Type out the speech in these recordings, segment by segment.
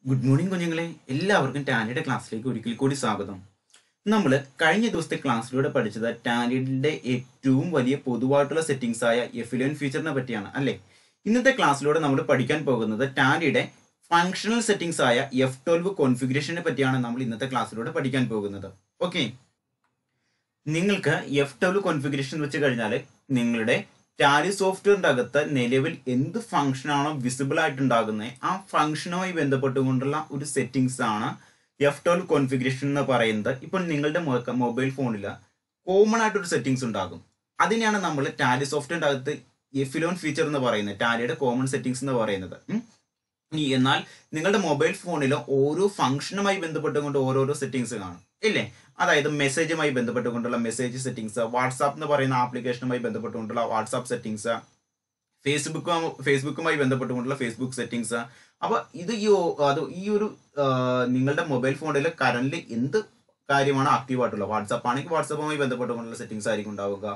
Good morning കുഞ്ഞുങ്ങളെ, എല്ലാവർക്കും ടാലിയുടെ ക്ലാസ്സിലേക്ക് ഒരിക്കൽ കൂടി സ്വാഗതം. നമ്മൾ കഴിഞ്ഞ ദിവസത്തെ ക്ലാസ്സിലൂടെ പഠിച്ചത് ടാലിയുടെ ഏറ്റവും വലിയ പൊതുവായിട്ടുള്ള സെറ്റിംഗ്സ് ആയ എഫിലിയൻ ഫീച്ചറിനെ പറ്റിയാണ് അല്ലേ. ഇന്നത്തെ ക്ലാസ്സിലൂടെ നമ്മൾ പഠിക്കാൻ പോകുന്നത് ടാലിയുടെ ഫങ്ഷണൽ സെറ്റിംഗ്സ് ആയ F12 കോൺഫിഗറേഷനെ പറ്റിയാണ് നമ്മൾ ഇന്നത്തെ ക്ലാസ്സിലൂടെ പഠിക്കാൻ പോകുന്നത്. ഓക്കെ, നിങ്ങൾക്ക് F12 കോൺഫിഗറേഷൻ വെച്ച് കഴിഞ്ഞാൽ നിങ്ങളുടെ ടാലി സോഫ്റ്റ്വെയറിന്റെ അകത്ത് നിലവിൽ എന്ത് ഫംഗ്ഷൻ ആണോ വിസിബിൾ ആയിട്ടുണ്ടാകുന്നത് ആ ഫംഗ്ഷനുമായി ബന്ധപ്പെട്ടുകൊണ്ടുള്ള ഒരു സെറ്റിംഗ്സ് ആണ് F12 കോൺഫിഗറേഷൻ എന്ന് പറയുന്നത്. ഇപ്പോൾ നിങ്ങളുടെ മൊബൈൽ ഫോണിൽ കോമൺ ആയിട്ടൊരു സെറ്റിംഗ്സ് ഉണ്ടാകും. അതിനെയാണ് നമ്മൾ ടാലി സോഫ്റ്റ്വെയറിന്റെ അകത്ത് എഫിലോൺ ഫീച്ചർ എന്ന് പറയുന്നത്, ടാലിയുടെ കോമൺ സെറ്റിംഗ്സ് എന്ന് പറയുന്നത്. എന്നാൽ നിങ്ങളുടെ മൊബൈൽ ഫോണിൽ ഓരോ ഫംഗ്ഷനുമായി ബന്ധപ്പെട്ടുകൊണ്ട് ഓരോരോ സെറ്റിംഗ്സ് കാണും ഇല്ലേ. അതായത് മെസ്സേജുമായി ബന്ധപ്പെട്ടുകൊണ്ടുള്ള മെസ്സേജ് സെറ്റിംഗ്സ്, വാട്സാപ്പ് എന്ന് പറയുന്ന ആപ്ലിക്കേഷനുമായി ബന്ധപ്പെട്ടുകൊണ്ടുള്ള വാട്സാപ്പ് സെറ്റിംഗ്സ്, ഫേസ്ബുക്കുമായി ബന്ധപ്പെട്ടുകൊണ്ടുള്ള ഫേസ്ബുക്ക് സെറ്റിംഗ്സ്. അപ്പൊ ഇത് ഈ ഒരു നിങ്ങളുടെ മൊബൈൽ ഫോണിൽ കറന്റ് എന്ത് കാര്യമാണ് ആക്റ്റീവ് ആയിട്ടുള്ള, വാട്സാപ്പ് ആണെങ്കിൽ വാട്സാപ്പുമായി ബന്ധപ്പെട്ടുകൊണ്ടുള്ള സെറ്റിംഗ്സ് ആയിരിക്കും ഉണ്ടാവുക,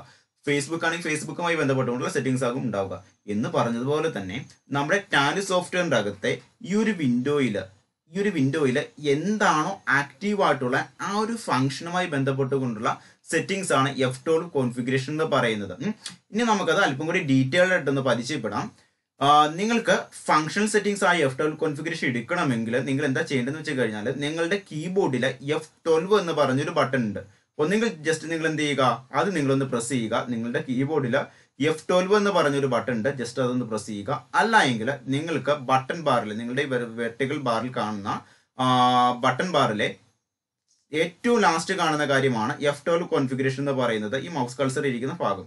ഫേസ്ബുക്ക് ആണെങ്കിൽ ഫേസ്ബുക്കുമായി ബന്ധപ്പെട്ടുകൊണ്ടുള്ള സെറ്റിംഗ്സ് ആകും ഉണ്ടാവുക. എന്ന് പറഞ്ഞതുപോലെ തന്നെ നമ്മുടെ ടാലി സോഫ്റ്റ്വെയറിന്റെ അകത്തെ ഈ ഒരു വിൻഡോയിൽ എന്താണോ ആക്റ്റീവ് ആയിട്ടുള്ള ആ ഒരു ഫംഗ്ഷനുമായി ബന്ധപ്പെട്ടുകൊണ്ടുള്ള സെറ്റിംഗ്സ് ആണ് F12 കോൺഫിഗറേഷൻ എന്ന് പറയുന്നത്. ഇനി നമുക്കത് അല്പം കൂടി ഡീറ്റെയിൽഡ് ആയിട്ടൊന്ന് പരിചയപ്പെടാം. നിങ്ങൾക്ക് ഫംഗ്ഷണൽ സെറ്റിംഗ്സ് ആയ F12 കോൺഫിഗറേഷൻ എടുക്കണമെങ്കിൽ നിങ്ങൾ എന്താ ചെയ്യേണ്ടതെന്ന് വെച്ച് കഴിഞ്ഞാൽ നിങ്ങളുടെ കീബോർഡിൽ F12 എന്ന് പറഞ്ഞൊരു ബട്ടൺ ഉണ്ട്. ഒന്നെങ്കിൽ ജസ്റ്റ് നിങ്ങൾ എന്ത് ചെയ്യുക, അത് നിങ്ങളൊന്ന് പ്രസ് ചെയ്യുക. നിങ്ങളുടെ കീബോർഡിൽ F12 എന്ന് പറഞ്ഞൊരു ബട്ടൺ ഉണ്ട്, ജസ്റ്റ് അതൊന്ന് പ്രസ് ചെയ്യുക. അല്ല എങ്കിൽ നിങ്ങൾക്ക് ബട്ടൺ ബാറിൽ, നിങ്ങളുടെ വെർട്ടിക്കൽ ബാറിൽ കാണുന്ന ബട്ടൺ ബാറിലെ ഏറ്റവും ലാസ്റ്റ് കാണുന്ന കാര്യമാണ് F12 കോൺഫിഗറേഷൻ എന്ന് പറയുന്നത്. ഈ മൗസ് കൾസർ ഇരിക്കുന്ന ഭാഗം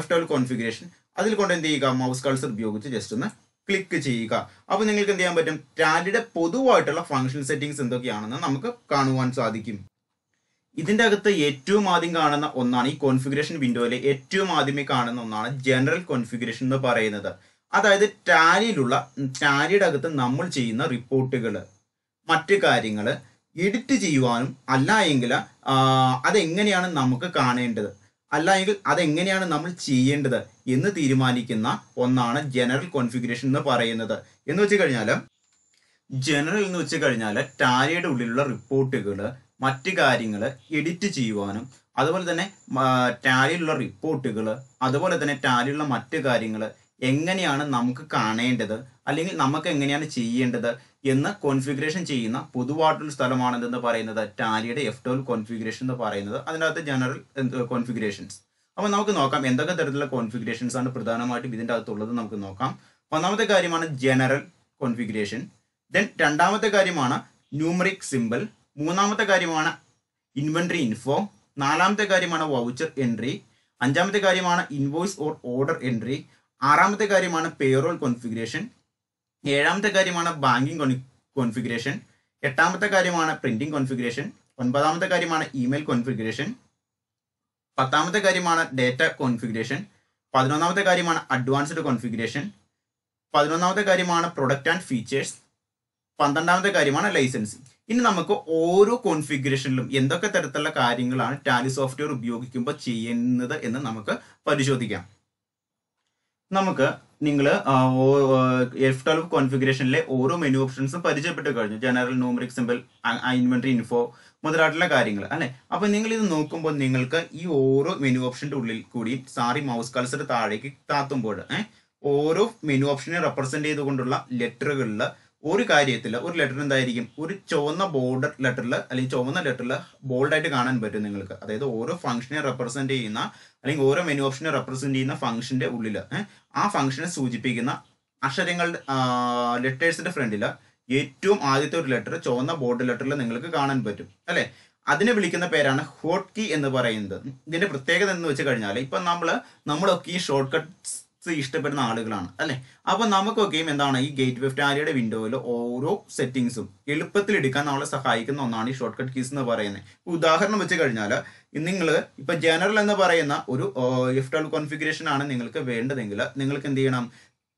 F12 കോൺഫിഗറേഷൻ, അതിൽ കൊണ്ട് എന്ത് ചെയ്യുക, മൗസ് കൾസർ ഉപയോഗിച്ച് ജസ്റ്റ് ഒന്ന് ക്ലിക്ക് ചെയ്യുക. അപ്പൊ നിങ്ങൾക്ക് എന്ത് ചെയ്യാൻ പറ്റും, ടാലിയുടെ പൊതുവായിട്ടുള്ള ഫംഗ്ഷൻ സെറ്റിംഗ്സ് എന്തൊക്കെയാണെന്ന് നമുക്ക് കാണുവാൻ സാധിക്കും. ഇതിന്റെ അകത്ത് ഏറ്റവും ആദ്യം കാണുന്ന ഒന്നാണ്, ഈ കോൺഫിഗറേഷൻ വിൻഡോയിലെ ഏറ്റവും ആദ്യമേ കാണുന്ന ഒന്നാണ് ജനറൽ കോൺഫിഗറേഷൻ എന്ന് പറയുന്നത്. അതായത് ടാലിയുടെ അകത്ത് നമ്മൾ ചെയ്യുന്ന റിപ്പോർട്ടുകൾ, മറ്റു കാര്യങ്ങൾ എഡിറ്റ് ചെയ്യുവാനും അല്ല എങ്കിൽ അതെങ്ങനെയാണ് നമുക്ക് കാണേണ്ടത്, അല്ല എങ്കിൽ അതെങ്ങനെയാണ് നമ്മൾ ചെയ്യേണ്ടത് എന്ന് തീരുമാനിക്കുന്ന ഒന്നാണ് ജനറൽ കോൺഫിഗറേഷൻ എന്ന് പറയുന്നത്. എന്ന് വെച്ച് കഴിഞ്ഞാൽ ടാലിയുടെ ഉള്ളിലുള്ള റിപ്പോർട്ടുകൾ, മറ്റ് കാര്യങ്ങൾ എഡിറ്റ് ചെയ്യുവാനും അതുപോലെ തന്നെ ടാലിയിലുള്ള റിപ്പോർട്ടുകൾ, അതുപോലെ തന്നെ ടാലിയിലുള്ള മറ്റ് കാര്യങ്ങൾ എങ്ങനെയാണ് നമുക്ക് കാണേണ്ടത് അല്ലെങ്കിൽ നമുക്ക് എങ്ങനെയാണ് ചെയ്യേണ്ടത് എന്ന് കോൺഫിഗറേഷൻ ചെയ്യുന്ന പൊതുവായിട്ടുള്ള സ്ഥലമാണ് എന്തെന്ന് പറയുന്നത് ടാലിയുടെ F12 കോൺഫിഗറേഷൻ എന്ന് പറയുന്നത്. അതിനകത്ത് ജനറൽ കോൺഫിഗറേഷൻസ്. അപ്പൊ നമുക്ക് നോക്കാം എന്തൊക്കെ തരത്തിലുള്ള കോൺഫിഗറേഷൻസ് ആണ് പ്രധാനമായിട്ടും ഇതിൻ്റെ അകത്തുള്ളത് നമുക്ക് നോക്കാം. ഒന്നാമത്തെ കാര്യമാണ് ജനറൽ കോൺഫിഗറേഷൻ. ദെൻ രണ്ടാമത്തെ കാര്യമാണ് ന്യൂമറിക് സിമ്പിൾ. മൂന്നാമത്തെ കാര്യമാണ് ഇൻവെന്ററി ഇൻഫോ. നാലാമത്തെ കാര്യമാണ് വൗച്ചർ എൻട്രി. അഞ്ചാമത്തെ കാര്യമാണ് ഇൻവോയ്സ് ഓർ ഓർഡർ എൻട്രി. ആറാമത്തെ കാര്യമാണ് പേറോൾ കോൺഫിഗറേഷൻ. ഏഴാമത്തെ കാര്യമാണ് ബാങ്കിങ് കോൺഫിഗറേഷൻ. എട്ടാമത്തെ കാര്യമാണ് പ്രിന്റിംഗ് കോൺഫിഗറേഷൻ. ഒൻപതാമത്തെ കാര്യമാണ് ഇമെയിൽ കോൺഫിഗറേഷൻ. പത്താമത്തെ കാര്യമാണ് ഡേറ്റ കോൺഫിഗറേഷൻ. 11ാമത്തെ കാര്യമാണ് അഡ്വാൻസ്ഡ് കോൺഫിഗറേഷൻ. 11ാമത്തെ കാര്യമാണ് പ്രൊഡക്റ്റ് ആൻഡ് ഫീച്ചേഴ്സ്. 12ാമത്തെ കാര്യമാണ് ലൈസൻസിങ്. ഇനി നമുക്ക് ഓരോ കോൺഫിഗറേഷനിലും എന്തൊക്കെ തരത്തിലുള്ള കാര്യങ്ങളാണ് ടാലി സോഫ്റ്റ്വെയർ ഉപയോഗിക്കുമ്പോൾ ചെയ്യുന്നത് എന്ന് നമുക്ക് പരിശോധിക്കാം. നിങ്ങൾ F12 കോൺഫിഗറേഷനിലെ ഓരോ മെനു ഓപ്ഷൻസും പരിചയപ്പെട്ട് കഴിഞ്ഞു. General, numeric symbol, inventory info മുതലായിട്ടുള്ള കാര്യങ്ങൾ അല്ലെ. അപ്പൊ നിങ്ങൾ ഇത് നോക്കുമ്പോൾ നിങ്ങൾക്ക് ഈ ഓരോ മെനു ഓപ്ഷന്റെ ഉള്ളിൽ കൂടി മൗസ് കൾസർ താഴേക്ക് താത്തുമ്പോൾ ഓരോ മെനു ഓപ്ഷനെ റെപ്രസെന്റ് ചെയ്തുകൊണ്ടുള്ള ലെറ്ററുകളിൽ ഒരു കാര്യത്തിൽ ഒരു ലെറ്റർ എന്തായിരിക്കും, ഒരു ചുവന്ന ബോർഡർ ലെറ്ററിൽ അല്ലെങ്കിൽ ചുവന്ന ലെറ്ററിൽ ബോൾഡായിട്ട് കാണാൻ പറ്റും നിങ്ങൾക്ക്. അതായത് ഓരോ ഫംഗ്ഷനെ റെപ്രസെന്റ് ചെയ്യുന്ന അല്ലെങ്കിൽ ഓരോ മെനു ഓപ്ഷനെ റെപ്രസെന്റ് ചെയ്യുന്ന ഫംഗ്ഷന്റെ ഉള്ളിൽ ആ ഫംഗ്ഷനെ സൂചിപ്പിക്കുന്ന അക്ഷരങ്ങളുടെ ലെറ്റേഴ്സിന്റെ ഫ്രണ്ടിൽ ഏറ്റവും ആദ്യത്തെ ഒരു ലെറ്റർ ചുവന്ന ബോർഡ് ലെറ്ററിൽ നിങ്ങൾക്ക് കാണാൻ പറ്റും അല്ലെ. അതിനെ വിളിക്കുന്ന പേരാണ് ഹോട്ട് കീ എന്ന് പറയുന്നത്. ഇതിന്റെ പ്രത്യേകത എന്ന് വെച്ച് കഴിഞ്ഞാൽ ഇപ്പൊ നമ്മളൊക്കെ ഈ ഷോർട്ട് കട്ട്സ് ഇഷ്ടപ്പെടുന്ന ആളുകളാണ് അല്ലെ. അപ്പൊ നമുക്കൊക്കെയും എന്താണ് ഈ ഗേറ്റ് ടാലിയുടെ വിൻഡോയിൽ ഓരോ സെറ്റിംഗ്സും എളുപ്പത്തിൽ എടുക്കാൻ നമ്മളെ സഹായിക്കുന്ന ഒന്നാണ് ഈ ഷോർട്ട് കട്ട് കീസ് എന്ന് പറയുന്നത്. ഉദാഹരണം വെച്ച് കഴിഞ്ഞാൽ നിങ്ങൾ ഇപ്പൊ ജനറൽ എന്ന് പറയുന്ന ഒരു F12 കോൺഫിഗറേഷൻ ആണ് നിങ്ങൾക്ക് വേണ്ടതെങ്കിൽ നിങ്ങൾക്ക് എന്ത് ചെയ്യണം,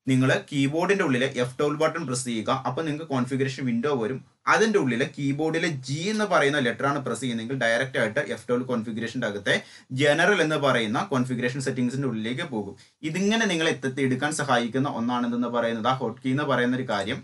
നിങ്ങൾ കീബോർഡിന്റെ ഉള്ളിലെ F12 ബട്ടൺ പ്രസ് ചെയ്യുക. അപ്പൊ നിങ്ങൾക്ക് കോൺഫിഗറേഷൻ വിൻഡോ വരും. അതിന്റെ ഉള്ളിലെ കീബോർഡിലെ G എന്ന് പറയുന്ന ലെറ്റർ ആണ് പ്രസ് ചെയ്യുന്നതെങ്കിൽ ഡയറക്റ്റ് ആയിട്ട് F12 കോൺഫിഗറേഷന്റെ അകത്തെ ജനറൽ എന്ന് പറയുന്ന കോൺഫിഗറേഷൻ സെറ്റിംഗ്സിന്റെ ഉള്ളിലേക്ക് പോകും. ഇതിങ്ങനെ നിങ്ങളെ എടുക്കാൻ സഹായിക്കുന്ന ഒന്നാണെന്ന് പറയുന്നത് ആ ഹോട്ട് കീ എന്ന് പറയുന്ന ഒരു കാര്യം.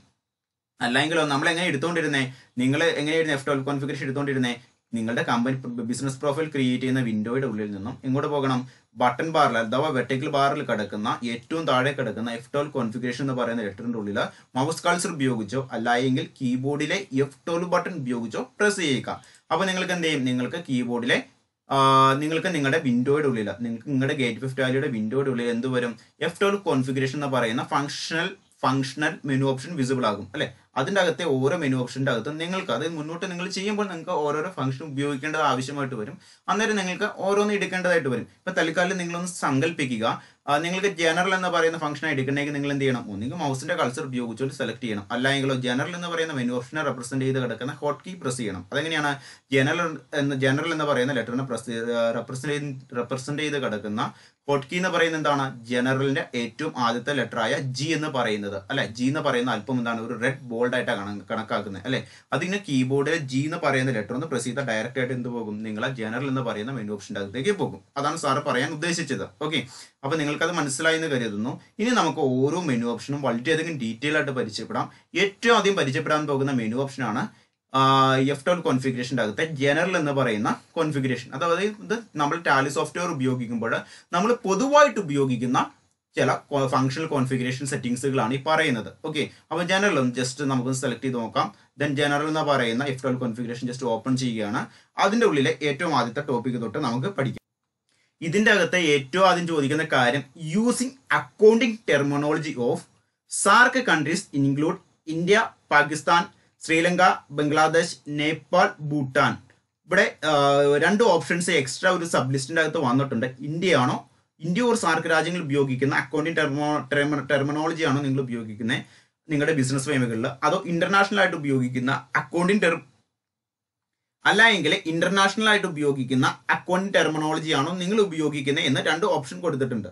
അല്ലെങ്കിലോ നമ്മൾ എങ്ങനെ എടുത്തുകൊണ്ടിരുന്നേ, നിങ്ങൾ എങ്ങനെയായിരുന്നു F12 കോൺഫിഗറേഷൻ എടുത്തുകൊണ്ടിരുന്നേ? നിങ്ങളുടെ കമ്പനി ബിസിനസ് പ്രൊഫൈൽ ക്രിയേറ്റ് ചെയ്യുന്ന വിൻഡോയുടെ ഉള്ളിൽ നിന്നും എങ്ങോട്ട് പോകണം? ബട്ടൺ ബാറിൽ അഥവാ വെർട്ടിക്കൽ ബാറിൽ കിടക്കുന്ന ഏറ്റവും താഴെ കിടക്കുന്ന F12 കോൺഫിഗറേഷൻ എന്ന് പറയുന്ന ലെറ്ററിന്റെ ഉള്ളിൽ മൗസ് കഴ്സർ ഉപയോഗിച്ചോ അല്ലെങ്കിൽ കീബോർഡിലെ F12 ബട്ടൺ ഉപയോഗിച്ചോ പ്രസ് ചെയ്യുക. അപ്പോൾ നിങ്ങൾക്ക് എന്ത് ചെയ്യും? നിങ്ങൾക്ക് കീബോർഡിലെ നിങ്ങൾക്ക് നിങ്ങളുടെ വിൻഡോയുടെ ഉള്ളിൽ നിങ്ങൾക്ക് നിങ്ങളുടെ ഗേറ്റ് വേ ടാലിയുടെ വിൻഡോയുടെ ഉള്ളിൽ എന്ത് വരും? F12 കോൺഫിഗറേഷൻ എന്ന് പറയുന്ന ഫങ്ഷണൽ മെനു ഓപ്ഷൻ വിസിബിൾ ആകും അല്ലെ. അതിൻ്റെ അകത്തെ ഓരോ മെനു ഓപ്ഷൻ്റെ അകത്ത് നിങ്ങൾക്ക് അത് മുന്നോട്ട് നിങ്ങൾ ചെയ്യുമ്പോൾ നിങ്ങൾക്ക് ഓരോരോ ഫംഗ്ഷൻ ഉപയോഗിക്കേണ്ടത് ആവശ്യമായിട്ട് വരും. അന്നേരം നിങ്ങൾക്ക് ഓരോന്ന് എടുക്കേണ്ടതായിട്ട് വരും. ഇപ്പൊ തൽക്കാലം നിങ്ങളൊന്ന് സങ്കല്പിക്കുക, നിങ്ങൾക്ക് ജനറൽ എന്ന് പറയുന്ന ഫംഗ്ഷൻ എടുക്കണമെങ്കിൽ നിങ്ങൾ എന്ത് ചെയ്യണം? ഒന്നുകിൽ മൗസിന്റെ കൾസർ ഉപയോഗിച്ചുകൊണ്ട് സെലക്ട് ചെയ്യണം, അല്ലെങ്കിൽ ജനറൽ എന്ന് പറയുന്ന മെനു ഓപ്ഷനെ റെപ്രസെന്റ് ചെയ്ത് കിടക്കുന്ന ഹോട്ട് കീ പ്രസ് ചെയ്യണം. അതെങ്ങനെയാണ്? ജനറൽ എന്ന് പറയുന്ന ലെറ്ററിനെ റെപ്രസെന്റ് ചെയ്ത് കിടക്കുന്ന ഹോട്ട് കീ എന്ന് പറയുന്നത് എന്താണ്? ജനറലിന്റെ ഏറ്റവും ആദ്യത്തെ ലെറ്റർ ആയ ജി എന്ന് പറയുന്നത് അല്ലെ. ജി എന്ന് പറയുന്ന അല്പം എന്താണ്? ഒരു റെഡ് ബോൾഡ് ആയിട്ടാണ് കണക്കാക്കുന്നത് അല്ലെ. അതിങ്ങനെ കീബോർഡിൽ ജി എന്ന് പറയുന്ന ലെറ്റർ ഒന്ന് പ്രസ് ചെയ്താൽ ഡയറക്റ്റ് ആയിട്ട് എന്ത് പോകും? നിങ്ങളെ ജനറൽ എന്ന് പറയുന്ന മെനു ഓപ്ഷൻ്റെ അകത്തേക്ക് പോകും. അതാണ് സാറ് പറയാൻ ഉദ്ദേശിച്ചത്. ഓക്കെ, അപ്പൊ നിങ്ങൾക്കത് മനസ്സിലായി എന്ന് കരുതുന്നു. ഇനി നമുക്ക് ഓരോ മെനു ഓപ്ഷനും വളരെയധികം ഡീറ്റെയിൽ ആയിട്ട് പരിചയപ്പെടാം. ഏറ്റവും ആദ്യം പരിചയപ്പെടാൻ പോകുന്ന മെനു ഓപ്ഷനാണ് F12 കോൺഫിഗറേഷൻ്റെ അകത്തെ ജനറൽ എന്ന് പറയുന്ന കോൺഫിഗറേഷൻ. അതായത് ഇത് നമ്മൾ ടാലി സോഫ്റ്റ്വെയർ ഉപയോഗിക്കുമ്പോൾ നമ്മൾ പൊതുവായിട്ട് ഉപയോഗിക്കുന്ന ചില ഫങ്ഷണൽ കോൺഫിഗറേഷൻ സെറ്റിംഗ്സുകളാണ് ഈ പറയുന്നത്. ഓക്കെ, അപ്പോൾ ജനറൽ ഒന്ന് ജസ്റ്റ് നമുക്ക് സെലക്ട് ചെയ്ത് നോക്കാം. ദെൻ ജനറൽ എന്ന് പറയുന്ന F12 കോൺഫിഗറേഷൻ ജസ്റ്റ് ഓപ്പൺ ചെയ്യുകയാണ്. അതിൻ്റെ ഉള്ളിലെ ഏറ്റവും ആദ്യത്തെ ടോപ്പിക് തൊട്ട് നമുക്ക് പഠിക്കാം. ഇതിൻ്റെ അകത്തെ ഏറ്റവും ആദ്യം ചോദിക്കുന്ന കാര്യം using accounting terminology of SAARC countries include India, Pakistan, Sri Lanka, Bangladesh, Nepal, Bhutan. ഇവിടെ രണ്ട് ഓപ്ഷൻസ് എക്സ്ട്രാ ഒരു സബ് ലിസ്റ്റിൻ്റെ അകത്ത് വന്നിട്ടുണ്ട്. ഇന്ത്യ ഓർ സാർക്ക് രാജ്യങ്ങൾ ഉപയോഗിക്കുന്ന അക്കൗണ്ടിങ് ടെർമിനോളജി ആണോ നിങ്ങൾ ഉപയോഗിക്കുന്നത് നിങ്ങളുടെ ബിസിനസ് ഫ്രെയിമുകളിൽ, അതോ ഇന്റർനാഷണൽ ആയിട്ട് ഉപയോഗിക്കുന്ന അക്കൗണ്ടിങ് അല്ലെങ്കിൽ ഇന്റർനാഷണൽ ആയിട്ട് ഉപയോഗിക്കുന്ന അക്കൗണ്ടിങ് ടെർമിനോളജി ആണോ നിങ്ങൾ ഉപയോഗിക്കുന്നത് എന്ന് രണ്ട് ഓപ്ഷൻ കൊടുത്തിട്ടുണ്ട്.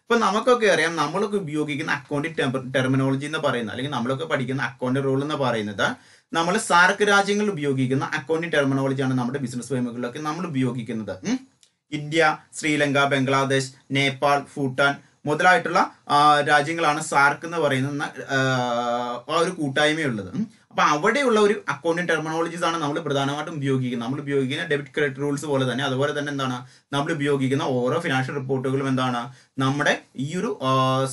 ഇപ്പൊ നമുക്കൊക്കെ അറിയാം, നമ്മളൊക്കെ ഉപയോഗിക്കുന്ന അക്കൗണ്ടിങ് ടെർമിനോളജി എന്ന് പറയുന്നത് അല്ലെങ്കിൽ നമ്മളൊക്കെ പഠിക്കുന്ന അക്കൗണ്ടിങ് റൂൾ എന്ന് പറയുന്നത് നമ്മൾ സാർക്ക് രാജ്യങ്ങളിൽ ഉപയോഗിക്കുന്ന അക്കൗണ്ടിങ് ടെർമിനോളജിയാണ് നമ്മുടെ ബിസിനസ് ഫ്രെയിമുകളിലൊക്കെ നമ്മൾ ഉപയോഗിക്കുന്നത്. ഇന്ത്യ, ശ്രീലങ്ക, ബംഗ്ലാദേശ്, നേപ്പാൾ, ഭൂട്ടാൻ മുതലായിട്ടുള്ള രാജ്യങ്ങളാണ് സാർക്ക് എന്ന് പറയുന്ന ആ ഒരു കൂട്ടായ്മയുള്ളത്. അപ്പൊ അവിടെയുള്ള ഒരു അക്കൗണ്ടിങ് ടെർമിനോളജീസ് ആണ് നമ്മൾ പ്രധാനമായിട്ടും ഉപയോഗിക്കുന്നത്. നമ്മൾ ഉപയോഗിക്കുന്ന ഡെബിറ്റ് ക്രെഡിറ്റ് റൂൾസ് പോലെ തന്നെ അതുപോലെ തന്നെ എന്താണ് നമ്മൾ ഉപയോഗിക്കുന്ന ഓരോ ഫിനാൻഷ്യൽ റിപ്പോർട്ടുകളും എന്താണ് നമ്മുടെ ഈ ഒരു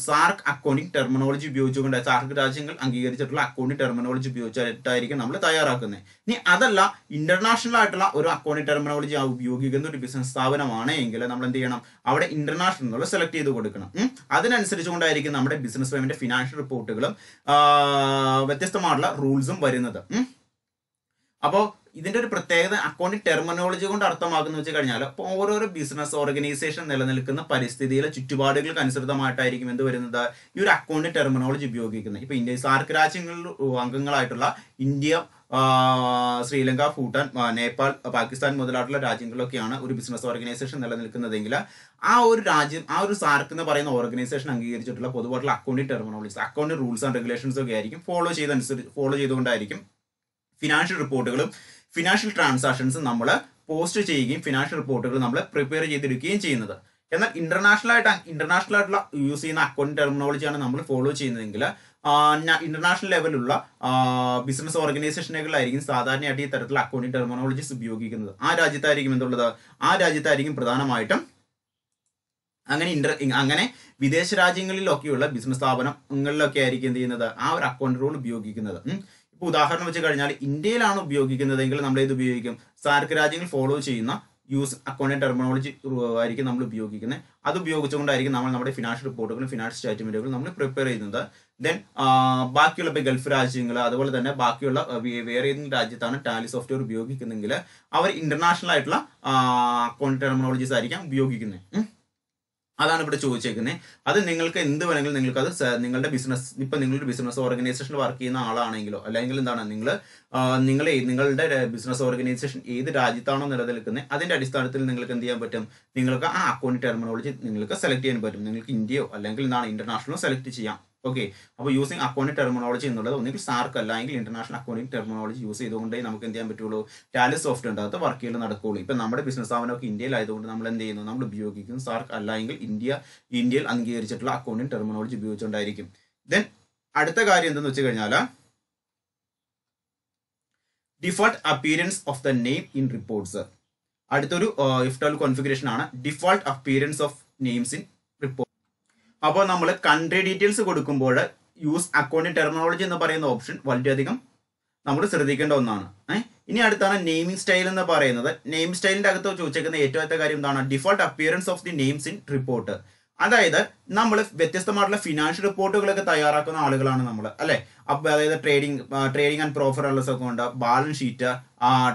സാർക്ക് അക്കൗണ്ടിങ് ടെർമിനോളജി ഉപയോഗിച്ചുകൊണ്ട് സാർക്ക് രാജ്യങ്ങൾ അംഗീകരിച്ചിട്ടുള്ള അക്കൗണ്ടിങ് ടെർമിനോളജി ഉപയോഗിച്ചിട്ടായിരിക്കും നമ്മൾ തയ്യാറാക്കുന്നത്. ഇനി അതല്ല ഇന്റർനാഷണൽ ആയിട്ടുള്ള ഒരു അക്കൗണ്ടിങ് ടെർമിനോളജി ഉപയോഗിക്കുന്ന ഒരു ബിസിനസ് സ്ഥാപനമാണ് എങ്കിൽ നമ്മൾ എന്ത് ചെയ്യണം? അവിടെ ഇന്റർനാഷണൽ എന്നുള്ള സെലക്ട് ചെയ്ത് കൊടുക്കണം. അതിനനുസരിച്ചുകൊണ്ടായിരിക്കും നമ്മുടെ ബിസിനസ് ഫേമിന്റെ ഫിനാൻഷ്യൽ റിപ്പോർട്ടുകളും വ്യത്യസ്തമായിട്ടുള്ള റൂൾസും വരുന്നത്. അപ്പോൾ ഇതിന്റെ ഒരു പ്രത്യേകത അക്കൗണ്ടിങ് ടെർമിനോളജി കൊണ്ട് അർത്ഥമാക്കുന്ന വെച്ച് കഴിഞ്ഞാൽ ഇപ്പോൾ ഓരോരോ ബിസിനസ് ഓർഗനൈസേഷൻ നിലനിൽക്കുന്ന പരിസ്ഥിതിയിലെ ചുറ്റുപാടുകൾക്ക് അനുസൃതമായിട്ടായിരിക്കും എന്ത് വരുന്നത് ഈ ഒരു അക്കൗണ്ടിങ് ടെർമിനോളജി ഉപയോഗിക്കുന്നത്. ഇപ്പൊ ഇന്ത്യ സാർക്ക് രാജ്യങ്ങളിൽ അംഗങ്ങളായിട്ടുള്ള ഇന്ത്യ, ശ്രീലങ്ക, ഭൂട്ടാൻ, നേപ്പാൾ, പാകിസ്ഥാൻ മുതലായിട്ടുള്ള രാജ്യങ്ങളിലൊക്കെയാണ് ഒരു ബിസിനസ് ഓർഗനൈസേഷൻ നിലനിൽക്കുന്നതെങ്കിൽ ആ ഒരു രാജ്യം ആ ഒരു സാർക്ക് എന്ന് പറയുന്ന ഓർഗനൈസേഷൻ അംഗീകരിച്ചിട്ടുള്ള പൊതുവായിട്ടുള്ള accounting terminologies accounting rules and regulations ഒക്കെ ആയിരിക്കും ഫോളോ ചെയ്തുകൊണ്ടായിരിക്കും ഫിനാൻഷ്യൽ റിപ്പോർട്ടുകളും ഫിനാൻഷ്യൽ ട്രാൻസാക്ഷൻസും നമ്മൾ പോസ്റ്റ് ചെയ്യുകയും ഫിനാൻഷ്യൽ റിപ്പോർട്ടുകൾ നമ്മൾ പ്രിപ്പയർ ചെയ്തെടുക്കുകയും ചെയ്യുന്നത്. എന്നാൽ ഇന്റർനാഷണൽ ആയിട്ടുള്ള യൂസ് ചെയ്യുന്ന അക്കൗണ്ടിങ് ടെർമിനോളജിയാണ് നമ്മൾ ഫോളോ ചെയ്യുന്നതെങ്കിൽ ഇന്റർനാഷണൽ ലെവലുള്ള ബിസിനസ് ഓർഗനൈസേഷനുകളായിരിക്കും സാധാരണയായിട്ട് ഈ തരത്തിലുള്ള അക്കൗണ്ടിങ് ടെർമിനോളജീസ് ഉപയോഗിക്കുന്നത്. ആ രാജ്യത്തായിരിക്കും പ്രധാനമായിട്ടും അങ്ങനെ വിദേശ രാജ്യങ്ങളിലൊക്കെയുള്ള ബിസിനസ് സ്ഥാപനങ്ങളിലൊക്കെ ആയിരിക്കും എന്ത് ചെയ്യുന്നത് ആ ഒരു അക്കൗണ്ട് റൂൾ ഉപയോഗിക്കുന്നത്. ഇപ്പൊ ഉദാഹരണം വെച്ച് കഴിഞ്ഞാൽ ഇന്ത്യയിലാണ് ഉപയോഗിക്കുന്നതെങ്കിൽ നമ്മൾ ഇത് ഉപയോഗിക്കും സാർക്ക് രാജ്യങ്ങൾ ഫോളോ ചെയ്യുന്ന അക്കൗണ്ടിങ് ടെർമിനോളജി ആയിരിക്കും നമ്മൾ ഉപയോഗിക്കുന്നത്. അത് ഉപയോഗിച്ചുകൊണ്ടായിരിക്കും നമ്മൾ നമ്മുടെ ഫിനാൻഷ്യൽ റിപ്പോർട്ടുകളും ഫിനാൻഷ്യൽ സ്റ്റേറ്റ്മെന്റുകളും നമ്മൾ പ്രിപ്പയർ ചെയ്യുന്നത്. ദെൻ ബാക്കിയുള്ള ഇപ്പൊ ഗൾഫ് രാജ്യങ്ങൾ അതുപോലെ തന്നെ ബാക്കിയുള്ള വേറെ ഏതെങ്കിലും രാജ്യത്താണ് ടാലി സോഫ്റ്റ്വെയർ ഉപയോഗിക്കുന്നെങ്കിൽ അവർ ഇന്റർനാഷണൽ ആയിട്ടുള്ള അക്കൗണ്ടിങ് ടെർമിനോളജീസ് ആയിരിക്കാം ഉപയോഗിക്കുന്നത്. അതാണ് ഇവിടെ ചോദിച്ചേക്കുന്നത്. അത് നിങ്ങൾക്ക് എന്ത് വേണമെങ്കിലും നിങ്ങൾക്ക് അത് നിങ്ങളുടെ ബിസിനസ് ഇപ്പൊ നിങ്ങളൊരു ബിസിനസ് ഓർഗനൈസേഷനിൽ വർക്ക് ചെയ്യുന്ന ആളാണെങ്കിലോ അല്ലെങ്കിൽ എന്താണ് നിങ്ങളുടെ ബിസിനസ് ഓർഗനൈസേഷൻ ഏത് രാജ്യത്താണോ നിലനിൽക്കുന്നത് അതിന്റെ അടിസ്ഥാനത്തിൽ നിങ്ങൾക്ക് എന്ത് ചെയ്യാൻ പറ്റും? നിങ്ങൾക്ക് ആ അക്കൗണ്ടിങ് ടെർമിനോളജി നിങ്ങൾക്ക് സെലക്ട് ചെയ്യാൻ പറ്റും. നിങ്ങൾക്ക് ഇന്ത്യയോ അല്ലെങ്കിൽ എന്താണ് ഇന്റർനാഷണലോ സെലക്ട് ചെയ്യാം. ഓക്കെ, അപ്പോൾ യൂസിങ് അക്കൗണ്ടിങ് ടെർമിനോളജി എന്നുള്ളത് ഒന്നുകിൽ സാർക്ക് അല്ലെങ്കിൽ ഇന്റർനാഷണൽ അക്കൗണ്ടിങ് ടെർമിനോളജി യൂസ് ചെയ്തുകൊണ്ടേ നമുക്ക് എന്ത് ചെയ്യാൻ പറ്റുള്ളൂ? ടാലി സോഫ്റ്റ്വെയറിൻ്റെ അകത്ത് വർക്ക് ചെയ്യൽ നടക്കുകയുള്ളൂ. ഇപ്പം നമ്മുടെ ബിസിനസ് സ്ഥാപനമൊക്കെ ഇന്ത്യയിലായതുകൊണ്ട് നമ്മൾ എന്ത് ചെയ്യുന്നു? നമ്മൾ ഉപയോഗിക്കുന്നു സാർക്ക് അല്ലെങ്കിൽ ഇന്ത്യയിൽ അംഗീകരിച്ചിട്ടുള്ള അക്കൗണ്ടിങ് ടെർമിനോളജി ഉപയോഗിച്ചുകൊണ്ടായിരിക്കും. ദെൻ അടുത്ത കാര്യം എന്തെന്ന് വെച്ച് കഴിഞ്ഞാൽ default appearance of the name in reports. അടുത്തൊരു ഇഫ് കോൺഫിഗറേഷൻ ആണ് default appearance of names in report. അപ്പോൾ നമ്മൾ കൺട്രി ഡീറ്റെയിൽസ് കൊടുക്കുമ്പോൾ യൂസ് അക്കൗണ്ടിങ് ടെർമിനോളജി എന്ന് പറയുന്ന ഓപ്ഷൻ വളരെയധികം നമ്മൾ ശ്രദ്ധിക്കേണ്ട ഒന്നാണ്. ഇനി അടുത്താണ് നെയിമിംഗ് സ്റ്റൈൽ എന്ന് പറയുന്നത്. നെയിം സ്റ്റൈലിന്റെ അകത്ത് ചോദിച്ചേക്കുന്ന ഏറ്റവും അടുത്ത കാര്യം എന്താണ്? Default appearance of the names in report. അതായത് നമ്മൾ വ്യത്യസ്തമായിട്ടുള്ള ഫിനാൻഷ്യൽ റിപ്പോർട്ടുകളൊക്കെ തയ്യാറാക്കുന്ന ആളുകളാണ് നമ്മൾ, അല്ലെ? അപ്പൊ അതായത് ട്രേഡിംഗ് ആൻഡ് പ്രോഫിറ്റ് ആൻഡ് ഒക്കെ ഉണ്ട്, balance sheet,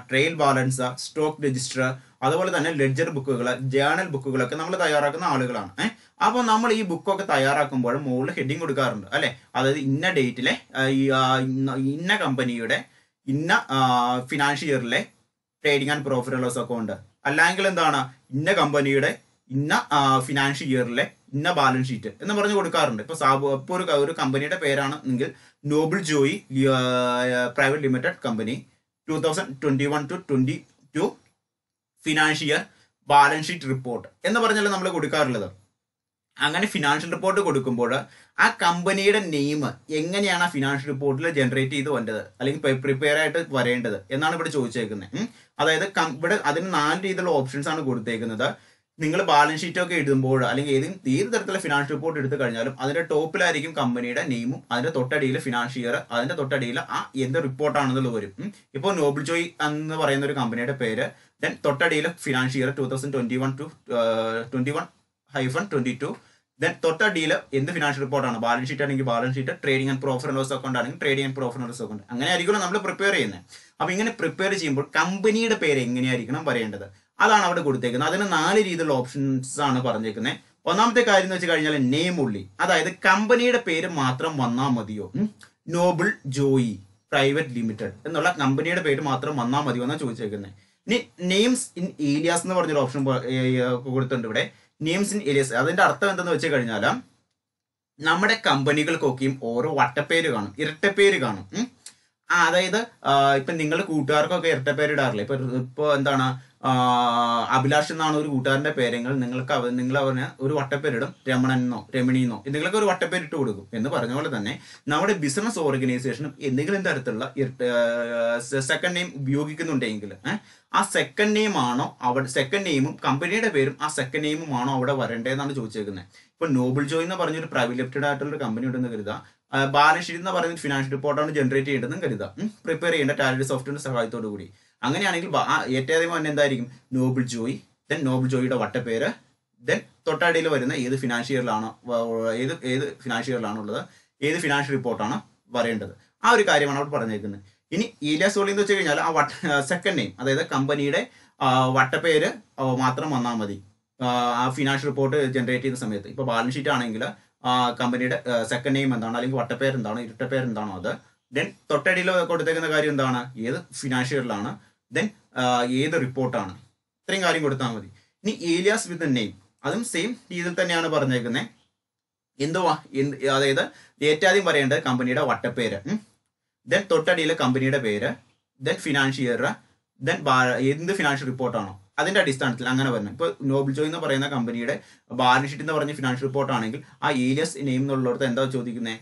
trial balance, stock register, അതുപോലെ തന്നെ ലെഡ്ജർ ബുക്കുകൾ, ജേണൽ ബുക്കുകളൊക്കെ നമ്മൾ തയ്യാറാക്കുന്ന ആളുകളാണ്. അപ്പോൾ നമ്മൾ ഈ ബുക്കൊക്കെ തയ്യാറാക്കുമ്പോൾ മുകളിൽ ഹെഡിങ് കൊടുക്കാറുണ്ട്, അല്ലെ? അതായത് ഇന്ന ഡേറ്റിലെ ഇന്ന കമ്പനിയുടെ ഇന്ന ഫിനാൻഷ്യൽ ഇയറിലെ trading and profit and loss account, അല്ലെങ്കിൽ എന്താണ് ഇന്ന കമ്പനിയുടെ ഇന്ന ഫിനാൻഷ്യൽ ഇയറിലെ ഇന്ന ബാലൻസ് ഷീറ്റ് എന്ന് പറഞ്ഞ് കൊടുക്കാറുണ്ട്. ഇപ്പോൾ ഒരു കമ്പനിയുടെ പേരാണ് എങ്കിൽ Noble Joy private limited company 2021 to 22 financial year balance sheet report എന്ന് പറഞ്ഞാൽ നമ്മൾ കൊടുക്കാറുള്ളത്. അങ്ങനെ ഫിനാൻഷ്യൽ റിപ്പോർട്ട് കൊടുക്കുമ്പോൾ ആ കമ്പനിയുടെ നെയിം എങ്ങനെയാണ് ആ ഫിനാൻഷ്യൽ റിപ്പോർട്ടിൽ ജനറേറ്റ് ചെയ്ത് വരേണ്ടത് അല്ലെങ്കിൽ പ്രിപ്പയർ ആയിട്ട് വരേണ്ടത് എന്നാണ് ഇവിടെ ചോദിച്ചേക്കുന്നത്. അതായത് ഇവിടെ അതിന് 4 രീതിയിലുള്ള ഓപ്ഷൻസ് ആണ് കൊടുത്തേക്കുന്നത്. നിങ്ങൾ ബാലൻസ് ഷീറ്റ് ഒക്കെ എഴുതുമ്പോൾ അല്ലെങ്കിൽ ഏത് തരത്തിലുള്ള ഫിനാൻഷ്യൽ റിപ്പോർട്ട് എടുത്തു കഴിഞ്ഞാലും അതിന്റെ ടോപ്പിലായിരിക്കും കമ്പനിയുടെ നെയിമും, അതിന്റെ തൊട്ടടിയിൽ ഫിനാൻഷ്യൽ ഇയർ, അതിന്റെ തൊട്ടടിയിൽ ആ എന്ത് റിപ്പോർട്ടാണെന്നുള്ളത് വരും. ഇപ്പോൾ നോബിൾ ജോയ് എന്ന് പറയുന്ന ഒരു കമ്പനിയുടെ പേര്, ദെൻ തൊട്ടടിയിൽ ഫിനാൻഷ്യൽ ഇയർ 2021 to 21-22, ദെൻ തൊട്ടടിയിൽ എന്ത് ഫിനാൻഷ്യൽ റിപ്പോർട്ടാണ്, ബാലൻസ് ഷീറ്റ് ആണെങ്കിൽ balance sheet, trading and profit and loss account ആണെങ്കിൽ trading and profit and loss account. അങ്ങനെ ആയിരിക്കും നമ്മൾ പ്രിപ്പയർ ചെയ്യുന്നത്. അപ്പൊ ഇങ്ങനെ പ്രിപ്പയർ ചെയ്യുമ്പോൾ കമ്പനിയുടെ പേര് എങ്ങനെയായിരിക്കണം വരേണ്ടത് അതാണ് അവിടെ കൊടുത്തേക്കുന്നത്. അതിന് 4 രീതിയിലുള്ള ഓപ്ഷൻസ് ആണ് പറഞ്ഞേക്കുന്നത്. ഒന്നാമത്തെ കാര്യം എന്ന് വെച്ച് കഴിഞ്ഞാൽ നെയിം ഉള്ളി, അതായത് കമ്പനിയുടെ പേര് മാത്രം വന്നാൽ മതിയോ? നോബിൾ ജോയി പ്രൈവറ്റ് ലിമിറ്റഡ് എന്നുള്ള കമ്പനിയുടെ പേര് മാത്രം വന്നാൽ മതിയോ എന്നാണ് ചോദിച്ചേക്കുന്നത്. ഇനി നെയിംസ് ഇൻ ഏരിയാസ് എന്ന് പറഞ്ഞൊരു ഓപ്ഷൻ കൊടുത്തിട്ടുണ്ട് ഇവിടെ. നെയിംസ് ഇൻ ഏരിയാസ് അതിന്റെ അർത്ഥം എന്തെന്ന് വെച്ച് കഴിഞ്ഞാൽ നമ്മുടെ കമ്പനികൾക്കൊക്കെയും ഓരോ വട്ടപ്പേര് കാണും, ഇരട്ടപ്പേര് കാണും. അതായത് ഇപ്പൊ നിങ്ങൾ കൂട്ടുകാർക്കൊക്കെ ഇരട്ടപ്പേര് ഇടാറില്ല. ഇപ്പൊ എന്താണ് അഭിലാഷ് എന്നാണ് ഒരു കൂട്ടുകാരന്റെ പേരെങ്കിൽ നിങ്ങൾ അവന് ഒരു വട്ടപ്പേരിടും, രമണനെന്നോ രമണിന്നോ എന്തെങ്കിലുമൊക്കെ ഒരു വട്ടപ്പേരിട്ട് കൊടുക്കും. എന്ന് പറഞ്ഞ പോലെ തന്നെ നമ്മുടെ ബിസിനസ് ഓർഗനൈസേഷനും എന്തെങ്കിലും തരത്തിലുള്ള സെക്കൻഡ് നെയിം ഉപയോഗിക്കുന്നുണ്ടെങ്കിൽ ആ സെക്കൻഡ് നെയിം ആണോ അവിടെ, സെക്കൻഡ് നെയിമും കമ്പനിയുടെ പേരും ആ സെക്കൻഡ് നെയിമും ആണോ അവിടെ വരേണ്ടതെന്നാണ് ചോദിച്ചേക്കുന്നത്. ഇപ്പൊ നോബിൾ ജോയ് എന്ന് പറഞ്ഞൊരു പ്രൈവറ്റ് ലിമിറ്റഡ് ആയിട്ടുള്ള കമ്പനി ഉണ്ടെന്ന് കരുതാം. ബാലൻസ് ഷീറ്റ് എന്ന് പറയുന്ന ഫിനാൻഷ്യൽ റിപ്പോർട്ടാണ് ജനറേറ്റ് ചെയ്യേണ്ടതെന്ന് കരുതാം, പ്രിപ്പയർ ചെയ്യേണ്ട ടാലി സോഫ്റ്റ്വെയറിന്റെ സഹായത്തോടു കൂടി. അങ്ങനെയാണെങ്കിൽ ഏറ്റവും ആദ്യം തന്നെ എന്തായിരിക്കും? നോബിൾ ജോയ്, ദെൻ നോബിൾ ജോയിയുടെ വട്ടപ്പേര്, ദെൻ തൊട്ടടിയിൽ വരുന്ന ഏത് ഫിനാൻഷ്യൽ ഇയറിലാണോ ഏത് ഫിനാൻഷ്യൽ ഇയറിലാണുള്ളത്, ഏത് ഫിനാൻഷ്യൽ റിപ്പോർട്ടാണ് വരേണ്ടത്, ആ ഒരു കാര്യമാണ് അവിടെ പറഞ്ഞേക്കുന്നത്. ഇനി ഏലിയാസ് ഓളി എന്ന് വെച്ച് കഴിഞ്ഞാൽ ആ സെക്കൻഡ് നെയിം, അതായത് കമ്പനിയുടെ വട്ടപ്പേര് മാത്രം വന്നാൽ മതി ആ ഫിനാൻഷ്യൽ റിപ്പോർട്ട് ജനറേറ്റ് ചെയ്യുന്ന സമയത്ത്. ഇപ്പൊ ബാലൻസ് ഷീറ്റ് ആണെങ്കിൽ കമ്പനിയുടെ സെക്കൻഡ് നെയിം എന്താണോ അല്ലെങ്കിൽ വട്ടപ്പേര് എന്താണോ ഇരട്ടപ്പേര് എന്താണോ അത്, ദെൻ തൊട്ടടിയിൽ കൊടുത്തേക്കുന്ന കാര്യം എന്താണ്, ഏത് ഫിനാൻഷ്യൽ ഇയറിലാണ്, ദെൻ ഏത് റിപ്പോർട്ടാണ്, ഇത്രയും കാര്യം കൊടുത്താൽ മതി. ഇനി ഏലിയാസ് വിത്ത് നെയിം അതും സെയിം രീതിയിൽ തന്നെയാണ് പറഞ്ഞേക്കുന്നത്. അതായത് ഏറ്റവും ആദ്യം പറയേണ്ടത് കമ്പനിയുടെ വട്ടപ്പേര്, ദെൻ തൊട്ടടിയിൽ കമ്പനിയുടെ പേര്, ദെൻ ഫിനാൻഷ്യൽ ഇയർ, ദെൻ എന്ത് ഫിനാൻഷ്യൽ റിപ്പോർട്ടാണോ അതിന്റെ അടിസ്ഥാനത്തിൽ അങ്ങനെ വരണം. ഇപ്പൊ നോബിൾ ജോയ് എന്ന് പറയുന്ന കമ്പനിയുടെ ബാലൻസ് ഷീറ്റ് എന്ന് പറഞ്ഞ ഫിനാൻഷ്യൽ റിപ്പോർട്ട് ആണെങ്കിൽ ആ ഏലിയസ് നെയിം എന്നുള്ളിടത്ത് എന്താ ചോദിക്കുന്നത്?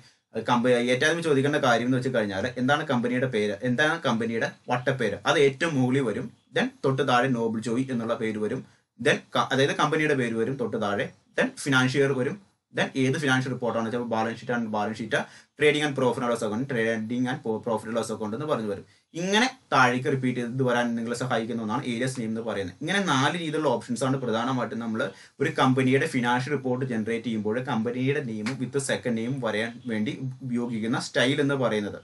ഏറ്റവും ആദ്യം ചോദിക്കേണ്ട കാര്യം എന്ന് വെച്ച് കഴിഞ്ഞാൽ എന്താണ് കമ്പനിയുടെ പേര്, എന്താണ് കമ്പനിയുടെ വട്ടപ്പേര്, അത് ഏറ്റവും മുകളിൽ വരും. ദെൻ തൊട്ട് താഴെ നോബിൾ ജോയ് എന്നുള്ള പേര് വരും. ദെൻ അതായത് കമ്പനിയുടെ പേര് വരും തൊട്ട് താഴെ. ദെൻ ഫിനാൻഷ്യൽ ഇയർ വരും. ദെൻ ഏത് ഫിനാൻഷ്യൽ റിപ്പോർട്ടാണ് വെച്ചാൽ ബാലൻസ് ഷീറ്റ് ആണ് balance sheet, trading and profit loss account, trading and profit loss account എന്ന് പറഞ്ഞു വരും. ഇങ്ങനെ താഴേക്ക് റിപ്പീറ്റ് ചെയ്ത് വരാൻ നിങ്ങളെ സഹായിക്കുന്ന ഒന്നാണ് ഏരിയസ് നെയിം എന്ന് പറയുന്നത്. ഇങ്ങനെ 4 രീതിയിലുള്ള ഓപ്ഷൻസ് ആണ് പ്രധാനമായിട്ടും നമ്മൾ ഒരു കമ്പനിയുടെ ഫിനാൻഷ്യൽ റിപ്പോർട്ട് ജനറേറ്റ് ചെയ്യുമ്പോൾ കമ്പനിയുടെ നെയിമും വിത്ത് സെക്കൻഡ് നെയിം വരാൻ വേണ്ടി ഉപയോഗിക്കുന്ന സ്റ്റൈൽ എന്ന് പറയുന്നത്.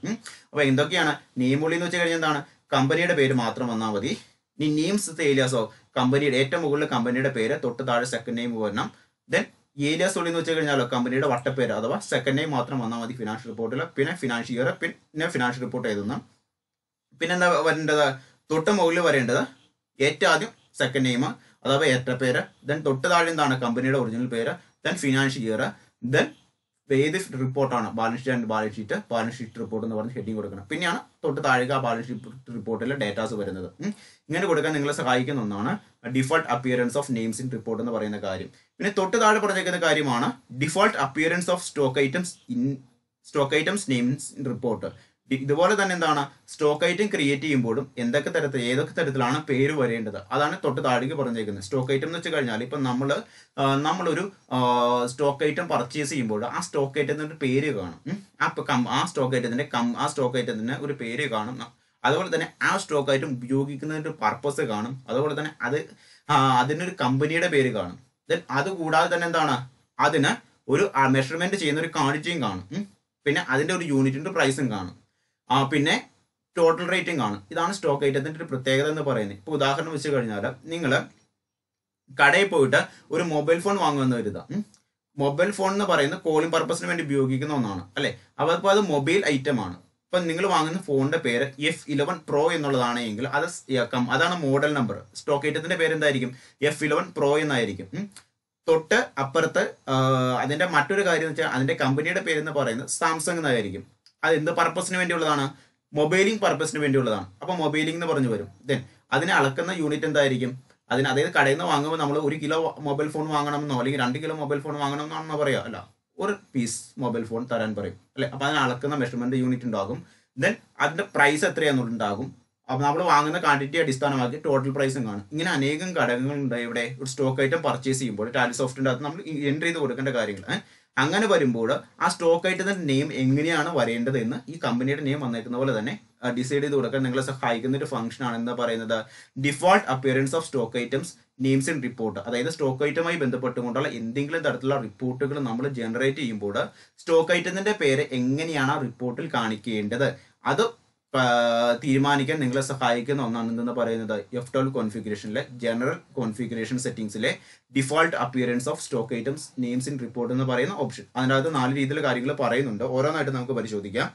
അപ്പൊ എന്തൊക്കെയാണ് നെയിം ഉള്ളി എന്ന് വെച്ച് കഴിഞ്ഞാൽ എന്താണ്? കമ്പനിയുടെ പേര് മാത്രം വന്നാൽ മതി. ഇനി നെയിംസ് ഏലിയാസോ കമ്പനിയുടെ ഏറ്റവും മുകളിൽ കമ്പനിയുടെ പേര്, തൊട്ട് താഴെ സെക്കൻഡ് നെയിം വരണം. ദെൻ ഏലിയാസ് ഉള്ളി എന്ന് വെച്ച് കഴിഞ്ഞാൽ കമ്പനിയുടെ വട്ടപ്പേര് അഥവാ സെക്കൻഡ് നെയിം മാത്രം വന്നാൽ മതി ഫിനാൻഷ്യൽ റിപ്പോർട്ടിൽ. പിന്നെ ഫിനാൻഷ്യൽ ഇയർ, പിന്നെ ഫിനാൻഷ്യൽ റിപ്പോർട്ട് എഴുതുന്ന. പിന്നെന്താ വരേണ്ടത്? തൊട്ട് മുകളിൽ വരേണ്ടത് ഏറ്റവും ആദ്യം സെക്കൻഡ് നെയിം അഥവാ ഏറ്റപ്പേര്, ദെൻ തൊട്ട് താഴെ എന്താണ് കമ്പനിയുടെ ഒറിജിനൽ പേര്, ദെൻ ഫിനാൻഷ്യൽ ഇയർ, ദെൻ ഏത് റിപ്പോർട്ടാണ് balance sheet and balance sheet report എന്ന് പറഞ്ഞ് ഹെഡിങ് കൊടുക്കണം. പിന്നെയാണ് തൊട്ട് താഴെ ആ ബാലൻസ് ഷീറ്റ് റിപ്പോർട്ടിലെ ഡേറ്റാസ് വരുന്നത്. ഇങ്ങനെ കൊടുക്കാൻ നിങ്ങളെ സഹായിക്കുന്ന ഒന്നാണ് default appearance of names in report എന്ന് പറയുന്ന കാര്യം. പിന്നെ തൊട്ട് താഴെ പറഞ്ഞേക്കുന്ന കാര്യമാണ് default appearance of stock items names in report. ഇതുപോലെ തന്നെ എന്താണ് സ്റ്റോക്ക് ഐറ്റം ക്രിയേറ്റ് ചെയ്യുമ്പോഴും ഏതൊക്കെ തരത്തിലാണ് പേര് വരേണ്ടത് അതാണ് തൊട്ട് താഴേക്ക് പറഞ്ഞേക്കുന്നത്. സ്റ്റോക്ക് ഐറ്റം എന്ന് വെച്ച് കഴിഞ്ഞാൽ ഇപ്പം നമ്മളൊരു സ്റ്റോക്ക് ഐറ്റം പർച്ചേസ് ചെയ്യുമ്പോൾ ആ സ്റ്റോക്ക് ഐറ്റത്തിന്റെ പേര് കാണും. ആ സ്റ്റോക്ക് ഐറ്റത്തിന് ഒരു പേര് കാണും. അതുപോലെ തന്നെ ആ സ്റ്റോക്ക് ഐറ്റം ഉപയോഗിക്കുന്നതിന്റെ പർപ്പസ് കാണും. അതുപോലെ തന്നെ അതിനൊരു കമ്പനിയുടെ പേര് കാണും. ദെൻ അതുകൂടാതെ തന്നെ എന്താണ് അതിന് ഒരു മെഷർമെന്റ് ചെയ്യുന്ന ഒരു ക്വാണ്ടിറ്റിയും കാണും. പിന്നെ അതിന്റെ ഒരു യൂണിറ്റിന്റെ പ്രൈസും കാണും. പിന്നെ ടോട്ടൽ റേറ്റും കാണും. ഇതാണ് സ്റ്റോക്ക് ഐറ്റത്തിന്റെ ഒരു പ്രത്യേകത എന്ന് പറയുന്നത്. ഇപ്പോൾ ഉദാഹരണം വെച്ച് കഴിഞ്ഞാൽ നിങ്ങൾ കടയിൽ പോയിട്ട് ഒരു മൊബൈൽ ഫോൺ വാങ്ങുമെന്ന് കരുതാം. മൊബൈൽ ഫോൺ എന്ന് പറയുന്നത് കോളിംഗ് പർപ്പസിന് വേണ്ടി ഉപയോഗിക്കുന്ന ഒന്നാണ് അല്ലെ. അപ്പോൾ അത് മൊബൈൽ ഐറ്റം ആണ്. ഇപ്പം നിങ്ങൾ വാങ്ങുന്ന ഫോണിന്റെ പേര് F11 Pro എന്നുള്ളതാണ് എങ്കിൽ അതാണ് മോഡൽ നമ്പർ. സ്റ്റോക്ക് ഐറ്റത്തിന്റെ പേര് എന്തായിരിക്കും? F11 Pro എന്നായിരിക്കും. തൊട്ട് അപ്പുറത്ത് അതിന്റെ മറ്റൊരു കാര്യം എന്ന് വെച്ചാൽ അതിന്റെ കമ്പനിയുടെ പേര് എന്ന് പറയുന്നത് സാംസങ് എന്നായിരിക്കും. അത് എന്ത് പർപ്പസിന് വേണ്ടിയുള്ളതാണ്? മൊബൈലിംഗ് പർപ്പസിന് വേണ്ടിയുള്ളതാണ്. അപ്പൊ മൊബൈലിംഗ് എന്ന് പറഞ്ഞു വരും. ദെൻ അതിനെ അളക്കുന്ന യൂണിറ്റ് എന്തായിരിക്കും? അതായത് കടയിൽ നിന്ന് വാങ്ങുമ്പോൾ നമ്മൾ 1 കിലോ മൊബൈൽ ഫോൺ വാങ്ങണമെന്നോ അല്ലെങ്കിൽ 2 കിലോ മൊബൈൽ ഫോൺ വാങ്ങണമെന്നാണെന്നോ പറയാ അല്ല, ഒരു പീസ് മൊബൈൽ ഫോൺ തരാൻ പറയും അല്ലെ. അപ്പൊ അതിനെ അളക്കുന്ന മെഷർമെന്റ് യൂണിറ്റ് ഉണ്ടാകും. ദെൻ അതിന്റെ പ്രൈസ് എത്രയാണെന്നുണ്ടാകും. അപ്പൊ നമ്മൾ വാങ്ങുന്ന ക്വാണ്ടിറ്റി അടിസ്ഥാനമാക്കി ടോട്ടൽ പ്രൈസും കാണും. ഇങ്ങനെ അനേകം ഘടകങ്ങളുണ്ട് ഇവിടെ ഒരു സ്റ്റോക്ക് ഐറ്റം പർച്ചേസ് ചെയ്യുമ്പോൾ. ടാലി സോഫ്റ്റിന്റെ അകത്ത് നമ്മൾ എൻട്രി ചെയ്ത് കൊടുക്കേണ്ട കാര്യങ്ങൾ. അങ്ങനെ വരുമ്പോൾ ആ സ്റ്റോക്ക് ഐറ്റത്തിന്റെ നെയിം എങ്ങനെയാണ് വരേണ്ടത് എന്ന് ഈ കമ്പനിയുടെ നെയിം വന്നേക്കുന്ന പോലെ തന്നെ ഡിസൈഡ് ചെയ്ത് കൊടുക്കാൻ നിങ്ങളെ സഹായിക്കുന്ന ഒരു ഫംഗ്ഷൻ ആണ് എന്താ പറയുന്നത്? Default appearance of stock items names in report. അതായത് സ്റ്റോക്ക് ഐറ്റമായി ബന്ധപ്പെട്ടുകൊണ്ടുള്ള എന്തെങ്കിലും തരത്തിലുള്ള റിപ്പോർട്ടുകൾ നമ്മൾ ജനറേറ്റ് ചെയ്യുമ്പോൾ സ്റ്റോക്ക് ഐറ്റത്തിന്റെ പേര് എങ്ങനെയാണ് ആ റിപ്പോർട്ടിൽ കാണിക്കേണ്ടത് അത് തീരുമാനിക്കാൻ നിങ്ങളെ സഹായിക്കുന്ന ഒന്നാണ് എന്തെന്ന് പറയുന്നത് F12 കോൺഫിഗറേഷനിലെ ജനറൽ കോൺഫിഗറേഷൻ സെറ്റിംഗ്സിലെ default appearance of stock items names in report എന്ന് പറയുന്ന ഓപ്ഷൻ. അതിനകത്ത് 4 രീതിയിലുള്ള കാര്യങ്ങൾ പറയുന്നുണ്ട്. ഓരോന്നായിട്ട് നമുക്ക് പരിശോധിക്കാം.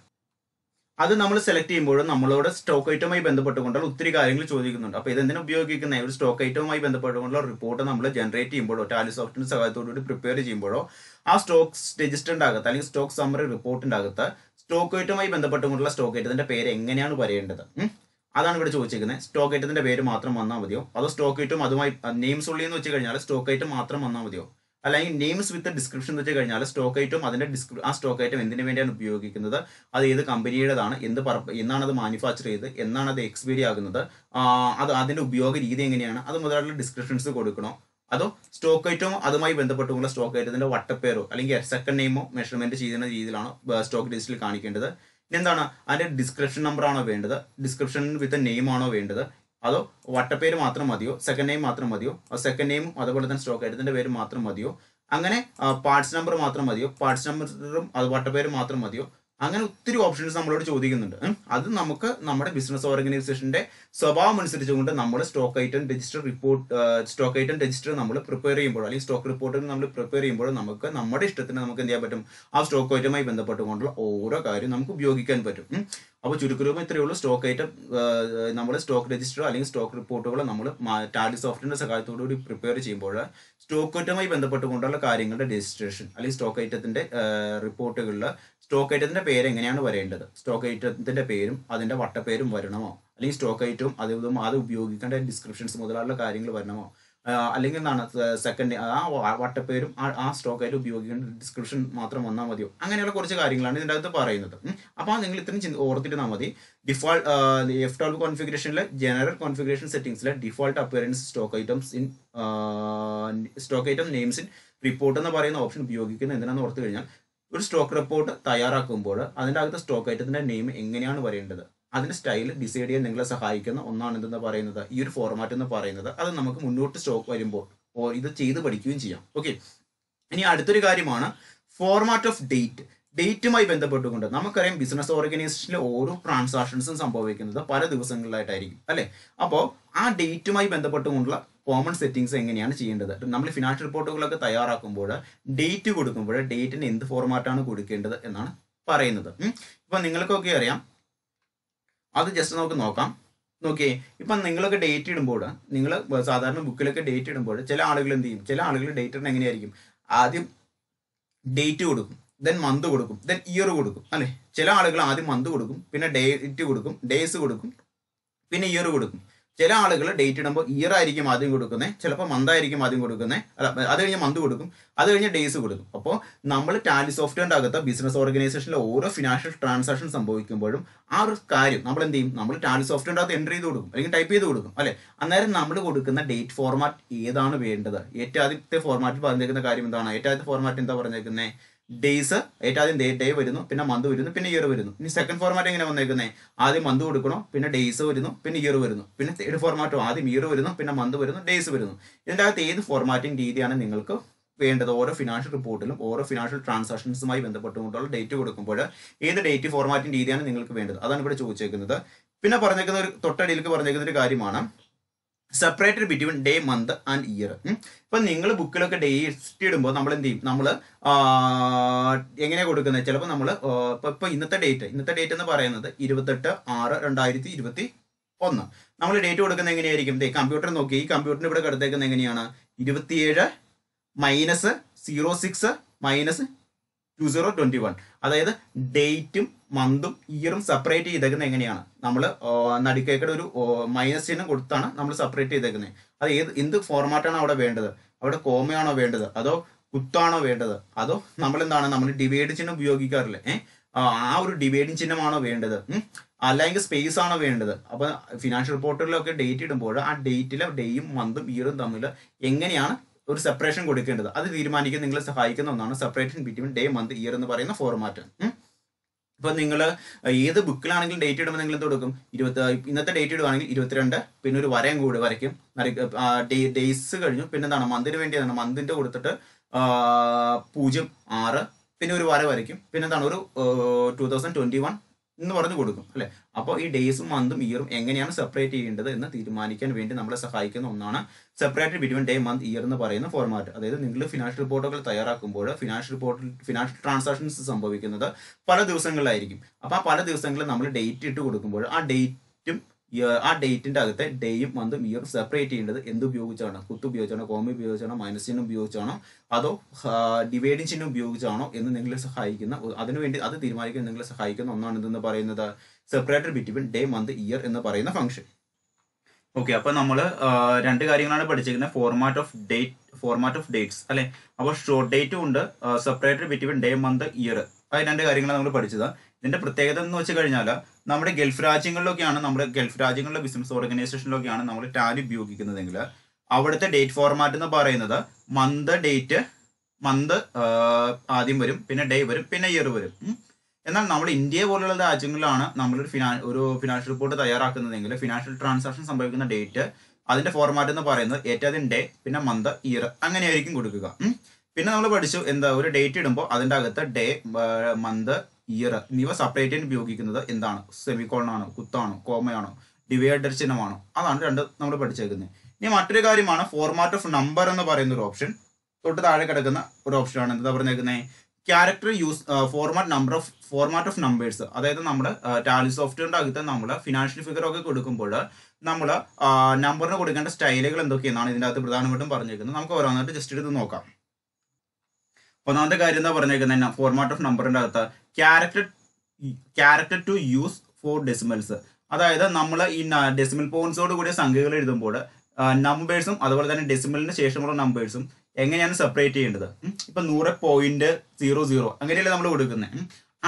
അത് നമ്മൾ സെലക്ട് ചെയ്യുമ്പോഴും നമ്മളോട് സ്റ്റോക്ക് ഐറ്റവുമായി ബന്ധപ്പെട്ടുകൊണ്ടുള്ള ഒത്തിരി കാര്യങ്ങൾ ചോദിക്കുന്നുണ്ട്. അപ്പോൾ ഇതെന്തിനാ ഉപയോഗിക്കുന്നത്? ഒരു സ്റ്റോക്ക് ഐറ്റവുമായി ബന്ധപ്പെട്ടുകൊണ്ടുള്ള റിപ്പോർട്ട് നമ്മൾ ജനറേറ്റ് ചെയ്യുമ്പോഴോ ടാലി സോഫ്റ്റിന്റെ സഹായത്തോടുകൂടി പ്രിപ്പയർ ചെയ്യുമ്പോഴോ ആ സ്റ്റോക്ക് രജിസ്റ്ററിന്റെ അകത്ത് അല്ലെങ്കിൽ സ്റ്റോക്ക് സമ്മറി റിപ്പോർട്ടിന്റെ അകത്ത് സ്റ്റോക്ക് ഐറ്റവുമായി ബന്ധപ്പെട്ടുകൊണ്ടുള്ള സ്റ്റോക്ക് ഐറ്റത്തിന്റെ പേര് എങ്ങനെയാണ് വരേണ്ടത് അതാണ് ഇവിടെ ചോദിച്ചിരിക്കുന്നത്. സ്റ്റോക്ക് ഐറ്റത്തിന്റെ പേര് മാത്രം വന്നാൽ മതിയോ അതോ സ്റ്റോക്ക് ഐറ്റം അതുമായി നെയിംസ് ഉള്ളി എന്ന് വെച്ച് കഴിഞ്ഞാൽ സ്റ്റോക്ക് ഐറ്റം മാത്രം വന്നാൽ മതിയോ? അല്ലെങ്കിൽ നെയിംസ് വിത്ത് ഡിസ്ക്രിപ്ഷൻ എന്ന് വെച്ച് കഴിഞ്ഞാൽ സ്റ്റോക്ക് ഐറ്റം അതിന്റെ ആ സ്റ്റോക്ക് ഐറ്റം എന്തിനു വേണ്ടിയാണ് ഉപയോഗിക്കുന്നത്, അത് ഏത് കമ്പനിയുടേതാണ്, എന്നാണ് അത് മാനുഫാക്ചർ ചെയ്ത്, എന്നാണ് അത് എക്സ്പയറി ആകുന്നത്, അതിന്റെ ഉപയോഗ രീതി എങ്ങനെയാണ്, അത് മുതലായിട്ടുള്ള ഡിസ്ക്രിപ്ഷൻസ് കൊടുക്കണോ, അതോ സ്റ്റോക്ക് ഐറ്റമോ അതുമായി ബന്ധപ്പെട്ടുള്ള സ്റ്റോക്ക് ഐറ്റത്തിന്റെ വട്ടപ്പേരോ അല്ലെങ്കിൽ സെക്കൻഡ് നെയിമോ മെഷർമെന്റ് ചെയ്യുന്ന രീതിയിലാണ് സ്റ്റോക്ക് രജിസ്റ്ററിൽ കാണിക്കേണ്ടത്. എന്താണ് അതിന്റെ ഡിസ്ക്രിപ്ഷൻ നമ്പർ ആണോ വേണ്ടത്, ഡിസ്ക്രിപ്ഷൻ വിത്ത് നെയിം ആണോ വേണ്ടത്, അതോ വട്ടപ്പേര് മാത്രം മതിയോ, സെക്കൻഡ് നെയിം മാത്രം മതിയോ, സെക്കൻഡ് നെയിമും അതുപോലെ തന്നെ സ്റ്റോക്ക് ഐറ്റത്തിന്റെ പേര് മാത്രം മതിയോ, അങ്ങനെ പാർട്സ് നമ്പർ മാത്രം മതിയോ, പാർട്സ് നമ്പറും അത് വട്ടപ്പേര് മാത്രം മതിയോ, അങ്ങനെ ഒത്തിരി ഓപ്ഷൻസ് നമ്മളോട് ചോദിക്കുന്നുണ്ട്. അത് നമുക്ക് നമ്മുടെ ബിസിനസ് ഓർഗനൈസേഷന്റെ സ്വഭാവം അനുസരിച്ചുകൊണ്ട് നമ്മൾ സ്റ്റോക്ക് ഐറ്റം രജിസ്റ്റർ നമ്മൾ പ്രിപ്പയർ ചെയ്യുമ്പോൾ അല്ലെങ്കിൽ സ്റ്റോക്ക് റിപ്പോർട്ടുകൾ നമ്മൾ പ്രിപ്പയർ ചെയ്യുമ്പോൾ നമുക്ക് നമ്മുടെ ഇഷ്ടത്തിന് നമുക്ക് എന്ത് ചെയ്യാൻ പറ്റും, ആ സ്റ്റോക്ക് ഐറ്റമായി ബന്ധപ്പെട്ടുകൊണ്ടുള്ള ഓരോ കാര്യം നമുക്ക് ഉപയോഗിക്കാൻ പറ്റും. അപ്പോൾ ചുരുക്കരൂപം ഇത്രയേ ഉള്ളൂ. സ്റ്റോക്ക് ഐറ്റം നമ്മൾ സ്റ്റോക്ക് രജിസ്റ്റർ അല്ലെങ്കിൽ സ്റ്റോക്ക് റിപ്പോർട്ടുകൾ നമ്മൾ ടാലി സോഫ്റ്റിന്റെ സഹായത്തോടുകൂടി പ്രിപ്പയർ ചെയ്യുമ്പോൾ സ്റ്റോക്ക് ഐറ്റവുമായി ബന്ധപ്പെട്ടുകൊണ്ടുള്ള കാര്യങ്ങളുടെ രജിസ്ട്രേഷൻ അല്ലെങ്കിൽ സ്റ്റോക്ക് ഐറ്റത്തിന്റെ റിപ്പോർട്ടുകളിൽ സ്റ്റോക്ക് ഐറ്റത്തിന്റെ പേര് എങ്ങനെയാണ് വരേണ്ടത്, സ്റ്റോക്ക് ഐറ്റത്തിന്റെ പേരും അതിന്റെ വട്ടപ്പേരും വരണമോ, അല്ലെങ്കിൽ സ്റ്റോക്ക് ഐറ്റവും അത് ഉപയോഗിക്കേണ്ട ഡിസ്ക്രിപ്ഷൻസ് മുതലായുള്ള കാര്യങ്ങൾ വരണമോ, അല്ലെങ്കിൽ എന്താണ് സെക്കൻഡ് ആ വട്ടപ്പേരും ആ സ്റ്റോക്ക് ഐറ്റം ഉപയോഗിക്കേണ്ട ഡിസ്ക്രിപ്ഷൻ മാത്രം വന്നാൽ മതിയോ, അങ്ങനെയുള്ള കുറച്ച് കാര്യങ്ങളാണ് ഇതിൻ്റെ അകത്ത് പറയുന്നത്. അപ്പോൾ നിങ്ങൾ ഇത്രയും ഓർത്തിരുന്നാൽ മതി. ഡിഫോൾട്ട് F12 കോൺഫിഗറേഷനിലെ ജനറൽ കോൺഫിഗറേഷൻ സെറ്റിംഗ്സിലെ default appearance stock item names in report എന്ന് പറയുന്ന ഓപ്ഷൻ ഉപയോഗിക്കുന്നത് എന്തിനാണെന്ന് ഓർത്ത് കഴിഞ്ഞാൽ ഒരു സ്റ്റോക്ക് റിപ്പോർട്ട് തയ്യാറാക്കുമ്പോൾ അതിൻ്റെ അകത്ത് സ്റ്റോക്ക് ഐറ്റത്തിന്റെ നെയിം എങ്ങനെയാണ് വരേണ്ടത്, അതിന്റെ സ്റ്റൈൽ ഡിസൈഡ് ചെയ്യാൻ നിങ്ങളെ സഹായിക്കുന്ന ഒന്നാണ് എന്തെന്ന് പറയുന്നത് ഈ ഒരു ഫോർമാറ്റ് എന്ന് പറയുന്നത്. അത് നമുക്ക് മുന്നോട്ട് സ്റ്റോക്ക് വരുമ്പോൾ ഇത് ചെയ്ത് പഠിക്കുകയും ചെയ്യാം. ഓക്കെ, ഇനി അടുത്തൊരു കാര്യമാണ് ഫോർമാറ്റ് ഓഫ് ഡേറ്റുമായി ബന്ധപ്പെട്ടുകൊണ്ട് നമുക്കറിയാം ബിസിനസ് ഓർഗനൈസേഷനിലെ ഓരോ ട്രാൻസാക്ഷൻസും സംഭവിക്കുന്നത് പല ദിവസങ്ങളിലായിട്ടായിരിക്കും അല്ലെ. അപ്പോൾ ആ ഡേറ്റുമായി ബന്ധപ്പെട്ടുകൊണ്ടുള്ള കോമൺ സെറ്റിംഗ്സ് എങ്ങനെയാണ് ചെയ്യേണ്ടത്, നമ്മൾ ഫിനാൻഷ്യൽ റിപ്പോർട്ടുകളൊക്കെ തയ്യാറാക്കുമ്പോൾ ഡേറ്റ് കൊടുക്കുമ്പോൾ ഡേറ്റിന് എന്ത് ഫോർമാറ്റാണ് കൊടുക്കേണ്ടത് എന്നാണ് പറയുന്നത്. ഇപ്പൊ നിങ്ങൾക്കൊക്കെ അറിയാം, അത് ജസ്റ്റ് നമുക്ക് നോക്കിയേ. ഇപ്പം നിങ്ങളൊക്കെ ഡേറ്റ് ഇടുമ്പോൾ, നിങ്ങൾ സാധാരണ ബുക്കിലൊക്കെ ഡേറ്റ് ഇടുമ്പോൾ ചില ആളുകൾ എന്ത് ചെയ്യും, ചില ആളുകൾ ഡേറ്റ് ഇടുന്ന എങ്ങനെയായിരിക്കും, ആദ്യം ഡേറ്റ് കൊടുക്കും, ദെൻ മന്ത് കൊടുക്കും, ദെൻ ഇയർ കൊടുക്കും അല്ലെ. ചില ആളുകൾ ആദ്യം മന്ത് കൊടുക്കും, പിന്നെ ഡേറ്റ് കൊടുക്കും, ഡേയ്സ് കൊടുക്കും, പിന്നെ ഇയർ കൊടുക്കും. ചില ആളുകൾ ഡേറ്റ് ഇടുമ്പോൾ ഇയർ ആയിരിക്കും ആദ്യം കൊടുക്കുന്നത്, ചിലപ്പോൾ മന്ത് ആയിരിക്കും ആദ്യം കൊടുക്കുന്നത്, അല്ല അത് കഴിഞ്ഞ് മന്ത് കൊടുക്കും, അത് കഴിഞ്ഞ് ഡേയ്സ് കൊടുക്കും. അപ്പോൾ നമ്മൾ ടാലി സോഫ്റ്റ്വെയറിൻ്റെ അകത്ത് ബിസിനസ് ഓർഗനൈസേഷനിലെ ഓരോ ഫിനാൻഷ്യൽ ട്രാൻസാക്ഷൻ സംഭവിക്കുമ്പോഴും ആ ഒരു കാര്യം നമ്മൾ എന്ത് ചെയ്യും, നമ്മൾ ടാലി സോഫ്റ്റ്വെയറിൻ്റെ അകത്ത് എൻ്റർ ചെയ്ത് കൊടുക്കും അല്ലെങ്കിൽ ടൈപ്പ് ചെയ്ത് കൊടുക്കും അല്ലേ. അന്നേരം നമ്മൾ കൊടുക്കുന്ന ഡേറ്റ് ഫോർമാറ്റ് ഏതാണ് വേണ്ടത്, ഏറ്റവും ആദ്യത്തെ ഫോർമാറ്റിൽ പറഞ്ഞേക്കുന്ന കാര്യം എന്താണ്, ഏറ്റവും ആദ്യത്തെ ഫോർമാറ്റ് എന്താ പറഞ്ഞേക്കുന്നത്, ഡേയ്സ്, ഏറ്റവും ആദ്യം ഡേ വരുന്നു, പിന്നെ മന്ത് വരുന്നു, പിന്നെ ഇയർ വരുന്നു. ഇനി സെക്കൻഡ് ഫോർമാറ്റ് എങ്ങനെ വന്നേക്കുന്നത്, ആദ്യം മന്ത് കൊടുക്കണോ, പിന്നെ ഡേയ്സ് വരുന്നു, പിന്നെ ഇയർ വരുന്നു. പിന്നെ തേർഡ് ഫോർമാറ്റോ ആദ്യം ഇയർ വരുന്നു, പിന്നെ മന്ത് വരുന്നു, ഡേയ്സ് വരുന്നു. ഇതിൻ്റെ അകത്ത് ഏത് ഫോർമാറ്റിംഗ് രീതിയാണ് നിങ്ങൾക്ക് വേണ്ടത്, ഓരോ ഫിനാൻഷ്യൽ റിപ്പോർട്ടിലും ഓരോ ഫിനാൻഷ്യൽ ട്രാൻസാക്ഷൻസുമായി ബന്ധപ്പെട്ടുകൊണ്ടുള്ള ഡേറ്റ് കൊടുക്കുമ്പോൾ ഏത് ഡേറ്റ് ഫോർമാറ്റിംഗ് രീതിയാണ് നിങ്ങൾക്ക് വേണ്ടത്, അതാണ് ഇവിടെ ചോദിച്ചേക്കുന്നത്. പിന്നെ പറഞ്ഞേക്കുന്ന ഒരു തൊട്ടടിയിലേക്ക് പറഞ്ഞേക്കുന്ന ഒരു കാര്യമാണ് separated between day, month and year. ഇപ്പം നിങ്ങൾ ബുക്കിലൊക്കെ ഡേറ്റ് ഇടുമ്പോൾ നമ്മൾ എന്ത് ചെയ്യും, നമ്മൾ എങ്ങനെയാണ് കൊടുക്കുന്നത്, ചിലപ്പോൾ നമ്മൾ ഇപ്പം ഇന്നത്തെ ഡേറ്റ് എന്ന് പറയുന്നത് 28/6/2021. നമ്മൾ ഡേറ്റ് കൊടുക്കുന്നത് എങ്ങനെയായിരിക്കും, കമ്പ്യൂട്ടർ നോക്കി, ഈ കമ്പ്യൂട്ടറിന് ഇവിടെ കിടത്തേക്കുന്നത് എങ്ങനെയാണ്, 27 -06 -2021. അതായത് ഡേറ്റും മന്തും ഇയറും സെപ്പറേറ്റ് ചെയ്തേക്കുന്നത് എങ്ങനെയാണ്, നമ്മൾ നടുക്കേക്കടെ ഒരു മൈനസ് ചിഹ്നം കൊടുത്താണ് നമ്മൾ സെപ്പറേറ്റ് ചെയ്തേക്കുന്നത്. അത് എന്ത് ഫോർമാറ്റാണ് അവിടെ വേണ്ടത്, അവിടെ കോമയാണോ വേണ്ടത്, അതോ കുത്താണോ വേണ്ടത്, അതോ നമ്മൾ ഡിവൈഡ് ചിഹ്നം ഉപയോഗിക്കാറില്ലേ, ആ ഒരു ഡിവൈഡിങ് ചിഹ്നമാണോ വേണ്ടത്, അല്ലെങ്കിൽ സ്പേസ് ആണോ വേണ്ടത്. അപ്പോൾ ഫിനാൻഷ്യൽ റിപ്പോർട്ടുകളിലൊക്കെ ഡേറ്റ് ഇടുമ്പോൾ ആ ഡേറ്റിലെ ഡേയും മന്തും ഇയറും തമ്മിൽ എങ്ങനെയാണ് ഒരു സെപ്പറേഷൻ കൊടുക്കേണ്ടത് അത് തീരുമാനിക്കാൻ നിങ്ങളെ സഹായിക്കുന്ന ഒന്നാണ് separation between day, month, year എന്ന് പറയുന്ന ഫോർമാറ്റ്. ഇപ്പൊ നിങ്ങൾ ഏത് ബുക്കിലാണെങ്കിലും ഡേറ്റ് ഇടുമ്പോൾ നിങ്ങൾ എന്ത് കൊടുക്കും, ഇന്നത്തെ ഡേറ്റ് ഇടുവാണെങ്കിൽ 22, പിന്നെ ഒരു വരയും കൂടി വരയ്ക്കും, ഡേയ്സ് കഴിഞ്ഞു, പിന്നെ എന്താണ് മന്തിന് വേണ്ടിയാണ് മന്തിന്റെ കൊടുത്തിട്ട് 06, പിന്നെ ഒരു വര വരയ്ക്കും, പിന്നെ എന്താണ് ഒരു 2021 എന്ന് പറഞ്ഞു കൊടുക്കും അല്ലെ. അപ്പോൾ ഈ ഡേയ്സും മന്തും ഇയറും എങ്ങനെയാണ് സെപ്പറേറ്റ് ചെയ്യേണ്ടത് എന്ന് തീരുമാനിക്കാൻ വേണ്ടി നമ്മളെ സഹായിക്കുന്ന ഒന്നാണ് separated between day, month, year എന്ന് പറയുന്ന ഫോർമാറ്റ്. അതായത് നിങ്ങൾ ഫിനാൻഷ്യൽ റിപ്പോർട്ടുകൾ തയ്യാറാക്കുമ്പോൾ ഫിനാൻഷ്യൽ ട്രാൻസാക്ഷൻസ് സംഭവിക്കുന്നത് പല ദിവസങ്ങളിലായിരിക്കും. അപ്പോൾ ആ പല ദിവസങ്ങളിൽ നമ്മൾ ഡേറ്റ് ഇട്ട് കൊടുക്കുമ്പോൾ ആ ഡേറ്റിന്റെ അകത്തെ ഡേയും മന്തും ഇയറും സെപ്പറേറ്റ് ചെയ്യേണ്ടത് എന്ത് ഉപയോഗിച്ചാണ്, കുത്ത് ഉപയോഗിച്ചാണോ, കോമ ഉപയോഗിച്ചാണോ, മൈനസ് ചിഹ്നം ഉപയോഗിച്ചാണോ, അതോ ഡിവൈഡിങ് ചിഹ്നം ഉപയോഗിച്ചാണോ എന്ന് നിങ്ങളെ സഹായിക്കുന്ന, അതിനുവേണ്ടി അത് തീരുമാനിക്കാൻ നിങ്ങളെ സഹായിക്കുന്ന ഒന്നാണ് ഇതെന്ന് പറയുന്നത് separated between day, month, year എന്ന് പറയുന്ന ഫംഗ്ഷൻ. ഓക്കെ, അപ്പൊ നമ്മൾ രണ്ട് കാര്യങ്ങളാണ് പഠിച്ചിരിക്കുന്നത്, ഫോർമാറ്റ് ഓഫ് ഡേറ്റ്സ് അല്ലെ. അപ്പോൾ ഷോർട്ട് ഡേറ്റും ഉണ്ട്, separated between day, month, year, അത് രണ്ട് കാര്യങ്ങളാണ് നമ്മൾ പഠിച്ചത്. ഇതിന്റെ പ്രത്യേകത എന്ന് വെച്ച് കഴിഞ്ഞാൽ നമ്മുടെ ഗൾഫ് രാജ്യങ്ങളിലെ ബിസിനസ് ഓർഗനൈസേഷനിലൊക്കെയാണ് നമ്മൾ ടാലി ഉപയോഗിക്കുന്നതെങ്കിൽ അവിടുത്തെ ഡേറ്റ് ഫോർമാറ്റ് എന്ന് പറയുന്നത് മന്ത് ആദ്യം വരും, പിന്നെ ഡേ വരും, പിന്നെ ഇയർ വരും. എന്നാൽ നമ്മൾ ഇന്ത്യ പോലുള്ള രാജ്യങ്ങളിലാണ് നമ്മളൊരു ഫിനാൻഷ്യൽ റിപ്പോർട്ട് തയ്യാറാക്കുന്നതെങ്കിൽ ഫിനാൻഷ്യൽ ട്രാൻസാക്ഷൻ സംഭവിക്കുന്ന ഡേറ്റ് അതിന്റെ ഫോർമാറ്റ് എന്ന് പറയുന്നത് ഏറ്റവും ആദ്യം ഡേ, പിന്നെ മന്ത്, ഇയർ അങ്ങനെയായിരിക്കും കൊടുക്കുക. പിന്നെ നമ്മൾ പഠിച്ചു ഒരു ഡേറ്റ് ഇടുമ്പോൾ അതിന്റെ അകത്ത് ഡേ, മന്ത്, ഇയർ എന്നിവ സെപ്പറേറ്റ് ചെയ്യാൻ ഉപയോഗിക്കുന്നത് എന്താണ്, സെമിക്കോളനാണോ, കുത്താണോ, കോമയാണോ, ഡിവൈഡർ ചിഹ്നമാണോ, അതാണ് രണ്ട് നമ്മൾ പഠിച്ചേക്കുന്നത്. ഇനി മറ്റൊരു കാര്യമാണ് ഫോർമാറ്റ് ഓഫ് നമ്പർ എന്ന് പറയുന്ന ഒരു ഓപ്ഷൻ. തൊട്ട് താഴെ കിടക്കുന്ന ഒരു ഓപ്ഷനാണ് എന്താ പറഞ്ഞേക്കുന്നത്, character use format of numbers. അതായത് നമ്മൾ ടാലി സോഫ്റ്റ്വെയറിന്റെ അകത്ത് നമ്മൾ ഫിനാൻഷ്യൽ ഫിഗർ ഒക്കെ കൊടുക്കുമ്പോൾ നമ്മൾ നമ്പറിന് കൊടുക്കേണ്ട സ്റ്റൈലുകൾ എന്തൊക്കെയെന്നാണ് ഇതിൻ്റെ അകത്ത് പ്രധാനമായിട്ടും പറഞ്ഞേക്കുന്നത്. നമുക്ക് ഓരോന്നായിട്ട് ജസ്റ്റ് എടുത്ത് നോക്കാം. ഒന്നാമത്തെ കാര്യം എന്താ പറഞ്ഞേക്കുന്നത്, ഫോർമാറ്റ് ഓഫ് നമ്പറിന്റെ അകത്ത് character to use for decimals. അതായത് നമ്മൾ ഈ ഡെസിമൽ പോയിന്റ്സോട് കൂടിയ സംഖ്യകൾ എഴുതുമ്പോൾ നമ്പേഴ്സും അതുപോലെ തന്നെ ഡെസിമലിന് ശേഷമുള്ള നമ്പേഴ്സും എങ്ങനെയാണ് സെപ്പറേറ്റ് ചെയ്യേണ്ടത്. ഇപ്പൊ 100.00 അങ്ങനെയല്ലേ നമ്മൾ കൊടുക്കുന്നത്.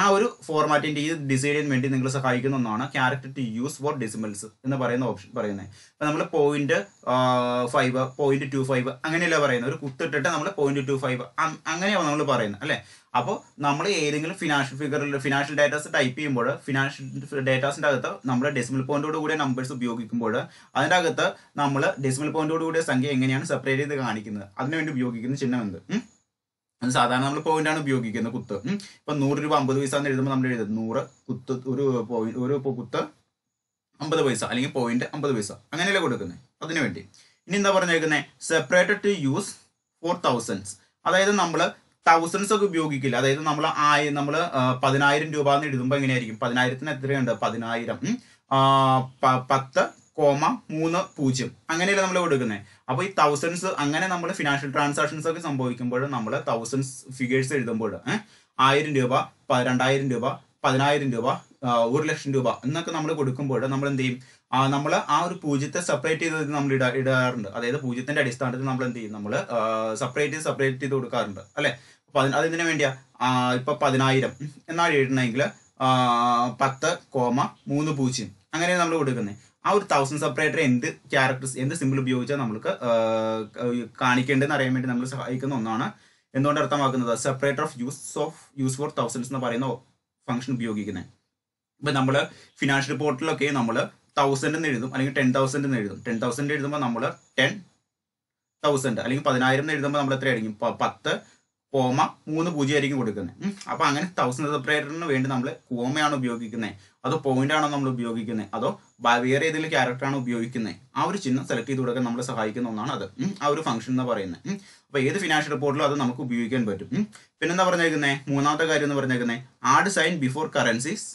ആ ഒരു ഫോർമാറ്റിന്റെ ഈ ഡിസൈഡ് ചെയ്യാൻ വേണ്ടി നിങ്ങൾ സഹായിക്കുന്ന ഒന്നാണ് character to use for decimals എന്ന് പറയുന്ന ഓപ്ഷൻ പറയുന്നത്. അപ്പൊ നമ്മൾ 0.5 0.25 അങ്ങനെയല്ല പറയുന്നത്, ഒരു കുത്തിട്ടിട്ട് നമ്മൾ 0.25 അങ്ങനെയാണ് നമ്മൾ പറയുന്നത് അല്ലെ. അപ്പോൾ നമ്മൾ ഏതെങ്കിലും ഫിനാൻഷ്യൽ ഡാറ്റാസ് ടൈപ്പ് ചെയ്യുമ്പോൾ ഫിനാൻഷ്യൽ ഡാറ്റാസിന്റെ അകത്ത് നമ്മൾ ഡെസിമൽ പോയിന്റോട് കൂടിയ നമ്പേഴ്സ് ഉപയോഗിക്കുമ്പോൾ അതിന്റെ അകത്ത് നമ്മൾ ഡെസിമൽ പോയിന്റോട് കൂടിയ സംഖ്യ എങ്ങനെയാണ് സെപ്പറേറ്റ് ചെയ്ത് കാണിക്കുന്നത് അതിനുവേണ്ടി ഉപയോഗിക്കുന്ന ചിഹ്നം എന്ത്, അത് സാധാരണ നമ്മൾ പോയിന്റ് ആണ് ഉപയോഗിക്കുന്നത്, കുത്ത്. ഇപ്പൊ 100 രൂപ 50 പൈസ എന്ന് എഴുതുമ്പോൾ നമ്മൾ എഴുതുന്നത് 100 കുത്ത് ഒരു കുത്ത് 50 പൈസ അല്ലെങ്കിൽ പോയിന്റ് 50 പൈസ അങ്ങനെയല്ലേ കൊടുക്കുന്നത് അതിനു വേണ്ടി. ഇനി എന്താ പറഞ്ഞേക്കുന്നത്, separated to use for thousands. അതായത് നമ്മൾ തൗസൻഡ്സ് ഒക്കെ ഉപയോഗിക്കില്ല. അതായത് നമ്മൾ 10,000 രൂപ എന്ന് എഴുതുമ്പോൾ എങ്ങനെയായിരിക്കും, 10,000ത്തിന് എത്രയുണ്ട്, 10,000 10,3 അങ്ങനെയല്ലേ നമ്മൾ കൊടുക്കുന്നത്. അപ്പോൾ ഈ തൗസൻഡ്സ് അങ്ങനെ നമ്മൾ ഫിനാൻഷ്യൽ ട്രാൻസാക്ഷൻസ് ഒക്കെ സംഭവിക്കുമ്പോൾ നമ്മൾ തൗസൻഡ്സ് ഫിഗേഴ്സ് എഴുതുമ്പോൾ 1000 രൂപ 2000 രൂപ 10,000 രൂപ 1,00,000 രൂപ എന്നൊക്കെ നമ്മൾ കൊടുക്കുമ്പോൾ നമ്മൾ എന്ത് ചെയ്യും, നമ്മൾ ആ ഒരു പൂജ്യത്തെ സെപ്പറേറ്റ് ചെയ്ത് നമ്മൾ ഇടാറുണ്ട്. അതായത് പൂജ്യത്തിന്റെ അടിസ്ഥാനത്തിൽ നമ്മൾ എന്ത് ചെയ്യും, നമ്മൾ സെപ്പറേറ്റ് ചെയ്ത് കൊടുക്കാറുണ്ട് അല്ലെ. അപ്പൊ അതിന് വേണ്ടിയാ ഇപ്പൊ 10,000 എന്നാണ് എഴുതണമെങ്കിൽ 10,3 അങ്ങനെയാണ് നമ്മൾ കൊടുക്കുന്നത്. ആ ഒരു 1000 സെപ്പറേറ്റർ എന്ത് ക്യാരക്ടേഴ്സ് എന്ത് സിമ്പിൾ ഉപയോഗിച്ചാൽ നമ്മൾക്ക് കാണിക്കേണ്ടതെന്ന് അറിയാൻ വേണ്ടി നമ്മൾ സഹായിക്കുന്ന ഒന്നാണ്. എന്തുകൊണ്ട് അർത്ഥമാക്കുന്നത്, separator of use for thousands എന്ന് പറയുന്ന ഫംഗ്ഷൻ ഉപയോഗിക്കുന്നത്. ഇപ്പൊ നമ്മൾ ഫിനാൻഷ്യൽ റിപ്പോർട്ടിലൊക്കെ നമ്മൾ 1000 എന്ന് എഴുതും, അല്ലെങ്കിൽ 10,000 എന്ന് എഴുതും. 10,000 എഴുതുമ്പോൾ നമ്മൾ 10,000 അല്ലെങ്കിൽ 10,000 എഴുതുമ്പോൾ നമ്മൾ എത്രയായിരിക്കും, 10,3 ആയിരിക്കും കൊടുക്കുന്നത്. അപ്പൊ അങ്ങനെ 1000 സെപ്പറേറ്ററിന് വേണ്ടി നമ്മൾ കോമയാണ് ഉപയോഗിക്കുന്നത്, അതോ പോയിന്റ് ആണോ നമ്മൾ ഉപയോഗിക്കുന്നത്, അതോ വേറെ ഏതെങ്കിലും ക്യാരക്ടർ ആണോ ഉപയോഗിക്കുന്നത്, ആ ഒരു ചിഹ്നം സെലക്ട് ചെയ്ത് കൊടുക്കാൻ നമ്മളെ സഹായിക്കുന്ന ഒന്നാണ് അത്, ആ ഒരു ഫംഗ്ഷൻ എന്ന് പറയുന്നത്. അപ്പൊ ഏത് ഫിനാൻഷ്യൽ റിപ്പോർട്ടിലും അത് നമുക്ക് ഉപയോഗിക്കാൻ പറ്റും. പിന്നെന്താ പറഞ്ഞേക്കുന്നത്, മൂന്നാമത്തെ കാര്യം എന്ന് പറഞ്ഞേക്കുന്നത് add sign before currencies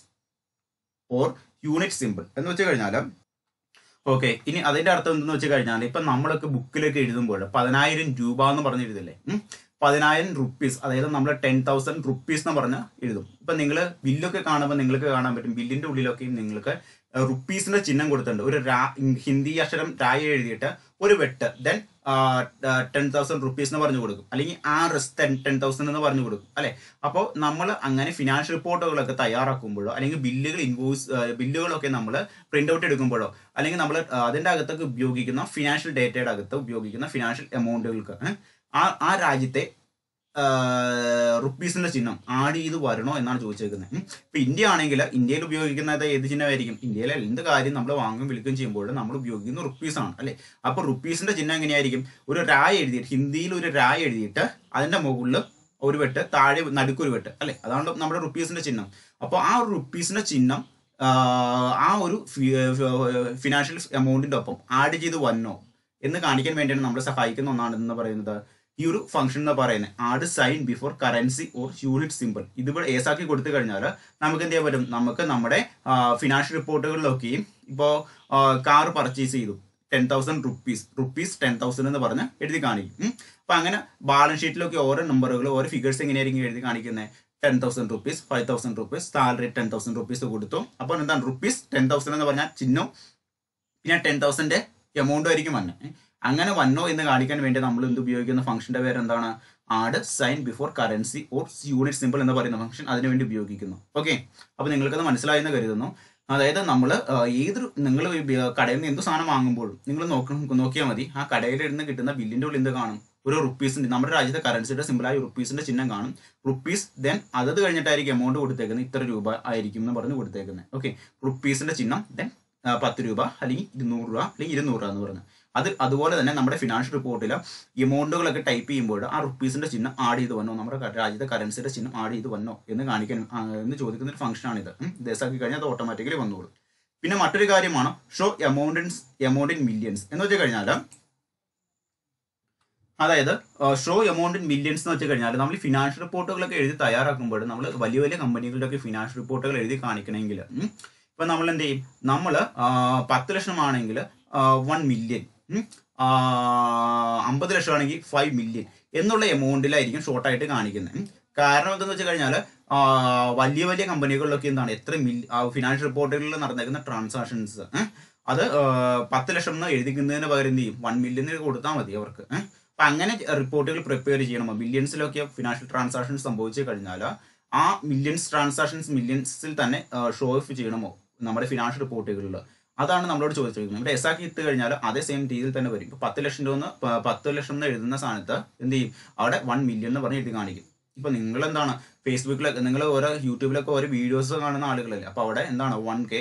or unit symbol എന്ന് വെച്ച് കഴിഞ്ഞാൽ, ഓക്കെ, ഇനി അതിന്റെ അർത്ഥം എന്തെന്ന് വെച്ച് കഴിഞ്ഞാൽ, ഇപ്പൊ നമ്മളൊക്കെ ബുക്കിലൊക്കെ എഴുതുമ്പോൾ 10,000 രൂപ എന്ന് പറഞ്ഞ് എഴുതില്ലേ, 10,000 റുപ്പീസ്, അതായത് നമ്മൾ 10,000 റുപ്പീസ് എന്ന് പറഞ്ഞ് എഴുതും. ഇപ്പൊ നിങ്ങൾ ബില്ലൊക്കെ കാണുമ്പോൾ നിങ്ങൾക്ക് കാണാൻ പറ്റും, ബില്ലിന്റെ ഉള്ളിലൊക്കെയും നിങ്ങൾക്ക് റുപ്പീസിന്റെ ചിഹ്നം കൊടുത്തിട്ടുണ്ട്. ഒരു ഹിന്ദി അക്ഷരം രായ എഴുതിയിട്ട് ഒരു വെട്ട്, ദെൻ 10,000 റുപ്പീസ് എന്ന് പറഞ്ഞു കൊടുക്കും, അല്ലെങ്കിൽ RS 10,000 എന്ന് പറഞ്ഞു കൊടുക്കും അല്ലെ. അപ്പോൾ നമ്മൾ അങ്ങനെ ഫിനാൻഷ്യൽ റിപ്പോർട്ടുകളൊക്കെ തയ്യാറാക്കുമ്പോഴോ, അല്ലെങ്കിൽ ബില്ലുകളൊക്കെ നമ്മൾ പ്രിന്റ് ഔട്ട് എടുക്കുമ്പോഴോ, അല്ലെങ്കിൽ നമ്മൾ അതിന്റെ അകത്തൊക്കെ ഉപയോഗിക്കുന്ന ഫിനാൻഷ്യൽ ഡേറ്റയുടെ അകത്ത് ഉപയോഗിക്കുന്ന ഫിനാൻഷ്യൽ എമൗണ്ടുകൾക്ക് ആ രാജ്യത്തെ റുപ്പീസിന്റെ ചിഹ്നം ആഡ് ചെയ്ത് വരണോ എന്നാണ് ചോദിച്ചേക്കുന്നത്. ഇപ്പൊ ഇന്ത്യ ആണെങ്കിൽ ഇന്ത്യയിൽ ഉപയോഗിക്കുന്നത് ഏത് ചിഹ്നമായിരിക്കും, ഇന്ത്യയിലെ എന്ത് കാര്യം നമ്മൾ വാങ്ങും വിൽക്കുകയും ചെയ്യുമ്പോൾ നമ്മൾ ഉപയോഗിക്കുന്ന റുപ്പീസ് ആണ് അല്ലെ. അപ്പൊ റുപ്പീസിന്റെ ചിഹ്നം എങ്ങനെയായിരിക്കും, ഒരു രായ എഴുതിയിട്ട്, ഹിന്ദിയിൽ ഒരു രായ എഴുതിയിട്ട് അതിന്റെ മുകളിൽ ഒരു വെട്ട്, താഴെ നടുക്കൊരു വെട്ട് അല്ലെ, അതാണ് നമ്മുടെ റുപ്പീസിന്റെ ചിഹ്നം. അപ്പോൾ ആ ഒരു റുപ്പീസിന്റെ ചിഹ്നം ആ ഒരു ഫിനാൻഷ്യൽ എമൗണ്ടിന്റെ ഒപ്പം ആഡ് ചെയ്ത് വന്നോ എന്ന് കാണിക്കാൻ വേണ്ടിയാണ് നമ്മളെ സഹായിക്കുന്ന ഒന്നാണ് എന്ന് പറയുന്നത് ഈ ഒരു ഫംഗ്ഷൻ എന്ന് പറയുന്നത് add sign before currency or unit symbol. ഇതിവിടെ ഏസാക്കി കൊടുത്തു കഴിഞ്ഞാൽ നമുക്ക് എന്ത് ചെയ്യാൻ പറ്റും, നമുക്ക് നമ്മുടെ ഫിനാൻഷ്യൽ റിപ്പോർട്ടുകളിലൊക്കെയും ഇപ്പോൾ കാർ പർച്ചേസ് ചെയ്തു 10,000 റുപ്പീസ് 10,000 എന്ന് പറഞ്ഞ് എഴുതി കാണിക്കും. അപ്പൊ അങ്ങനെ ബാലൻസ് ഷീറ്റിലൊക്കെ ഓരോ നമ്പറുകൾ ഓരോ ഫിഗേഴ്സ് എങ്ങനെയായിരിക്കും എഴുതി കാണിക്കുന്നത്, 10,000 റുപ്പീസ്, 5,000 റുപ്പീസ്, സാലറി 10,000 റുപ്പീസ് കൊടുത്തു. അപ്പോൾ എന്താണ് റുപ്പീസ് 10,000 എന്ന് പറഞ്ഞാൽ ചിഹ്നം, പിന്നെ 10,000 എമൗണ്ട് ആയിരിക്കും വന്നെ. അങ്ങനെ വന്നോ എന്ന് കാണിക്കാൻ വേണ്ടി നമ്മൾ എന്ത് ഉപയോഗിക്കുന്ന ഫംഗ്ഷന്റെ പേര് എന്താണ്, add sign before currency or unit symbol എന്ന് പറയുന്ന ഫംഗ്ഷൻ അതിനുവേണ്ടി ഉപയോഗിക്കുന്നു. ഓക്കെ, അപ്പൊ നിങ്ങൾക്കത് മനസ്സിലായെന്ന് കരുതുന്നു. അതായത് നമ്മൾ നിങ്ങൾ കടയിൽ നിന്ന് എന്ത് സാധനം വാങ്ങുമ്പോഴും നിങ്ങൾ നോക്കിയാൽ മതി, ആ കടയിൽ നിന്ന് കിട്ടുന്ന ബില്ലിന്റെ ഉള്ളിൽ എന്ത് കാണും, ഒരു റുപ്പീസിന്റെ, നമ്മുടെ രാജ്യത്തെ കറൻസിയുടെ സിമ്പിളായ റുപ്പീസിന്റെ ചിഹ്നം കാണും. റുപ്പീസ്, ദെൻ അതത് കഴിഞ്ഞിട്ടായിരിക്കും എമൗണ്ട് കൊടുത്തേക്കുന്നത്, ഇത്ര രൂപ ആയിരിക്കും എന്ന് പറഞ്ഞ് കൊടുത്തേക്കുന്നത്. ഓക്കെ, റുപ്പീസിന്റെ ചിഹ്നം, ദെൻ 10 രൂപ അല്ലെങ്കിൽ 200 രൂപ അല്ലെങ്കിൽ 200 രൂപ എന്ന് പറഞ്ഞ് അതുപോലെ തന്നെ നമ്മുടെ ഫിനാൻഷ്യൽ റിപ്പോർട്ടിൽ എമൗണ്ടുകളൊക്കെ ടൈപ്പ് ചെയ്യുമ്പോൾ ആ റുപ്പീസിന്റെ ചിഹ്നം ആഡ് ചെയ്ത് വന്നോ, നമ്മുടെ രാജ്യത്തെ കറൻസിയുടെ ചിഹ്നം ആഡ് ചെയ്ത് വന്നോ എന്ന് കാണിക്കാൻ എന്ന് ചോദിക്കുന്ന ഒരു ഫംഗ്ഷനാണിത്. ദേശാക്കി കഴിഞ്ഞാൽ അത് ഓട്ടോമാറ്റിക്കലി വന്നോളും. പിന്നെ മറ്റൊരു കാര്യമാണ് ഷോ എമൗണ്ട് ഇൻ മില്യൺസ് എന്ന് വെച്ച് കഴിഞ്ഞാൽ, അതായത് ഷോ എമൗണ്ട് ഇൻ മില്യൺസ് എന്ന് വെച്ച് കഴിഞ്ഞാൽ നമ്മൾ ഫിനാൻഷ്യൽ റിപ്പോർട്ടുകളൊക്കെ എഴുതി തയ്യാറാക്കുമ്പോൾ നമ്മൾ വലിയ വലിയ കമ്പനികളുടെയൊക്കെ ഫിനാൻഷ്യൽ റിപ്പോർട്ടുകൾ എഴുതി കാണിക്കണമെങ്കിൽ ഇപ്പൊ നമ്മൾ എന്ത് ചെയ്യും, നമ്മൾ 10 ലക്ഷം ആണെങ്കിൽ 1 മില്യൺ, 50 ലക്ഷം ആണെങ്കിൽ 5 മില്യൺ എന്നുള്ള എമൗണ്ടിലായിരിക്കും ഷോർട്ടായിട്ട് കാണിക്കുന്നത്. കാരണം എന്തെന്ന് വെച്ച് കഴിഞ്ഞാൽ വലിയ വലിയ കമ്പനികളിലൊക്കെ എന്താണ് എത്ര ഫിനാൻഷ്യൽ റിപ്പോർട്ടുകളിൽ നടന്നേക്കുന്ന ട്രാൻസാക്ഷൻസ് അത് 10 ലക്ഷം എന്ന് എഴുതിക്കുന്നതിന് പകരം എന്ത് ചെയ്യും, 1 മില്യൺ കൊടുത്താൽ മതി അവർക്ക്. അപ്പൊ അങ്ങനെ റിപ്പോർട്ടുകൾ പ്രിപ്പയർ ചെയ്യണം. മില്യൺസിലൊക്കെ ഫിനാൻഷ്യൽ ട്രാൻസാക്ഷൻസ് സംഭവിച്ചു കഴിഞ്ഞാൽ ആ മില്യൺസിൽ തന്നെ ഷോ ഓഫ് ചെയ്യണമോ നമ്മുടെ ഫിനാൻഷ്യൽ റിപ്പോർട്ടുകളിൽ, അതാണ് നമ്മളോട് ചോദിച്ചിരിക്കുന്നത്. ഇവിടെ എസാക്കി ഇട്ട് കഴിഞ്ഞാൽ അതേ സെയിം രീതിയിൽ തന്നെ വരും. ഇപ്പൊ 10 ലക്ഷം എന്ന് എഴുതുന്ന സ്ഥാനത്ത് എന്ത് ചെയ്യും, അവിടെ 1 മില്യൺ എന്ന് പറഞ്ഞ് എഴുതി കാണിക്കും. ഇപ്പൊ നിങ്ങൾ എന്താണ് ഫേസ്ബുക്കിലൊക്കെ നിങ്ങൾ ഓരോ യൂട്യൂബിലൊക്കെ ഓരോ വീഡിയോസ് കാണുന്ന ആളുകളല്ലേ, അപ്പൊ അവിടെ എന്താണ് 1K,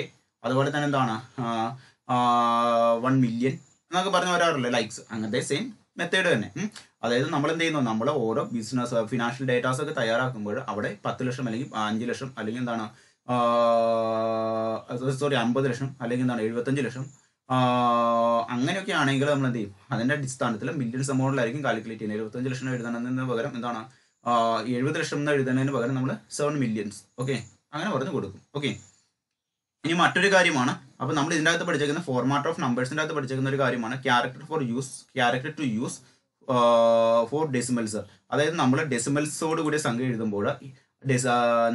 അതുപോലെ തന്നെ എന്താണ് 1 മില്യൺ എന്നൊക്കെ പറഞ്ഞ് വരാറില്ലേ ലൈക്സ്, അങ്ങനത്തെ സെയിം മെത്തേഡ് തന്നെ. അതായത് നമ്മൾ എന്ത് ചെയ്യുന്നു, നമ്മൾ ഓരോ ബിസിനസ് ഫിനാൻഷ്യൽ ഡേറ്റാസ് ഒക്കെ തയ്യാറാക്കുമ്പോൾ അവിടെ 10 ലക്ഷം അല്ലെങ്കിൽ 5 ലക്ഷം അല്ലെങ്കിൽ എന്താണ് 50 ലക്ഷം അല്ലെങ്കിൽ എന്താണ് 75 ലക്ഷം അങ്ങനെയൊക്കെ ആണെങ്കിൽ നമ്മൾ എന്ത് ചെയ്യും, അതിന്റെ അടിസ്ഥാനത്തിൽ മില്യൺസ് എമൗണ്ടിലായിരിക്കും കാൽക്കുലേറ്റ് ചെയ്യുന്നത്. 75 ലക്ഷം എഴുതുന്നതിന് പകരം എന്താണ് 70 ലക്ഷം എന്ന് എഴുതുന്നതിന് പകരം നമ്മൾ 7 മില്യൺസ് ഓക്കെ അങ്ങനെ പറഞ്ഞു കൊടുക്കും. ഓക്കെ, ഇനി മറ്റൊരു കാര്യമാണ്, അപ്പൊ നമ്മൾ ഇതിൻ്റെ അകത്ത് പഠിച്ചേക്കുന്ന ഫോർമാറ്റ് ഓഫ് നമ്പേഴ്സിൻ്റെ അകത്ത് പഠിച്ചേക്കുന്ന ഒരു കാര്യമാണ് character to use for decimals. അതായത് നമ്മൾ ഡെസിമൽസോട് കൂടി സംഖ്യ എഴുതുമ്പോൾ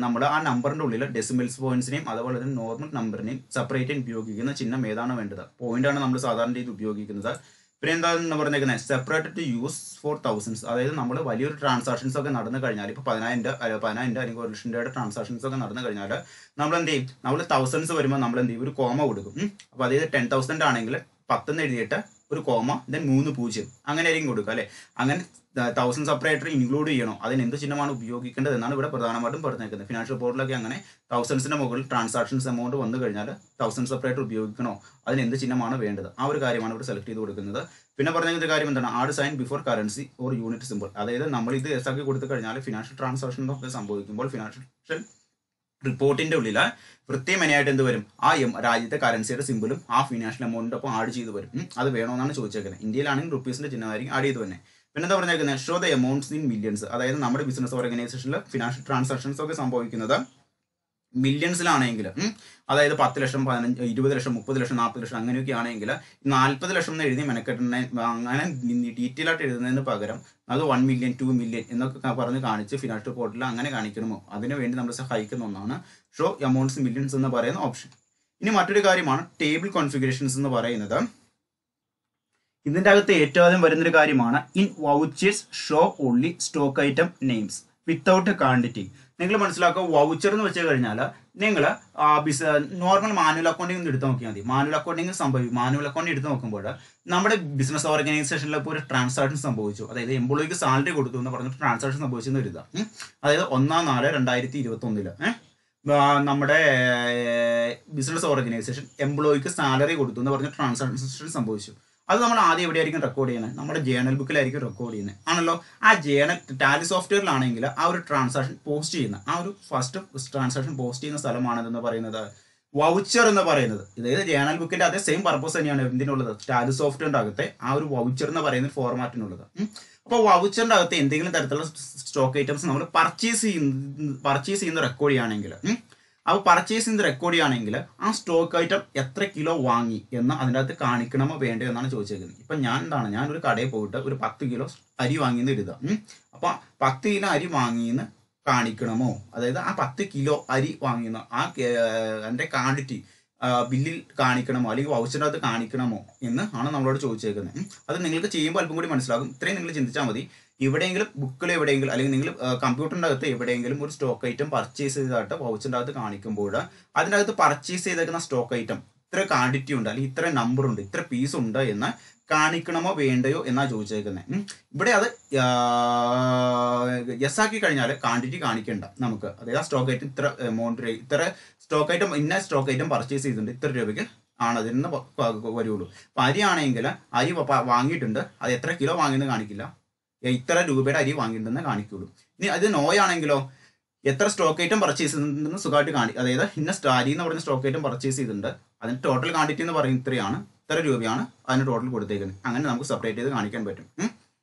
നമ്മൾ ആ നമ്പറിൻ്റെ ഉള്ളിൽ ഡെസിമൽസ് പോയിന്റ്സിനെയും അതുപോലെ തന്നെ നോർമൽ നമ്പറിനെയും സെപ്പറേറ്റ് ഉപയോഗിക്കുന്ന ചിഹ്നം ഏതാണ് വേണ്ടത്? പോയിന്റാണ് നമ്മൾ സാധാരണ രീതി ഉപയോഗിക്കുന്നത്. പിന്നെ എന്താണെന്ന് പറഞ്ഞേക്കുന്നത് separate to use for thousands, അതായത് നമ്മൾ വലിയൊരു ട്രാൻസാക്ഷൻസ് ഒക്കെ നടന്നു കഴിഞ്ഞാൽ ഇപ്പോൾ 10,000 അല്ലെങ്കിൽ 1,00,000 രൂപയുടെ ട്രാൻസാക്ഷൻസ് ഒക്കെ നടന്നു കഴിഞ്ഞാൽ നമ്മൾ എന്ത് ചെയ്യും? നമ്മൾ തൗസൻഡ്സ് വരുമ്പോൾ നമ്മൾ എന്ത് ചെയ്യും? ഒരു കോമ കൊടുക്കും. അപ്പോൾ അതായത് 10,000 ആണെങ്കിൽ 10 എഴുതിയിട്ട് ഒരു കോമ ദെൻ 3 0 അങ്ങനെ ആയിരിക്കും കൊടുക്കുക അല്ലേ. അങ്ങനെ 1000 സെപ്പറേറ്റർ ഇൻക്ലൂഡ് ചെയ്യണോ, അതിന് എന്ത് ചിഹ്നമാണ് ഉപയോഗിക്കേണ്ടത് എന്നാണ് ഇവിടെ പ്രധാനമായിട്ടും പറഞ്ഞേക്കുന്നത്. ഫിനാൻഷ്യൽ റിപ്പോർട്ടിലൊക്കെ അങ്ങനെ തൗസൻഡ്സിന്റെ മുകളിൽ ട്രാൻസാക്ഷൻസ് എമൗണ്ട് വന്നു കഴിഞ്ഞാൽ 1000 സെപ്പറേറ്റർ ഉപയോഗിക്കണോ, അതിന് എന്ത് ചിഹ്നമാണ് വേണ്ടത്, ആ ഒരു കാര്യമാണ് ഇവിടെ സെലക്ട് ചെയ്ത് കൊടുക്കുന്നത്. പിന്നെ പറഞ്ഞ കാര്യം എന്താണ്? Add sign before currency or unit symbol, അതായത് നമ്മൾ ഇത് എസ് ആക്കി കൊടുത്തു കഴിഞ്ഞാൽ ഫിനാൻഷ്യൽ ട്രാൻസാക്ഷൻ ഒക്കെ സംഭവിക്കുമ്പോൾ ഫിനാൻഷ്യൽ റിപ്പോർട്ടിന്റെ ഉള്ളിൽ കൃത്യമായിട്ട് എന്ത് വരും? ആ രാജ്യത്തെ കറൻസിയുടെ സിമ്പിളും ആ ഫിനാൻഷ്യൽ എമൗണ്ടിന്റെ ഒപ്പം ആഡ് ചെയ്ത് വരും. അത് വേണമെന്നാണ് ചോദിച്ചേക്കുന്നത്. ഇന്ത്യയിലാണെങ്കിൽ റുപ്പീസിന്റെ ചിഹ്നമായിരിക്കും ആഡ് ചെയ്ത് തന്നെ. പിന്നെ എന്താ പറഞ്ഞേക്കുന്നത്? Show the amounts in millions, അതായത് നമ്മുടെ ബിസിനസ് ഓർഗനൈസേഷനിൽ ഫിനാൻഷ്യൽ ട്രാൻസാക്ഷൻസ് ഒക്കെ സംഭവിക്കുന്നത് മില്യൺസിലാണെങ്കിൽ, അതായത് 10 ലക്ഷം 15 20 ലക്ഷം 30 ലക്ഷം 40 ലക്ഷം അങ്ങനെയൊക്കെ ആണെങ്കിൽ 40 ലക്ഷം എന്ന് എഴുതി മെനക്കെട്ടുന്ന അങ്ങനെ ഡീറ്റെയിൽ ആയിട്ട് എഴുതുന്നതിന് പകരം അത് 1 മില്യൺ 2 മില്യൺ എന്നൊക്കെ പറഞ്ഞ് കാണിച്ച് ഫിനാൻഷ്യൽ റിപ്പോർട്ടിൽ അങ്ങനെ കാണിക്കണമോ, അതിനു വേണ്ടി നമ്മൾ സഹായിക്കുന്ന ഒന്നാണ് ഷോ എമൗണ്ട്സ് മില്യൺസ് എന്ന് പറയുന്ന ഓപ്ഷൻ. ഇനി മറ്റൊരു കാര്യമാണ് ടേബിൾ കോൺഫിഗറേഷൻസ് എന്ന് പറയുന്നത്. ഇതിൻ്റെ അകത്ത് ഏറ്റവും ആദ്യം വരുന്നൊരു കാര്യമാണ് in vouchers show only stock item names without quantity. നിങ്ങൾ മനസ്സിലാക്കുക, വൗച്ചർ എന്ന് വെച്ച് കഴിഞ്ഞാൽ നിങ്ങൾ നോർമൽ മാനുവൽ അക്കൗണ്ടിങ് എടുത്ത് നോക്കിയാൽ മതി. മാനുവൽ അക്കൗണ്ടിങ് എടുത്ത് നോക്കുമ്പോൾ നമ്മുടെ ബിസിനസ് ഓർഗനൈസേഷനിൽ ഇപ്പോൾ ഒരു ട്രാൻസാക്ഷൻ സംഭവിച്ചു, അതായത് എംപ്ലോയിക്ക് സാലറി കൊടുത്തു എന്ന് പറഞ്ഞിട്ട് ട്രാൻസാക്ഷൻ സംഭവിച്ചെന്ന് കരുതാം. അതായത് 1/4/2021 നമ്മുടെ ബിസിനസ് ഓർഗനൈസേഷൻ എംപ്ലോയിക്ക് സാലറി കൊടുത്തു എന്ന് പറഞ്ഞ ട്രാൻസാക്ഷൻ സംഭവിച്ചു. അത് നമ്മൾ ആദ്യം എവിടെയായിരിക്കും റെക്കോർഡ് ചെയ്യുന്നത്? നമ്മുടെ ജേണൽ ബുക്കിലായിരിക്കും റെക്കോർഡ് ചെയ്യുന്നത് ആണല്ലോ. ആ ജേണൽ ടാലി സോഫ്റ്റ്വെയറിലാണെങ്കിൽ ആ ഒരു ട്രാൻസാക്ഷൻ പോസ്റ്റ് ചെയ്യുന്ന ആ ഒരു ഫസ്റ്റ് ട്രാൻസാക്ഷൻ പോസ്റ്റ് ചെയ്യുന്ന സ്ഥലമാണെന്ന് പറയുന്നത് വൗച്ചർ എന്ന് പറയുന്നത്. ഇതായത് ജേണൽ ബുക്കിന്റെ അതേ സെയിം പർപ്പസ് തന്നെയാണ് എന്തിനുള്ളത്? ടാലി സോഫ്റ്റ്വെയറിന്റെ അകത്തെ ആ ഒരു വൗച്ചർ എന്ന് പറയുന്ന ഫോർമാറ്റിനുള്ളത്. അപ്പോൾ വൗച്ചറിന്റെ അകത്ത് എന്തെങ്കിലും തരത്തിലുള്ള സ്റ്റോക്ക് ഐറ്റംസ് നമ്മൾ പർച്ചേസ് ചെയ്യുന്ന റെക്കോർഡ് ചെയ്യുകയാണെങ്കിൽ, അപ്പോൾ പർച്ചേസ് ചെയ്ത് റെക്കോർഡ് ചെയ്യുകയാണെങ്കിൽ ആ സ്റ്റോക്ക് ഐറ്റം എത്ര കിലോ വാങ്ങി എന്ന് അതിൻ്റെ അകത്ത് കാണിക്കണമോ വേണ്ടോ എന്നാണ് ചോദിച്ചേക്കുന്നത്. ഇപ്പം ഞാനൊരു കടയിൽ പോയിട്ട് ഒരു 10 കിലോ അരി വാങ്ങിയെന്ന് എഴുതാം. അപ്പോൾ 10 കിലോ അരി വാങ്ങിയെന്ന് കാണിക്കണമോ, അതായത് ആ 10 കിലോ അരി വാങ്ങിയെന്ന് അതിൻ്റെ ക്വാണ്ടിറ്റി ബില്ലിൽ കാണിക്കണമോ അല്ലെങ്കിൽ വൗച്ചറിൻ്റെ അകത്ത് കാണിക്കണമോ എന്ന് ആണ് നമ്മളോട് ചോദിച്ചേക്കുന്നത്. അത് നിങ്ങൾക്ക് ചെയ്യുമ്പോൾ അല്പം കൂടി മനസ്സിലാകും. ഇത്രയും നിങ്ങൾ ചിന്തിച്ചാൽ മതി. എവിടെയെങ്കിലും ബുക്കിൽ എവിടെയെങ്കിലും അല്ലെങ്കിൽ നിങ്ങൾ കമ്പ്യൂട്ടറിൻ്റെ അകത്ത് എവിടെയെങ്കിലും ഒരു സ്റ്റോക്ക് ഐറ്റം പർച്ചേസ് ചെയ്തതായിട്ട് വൗച്ചറിൻ്റെ അകത്ത് കാണിക്കുമ്പോൾ അതിൻ്റെ അകത്ത് പർച്ചേസ് ചെയ്തേക്കുന്ന സ്റ്റോക്ക് ഐറ്റം ഇത്ര ക്വാണ്ടിറ്റി ഉണ്ട് അല്ലെങ്കിൽ ഇത്ര നമ്പർ ഉണ്ട് ഇത്ര പീസ് ഉണ്ട് എന്ന് കാണിക്കണമോ വേണ്ടയോ എന്നാണ് ചോദിച്ചേക്കുന്നത്. ഇവിടെ അത് യെസ് ആക്കി കഴിഞ്ഞാൽ ക്വാണ്ടിറ്റി കാണിക്കേണ്ട നമുക്ക്, അതായത് ആ സ്റ്റോക്ക് ഐറ്റം ഇത്ര എമൗണ്ട് ഇത്ര സ്റ്റോക്ക് ഐറ്റം പർച്ചേസ് ചെയ്തിട്ടുണ്ട് ഇത്ര രൂപയ്ക്ക് ആണ് അതിൽ നിന്ന് വരുള്ളൂ. അപ്പം അരി ആണെങ്കിൽ അരി വാങ്ങിയിട്ടുണ്ട്, അത് എത്ര കിലോ വാങ്ങിയെന്ന് കാണിക്കില്ല, ഇത്ര രൂപയുടെ അരി വാങ്ങിയിട്ടുണ്ടെന്ന് കാണിക്കുള്ളൂ. ഇനി അത് നോയാണെങ്കിലോ എത്ര സ്റ്റോക്ക് ഐറ്റം പർച്ചേസ് ചെയ്തിട്ടുണ്ടെന്ന് സുഖമായിട്ട് അതായത് ഇന്ന അരി എന്ന് പറഞ്ഞ സ്റ്റോക്ക് ഐറ്റം പർച്ചേസ് ചെയ്തിട്ടുണ്ട്, അതിന് ടോട്ടൽ ക്വാണ്ടിറ്റി എന്ന് പറയുന്നത് ഇത്രയാണ്, ഇത്ര രൂപയാണ് അതിന് ടോട്ടൽ കൊടുത്തേക്കുന്നത്. അങ്ങനെ നമുക്ക് സെപ്പറേറ്റ് ചെയ്ത് കാണിക്കാൻ പറ്റും.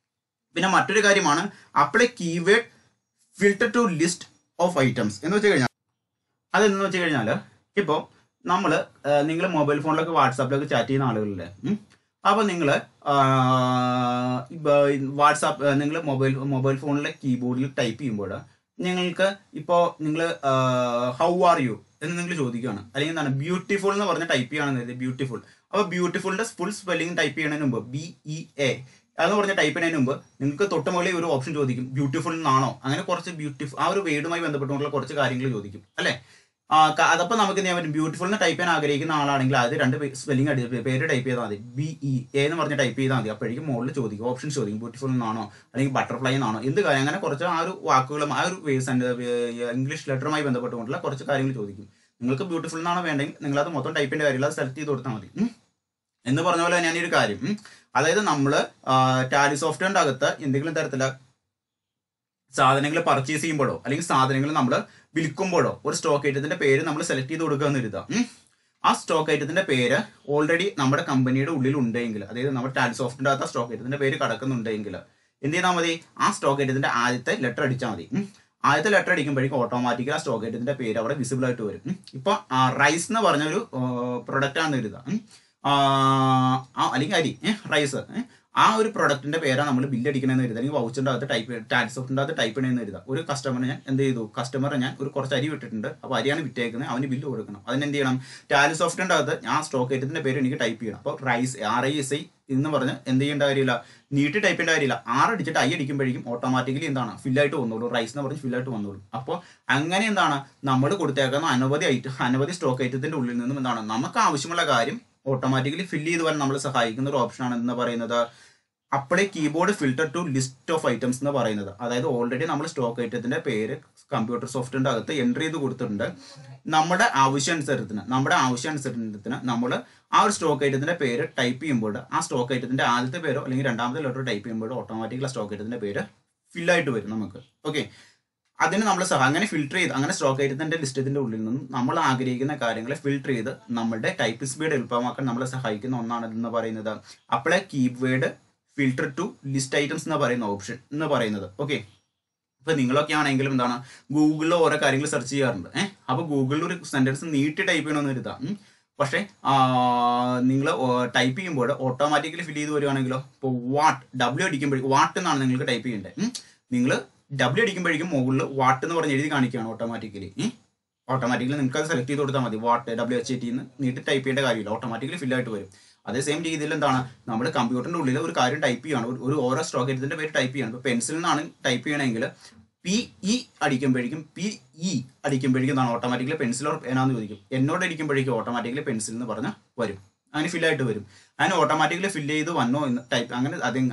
പിന്നെ മറ്റൊരു കാര്യമാണ് apply keyword filter to list of items എന്ന് വെച്ച് കഴിഞ്ഞാൽ അതെന്ന് വെച്ച് കഴിഞ്ഞാൽ ഇപ്പോൾ നിങ്ങൾ മൊബൈൽ ഫോണിലൊക്കെ വാട്സാപ്പിലൊക്കെ ചാറ്റ് ചെയ്യുന്ന ആളുകളില്ലേ, അപ്പോൾ നിങ്ങൾ നിങ്ങൾ മൊബൈൽ ഫോണിലെ കീബോർഡിൽ ടൈപ്പ് ചെയ്യുമ്പോൾ നിങ്ങൾക്ക് ഇപ്പോൾ നിങ്ങൾ ഹൗ ആർ യു എന്ന് നിങ്ങൾ ചോദിക്കുകയാണ്, അല്ലെങ്കിൽ എന്താണ് ബ്യൂട്ടിഫുൾ എന്ന് പറഞ്ഞ് ടൈപ്പ് ചെയ്യുകയാണെന്ന് ബ്യൂട്ടിഫുൾ. അപ്പോൾ ബ്യൂട്ടിഫുളിന്റെ ഫുൾ സ്പെല്ലിംഗ് ടൈപ്പ് ചെയ്യുന്നതിന് മുമ്പ് BEA അതെന്ന് പറഞ്ഞ് ടൈപ്പ് ചെയ്യുന്നതിന് മുമ്പ് നിങ്ങൾക്ക് തൊട്ട് മുകളിൽ ഒരു ഓപ്ഷൻ ചോദിക്കും ബ്യൂട്ടിഫുൾ എന്നാണോ, അങ്ങനെ കുറച്ച് ആ ഒരു വേർഡുമായി ബന്ധപ്പെട്ടുകൊണ്ടുള്ള കുറച്ച് കാര്യങ്ങൾ ചോദിക്കും അല്ലേ. അതപ്പോൾ നമുക്ക് എന്ത് ചെയ്യാൻ പറ്റും? ബ്യൂട്ടിഫുൾ എന്ന് ടൈപ്പ് ചെയ്യാൻ ആഗ്രഹിക്കുന്ന ആളാണെങ്കിൽ അത് 2 സ്പെല്ലിംഗ് പേര് ടൈപ്പ് ചെയ്താൽ മതി, BEA എന്ന് പറഞ്ഞ് ടൈപ്പ് ചെയ്താൽ മതി. അപ്പോഴേക്കും മുകളിൽ ചോദിക്കും, ഓപ്ഷൻസ് ചോദിക്കും, ബ്യൂട്ടിഫുൾ എന്നാണോ അല്ലെങ്കിൽ ബട്ടർഫ്ലൈ എന്നാണോ, എന്ത് കാര്യം, അങ്ങനെ കുറച്ച് ആ ഒരു വാക്കുകളും ആ ഒരു ഇംഗ്ലീഷ് ലെറ്ററുമായി ബന്ധപ്പെട്ടുകൊണ്ടുള്ള കുറച്ച് കാര്യങ്ങൾ ചോദിക്കും. നിങ്ങൾക്ക് ബ്യൂട്ടിഫുൾ എന്നാണോ വേണ്ടെങ്കിൽ നിങ്ങളത് മൊത്തം ടൈപ്പിൻ്റെ കാര്യമില്ല, അത് സെലക്ട് ചെയ്ത് കൊടുത്താൽ മതി. എന്ന് പറഞ്ഞ പോലെ തന്നെയാണ് ഈ ഒരു കാര്യം. അതായത് നമ്മൾ ടാലി സോഫ്റ്റ്വെയറിൻ്റെ അകത്ത് എന്തെങ്കിലും തരത്തിലുള്ള സാധനങ്ങൾ പർച്ചേസ് ചെയ്യുമ്പോഴോ അല്ലെങ്കിൽ സാധനങ്ങൾ നമ്മൾ വിൽക്കുമ്പോഴോ ഒരു സ്റ്റോക്ക് ഐറ്റത്തിന്റെ പേര് നമ്മൾ സെലക്ട് ചെയ്ത് കൊടുക്കുക എന്ന് കരുതാം. ആ സ്റ്റോക്ക് ഐറ്റത്തിന്റെ പേര് ഓൾറെഡി നമ്മുടെ കമ്പനിയുടെ ഉള്ളിൽ ഉണ്ടെങ്കിൽ, അതായത് നമ്മുടെ ടാലി സോഫ്റ്റ്വെയറിന്റെ അകത്ത് ആ സ്റ്റോക്ക് ഐറ്റത്തിന്റെ പേര് കിടക്കുന്നുണ്ടെങ്കിൽ എന്ത് ചെയ്താൽ മതി? ആ സ്റ്റോക്ക് ഐറ്റത്തിന്റെ ആദ്യത്തെ ലെറ്റർ അടിച്ചാൽ മതി. ആദ്യത്തെ ലെറ്റർ അടിക്കുമ്പോഴേക്കും ഓട്ടോമാറ്റിക്കലി ആ സ്റ്റോക്ക് ഐറ്റത്തിന്റെ പേര് അവിടെ വിസിബിൾ ആയിട്ട് വരും. ഇപ്പോൾ റൈസ് എന്ന് പറഞ്ഞൊരു പ്രൊഡക്റ്റ് ആണെന്ന് കരുതാം, അല്ലെങ്കിൽ അരി റൈസ്. ആ ഒരു പ്രൊഡക്റ്റിന്റെ പേരാണ് നമ്മൾ ബില്ല് അടിക്കണമെന്ന് എഴുതുക, അല്ലെങ്കിൽ വൗച്ചറിന്റെ അകത്ത് ടാലിസോഫ്റ്റിന്റെ അകത്ത് ടൈപ്പ് ചെയ്യണമെന്ന് എഴുതുക. ഒരു കസ്റ്റമറിന് ഞാൻ എന്ത് ചെയ്തു, കസ്റ്റമറെ ഞാൻ കുറച്ച് അരി വിട്ടിട്ടുണ്ട്, അപ്പോൾ അരിയാണ് വിറ്റേക്കുന്നത്, അവന് ബില്ല് കൊടുക്കണം. അതിന് എന്ത് ചെയ്യണം, ടാലിസോഫ്റ്റിന്റെ അകത്ത് ആ സ്റ്റോക്ക് ഐറ്റത്തിന്റെ പേര് എനിക്ക് ടൈപ്പ് ചെയ്യണം. അപ്പോൾ RISI എന്ന് പറഞ്ഞ് എന്ത് ചെയ്യേണ്ട കാര്യമില്ല, നീട്ടി ടൈപ്പ് ചെയ്യേണ്ട കാര്യമില്ല. അടിച്ചിട്ട് അടിക്കുമ്പോഴേക്കും ഓട്ടോമാറ്റിക്കലി എന്താണ് ഫില്ലായിട്ട് വന്നോളൂ, റൈസ് എന്ന് പറഞ്ഞ് ഫില്ലായിട്ട് വന്നോളൂ. അപ്പോൾ അങ്ങനെ എന്താണ് നമ്മൾ കൊടുത്തേക്കുന്ന അനവധി സ്റ്റോക്ക് ഐറ്റത്തിന്റെ ഉള്ളിൽ നിന്നും എന്താണ് നമുക്ക് ആവശ്യമുള്ള കാര്യം ഓട്ടോമാറ്റിക്കലി ഫില്ല് ചെയ്ത് വരാൻ നമ്മളെ സഹായിക്കുന്ന ഒരു ഓപ്ഷനാണ് എന്ന് പറയുന്നത് apply keyboard filter to list of items എന്ന് പറയുന്നത്. അതായത് ഓൾറെഡി നമ്മൾ സ്റ്റോക്ക് ഐറ്റത്തിന്റെ പേര് കമ്പ്യൂട്ടർ സോഫ്റ്റ്വെയറിന്റെ അകത്ത് എൻട്രി ചെയ്ത് കൊടുത്തിട്ടുണ്ട്. നമ്മുടെ ആവശ്യാനുസരണത്തിന് നമ്മൾ ആ ഒരു സ്റ്റോക്ക് ഐറ്റത്തിന്റെ പേര് ടൈപ്പ് ചെയ്യുമ്പോൾ ആ സ്റ്റോക്ക് ഐറ്റത്തിന്റെ ആദ്യത്തെ പേരോ അല്ലെങ്കിൽ രണ്ടാമത്തെ ലെറ്റർ ടൈപ്പ് ചെയ്യുമ്പോൾ ഓട്ടോമാറ്റിക്കലി സ്റ്റോക്ക് ഐറ്റത്തിന്റെ പേര് ഫില്ലായിട്ട് വരും നമുക്ക്. ഓക്കെ, അതിന് നമ്മൾ അങ്ങനെ ഫിൽട്ടർ ചെയ്ത് അങ്ങനെ സ്റ്റോക്ക് ഐറ്റത്തിന്റെ ലിസ്റ്റത്തിന്റെ ഉള്ളിൽ നിന്നും നമ്മൾ ആഗ്രഹിക്കുന്ന കാര്യങ്ങളെ ഫിൽട്ടർ ചെയ്ത് നമ്മുടെ ടൈപ്പ് സ്പീഡ് എളുപ്പമാക്കാൻ നമ്മളെ സഹായിക്കുന്ന ഒന്നാണ് എന്ന് പറയുന്നത് apply keyword filter to list items എന്ന് പറയുന്ന ഓപ്ഷൻ എന്ന് പറയുന്നത്. ഓക്കെ, ഇപ്പൊ നിങ്ങളൊക്കെ ആണെങ്കിലും എന്താണ് ഗൂഗിളിൽ ഓരോ കാര്യങ്ങൾ സെർച്ച് ചെയ്യാറുണ്ട്. അപ്പോൾ ഗൂഗിളിൽ ഒരു സെന്റൻസ് നീട്ടി ടൈപ്പ് ചെയ്യണമെന്ന് കരുതാം. പക്ഷേ നിങ്ങൾ ടൈപ്പ് ചെയ്യുമ്പോൾ ഓട്ടോമാറ്റിക്കലി ഫിൽ ചെയ്ത് വരുവാണെങ്കിലോ, ഇപ്പോൾ W അടിക്കുമ്പോഴേക്കും വാട്ട് എന്നാണ് നിങ്ങൾക്ക് ടൈപ്പ് ചെയ്യേണ്ടത്. നിങ്ങൾ W അടിക്കുമ്പോഴേക്കും മുകളിൽ വാട്ട് എന്ന് പറഞ്ഞ് എഴുതി കാണിക്കുകയാണ് ഓട്ടോമാറ്റിക്കലി. നിങ്ങൾക്ക് അത് സെലക്ട് ചെയ്ത് കൊടുത്താൽ മതി. WHAT WHAT എന്ന് നീട്ടി ടൈപ്പ് ചെയ്യേണ്ട കാര്യമില്ല, ഓട്ടോമാറ്റിക്കലി ഫില്ലായിട്ട് വരും. അതേ സെയിം രീതിയിൽ എന്താണ് നമ്മൾ കമ്പ്യൂട്ടറിന്റെ ഉള്ളിൽ ഒരു കാര്യം ടൈപ്പ് ചെയ്യാണ്, ഓരോ സ്റ്റോക്ക് ഐറ്റത്തിന്റെ പേര് ടൈപ്പ് ചെയ്യണം. ഇപ്പോൾ പെൻസിൽ നിന്നാണ് ടൈപ്പ് ചെയ്യണമെങ്കിൽ PE അടിക്കുമ്പോഴേക്കും എന്താണ് ഓട്ടോമാറ്റിക്കലി പെൻസിൽ ഓർ പേനാന്ന് ചോദിക്കും. എന്നോട് അടിക്കുമ്പോഴേക്കും ഓട്ടോമാറ്റിക്കലി പെൻസിൽ എന്ന് പറഞ്ഞാൽ വരും, അങ്ങനെ ഫില്ലായിട്ട് വരും. അങ്ങനെ ഓട്ടോമാറ്റിക്കലി ഫില്ല് ചെയ്ത് വന്നോ എന്ന്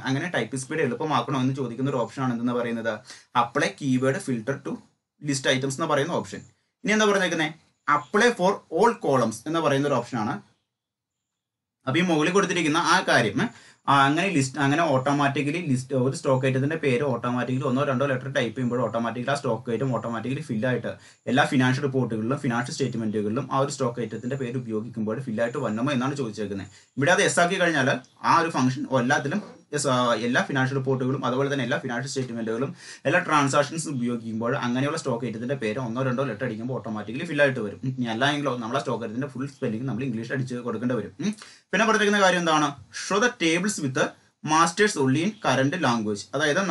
അങ്ങനെ ടൈപ്പ് സ്പീഡ് എളുപ്പമാക്കണോ എന്ന് ചോദിക്കുന്ന ഒരു ഓപ്ഷനാണ് എന്തെന്ന് പറയുന്നത് apply keyword filter to list items എന്ന് പറയുന്ന ഓപ്ഷൻ. ഇനി എന്താ പറഞ്ഞേക്കുന്നത് അപ്ലൈ ഫോർ ഓൾ കോളംസ് എന്ന് പറയുന്ന ഒരു ഓപ്ഷനാണ്. അപ്പൊ ഈ മുകളിൽ കൊടുത്തിരിക്കുന്ന ആ കാര്യം അങ്ങനെ ഓട്ടോമാറ്റിക്കലി ലിസ്റ്റ് ഒരു സ്റ്റോക്ക് ഐറ്റത്തിന്റെ പേര് ഓട്ടോമാറ്റിക്കലി 1-2 ലെറ്റർ ടൈപ്പ് ചെയ്യുമ്പോൾ ഓട്ടോമാറ്റിക്കലി ആ സ്റ്റോക്ക് ഐറ്റം ഓട്ടോമാറ്റിക്കലി ഫില്ലായിട്ട് എല്ലാ ഫിനാൻഷ്യൽ റിപ്പോർട്ടുകളിലും ഫിനാൻഷ്യൽ സ്റ്റേറ്റ്മെന്റുകളിലും ആ ഒരു സ്റ്റോക്ക് ഐറ്റത്തിന്റെ പേര് ഉപയോഗിക്കുമ്പോൾ ഫില്ലായിട്ട് വന്നമോ എന്നാണ് ചോദിച്ചേക്കുന്നത്. ഇവിടെ അത് ആക്കി കഴിഞ്ഞാൽ ആ ഒരു ഫംഗ്ഷൻ എല്ലാത്തിലും എല്ലാ ഫിനാൻഷ്യൽ റിപ്പോർട്ടുകളും അതുപോലെ തന്നെ എല്ലാ ഫിനാൻഷ്യൽ സ്റ്റേറ്റ്മെന്റുകളും എല്ലാ ട്രാൻസാക്ഷൻസ് ഉപയോഗിക്കുമ്പോൾ അങ്ങനെയുള്ള സ്റ്റോക്ക് ഐറ്റത്തിന്റെ പേര് 1-2 ലെറ്റർ അടിക്കുമ്പോൾ ഓട്ടോമാറ്റിക്കലി ഫില്ലായിട്ട് വരും. ഇനി അല്ലെങ്കിലോ നമ്മളെ സ്റ്റോക്ക് ഐറ്റത്തിന്റെ ഫുൾ സ്പെല്ലിംഗ് നമ്മൾ ഇംഗ്ലീഷ് അടിച്ച് കൊടുക്കേണ്ടി വരും. പിന്നെ പറഞ്ഞിരിക്കുന്ന കാര്യം എന്താണ് show the tables with masters only in current language. അതായത്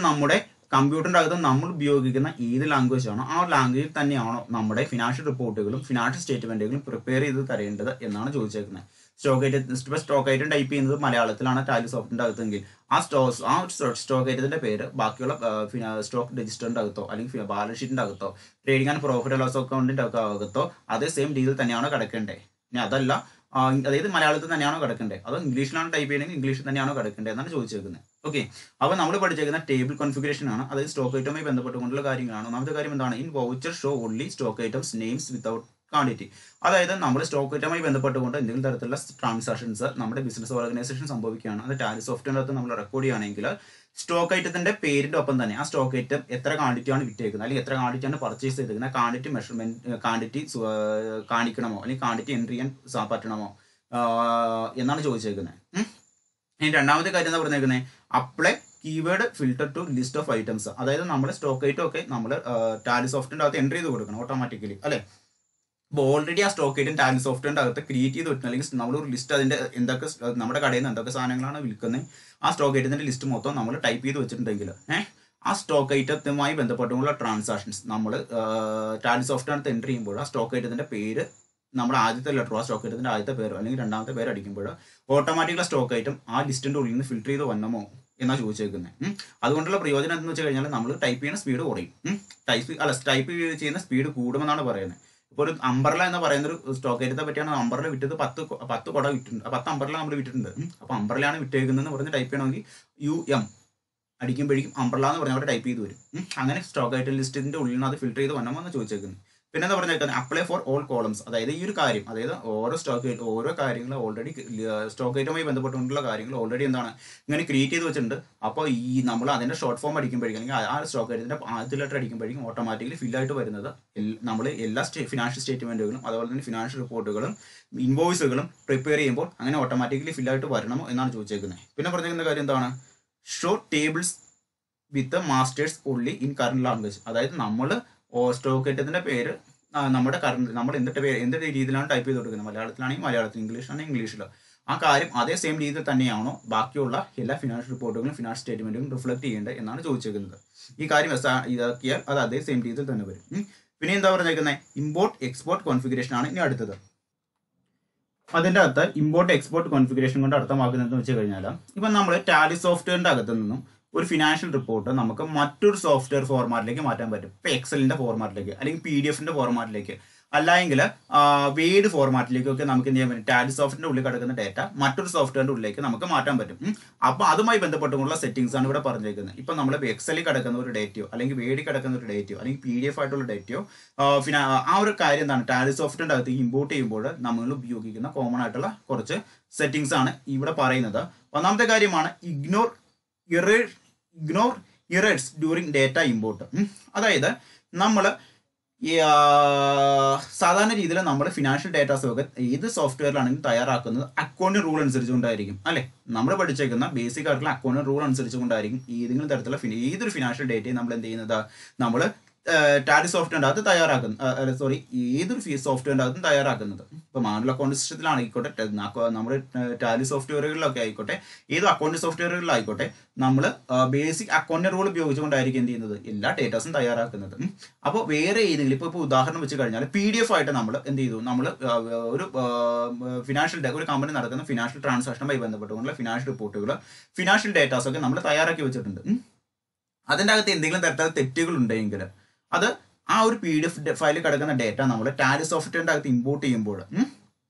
നമ്മുടെ കമ്പ്യൂട്ടറിന്റെ അകത്ത് നമ്മൾ ഉപയോഗിക്കുന്ന ഏത് ലാംഗ്വേജ് ആണോ ആ ലാംഗ്വേജിൽ തന്നെയാണോ നമ്മുടെ ഫിനാൻഷ്യൽ റിപ്പോർട്ടുകളും ഫിനാൻഷ്യൽ സ്റ്റേറ്റ്മെന്റുകളും പ്രിപ്പയർ ചെയ്ത് തരേണ്ടത് എന്നാണ് ചോദിച്ചേക്കുന്നത്. സ്റ്റോക്ക് ഐറ്റം ടൈപ്പ് ചെയ്യുന്നത് മലയാളത്തിലാണ് ടാലി സോഫ്റ്റിന്റെ അകത്തെങ്കിൽ ആ സ്റ്റോക്ക് ഐറ്റത്തിന്റെ പേര് ബാക്കിയുള്ള സ്റ്റോക്ക് രജിസ്റ്ററിന്റെ അകത്തോ അല്ലെങ്കിൽ ബാലൻസ് ഷീറ്റിന്റെ അകത്തോ ട്രേഡിംഗ് ആൻഡ് പ്രോഫിറ്റ് ലോസ് അക്കൗണ്ടിന്റെ അകത്തോ അതേ സെയിം രീതിയിൽ തന്നെയാണ് കിടക്കേണ്ടത്. ഇനി അതല്ല അതായത് മലയാളത്തിൽ തന്നെയാണോ കിടക്കേണ്ടത് അതോ ഇംഗ്ലീഷിലാണ് ടൈപ്പ് ചെയ്യണമെങ്കിൽ ഇംഗ്ലീഷിൽ തന്നെയാണോ കിടക്കേണ്ടത് എന്നാണ് ചോദിച്ചേക്കുന്നത്. ഓക്കെ, അപ്പോൾ നമ്മൾ പഠിച്ചേക്കുന്ന ടേബിൾ കോൺഫിഗറേഷൻ ആണ്, അതായത് സ്റ്റോക്ക് ഐറ്റവുമായി ബന്ധപ്പെട്ടുകൊണ്ടുള്ള കാര്യങ്ങളാണ്. ഒന്നാമത്തെ കാര്യം എന്താണ് in voucher show only stock items names without quantity. അതായത് നമ്മൾ സ്റ്റോക്ക് ഐറ്റവുമായി ബന്ധപ്പെട്ടുകൊണ്ട് എന്തെങ്കിലും തരത്തിലുള്ള ട്രാൻസാക്ഷൻസ് നമ്മുടെ ബിസിനസ് ഓർഗനൈസേഷൻ സംഭവിക്കുകയാണ്, അത് ടാലി സോഫ്റ്റ്വെയറിനകത്ത് നമ്മൾ റെക്കോർഡ് ചെയ്യുകയാണെങ്കിൽ സ്റ്റോക്ക് ഐറ്റത്തിന്റെ പേരിന്റെ ഒപ്പം തന്നെ ആ സ്റ്റോക്ക് ഐറ്റം എത്ര ക്വാണ്ടിറ്റിയാണ് വിറ്റേക്കുന്നത് അല്ലെങ്കിൽ എത്ര ക്വാണ്ടിറ്റിയാണ് പർച്ചേസ് ചെയ്തിരിക്കുന്നത് ക്വാണ്ടിറ്റി കാണിക്കണമോ അല്ലെങ്കിൽ ക്വാണ്ടിറ്റി എൻട്രി ചെയ്യാൻ പറ്റണമോ എന്നാണ് ചോദിച്ചേക്കുന്നത്. ഇനി രണ്ടാമത്തെ കാര്യം എന്താ പറഞ്ഞേക്കുന്നത് apply keyword filter to list of items. അതായത് നമ്മുടെ സ്റ്റോക്ക് ഐറ്റം ഒക്കെ നമ്മൾ ടാലി സോഫ്റ്റ്വെയറിന്റെ അകത്ത് എൻട്രി ചെയ്ത് കൊടുക്കണം ഓട്ടോമാറ്റിക്കലി അല്ലേ. അപ്പോൾ ഓൾറെഡി ആ സ്റ്റോക്ക് ഐറ്റം ടാലി സോഫ്റ്റ്വെയറിന്റെ അകത്ത് ക്രിയേറ്റ് ചെയ്ത് വെക്കണം, അല്ലെങ്കിൽ നമ്മളൊരു ലിസ്റ്റ് അതിന്റെ എന്തൊക്കെ നമ്മുടെ കടയിൽ നിന്ന് എന്തൊക്കെ സാധനങ്ങളാണ് വിൽക്കുന്നത് ആ സ്റ്റോക്ക് ഐറ്റത്തിന്റെ ലിസ്റ്റ് മൊത്തം നമ്മൾ ടൈപ്പ് ചെയ്ത് വെച്ചിട്ടുണ്ടെങ്കിൽ ആ സ്റ്റോക്ക് ഐറ്റത്തുമായി ബന്ധപ്പെട്ടുള്ള ട്രാൻസാക്ഷൻസ് നമ്മൾ ടാലി സോഫ്റ്റ്വെയറിനകത്ത് എൻട്രി ചെയ്യുമ്പോൾ ആ സ്റ്റോക്ക് ഐറ്റത്തിന്റെ പേര് നമ്മുടെ ആദ്യത്തെ ലെറ്റർ ആ സ്റ്റോക്ക് ഐറ്റത്തിന്റെ ആദ്യത്തെ പേരോ അല്ലെങ്കിൽ രണ്ടാമത്തെ പേര് അടിക്കുമ്പോൾ ഓട്ടോമാറ്റിക്കലി സ്റ്റോക്ക് ഐറ്റം ആ ലിസ്റ്റിന്റെ ഉള്ളിൽ നിന്ന് ഫിൽട്ടർ ചെയ്ത് വന്നമോ എന്നാണ് ചോദിച്ചേക്കുന്നത്. അതുകൊണ്ടുള്ള പ്രയോജനം എന്തെന്ന് വെച്ച് കഴിഞ്ഞാൽ നമ്മൾ ടൈപ്പ് ചെയ്യുന്ന സ്പീഡ് കുറയും, ടൈപ്പ് ചെയ്യുന്ന സ്പീഡ് കൂടുമെന്നാണ് പറയുന്നത്. ഇപ്പോൾ ഒരു അംബർല എന്ന് പറയുന്ന ഒരു സ്റ്റോക്ക് ഐറ്റത്തെ പറ്റിയാണ് അംബർല വിറ്റത് 10 കുട വിറ്റിട്ടുണ്ട്, 10 അംബർല നമ്മൾ വിറ്റിട്ടുണ്ട്. അപ്പോൾ അംബർലയാണ് വിറ്റേക്കുന്നതെന്ന് പറഞ്ഞ് ടൈപ്പ് ചെയ്യണമെങ്കിൽ UM അടിക്കുമ്പോഴേക്കും അംബർല എന്ന് പറഞ്ഞാൽ അവിടെ ടൈപ്പ് ചെയ്ത് വരും. അങ്ങനെ സ്റ്റോക്ക് ഐറ്റം ലിസ്റ്റിന്റെ ഉള്ളിൽ നിന്ന് അത് ഫിൽട്ടർ ചെയ്ത് വന്നമോ എന്ന് ചോദിച്ചേക്കുന്നത്. പിന്നെ എന്താ പറഞ്ഞേക്കുന്നത് അപ്ലൈ ഫോർ ഓൾ കോളംസ്. അതായത് ഈ ഒരു കാര്യം അതായത് ഓരോ കാര്യങ്ങൾ ഓൾറെഡി സ്റ്റോക്ക് ഐറ്റവുമായി ബന്ധപ്പെട്ടുകൊണ്ടുള്ള കാര്യങ്ങൾ ഓൾറെഡി എന്താണ് ഇങ്ങനെ ക്രിയേറ്റ് ചെയ്ത് വെച്ചിട്ടുണ്ട്. അപ്പോൾ നമ്മൾ അതിന്റെ ഷോർട്ട് ഫോം അടിക്കുമ്പോഴേക്കും അല്ലെങ്കിൽ ആ സ്റ്റോക്ക് ഐറ്റത്തിന്റെ ആദ്യത്തെ ലെറ്റർ അടിക്കുമ്പോഴേക്കും ഓട്ടോമാറ്റിക്കലി ഫില്ലായിട്ട് വരുന്നത് നമ്മൾ എല്ലാ ഫിനാൻഷ്യൽ സ്റ്റേറ്റ്മെന്റുകളും അതുപോലെ തന്നെ ഫിനാൻഷ്യൽ റിപ്പോർട്ടുകളും ഇൻവോയ്സുകളും പ്രിപ്പയർ ചെയ്യുമ്പോൾ അങ്ങനെ ഓട്ടോമാറ്റിക്കലി ഫില്ലായിട്ട് വരണമോ എന്നാണ് ചോദിച്ചേക്കുന്നത്. പിന്നെ പറഞ്ഞിരിക്കുന്ന കാര്യം എന്താണ് show tables with masters only in current language. അതായത് നമ്മൾ സ്റ്റോക്ക് ഐറ്റത്തിന്റെ പേര് നമ്മൾ എന്ത് രീതിയിലാണ് ടൈപ്പ് ചെയ്ത് കൊടുക്കുന്നത്, മലയാളത്തിലാണെങ്കിൽ മലയാളത്തിൽ, ഇംഗ്ലീഷിലാണെങ്കിൽ ഇംഗ്ലീഷിലോ ആ കാര്യം അതേ സെയിം രീതിയിൽ തന്നെയാണോ ബാക്കിയുള്ള എല്ലാ ഫിനാൻഷ്യൽ റിപ്പോർട്ടുകളും ഫിനാൻഷ്യൽ സ്റ്റേറ്റ്മെന്റുകളും റിഫ്ലക്ട് ചെയ്യേണ്ടത് എന്നാണ് ചോദിച്ചിരിക്കുന്നത്. ഈ കാര്യം ഇതാക്കിയാൽ അത് അതേ സെയിം രീതിയിൽ തന്നെ വരും. പിന്നെ എന്താ പറഞ്ഞേക്കുന്നത്, ഇമ്പോർട്ട് എക്സ്പോർട്ട് കോൺഫിഗറേഷൻ ആണ് ഇനി അടുത്തത്. അതിൻ്റെ അകത്ത് ഇമ്പോർട്ട് എക്സ്പോർട്ട് കോൺഫിഗറേഷൻ കൊണ്ട് അർത്ഥമാക്കുന്നത് വെച്ച് കഴിഞ്ഞാൽ ഇപ്പം നമ്മൾ ടാലി സോഫ്റ്റ്വെയറിൻ്റെ അകത്ത് നിന്നും ഒരു ഫിനാൻഷ്യൽ റിപ്പോർട്ട് നമുക്ക് മറ്റൊരു സോഫ്റ്റ്വെയർ ഫോർമാറ്റിലേക്ക് മാറ്റാൻ പറ്റും. ഇപ്പം എക്സലിൻ്റെ ഫോർമാറ്റിലേക്ക് അല്ലെങ്കിൽ PDF ഫോർമാറ്റിലേക്ക് അല്ലെങ്കിൽ വേഡ് ഫോർമാറ്റിലേക്കൊക്കെ നമുക്ക് എന്ത് ചെയ്യാൻ പറ്റും, ടാലി സോഫ്റ്റ്വെയറിൻ്റെ ഉള്ളിൽ കിടക്കുന്ന ഡേറ്റ മറ്റൊരു സോഫ്റ്റ്വെയറിൻ്റെ ഉള്ളിലേക്ക് നമുക്ക് മാറ്റാൻ പറ്റും. അപ്പോൾ അതുമായി ബന്ധപ്പെട്ടുള്ള സെറ്റിംഗ്സ് ആണ് ഇവിടെ പറഞ്ഞിരിക്കുന്നത്. ഇപ്പം നമ്മൾ എക്സലിൽ കിടക്കുന്ന ഒരു ഡേറ്റയോ അല്ലെങ്കിൽ വേഡിൽ കിടക്കുന്ന ഒരു ഡേറ്റയോ അല്ലെങ്കിൽ PDF ആയിട്ടുള്ള ഡേറ്റയോ ആ ഒരു കാര്യം എന്താണ്, ടാലി സോഫ്റ്റ്വെയറിൻ്റെ അകത്ത് ഇമ്പോർട്ട് ചെയ്യുമ്പോൾ നമ്മൾ ഉപയോഗിക്കുന്ന കോമൺ ആയിട്ടുള്ള കുറച്ച് സെറ്റിംഗ്സ് ആണ് ഇവിടെ പറയുന്നത്. ഒന്നാമത്തെ കാര്യമാണ് ignore errors during data import. അതായത് നമ്മൾ സാധാരണ രീതിയിൽ നമ്മൾ ഫിനാൻഷ്യൽ ഡേറ്റാസ് ഒക്കെ ഏത് സോഫ്റ്റ്വെയറിലാണെങ്കിലും തയ്യാറാക്കുന്നത് അക്കൗണ്ടിങ് റൂൾ അനുസരിച്ചുകൊണ്ടായിരിക്കും അല്ലെ. നമ്മൾ പഠിച്ചേക്കുന്ന ബേസിക് ആയിട്ടുള്ള അക്കൗണ്ടിങ് റൂൾ അനുസരിച്ചുകൊണ്ടായിരിക്കും ഏതെങ്കിലും തരത്തിലുള്ള ഏതൊരു ഫിനാൻഷ്യൽ ഡേറ്റയും നമ്മൾ എന്ത് ചെയ്യുന്നത്, നമ്മൾ ടാലി സോഫ്റ്റ്വെയറിൻ്റെ അകത്ത് തയ്യാറാക്കുന്നത് ഏതൊരു സോഫ്റ്റ്വെയറിൻ്റെ അകത്തും തയ്യാറാക്കുന്നത്. ഇപ്പോൾ മാനുവൽ അക്കൗണ്ട് സിസ്റ്റത്തിലാണെങ്കിക്കോട്ടെ, നമ്മുടെ ടാലി സോഫ്റ്റ്വെയറുകളിലൊക്കെ ആയിക്കോട്ടെ, ഏത് അക്കൗണ്ട് സോഫ്റ്റ്വെയറുകളിലായിക്കോട്ടെ, നമ്മൾ ബേസിക് അക്കൗണ്ടിങ് റൂൾ ഉപയോഗിച്ചുകൊണ്ടായിരിക്കും എന്ത് ചെയ്യുന്നത്, എല്ലാ ഡേറ്റാസും തയ്യാറാക്കുന്നത്. അപ്പോൾ വേറെ ഏതെങ്കിലും ഇപ്പോൾ ഉദാഹരണം വെച്ച് കഴിഞ്ഞാൽ PDF ആയിട്ട് നമ്മൾ എന്ത് ചെയ്തു, നമ്മൾ ഒരു ഒരു കമ്പനി നടക്കുന്ന ഫിനാൻഷ്യൽ ട്രാൻസാക്ഷനുമായി ബന്ധപ്പെട്ടുകൊണ്ടുള്ള ഫിനാൻഷ്യൽ റിപ്പോർട്ടുകൾ, ഫിനാൻഷ്യൽ ഡേറ്റാസൊക്കെ നമ്മൾ തയ്യാറാക്കി വെച്ചിട്ടുണ്ട്. അതിൻ്റെ അകത്ത് എന്തെങ്കിലും തരത്തിലുള്ള തെറ്റുകൾ ഉണ്ടെങ്കിൽ അത് ആ ഒരു PDF ഫയലിൽ കിടക്കുന്ന ഡേറ്റ നമ്മൾ ടാലി സോഫ്റ്റ്വെയറിൻ്റെ അകത്ത് ഇമ്പോർട്ട് ചെയ്യുമ്പോൾ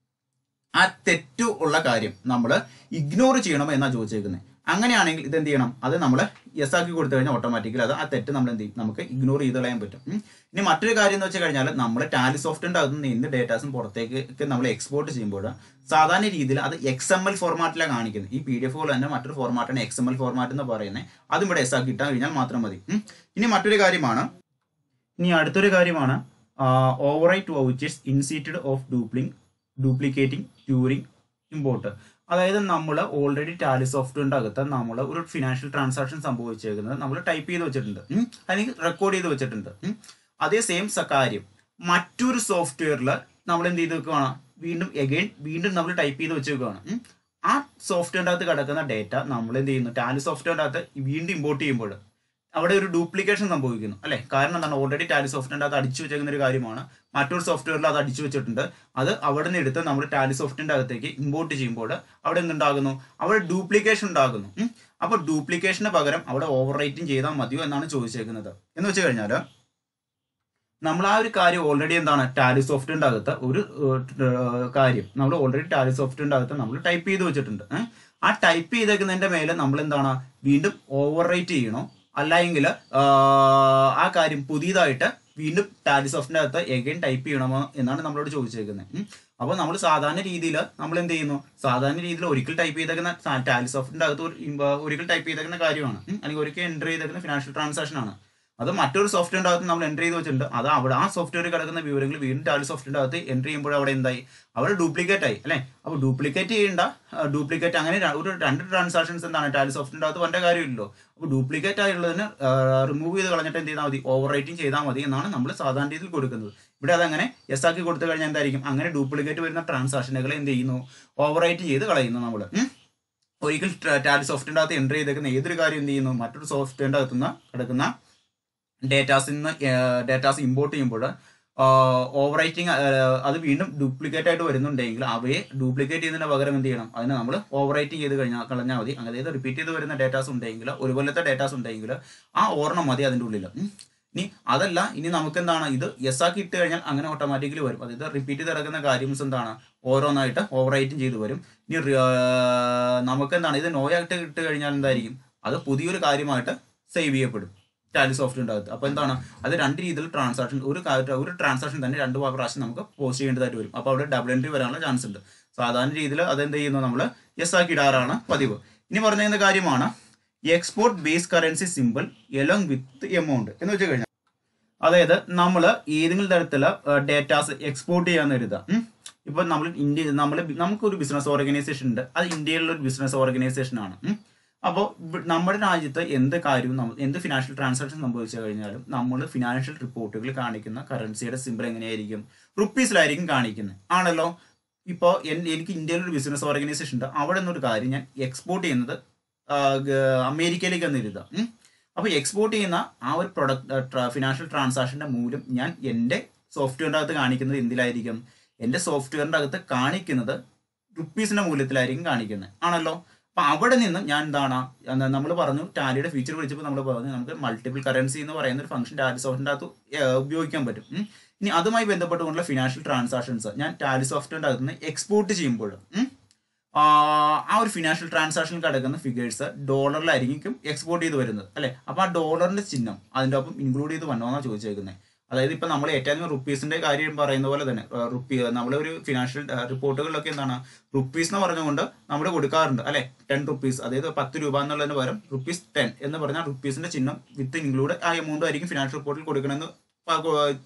ആ തെറ്റു ഉള്ള കാര്യം നമ്മൾ ഇഗ്നോർ ചെയ്യണമോ എന്നാണ് ചോദിച്ചേക്കുന്നത്. അങ്ങനെയാണെങ്കിൽ ഇതെന്ത് ചെയ്യണം, അത് നമ്മൾ യെസ് ആക്കി കൊടുത്തു കഴിഞ്ഞാൽ ഓട്ടോമാറ്റിക്കലി അത് ആ തെറ്റ് നമ്മൾ എന്ത് ചെയ്യും, നമുക്ക് ഇഗ്നോർ ചെയ്ത് കളയാൻ പറ്റും. ഇനി മറ്റൊരു കാര്യം എന്ന് വെച്ച് കഴിഞ്ഞാൽ നമ്മൾ ടാലി സോഫ്റ്റ്വെയറിൻ്റെ അകത്ത് നിന്ന് എന്ത് ഡേറ്റാസും പുറത്തേക്ക് നമ്മൾ എക്സ്പോർട്ട് ചെയ്യുമ്പോൾ സാധാരണ രീതിയിൽ അത് XML ഫോർമാറ്റിലാണ് കാണിക്കുന്നത്. ഈ PDF പോലെ തന്നെ മറ്റൊരു ഫോർമാറ്റാണ് XML ഫോർമാറ്റ് എന്ന് പറയുന്നത്. അതും ഇവിടെ യെസ് ആക്കി ഇട്ടാൽ കഴിഞ്ഞാൽ മാത്രം മതി. ഇനി അടുത്തൊരു കാര്യമാണ് overwrite vouchers instead of duplicating during import. അതായത് നമ്മൾ ഓൾറെഡി ടാലി സോഫ്റ്റ്വെയറിൻ്റെ അകത്ത് നമ്മൾ ഒരു ഫിനാൻഷ്യൽ ട്രാൻസാക്ഷൻ സംഭവിച്ചേക്കുന്നത് നമ്മൾ ടൈപ്പ് ചെയ്ത് വെച്ചിട്ടുണ്ട്, അല്ലെങ്കിൽ റെക്കോർഡ് ചെയ്ത് വെച്ചിട്ടുണ്ട്. അതേ സെയിം കാര്യം മറ്റൊരു സോഫ്റ്റ്വെയറിൽ നമ്മൾ എന്ത് ചെയ്ത് വെക്കുകയാണ്, വീണ്ടും നമ്മൾ ടൈപ്പ് ചെയ്ത് വെച്ച് വെക്കുകയാണ്. ആ സോഫ്റ്റ്വെയറിൻ്റെ അകത്ത് കിടക്കുന്ന ഡേറ്റ നമ്മൾ എന്ത് ചെയ്യുന്നു, ടാലി സോഫ്റ്റ്വെയറിൻ്റെ അകത്ത് വീണ്ടും ഇമ്പോർട്ട് ചെയ്യുമ്പോൾ അവിടെ ഒരു ഡ്യൂപ്ലിക്കേഷൻ സംഭവിക്കുന്നു അല്ലെ. കാരണം എന്താണ്, ഓൾറെഡി ടാലി സോഫ്റ്റ്വെയറിൻ്റെ അകത്ത് അടിച്ചു വെച്ചേക്കുന്ന ഒരു കാര്യമാണ്, മറ്റൊരു സോഫ്റ്റ്വെയറിൽ അത് അടിച്ചു വെച്ചിട്ടുണ്ട്. അത് അവിടെ നിന്ന് എടുത്ത് നമ്മൾ ടാലി സോഫ്റ്റ്വെയറിൻ്റെ അകത്തേക്ക് ഇമ്പോർട്ട് ചെയ്യുമ്പോൾ അവിടെ എന്തുണ്ടാകുന്നു, അവിടെ ഡ്യൂപ്ലിക്കേഷൻ ഉണ്ടാകുന്നു. അപ്പോൾ ഡ്യൂപ്ലിക്കേഷന് പകരം അവിടെ ഓവർ റൈറ്റിംഗ് ചെയ്താൽ മതിയോ എന്നാണ് ചോദിച്ചേക്കുന്നത്. എന്ന് വെച്ച് കഴിഞ്ഞാൽ നമ്മൾ ആ ഒരു കാര്യം ഓൾറെഡി എന്താണ്, ടാലി സോഫ്റ്റ്വെയറിൻ്റെ അകത്ത് ഒരു കാര്യം നമ്മൾ ഓൾറെഡി ടാലി സോഫ്റ്റ്വെയറിൻ്റെ അകത്ത് നമ്മൾ ടൈപ്പ് ചെയ്ത് വെച്ചിട്ടുണ്ട്. ആ ടൈപ്പ് ചെയ്തേക്കുന്നതിൻ്റെ മേലെ നമ്മൾ എന്താണ് വീണ്ടും ഓവർ റൈറ്റ് ചെയ്യണോ, അല്ലെങ്കിൽ ആ കാര്യം പുതിയതായിട്ട് വീണ്ടും ടാലി സോഫ്റ്റ്വെയറിൻ്റെ അകത്ത് എഗൈൻ ടൈപ്പ് ചെയ്യണമോ എന്നാണ് നമ്മളോട് ചോദിച്ചേക്കുന്നത്. അപ്പോൾ നമ്മൾ സാധാരണ രീതിയിൽ നമ്മൾ എന്ത് ചെയ്യുന്നു, സാധാരണ രീതിയിൽ ഒരിക്കൽ ടൈപ്പ് ചെയ്തേക്കുന്ന ടാലി സോഫ്റ്റ്വെയറിൻ്റെ അകത്ത് ഒരിക്കൽ ടൈപ്പ് ചെയ്തേക്കുന്ന കാര്യമാണ്, അല്ലെങ്കിൽ ഒരിക്കൽ എൻ്റർ ചെയ്തേക്കുന്ന ഫിനാൻഷ്യൽ ട്രാൻസാക്ഷൻ ആണ്. അത് മറ്റൊരു സോഫ്റ്റ്വെയറിൻ്റെ അകത്ത് നമ്മൾ എൻ്റർ ചെയ്ത് വെച്ചിട്ടുണ്ട്. അത് അവിടെ ആ സോഫ്റ്റ്വെയർ കിടക്കുന്ന വിവരങ്ങൾ വീണ്ടും ടാലി സോഫ്റ്റ്വെയറിൻ്റെ അകത്ത് എൻ്റർ ചെയ്യുമ്പോൾ അവിടെ എന്തായി, അവിടെ ഡ്യൂപ്ലിക്കേറ്റ് ആയി അല്ലേ. അപ്പോൾ ഡ്യൂപ്ലിക്കേറ്റ് അങ്ങനെ രണ്ട് ട്രാൻസാക്ഷൻസ് എന്താണ് ടാലി സോഫ്റ്റ്വെയറിൻ്റെ അകത്ത് വരേണ്ട കാര്യമില്ലല്ലോ. അപ്പോൾ ഡ്യൂപ്ലിക്കേറ്റ് ആയുള്ളതിന് റിമൂവ് ചെയ്ത് കളഞ്ഞിട്ട് എന്ത് ചെയ്താൽ മതി, ഓവർ റൈറ്റിംഗ് ചെയ്താൽ മതി എന്നാണ് നമ്മൾ സാധാരണ രീതിയിൽ കൊടുക്കുന്നത്. ഇവിടെ അതങ്ങനെ യെസ് ആക്കി കൊടുത്തു കഴിഞ്ഞാൽ എന്തായിരിക്കും, അങ്ങനെ ഡ്യൂപ്ലിക്കേറ്റ് വരുന്ന ട്രാൻസാക്ഷനുകൾ എന്ത് ചെയ്യുന്നു, ഓവർ റൈറ്റ് ചെയ്ത് കളയുന്നു. നമ്മൾ ഒരിക്കൽ ടാലി സോഫ്റ്റ്വെയറിൻ്റെ അകത്ത് എൻ്റർ ചെയ്തേക്കുന്ന ഏതൊരു കാര്യം എന്ത് ചെയ്യുന്നു, മറ്റൊരു സോഫ്റ്റ്വെയറിൻ്റെ അകത്തുനിന്ന് കിടക്കുന്ന ഡേറ്റാസ് ഇമ്പോർട്ട് ചെയ്യുമ്പോൾ ഓവർ റൈറ്റിംഗ് അത് വീണ്ടും ഡ്യൂപ്ലിക്കേറ്റ് ആയിട്ട് വരുന്നുണ്ടെങ്കിൽ അവയെ ഡ്യൂപ്ലിക്കേറ്റ് ചെയ്യുന്നതിന് പകരം എന്ത് ചെയ്യണം, അതിന് നമ്മൾ ഓവർ റൈറ്റിംഗ് ചെയ്ത് കളഞ്ഞാൽ മതി. അതായത് റിപ്പീറ്റ് ചെയ്ത് വരുന്ന ഡേറ്റാസ് ഉണ്ടെങ്കിൽ, ഒരുപോലത്തെ ഡേറ്റാസ് ഉണ്ടെങ്കിൽ ആ ഓർണം മതി അതിൻ്റെ ഉള്ളിൽ. ഇനി അതല്ല, ഇനി നമുക്ക് എന്താണ്, ഇത് യെസ് ആക്കി ഇട്ട് കഴിഞ്ഞാൽ അങ്ങനെ ഓട്ടോമാറ്റിക്കലി വരും. അതായത് റിപ്പീറ്റ് ചെയ്ത് കിടക്കുന്ന കാര്യംസ് എന്താണ് ഓരോന്നായിട്ട് ഓവർ റൈറ്റിംഗ് ചെയ്ത് വരും. ഇനി നമുക്ക് എന്താണ്, ഇത് നോ ആയിട്ട് ഇട്ട് കഴിഞ്ഞാൽ എന്തായിരിക്കും, അത് പുതിയൊരു കാര്യമായിട്ട് സേവ് ചെയ്യപ്പെടും ടാലി സോഫ്റ്റ്വെയറിൻ്റെ അകത്ത്. അപ്പോൾ എന്താണ്, അത് രണ്ട് രീതിയിൽ ട്രാൻസാക്ഷൻ, ഒരു ട്രാൻസാക്ഷൻ തന്നെ 2 പ്രാവശ്യം നമുക്ക് പോസ്റ്റ് ചെയ്യേണ്ടതായിട്ട് വരും. അപ്പോൾ അവിടെ ഡബിൾ എൻട്രി വരാനുള്ള ചാൻസ് ഉണ്ട്. സാധാരണ രീതിയിൽ അതെന്ത് ചെയ്യുന്നു, നമ്മൾ യെസ് ആക്കി ഇടാറാണ് പതിവ്. ഇനി പറഞ്ഞിരുന്ന കാര്യമാണ് export base currency simple along with amount എന്ന് വെച്ച് കഴിഞ്ഞാൽ, അതായത് നമ്മൾ ഏതെങ്കിലും തരത്തിലുള്ള ഡേറ്റാസ് എക്സ്പോർട്ട് ചെയ്യാന്ന് കരുതുക. ഇപ്പൊ നമുക്കൊരു ബിസിനസ് ഓർഗനൈസേഷൻ ഉണ്ട്, അത് ഇന്ത്യയിലുള്ള ഒരു ബിസിനസ് ഓർഗനൈസേഷൻ ആണ്. അപ്പോൾ നമ്മുടെ രാജ്യത്ത് എന്ത് കാര്യവും എന്ത് ഫിനാൻഷ്യൽ ട്രാൻസാക്ഷൻ സംഭവിച്ചു കഴിഞ്ഞാലും നമ്മൾ ഫിനാൻഷ്യൽ റിപ്പോർട്ടുകൾ കാണിക്കുന്ന കറൻസിയുടെ സിമ്പിൾ എങ്ങനെയായിരിക്കും, റുപ്പീസിലായിരിക്കും കാണിക്കുന്നത് ആണല്ലോ. ഇപ്പോൾ എനിക്ക് ഇന്ത്യയിൽ ഒരു ബിസിനസ് ഓർഗനൈസേഷൻ ഉണ്ട്. അവിടെ നിന്നൊരു കാര്യം ഞാൻ എക്സ്പോർട്ട് ചെയ്യുന്നത് അമേരിക്കയിലേക്ക് എന്ന് എഴുതാം. അപ്പോൾ എക്സ്പോർട്ട് ചെയ്യുന്ന ആ ഒരു പ്രൊഡക്റ്റ് ഫിനാൻഷ്യൽ ട്രാൻസാക്ഷൻ്റെ മൂല്യം ഞാൻ എൻ്റെ സോഫ്റ്റ്വെയറിൻ്റെ അകത്ത് കാണിക്കുന്നത് എന്തിലായിരിക്കും? എൻ്റെ സോഫ്റ്റ്വെയറിൻ്റെ അകത്ത് കാണിക്കുന്നത് റുപ്പീസിൻ്റെ മൂല്യത്തിലായിരിക്കും കാണിക്കുന്നത്, ആണല്ലോ. അപ്പം അവിടെ നിന്ന് ഞാൻ എന്താണ് നമ്മൾ പറഞ്ഞു, ടാലിയുടെ ഫീച്ചർ വിളിച്ചപ്പോൾ നമ്മൾ പറഞ്ഞു നമുക്ക് മൾട്ടിപ്പിൾ കറൻസി എന്ന് പറയുന്ന ഒരു ഫംഗ്ഷൻ ടാലി സോഫ്റ്റിൻ്റെ അകത്ത് ഉപയോഗിക്കാൻ പറ്റും. ഇനി അതുമായി ബന്ധപ്പെട്ടുകൊണ്ടുള്ള ഫിനാൻഷ്യൽ ട്രാൻസാക്ഷൻസ് ഞാൻ ടാലി സോഫ്റ്റ്വെയറിൻ്റെ അകത്ത് നിന്ന് എക്സ്പോർട്ട് ചെയ്യുമ്പോൾ ആ ഒരു ഫിനാൻഷ്യൽ ട്രാൻസാക്ഷനിൽ കിടക്കുന്ന ഫിഗേഴ്സ് ഡോളറിലായിരിക്കും എക്സ്പോർട്ട് ചെയ്ത് വരുന്നത്, അല്ലേ? അപ്പോൾ ആ ഡോളറിന്റെ ചിഹ്നം അതിൻ്റെ ഒപ്പം ഇൻക്ലൂഡ് ചെയ്ത് വന്നോന്നാണ് ചോദിച്ചേക്കുന്നത്. അതായത് ഇപ്പം നമ്മൾ ഏറ്റവും റുപ്പീസിന്റെ കാര്യം പറയുന്ന പോലെ തന്നെ നമ്മളൊരു ഫിനാൻഷ്യൽ റിപ്പോർട്ടുകളിലൊക്കെ എന്താണ് റുപ്പീസ് എന്ന് പറഞ്ഞുകൊണ്ട് നമ്മൾ കൊടുക്കാറുണ്ട്, അല്ലെ? 10 റുപ്പീസ്, അതായത് 10 രൂപ എന്നുള്ളതിന് പകരം ₹10 എന്ന് പറഞ്ഞാൽ റുപ്പീസിന്റെ ചിഹ്നം വിത്ത് ഇൻക്ലൂഡ് ആ എമൗണ്ട് ആയിരിക്കും ഫിനാൻഷ്യൽ റിപ്പോർട്ടിൽ കൊടുക്കണമെന്ന്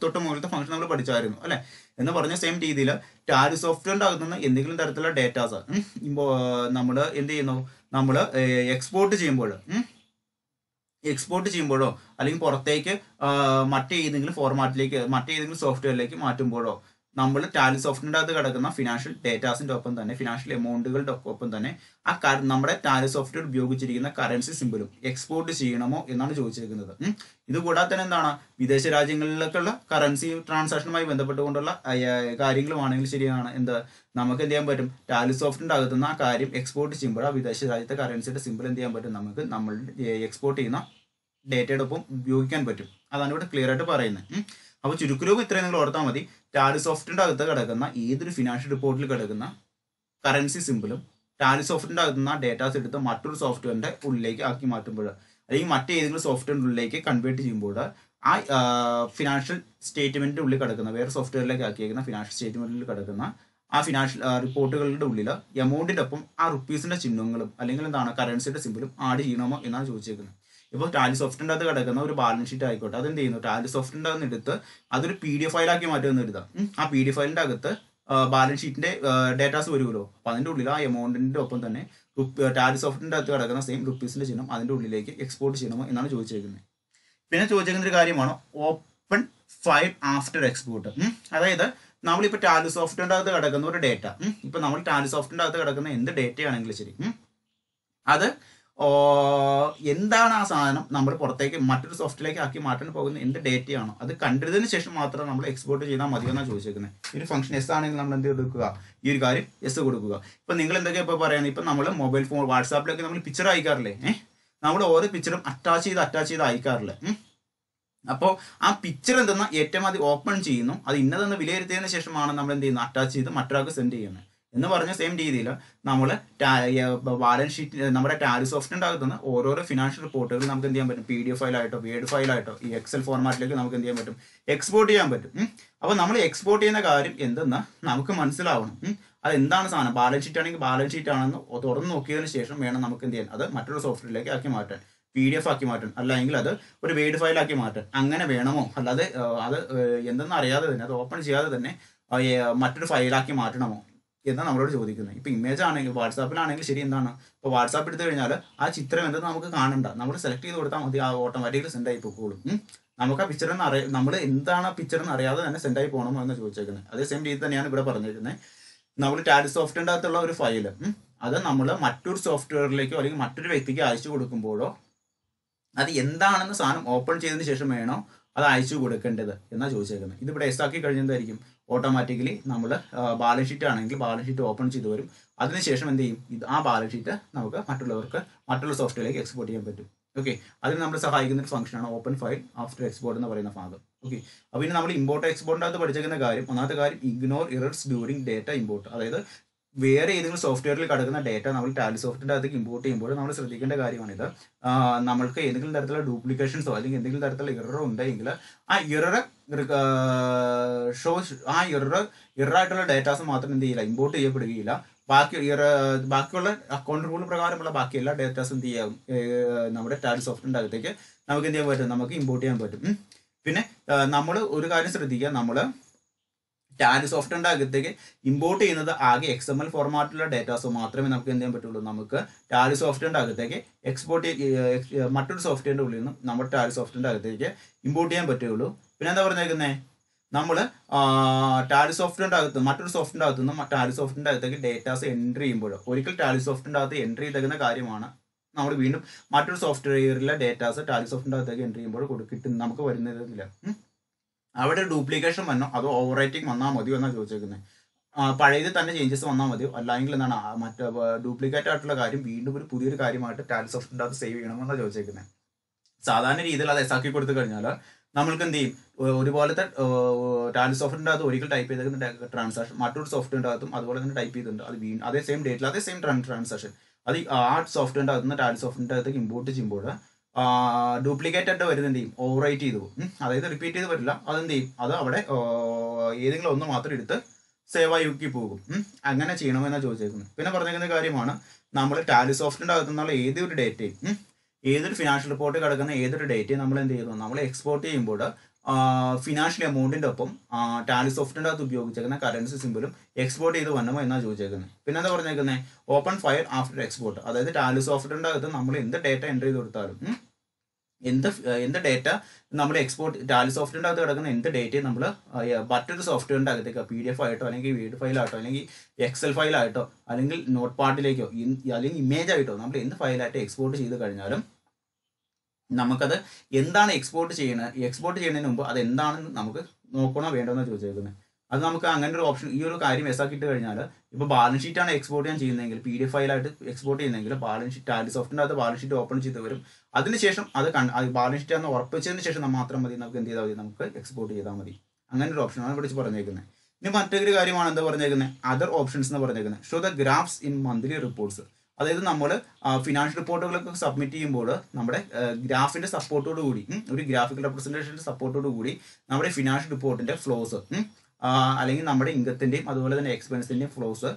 തൊട്ട് മുകളിലത്തെ ഫംഗ്ഷൻ നമ്മൾ പഠിച്ചായിരുന്നു, അല്ലെ? എന്ന് പറഞ്ഞ സെയിം രീതിയിൽ ടാലി സോഫ്റ്റ്വെയറിന്റെ അകത്തുനിന്ന് എന്തെങ്കിലും തരത്തിലുള്ള ഡേറ്റാസ് നമ്മൾ എന്ത് ചെയ്യുന്നു, നമ്മൾ എക്സ്പോർട്ട് ചെയ്യുമ്പോഴോ അല്ലെങ്കിൽ പുറത്തേക്ക് മറ്റേതെങ്കിലും ഫോർമാറ്റിലേക്ക് മറ്റേതെങ്കിലും സോഫ്റ്റ്വെയറിലേക്ക് മാറ്റുമ്പോഴോ നമ്മൾ ടാലി സോഫ്റ്റ്വെയറിൻ്റെ അകത്ത് കിടക്കുന്ന ഫിനാൻഷ്യൽ ഡേറ്റാസിന്റെ ഒപ്പം തന്നെ ഫിനാൻഷ്യൽ എമൗണ്ടുകളുടെ ഒപ്പം തന്നെ ആ നമ്മുടെ ടാലി സോഫ്റ്റ്വെയർ ഉപയോഗിച്ചിരിക്കുന്ന കറൻസി സിമ്പിളും എക്സ്പോർട്ട് ചെയ്യണമോ എന്നാണ് ചോദിച്ചിരിക്കുന്നത്. ഇത് കൂടാതെ തന്നെ എന്താണ് വിദേശ രാജ്യങ്ങളിലേക്കുള്ള കറൻസി ട്രാൻസാക്ഷനുമായി ബന്ധപ്പെട്ടുകൊണ്ടുള്ള കാര്യങ്ങളുമാണെങ്കിൽ ശരിയാണ്, നമുക്ക് എന്ത് ചെയ്യാൻ പറ്റും, ടാലി സോഫ്റ്റിന്റെ അകത്തുനിന്ന് ആ കാര്യം എക്സ്പോർട്ട് ചെയ്യുമ്പോൾ ആ വിദേശ രാജ്യത്തെ കറൻസിയുടെ സിമ്പിൾ എന്ത് ചെയ്യാൻ പറ്റും, നമുക്ക് നമ്മൾ എക്സ്പോർട്ട് ചെയ്യുന്ന ഡേറ്റയുടെ ഒപ്പം ഉപയോഗിക്കാൻ പറ്റും. അതാണ് ഇവിടെ ക്ലിയർ ആയിട്ട് പറയുന്നത്. അപ്പോൾ ചുരുക്കരൂപം ഇത്രയും നിങ്ങൾ ഓർത്താൽ മതി. ടാലി സോഫ്റ്റിന്റെ അകത്ത് കിടക്കുന്ന ഏതൊരു ഫിനാൻഷ്യൽ റിപ്പോർട്ടിൽ കിടക്കുന്ന കറൻസി സിമ്പിളും ടാലി സോഫ്റ്റിന്റെ അകത്തുനിന്ന് ആ ഡേറ്റാസ് എടുത്ത് മറ്റൊരു സോഫ്റ്റ്വെയറിന്റെ ഉള്ളിലേക്ക് ആക്കി മാറ്റുമ്പോൾ അല്ലെങ്കിൽ മറ്റേതെങ്കിലും സോഫ്റ്റ്വെയറിന്റെ ഉള്ളിലേക്ക് കൺവേർട്ട് ചെയ്യുമ്പോൾ ആ ഫിനാൻഷ്യൽ സ്റ്റേറ്റ്മെന്റിന്റെ ഉള്ളിൽ കിടക്കുന്ന വേറെ സോഫ്റ്റ്വെയറിലേക്ക് ആക്കിയേക്കുന്ന ഫിനാൻഷ്യൽ സ്റ്റേറ്റ്മെന്റിൽ കിടക്കുന്ന ആ ഫിനാൻഷ്യൽ റിപ്പോർട്ടുകളുടെ ഉള്ളിൽ എമൗണ്ടിന്റെ ഒപ്പം ആ റുപ്പീസിന്റെ ചിഹ്നങ്ങളും അല്ലെങ്കിൽ എന്താണ് കറൻസിയുടെ സിമ്പിളും ആഡ് ചെയ്യണമോ എന്നാണ് ചോദിച്ചേക്കുന്നത്. ഇപ്പോൾ ടാലി സോഫ്റ്റിൻ്റെ അകത്ത് കിടക്കുന്ന ഒരു ബാലൻസ് ഷീറ്റ് ആയിക്കോട്ടെ, അതെന്ത് ചെയ്യുന്നു, ടാലി സോഫ്റ്റിൻ്റെ അകത്ത് എടുത്ത് അതൊരു PDF ഫയലാക്കി മാറ്റുമെന്ന് എഴുതാം. ആ PDF ഫയലിൻ്റെ അകത്ത് ബാലൻസ് ഷീറ്റിന്റെ ഡേറ്റാസ് വരുമല്ലോ, അപ്പോൾ അതിൻ്റെ ഉള്ളിൽ ആ എമൗണ്ടിന്റെ ഒപ്പം തന്നെ ടാലി സോഫ്റ്റിൻ്റെ അകത്ത് കിടക്കുന്ന സെയിം റുപ്പീസിന്റെ ചിഹ്നം അതിൻ്റെ ഉള്ളിലേക്ക് എക്സ്പോർട്ട് ചെയ്യണമോ എന്നാണ് ചോദിച്ചേക്കുന്നത്. പിന്നെ ചോദിച്ചേക്കുന്ന ഒരു കാര്യമാണ് ഓപ്പൺ ഫയൽ ആഫ്റ്റർ എക്സ്പോർട്ട്. അതായത് നമ്മളിപ്പോൾ ടാലി സോഫ്റ്റിൻ്റെ അകത്ത് കിടക്കുന്ന ഒരു ഡേറ്റ, ഇപ്പം നമ്മൾ ടാലി സോഫ്റ്റിൻ്റെ അകത്ത് കിടക്കുന്ന എന്ത് ഡേറ്റയാണെങ്കിലും ശരി, അത് എന്താണ് ആ സാധനം നമ്മൾ പുറത്തേക്ക് മറ്റൊരു സോഫ്റ്റ്വെയറിലേക്ക് ആക്കി മാറ്റാൻ പോകുന്ന എന്ത് ഡേറ്റയാണോ അത് കണ്ടതിന് ശേഷം മാത്രം നമ്മൾ എക്സ്പോർട്ട് ചെയ്താൽ മതി എന്നാണ് ചോദിച്ചേക്കുന്നത്. ഒരു ഫംഗ്ഷൻ എസ് ആണെങ്കിൽ നമ്മൾ എന്ത് കൊടുക്കുക, ഈ ഒരു കാര്യം എസ് കൊടുക്കുക. ഇപ്പം നിങ്ങൾ എന്തൊക്കെയാണ് ഇപ്പോൾ പറയുന്നത്, ഇപ്പം നമ്മൾ മൊബൈൽ ഫോൺ വാട്സാപ്പിലൊക്കെ നമ്മൾ പിക്ചർ അയക്കാറില്ലേ, നമ്മൾ ഓരോ പിക്ചറും അറ്റാച്ച് ചെയ്ത് അയക്കാറില്ലേ. അപ്പോൾ ആ പിക്ചർ എന്തെന്ന ഏറ്റവും ആദ്യം ഓപ്പൺ ചെയ്യുന്നു, അത് ഇന്നതെന്ന് വിലയിരുത്തിയതിന് ശേഷമാണ് നമ്മൾ എന്ത് ചെയ്യുന്നത്, അറ്റാച്ച് ചെയ്ത് മറ്റൊരാൾക്ക് സെൻഡ് ചെയ്യുന്നത്. എന്ന് പറഞ്ഞ സെയിം രീതിയിൽ നമ്മൾ ബാലൻസ് ഷീറ്റ് നമ്മുടെ ടാലി സോഫ്റ്റിൻ്റെ അകത്തുനിന്ന് ഓരോരോ ഫിനാൻഷ്യൽ റിപ്പോർട്ടുകൾ നമുക്ക് എന്ത് ചെയ്യാൻ പറ്റും, PDF ഫയലായിട്ടോ വേർഡ് ഫയലായിട്ടോ ഈ എക്സൽ ഫോർമാറ്റിലേക്ക് നമുക്ക് എന്ത് ചെയ്യാൻ പറ്റും, എക്സ്പോർട്ട് ചെയ്യാൻ പറ്റും. അപ്പോൾ നമ്മൾ എക്സ്പോർട്ട് ചെയ്യുന്ന കാര്യം എന്തെന്ന് നമുക്ക് മനസ്സിലാവണം. അത് എന്താണ് സാധനം, ബാലൻസ് ഷീറ്റ് ആണെങ്കിൽ ബാലൻസ് ഷീറ്റ് ആണെന്ന് തുറന്ന് നോക്കിയതിന് ശേഷം വേണം നമുക്ക് എന്ത് ചെയ്യാൻ, അത് മറ്റൊരു സോഫ്റ്റ്വെയറിലേക്ക് ആക്കി മാറ്റാൻ, PDF ആക്കി മാറ്റാൻ, അല്ലെങ്കിൽ അത് ഒരു വേർഡ് ഫയലാക്കി മാറ്റാൻ. അങ്ങനെ വേണമോ, അല്ലാതെ അത് എന്തെന്ന് അറിയാതെ തന്നെ അത് ഓപ്പൺ ചെയ്യാതെ തന്നെ മറ്റൊരു ഫയലാക്കി മാറ്റണമോ എന്നാണ് നമ്മളോട് ചോദിക്കുന്നത്. ഇപ്പം ഇമേജ് ആണെങ്കിൽ വാട്സാപ്പിലാണെങ്കിൽ ശരി, എന്താണ് ഇപ്പോൾ വാട്സാപ്പ് എടുത്തു കഴിഞ്ഞാൽ ആ ചിത്രം എന്തെന്ന് നമുക്ക് കാണണ്ട, നമ്മൾ സെലക്ട് ചെയ്ത് കൊടുത്താൽ മതി, ആ ഓട്ടോമാറ്റിക്കലി സെൻഡ് ആയി പോയിക്കോളും. നമുക്ക് ആ പിക്ചർ നമ്മൾ എന്താണ് ആ പിക്ചർ എന്ന് അറിയാതെ തന്നെ സെൻഡ് ആയി പോകണമോ എന്ന് ചോദിച്ചേക്കുന്നത്. അതേ സെയിം രീതി തന്നെയാണ് ഇവിടെ പറഞ്ഞിരിക്കുന്നത്. നമ്മൾ ടാലി സോഫ്റ്റ്വെയറിൻ്റെ അകത്തുള്ള ഒരു ഫയല് അത് നമ്മൾ മറ്റൊരു സോഫ്റ്റ്വെയറിലേക്കോ അല്ലെങ്കിൽ മറ്റൊരു വ്യക്തിക്ക് അയച്ചു കൊടുക്കുമ്പോഴോ അത് എന്താണെന്ന് സാധനം ഓപ്പൺ ചെയ്തതിന് ശേഷം വേണോ അത് അയച്ചു കൊടുക്കേണ്ടത് എന്നാണ് ചോദിച്ചേക്കുന്നത്. ഇതിവിടെ എസ് ആക്കി കഴിഞ്ഞെന്തായിരിക്കും, ഓട്ടോമാറ്റിക്കലി നമ്മൾ ബാലൻസ് ഷീറ്റ് ആണെങ്കിൽ ബാലൻസ് ഷീറ്റ് ഓപ്പൺ ചെയ്ത് വരും. അതിനുശേഷം എന്ത് ചെയ്യും, ആ ബാലൻസ് ഷീറ്റ് നമുക്ക് മറ്റുള്ള സോഫ്റ്റ്വെയറിലേക്ക് എക്സ്പോർട്ട് ചെയ്യാൻ പറ്റും. ഓക്കെ, അതിന് നമ്മൾ സഹായിക്കുന്ന ഒരു ഫംഗ്ഷനാണ് ഓപ്പൺ ഫയൽ ആഫ്റ്റർ എക്സ്പോർട്ട് എന്ന് പറയുന്ന ഭാഗം. ഓക്കെ, അപ്പോൾ ഇനി നമ്മൾ ഇമ്പോർട്ട് എക്സ്പോർട്ടിൻ്റെ അകത്ത് പഠിച്ചേക്കുന്ന കാര്യം, ഒന്നാമത്തെ കാര്യം ignore errors during data import. അതായത് വേറെ ഏതെങ്കിലും സോഫ്റ്റ്വെയറിൽ കിടക്കുന്ന ഡേറ്റ നമ്മൾ ടാലി സോഫ്റ്റിൻ്റെ അകത്തേക്ക് ഇമ്പോർട്ട് ചെയ്യുമ്പോൾ നമ്മൾ ശ്രദ്ധിക്കേണ്ട കാര്യമാണിത്. നമ്മൾക്ക് ഏതെങ്കിലും തരത്തിലുള്ള ഡ്യൂപ്ലിക്കേഷൻസോ അല്ലെങ്കിൽ എന്തെങ്കിലും തരത്തിലുള്ള എററോ ഉണ്ടെങ്കിൽ ആ എററായിട്ടുള്ള ഡേറ്റാസ് മാത്രം എന്ത് ചെയ്യില്ല, ഇമ്പോർട്ട് ചെയ്യപ്പെടുകയില്ല. ബാക്കിയുള്ള അക്കൗണ്ട് റൂൾ പ്രകാരമുള്ള ബാക്കി എല്ലാ ഡേറ്റാസും എന്ത് ചെയ്യാം, നമ്മുടെ ടാലി സോഫ്റ്റിൻ്റെ അകത്തേക്ക് നമുക്ക് എന്ത് ചെയ്യാൻ പറ്റും, നമുക്ക് ഇമ്പോർട്ട് ചെയ്യാൻ പറ്റും. പിന്നെ നമ്മൾ ഒരു കാര്യം ശ്രദ്ധിക്കുക, നമ്മൾ ടാലി സോഫ്റ്റ്വെയറിൻ്റെ അകത്തേക്ക് ഇമ്പോർട്ട് ചെയ്യുന്നത് ആകെ XML ഫോർമാറ്റിലുള്ള ഡേറ്റാസ് മാത്രമേ നമുക്ക് എന്ത് ചെയ്യാൻ പറ്റുള്ളൂ, നമുക്ക് ടാലി സോഫ്റ്റ്വെയറിൻ്റെ അകത്തേക്ക് മറ്റൊരു സോഫ്റ്റ്വെയറിൻ്റെ ഉള്ളിൽ നിന്നും നമ്മുടെ ടാലി സോഫ്റ്റ്വെയറിൻ്റെ അകത്തേക്ക് ഇമ്പോർട്ട് ചെയ്യാൻ പറ്റുള്ളൂ. പിന്നെ എന്താ പറഞ്ഞേക്കുന്നത്, നമ്മൾ ടാലി സോഫ്റ്റ്വെയറിൻ്റെ അകത്ത് മറ്റൊരു സോഫ്റ്റ്വെയറിൻ്റെ അകത്തു നിന്ന് ടാലി സോഫ്റ്റ്വെയറിൻ്റെ അകത്തേക്ക് ഡേറ്റാസ് എൻട്രി ചെയ്യുമ്പോൾ ഒരിക്കൽ ടാലി സോഫ്റ്റ്വെയറിൻ്റെ അകത്ത് എൻട്രി ചെയ്തേക്കുന്ന കാര്യമാണ് നമ്മൾ വീണ്ടും മറ്റൊരു സോഫ്റ്റ്വെയറിലെ ഡേറ്റാസ് ടാലി സോഫ്റ്റ്വെയറിൻ്റെ അകത്തേക്ക് എൻട്രി ചെയ്യുമ്പോൾ കിട്ടും നമുക്ക് വരുന്നില്ല. അവിടെ ഡ്യൂപ്ലിക്കേഷൻ വന്നോ അതോ ഓവർ റൈറ്റിംഗ് വന്നാൽ മതിയോ എന്നാണ് ചോദിച്ചേക്കുന്നത്. പഴയത് തന്നെ ചേഞ്ചസ് വന്നാൽ മതിയോ, അല്ലെങ്കിൽ എന്താണ് മറ്റേ ഡ്യൂപ്ലിക്കേറ്റ് ആയിട്ടുള്ള കാര്യം വീണ്ടും ഒരു പുതിയൊരു കാര്യമായിട്ട് ടാലി സോഫ്റ്റ്വെയറിൻ്റെ അകത്ത് സേവ് ചെയ്യണമെന്നാണ് ചോദിച്ചേക്കുന്നത്. സാധാരണ രീതിയിൽ അത് എസാക്കി കൊടുത്തു കഴിഞ്ഞാൽ നമ്മൾക്ക് എന്ത് ചെയ്യും, ഒരുപോലത്തെ ടാലി സോഫ്റ്റ്വെയറിൻ്റെ അകത്ത് ഒരിക്കൽ ടൈപ്പ് ചെയ്തേക്കുന്ന ട്രാൻസാക്ഷൻ മറ്റൊരു സോഫ്റ്റ്വെയറിൻ്റെ അകത്തും അതുപോലെ തന്നെ ടൈപ്പ് ചെയ്തിട്ടുണ്ട്, അത് വീണ്ടും അതേ സെയിം ഡേറ്റിൽ അതേ സെയിം ട്രാൻസാക്ഷൻ അത് ആ സോഫ്റ്റ്വെയറിൻ്റെ അകത്ത് നിന്ന് ടാലി സോഫ്റ്റ്വെയറിൻ്റെ അകത്തേക്ക് ഇമ്പോർട്ട് ചെയ്യുമ്പോൾ ഡ്യൂപ്ലിക്കേറ്റ് ആയിട്ട് വരുന്നത് എന്ത് ചെയ്യും, ഓവർ റൈറ്റ് ചെയ്തു പോകും. അതായത് റിപ്പീറ്റ് ചെയ്ത് വരില്ല, അതെന്ത് ചെയ്യും, അത് അവിടെ ഏതെങ്കിലും ഒന്ന് മാത്രം എടുത്ത് സേവ് ആക്കി പോകും. അങ്ങനെ ചെയ്യണമെന്നാണ് ചോദിച്ചേക്കുന്നത്. പിന്നെ പറഞ്ഞിരിക്കുന്ന കാര്യമാണ് നമ്മൾ ടാലി സോഫ്റ്റ്വെയറിൻ്റെ അകത്തു നിന്നുള്ള ഏതൊരു ഡേറ്റയും ഏതൊരു ഫിനാൻഷ്യൽ റിപ്പോർട്ട് കിടക്കുന്ന ഏതൊരു ഡേറ്റയും നമ്മൾ എന്ത് ചെയ്യുന്നു, നമ്മൾ എക്സ്പോർട്ട് ചെയ്യുമ്പോൾ ഫിനാൻഷ്യൽ എമൗണ്ടിൻ്റെ ഒപ്പം ടാലി സോഫ്റ്റ്വെയറിൻ്റെ അകത്ത് ഉപയോഗിച്ചേക്കുന്ന കറൻസി സിമ്പിളും എക്സ്പോർട്ട് ചെയ്ത് വന്നമോ എന്നാണ് ചോദിച്ചേക്കുന്നത്. പിന്നെ എന്താ പറഞ്ഞേക്കുന്നത്, ഓപ്പൺ ഫയൽ ആഫ്റ്റർ എക്സ്പോർട്ട്. അതായത് ടാലി സോഫ്റ്റ്വെയറിൻ്റെ അകത്ത് നമ്മൾ എന്ത് ഡേറ്റ എൻ്റർ ചെയ്ത് കൊടുത്താലും എന്ത് ഡേറ്റ നമ്മൾ എക്സ്പോർട്ട് ടാലി സോഫ്റ്റ്വെയറിൻ്റെ അകത്ത് കിടക്കുന്ന എന്ത് ഡേറ്റയും നമ്മൾ മറ്റൊരു സോഫ്റ്റ്വെയറിൻ്റെ അകത്തേക്ക് PDF ആയിട്ടോ അല്ലെങ്കിൽ വീഡിയോ ഫയലായിട്ടോ അല്ലെങ്കിൽ എക്സൽ ഫയലായിട്ടോ അല്ലെങ്കിൽ നോട്ട് പാഡിലേക്കോ അല്ലെങ്കിൽ ഇമേജ് ആയിട്ടോ നമ്മൾ എന്ത് ഫയലായിട്ട് എക്സ്പോർട്ട് ചെയ്ത് കഴിഞ്ഞാലും നമുക്കത് എന്താണ് എക്സ്പോർട്ട് ചെയ്യുന്നതിന് മുമ്പ് അത് എന്താണെന്ന് നമുക്ക് നോക്കണോ വേണ്ടോന്ന് ചോദിച്ചേക്കുന്നത്. അത് നമുക്ക് അങ്ങനെ ഒരു ഓപ്ഷൻ ഈ ഒരു കാര്യം എസാക്കിയിട്ട് കഴിഞ്ഞാൽ ഇപ്പോൾ ബാലൻസ് ഷീറ്റാണ് എക്സ്പോർട്ട് ചെയ്യാൻ ചെയ്യുന്നതെങ്കിൽ PDF ഫയലായിട്ട് എക്സ്പോർട്ട് ചെയ്യുന്നതെങ്കിൽ ബാലൻസ് ഷീറ്റ് ടാലി സോഫ്റ്റ്വെയറിൻ്റെ അകത്ത് ബാലൻസ് ഷീറ്റ് ഓപ്പൺ ചെയ്ത് വരും. അതിനുശേഷം അത് ബാലൻസ് ഷീറ്റ് ആണെന്ന് ഉറപ്പിച്ചതിന് ശേഷം മാത്രം മതി നമുക്ക് എന്ത് ചെയ്താൽ മതി, നമുക്ക് എക്സ്പോർട്ട് ചെയ്താൽ മതി. അങ്ങനെ ഒരു ഓപ്ഷനാണ് വിളിച്ച് പറഞ്ഞേക്കുന്നത്. ഇനി മറ്റൊരു കാര്യമാണ് എന്താ പറഞ്ഞേക്കുന്നത്, അതർ ഓപ്ഷൻസ് എന്ന് പറഞ്ഞേക്കുന്നത്. Show the graphs in monthly reports. അതായത് നമ്മൾ ഫിനാൻഷ്യൽ റിപ്പോർട്ടുകളൊക്കെ സബ്മിറ്റ് ചെയ്യുമ്പോൾ നമ്മുടെ ഗ്രാഫിൻ്റെ സപ്പോർട്ടോട് കൂടി ഒരു ഗ്രാഫിക്കൽ റെപ്രസെൻറ്റേഷൻ്റെ സപ്പോർട്ടോട് കൂടി നമ്മുടെ ഫിനാൻഷ്യൽ റിപ്പോർട്ടിൻ്റെ ഫ്ലോസ് അല്ലെങ്കിൽ നമ്മുടെ ഇൻകത്തിൻ്റെയും അതുപോലെ തന്നെ എക്സ്പെൻസിൻ്റെയും ഫ്ലോസ്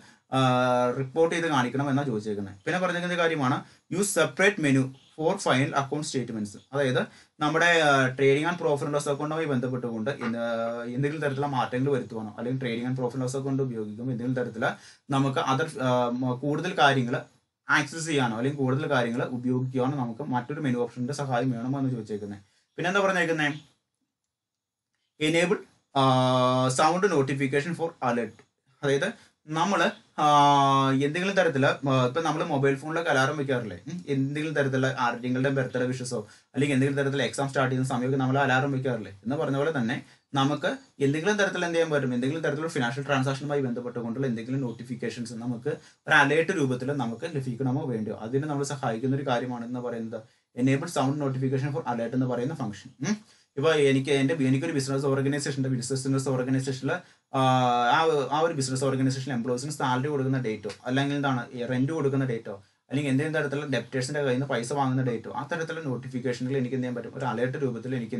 റിപ്പോർട്ട് ചെയ്ത് കാണിക്കണം എന്നാണ് ചോദിച്ചേക്കുന്നത്. പിന്നെ പറഞ്ഞിരിക്കുന്ന കാര്യമാണ് use separate menu for final account statements. അതായത് നമ്മുടെ trading and profit and loss അക്കൗണ്ടുമായി ബന്ധപ്പെട്ടുകൊണ്ട് എന്തെങ്കിലും തരത്തിലുള്ള മാറ്റങ്ങൾ വരുത്തുവാനോ അല്ലെങ്കിൽ trading and profit loss account ഉപയോഗിക്കുമ്പോൾ എന്തെങ്കിലും തരത്തിൽ നമുക്ക് കൂടുതൽ കാര്യങ്ങൾ ആക്സസ് ചെയ്യാനോ അല്ലെങ്കിൽ കൂടുതൽ കാര്യങ്ങൾ ഉപയോഗിക്കുവാനോ നമുക്ക് മറ്റൊരു മെനു ഓപ്ഷൻ്റെ സഹായം വേണമോ എന്ന് ചോദിച്ചേക്കുന്നത്. പിന്നെ എന്താ പറഞ്ഞേക്കുന്നത്, enable sound notification four alert. അതായത് നമ്മൾ എന്തെങ്കിലും തരത്തിൽ ഇപ്പം നമ്മൾ മൊബൈൽ ഫോണിലൊക്കെ അലാറം വെക്കാറില്ലേ, എന്തെങ്കിലും തരത്തിലുള്ള ആരുടെയെങ്കിലും ബർത്ത്ഡേ വിഷസോ അല്ലെങ്കിൽ എന്തെങ്കിലും തരത്തിലുള്ള എക്സാം സ്റ്റാർട്ട് ചെയ്യുന്ന സമയമൊക്കെ നമ്മൾ അലാറം വെക്കാറില്ലേ എന്ന് പറഞ്ഞ പോലെ തന്നെ നമുക്ക് എന്തെങ്കിലും തരത്തിൽ എന്ത് ചെയ്യാൻ പറ്റും, എന്തെങ്കിലും തരത്തിലുള്ള ഫിനാൻഷ്യൽ ട്രാൻസാക്ഷനുമായി ബന്ധപ്പെട്ടുകൊണ്ടുള്ള എന്തെങ്കിലും നോട്ടിഫിക്കേഷൻസ് നമുക്ക് ഒരു അലേർട്ട് രൂപത്തിൽ നമുക്ക് ലഭിക്കണമോ വേണ്ടിയോ അതിന് നമ്മൾ സഹായിക്കുന്ന ഒരു കാര്യമാണ് എന്ന് പറയുന്നത് enable sound notification four alert എന്ന് പറയുന്ന ഫംഗ്ഷൻ. ഇപ്പോൾ എനിക്കൊരു ബിസിനസ് ഓർഗനൈസേഷനിൽ ആ ഒരു ബിസിനസ് ഓർഗനൈസേഷനിൽ എംപ്ലോയീസിന് സാലറി കൊടുക്കുന്ന ഡേറ്റോ അല്ലെങ്കിൽ എന്താണ് റെന്റ് കൊടുക്കുന്ന ഡേറ്റോ അല്ലെങ്കിൽ എന്തെങ്കിലും തരത്തിലുള്ള ഡെപ്റ്റേഴ്സിന്റെ കയ്യിൽ നിന്ന് പൈസ വാങ്ങുന്ന ഡേറ്റോ ആ തരത്തിലുള്ള നോട്ടിഫിക്കേഷനുകൾ എനിക്ക് എന്ത് ചെയ്യാൻ പറ്റും, ഒരു അലേർട്ട് രൂപത്തിൽ എനിക്ക്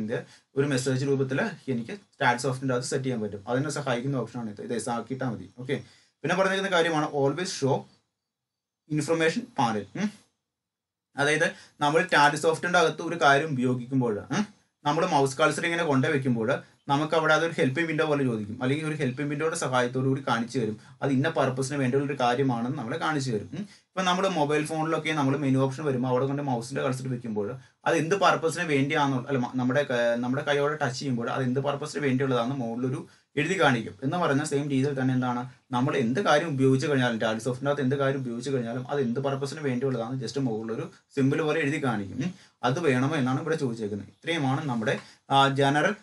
ഒരു മെസ്സേജ് രൂപത്തിൽ എനിക്ക് ടാലി സോഫ്റ്റ്വെയറിൻ്റെ അത് സെറ്റ് ചെയ്യാൻ പറ്റും. അതിനെ സഹായിക്കുന്ന ഓപ്ഷനാണ് ഇത് ആക്കിയിട്ടാൽ മതി. ഓക്കെ. പിന്നെ പറഞ്ഞിരിക്കുന്ന കാര്യമാണ് ഓൾവേസ് ഷോ ഇൻഫർമേഷൻ പാനൽ. അതായത് നമ്മൾ ടാലി സോഫ്റ്റ്വെയറിൻ്റെ അകത്ത് ഒരു കാര്യം ഉപയോഗിക്കുമ്പോൾ നമ്മൾ മൗസ് കഴ്സർ ഇങ്ങനെ കൊണ്ടുവയ്ക്കുമ്പോൾ നമുക്ക് അവിടെ അതൊരു ഹെൽപ്പിംഗ് വിൻഡോ പോലെ ചോദിക്കും, അല്ലെങ്കിൽ ഒരു ഹെൽപ്പിംഗ് വിൻഡോയുടെ സഹായത്തോടു കൂടി കാണിച്ചു തരും അത് ഇന്ന പർപ്പസിന് വേണ്ടിയുള്ള ഒരു കാര്യമാണെന്ന് നമ്മളെ കാണിച്ചു തരും. ഇപ്പം നമ്മൾ മൊബൈൽ ഫോണിലൊക്കെ നമ്മൾ മെനു ഓപ്ഷൻ വരുമ്പോൾ അവിടെ കൊണ്ട് മൗസിൻ്റെ കഴ്സർ വെക്കുമ്പോൾ അത് എന്ത് പർപ്പസിന് വേണ്ടിയാണെന്നുള്ള അല്ല നമ്മുടെ കൈയോടെ ടച്ച് ചെയ്യുമ്പോൾ അത് എന്ത് പർപ്പസിന് വേണ്ടിയുള്ളതാണെന്ന് മുകളിലൊരു എഴുതി കാണിക്കും. എന്ന് പറഞ്ഞാൽ സെയിം രീതിയിൽ തന്നെ എന്താണ് നമ്മൾ എന്ത് കാര്യം ഉപയോഗിച്ച് കഴിഞ്ഞാലും ടാലി സോഫ്റ്റ്വെയറിനകത്ത് എന്ത് കാര്യം ഉപയോഗിച്ച് കഴിഞ്ഞാലും അത് എന്ത് പർപ്പസിന് വേണ്ടിയുള്ളതാണ് ജസ്റ്റ് മുകളിലൊരു സിമ്പിൾ പോലെ എഴുതി കാണിക്കും. അത് വേണമോ എന്നാണ് ഇവിടെ ചോദിച്ചേക്കുന്നത്. ഇത്രയുമാണ് നമ്മുടെ ജനറൽ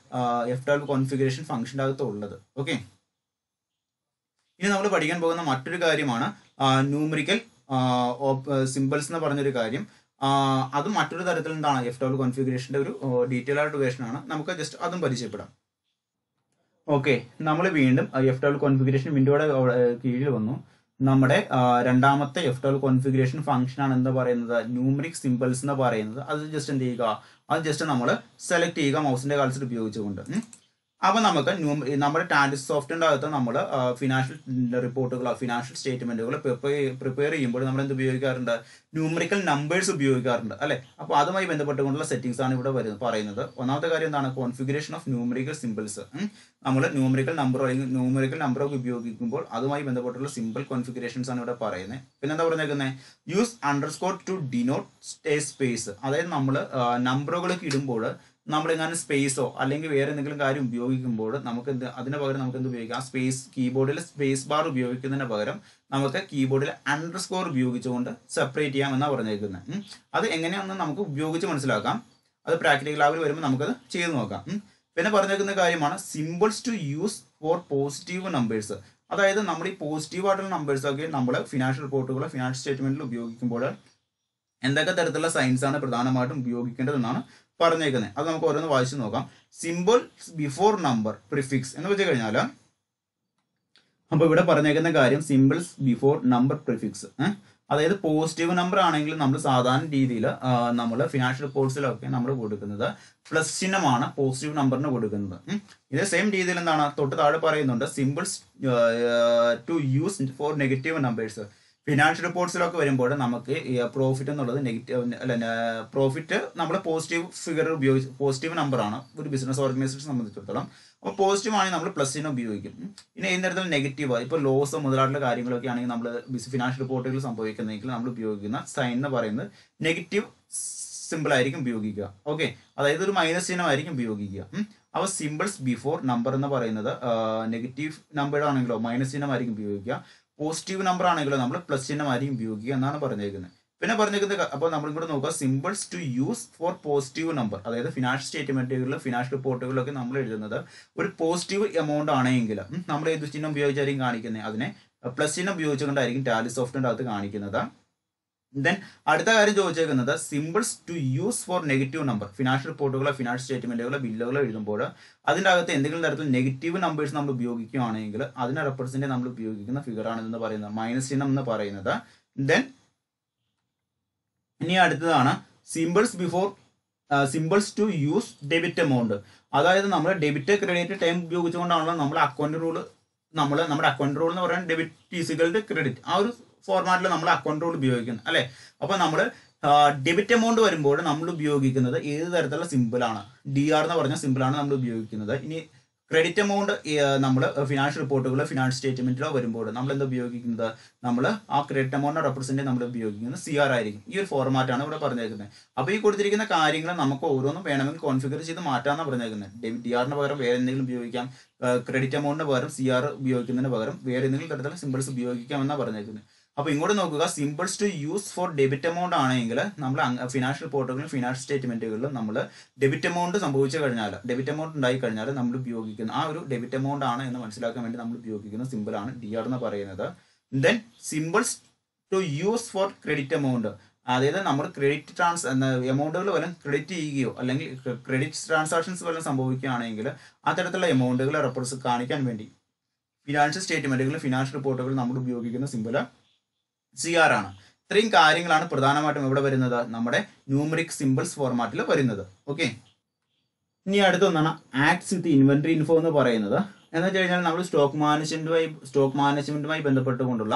F12 കോൺഫിഗറേഷൻ ഫംഗ്ഷൻ്റെ അകത്ത് ഉള്ളത്. ഓക്കെ. ഇനി നമ്മൾ പഠിക്കാൻ പോകുന്ന മറ്റൊരു കാര്യമാണ് ന്യൂമറിക്കൽ സിമ്പിൾസ് എന്ന് പറഞ്ഞൊരു കാര്യം. അതും മറ്റൊരു തരത്തിൽ എന്താണ് F12 കോൺഫിഗറേഷൻ്റെ ഒരു ഡീറ്റെയിൽ ആയിട്ട് വേർഷനാണ്. നമുക്ക് ജസ്റ്റ് അതും പരിചയപ്പെടാം. ഓക്കെ, നമ്മൾ വീണ്ടും F12 കോൺഫിഗറേഷൻ വിൻഡോയുടെ കീഴിൽ വന്നു. നമ്മുടെ രണ്ടാമത്തെ F12 കോൺഫിഗറേഷൻ ഫംഗ്ഷൻ ആണ് എന്താ പറയുന്നത്, ന്യൂമറിക് സിമ്പിൾസ് എന്ന് പറയുന്നത്. അത് ജസ്റ്റ് എന്ത് ചെയ്യുക, അത് ജസ്റ്റ് നമ്മൾ സെലക്ട് ചെയ്യുക മൗസിന്റെ കഴ്സർ ഉപയോഗിച്ചുകൊണ്ട്. അപ്പോൾ നമുക്ക് നമ്മുടെ ടാലി സോഫ്റ്റ്വെയറിൻ്റെ അകത്ത് നമ്മൾ ഫിനാൻഷ്യൽ റിപ്പോർട്ടുകളോ ഫിനാൻഷ്യൽ സ്റ്റേറ്റ്മെന്റുകൾ പ്രിപ്പയർ ചെയ്യുമ്പോൾ നമ്മൾ എന്ത് ഉപയോഗിക്കാറുണ്ട്, ന്യൂമറിക്കൽ നമ്പേഴ്സ് ഉപയോഗിക്കാറുണ്ട് അല്ലേ. അപ്പോൾ അതുമായി ബന്ധപ്പെട്ടുകൊണ്ടുള്ള സെറ്റിംഗ്സ് ആണ് ഇവിടെ പറയുന്നത്. ഒന്നാമത്തെ കാര്യം എന്താണ്, കോൺഫിഗറേഷൻ ഓഫ് ന്യൂമറിക്കൽ സിമ്പിൾസ്. നമ്മൾ ന്യൂമറിക്കൽ നമ്പറോ അല്ലെങ്കിൽ ന്യൂമറിക്കൽ നമ്പറൊക്കെ ഉപയോഗിക്കുമ്പോൾ അതുമായി ബന്ധപ്പെട്ടുള്ള സിമ്പിൾ കോൺഫിഗറേഷൻസ് ആണ് ഇവിടെ പറയുന്നത്. പിന്നെ എന്താ പറഞ്ഞേക്കുന്നത്, use underscore to denote space. അതായത് നമ്മൾ നമ്പറുകളൊക്കെ ഇടുമ്പോൾ നമ്മളിങ്ങനെ സ്പേസോ അല്ലെങ്കിൽ വേറെ എന്തെങ്കിലും കാര്യം ഉപയോഗിക്കുമ്പോൾ നമുക്ക് അതിന് പകരം നമുക്ക് എന്ത് ഉപയോഗിക്കാം, സ്പേസ് കീബോർഡിൽ സ്പേസ് ബാർ ഉപയോഗിക്കുന്നതിന് പകരം നമുക്ക് കീബോർഡിൽ അണ്ടർസ്കോർ ഉപയോഗിച്ചുകൊണ്ട് സെപ്പറേറ്റ് ചെയ്യാമെന്നാണ് പറഞ്ഞേക്കുന്നത്. അത് എങ്ങനെയാണെന്ന് നമുക്ക് ഉപയോഗിച്ച് മനസ്സിലാക്കാം. അത് പ്രാക്ടിക്കൽ ലാബിൽ വരുമ്പോൾ നമുക്കത് ചെയ്ത് നോക്കാം. പിന്നെ പറഞ്ഞേക്കുന്ന കാര്യമാണ് symbols to use for positive numbers. അതായത് നമ്മൾ ഈ പോസിറ്റീവ് ആയിട്ടുള്ള നമ്പേഴ്സൊക്കെ നമ്മൾ ഫിനാൻഷ്യൽ റിപ്പോർട്ടുകൾ ഫിനാൻഷ്യൽ സ്റ്റേറ്റ്മെന്റിൽ ഉപയോഗിക്കുമ്പോൾ എന്തൊക്കെ തരത്തിലുള്ള സയൻസ് ആണ് പ്രധാനമായിട്ടും ഉപയോഗിക്കേണ്ടതെന്നാണ് പറഞ്ഞേക്കുന്നത്. അത് നമുക്ക് ഓരോന്ന് വായിച്ചു നോക്കാം. സിമ്പിൾ ബിഫോർ നമ്പർ പ്രിഫിക്സ് എന്ന് വെച്ച് കഴിഞ്ഞാൽ അപ്പോൾ ഇവിടെ പറഞ്ഞേക്കുന്ന കാര്യം സിമ്പിൾസ് ബിഫോർ നമ്പർ പ്രിഫിക്സ്. അതായത് പോസിറ്റീവ് നമ്പർ ആണെങ്കിൽ നമ്മൾ സാധാരണ രീതിയിൽ നമ്മൾ ഫിനാൻഷ്യൽ റിപ്പോർട്ട്സിലൊക്കെ നമ്മൾ കൊടുക്കുന്നത് പ്ലസ് ചിഹ്നമാണ് പോസിറ്റീവ് നമ്പറിന് കൊടുക്കുന്നത്. ഇതേ സെയിം രീതിയിൽ എന്താണ് തൊട്ട് താഴെ പറയുന്നുണ്ട് symbols to use for negative numbers. Financial റിപ്പോർട്ട്സിലൊക്കെ വരുമ്പോൾ നമുക്ക് പ്രോഫിറ്റ് എന്നുള്ളത് നെഗറ്റീവ് അല്ല, പ്രോഫിറ്റ് നമ്മൾ പോസിറ്റീവ് ഫിഗർ ഉപയോഗിച്ച് പോസിറ്റീവ് നമ്പറാണ് ഒരു ബിസിനസ് ഓർഗനൈസേഷൻ സംബന്ധിച്ചിടത്തോളം. അപ്പോൾ പോസിറ്റീവ് ആണെങ്കിൽ നമ്മൾ പ്ലസ് ചിഹ്നം ഉപയോഗിക്കും. ഇനി ഏത് തരത്തിൽ നെഗറ്റീവ് ഇപ്പോൾ ലോസ് മുതലായിട്ടുള്ള കാര്യങ്ങളൊക്കെ ആണെങ്കിൽ നമ്മൾ ഫിനാൻഷ്യൽ റിപ്പോർട്ടുകൾ സംഭവിക്കുന്നതെങ്കിൽ നമ്മൾ ഉപയോഗിക്കുന്ന സൈൻ എന്ന് പറയുന്നത് നെഗറ്റീവ് സിമ്പിൾ ആയിരിക്കും ഉപയോഗിക്കുക. ഓക്കെ, അതായത് ഒരു മൈനസ് ചിഹ്നമായിരിക്കും ഉപയോഗിക്കുക. അപ്പോൾ സിമ്പിൾസ് ബിഫോർ നമ്പർ എന്ന് പറയുന്നത് നെഗറ്റീവ് നമ്പർ ആണെങ്കിലോ മൈനസ് ചിഹ്നമായിരിക്കും ഉപയോഗിക്കുക, പോസിറ്റീവ് നമ്പർ ആണെങ്കിലോ നമ്മൾ പ്ലസ് ചിഹ്നമായിരിക്കും ഉപയോഗിക്കുക എന്നാണ് പറഞ്ഞേക്കുന്നത്. പിന്നെ പറഞ്ഞേക്കുന്നത് അപ്പോൾ നമ്മൾ ഇവിടെ നോക്കുക symbols to use for positive number. അതായത് ഫിനാൻഷ്യൽ സ്റ്റേറ്റ്മെന്റുകളിൽ ഫിനാൻഷ്യൽ റിപ്പോർട്ടുകളിലൊക്കെ നമ്മൾ എഴുതുന്നത് ഒരു പോസിറ്റീവ് എമൗണ്ട് ആണെങ്കിൽ നമ്മൾ ഏത് ചിഹ്നം ഉപയോഗിച്ചായിരിക്കും കാണിക്കുന്നത്, അതിനെ പ്ലസ് ചിഹ്നം ഉപയോഗിച്ചുകൊണ്ടായിരിക്കും ടാലി സോഫ്റ്റ്വെയറിന്റെ അകത്ത് കാണിക്കുന്നത്. ദെൻ അടുത്ത കാര്യം ചോദിച്ചേക്കുന്നത് symbols to use for negative number. Financial റിപ്പോർട്ടുകളോ ഫിനാൻഷ്യൽ സ്റ്റേറ്റ്മെന്റുകളോ ബില്ലുകളോ എഴുതുമ്പോൾ അതിൻ്റെ അകത്ത് എന്തെങ്കിലും തരത്തിൽ നെഗറ്റീവ് നമ്പേഴ്സ് നമ്മൾ ഉപയോഗിക്കുകയാണെങ്കിൽ അതിനെ റെപ്രസെന്റ് നമ്മൾ ഉപയോഗിക്കുന്ന ഫിഗർ ആണെന്ന് പറയുന്നത് മൈനസ് ചിഹ്നം എന്ന് പറയുന്നത്. ദെൻ ഇനി അടുത്തതാണ് symbols to use debit amount. അതായത് നമ്മൾ ഡെബിറ്റ് ക്രെഡിറ്റ് ടൈം ഉപയോഗിച്ചുകൊണ്ടാണല്ലോ നമ്മുടെ അക്കൗണ്ട് റൂൾ നമ്മുടെ അക്കൗണ്ട് റൂൾ എന്ന് പറയുന്നത് ഡെബിറ്റ് ഈസിക്കൽ ടു ക്രെഡിറ്റ് ആ ഒരു ഫോർമാറ്റിൽ നമ്മൾ അക്കൗണ്ട് റൂൾ ഉപയോഗിക്കുന്നത് അല്ലേ. അപ്പോൾ നമ്മൾ ഡെബിറ്റ് എമൗണ്ട് വരുമ്പോൾ നമ്മൾ ഉപയോഗിക്കുന്നത് ഏത് തരത്തിലുള്ള സിമ്പിളാണ്, DR എന്ന് പറഞ്ഞ സിമ്പിളാണ് നമ്മൾ ഉപയോഗിക്കുന്നത്. ഇനി ക്രെഡിറ്റ് എമൗണ്ട് നമ്മൾ ഫിനാൻഷ്യൽ റിപ്പോർട്ടുകളോ ഫിനാൻഷ്യൽ സ്റ്റേറ്റ്മെന്റിലോ വരുമ്പോൾ നമ്മൾ എന്താ ഉപയോഗിക്കുന്നത്, നമ്മൾ ആ ക്രെഡിറ്റ് എമൗണ്ട് റെപ്രസെന്റ് നമ്മൾ ഉപയോഗിക്കുന്നത് CR ആയിരിക്കും. ഈ ഒരു ഫോർമാറ്റാണ് ഇവിടെ പറഞ്ഞേക്കുന്നത്. അപ്പോൾ ഈ കൊടുത്തിരിക്കുന്ന കാര്യങ്ങൾ നമുക്ക് ഓരോന്നും വേണമെങ്കിൽ കോൺഫിഗർ ചെയ്ത് മാറ്റാമെന്നാണ് പറഞ്ഞേക്കുന്നത്. DRന് പകരം വേറെ എന്തെങ്കിലും ഉപയോഗിക്കാം, ക്രെഡിറ്റ് എമൗണ്ടിന് പകരം CR ഉപയോഗിക്കുന്നതിന് പകരം വേറെ എന്തെങ്കിലും തരത്തിലുള്ള സിമ്പിൾസ് ഉപയോഗിക്കാമെന്നാണ് പറഞ്ഞേക്കുന്നത്. അപ്പോൾ ഇങ്ങോട്ട് നോക്കുക symbols to use for debit amount ആണെങ്കിൽ നമ്മൾ ഫിനാൻഷ്യൽ റിപ്പോർട്ടുകളിലും ഫിനാൻഷ്യൽ സ്റ്റേറ്റ്മെന്റുകളിലും നമ്മൾ ഡെബിറ്റ് എമൗണ്ട് സംഭവിച്ചു കഴിഞ്ഞാൽ ഡെബിറ്റ് എമൗണ്ട് ഉണ്ടായി കഴിഞ്ഞാൽ നമ്മൾ ഉപയോഗിക്കുന്ന ആ ഒരു ഡെബിറ്റ് എമൗണ്ട് ആണ് എന്ന് മനസ്സിലാക്കാൻ വേണ്ടി നമ്മൾ ഉപയോഗിക്കുന്ന സിമ്പിളാണ് DR എന്ന് പറയുന്നത്. Then symbols to use for credit amount. അതായത് നമ്മൾ ക്രെഡിറ്റ് എമൗണ്ടുകൾ വല്ലതും ക്രെഡിറ്റ് ചെയ്യുകയോ അല്ലെങ്കിൽ ക്രെഡിറ്റ് ട്രാൻസാക്ഷൻസ് വല്ലതും സംഭവിക്കുകയാണെങ്കിൽ അത്തരത്തിലുള്ള എമൗണ്ടുകൾ റെപ്രസെന്റ് കാണിക്കാൻ വേണ്ടി ഫിനാൻഷ്യൽ സ്റ്റേറ്റ്മെന്റുകളിലും ഫിനാൻഷ്യൽ റിപ്പോർട്ടുകളിലും നമ്മൾ ഉപയോഗിക്കുന്ന സിമ്പിൾ CR ആണ്. ഇത്രയും കാര്യങ്ങളാണ് പ്രധാനമായിട്ടും ഇവിടെ വരുന്നത് നമ്മുടെ ന്യൂമറിക് സിമ്പിൾസ് ഫോർമാറ്റിൽ വരുന്നത്. ഓക്കെ, ഇനി അടുത്തൊന്നാണ് ആക്ട്സ് വിത്ത് ഇൻവെന്ററി ഇൻഫോ എന്ന് പറയുന്നത്. എന്ന് വെച്ച് കഴിഞ്ഞാൽ നമ്മൾ സ്റ്റോക്ക് മാനേജ്മെന്റുമായി ബന്ധപ്പെട്ടുകൊണ്ടുള്ള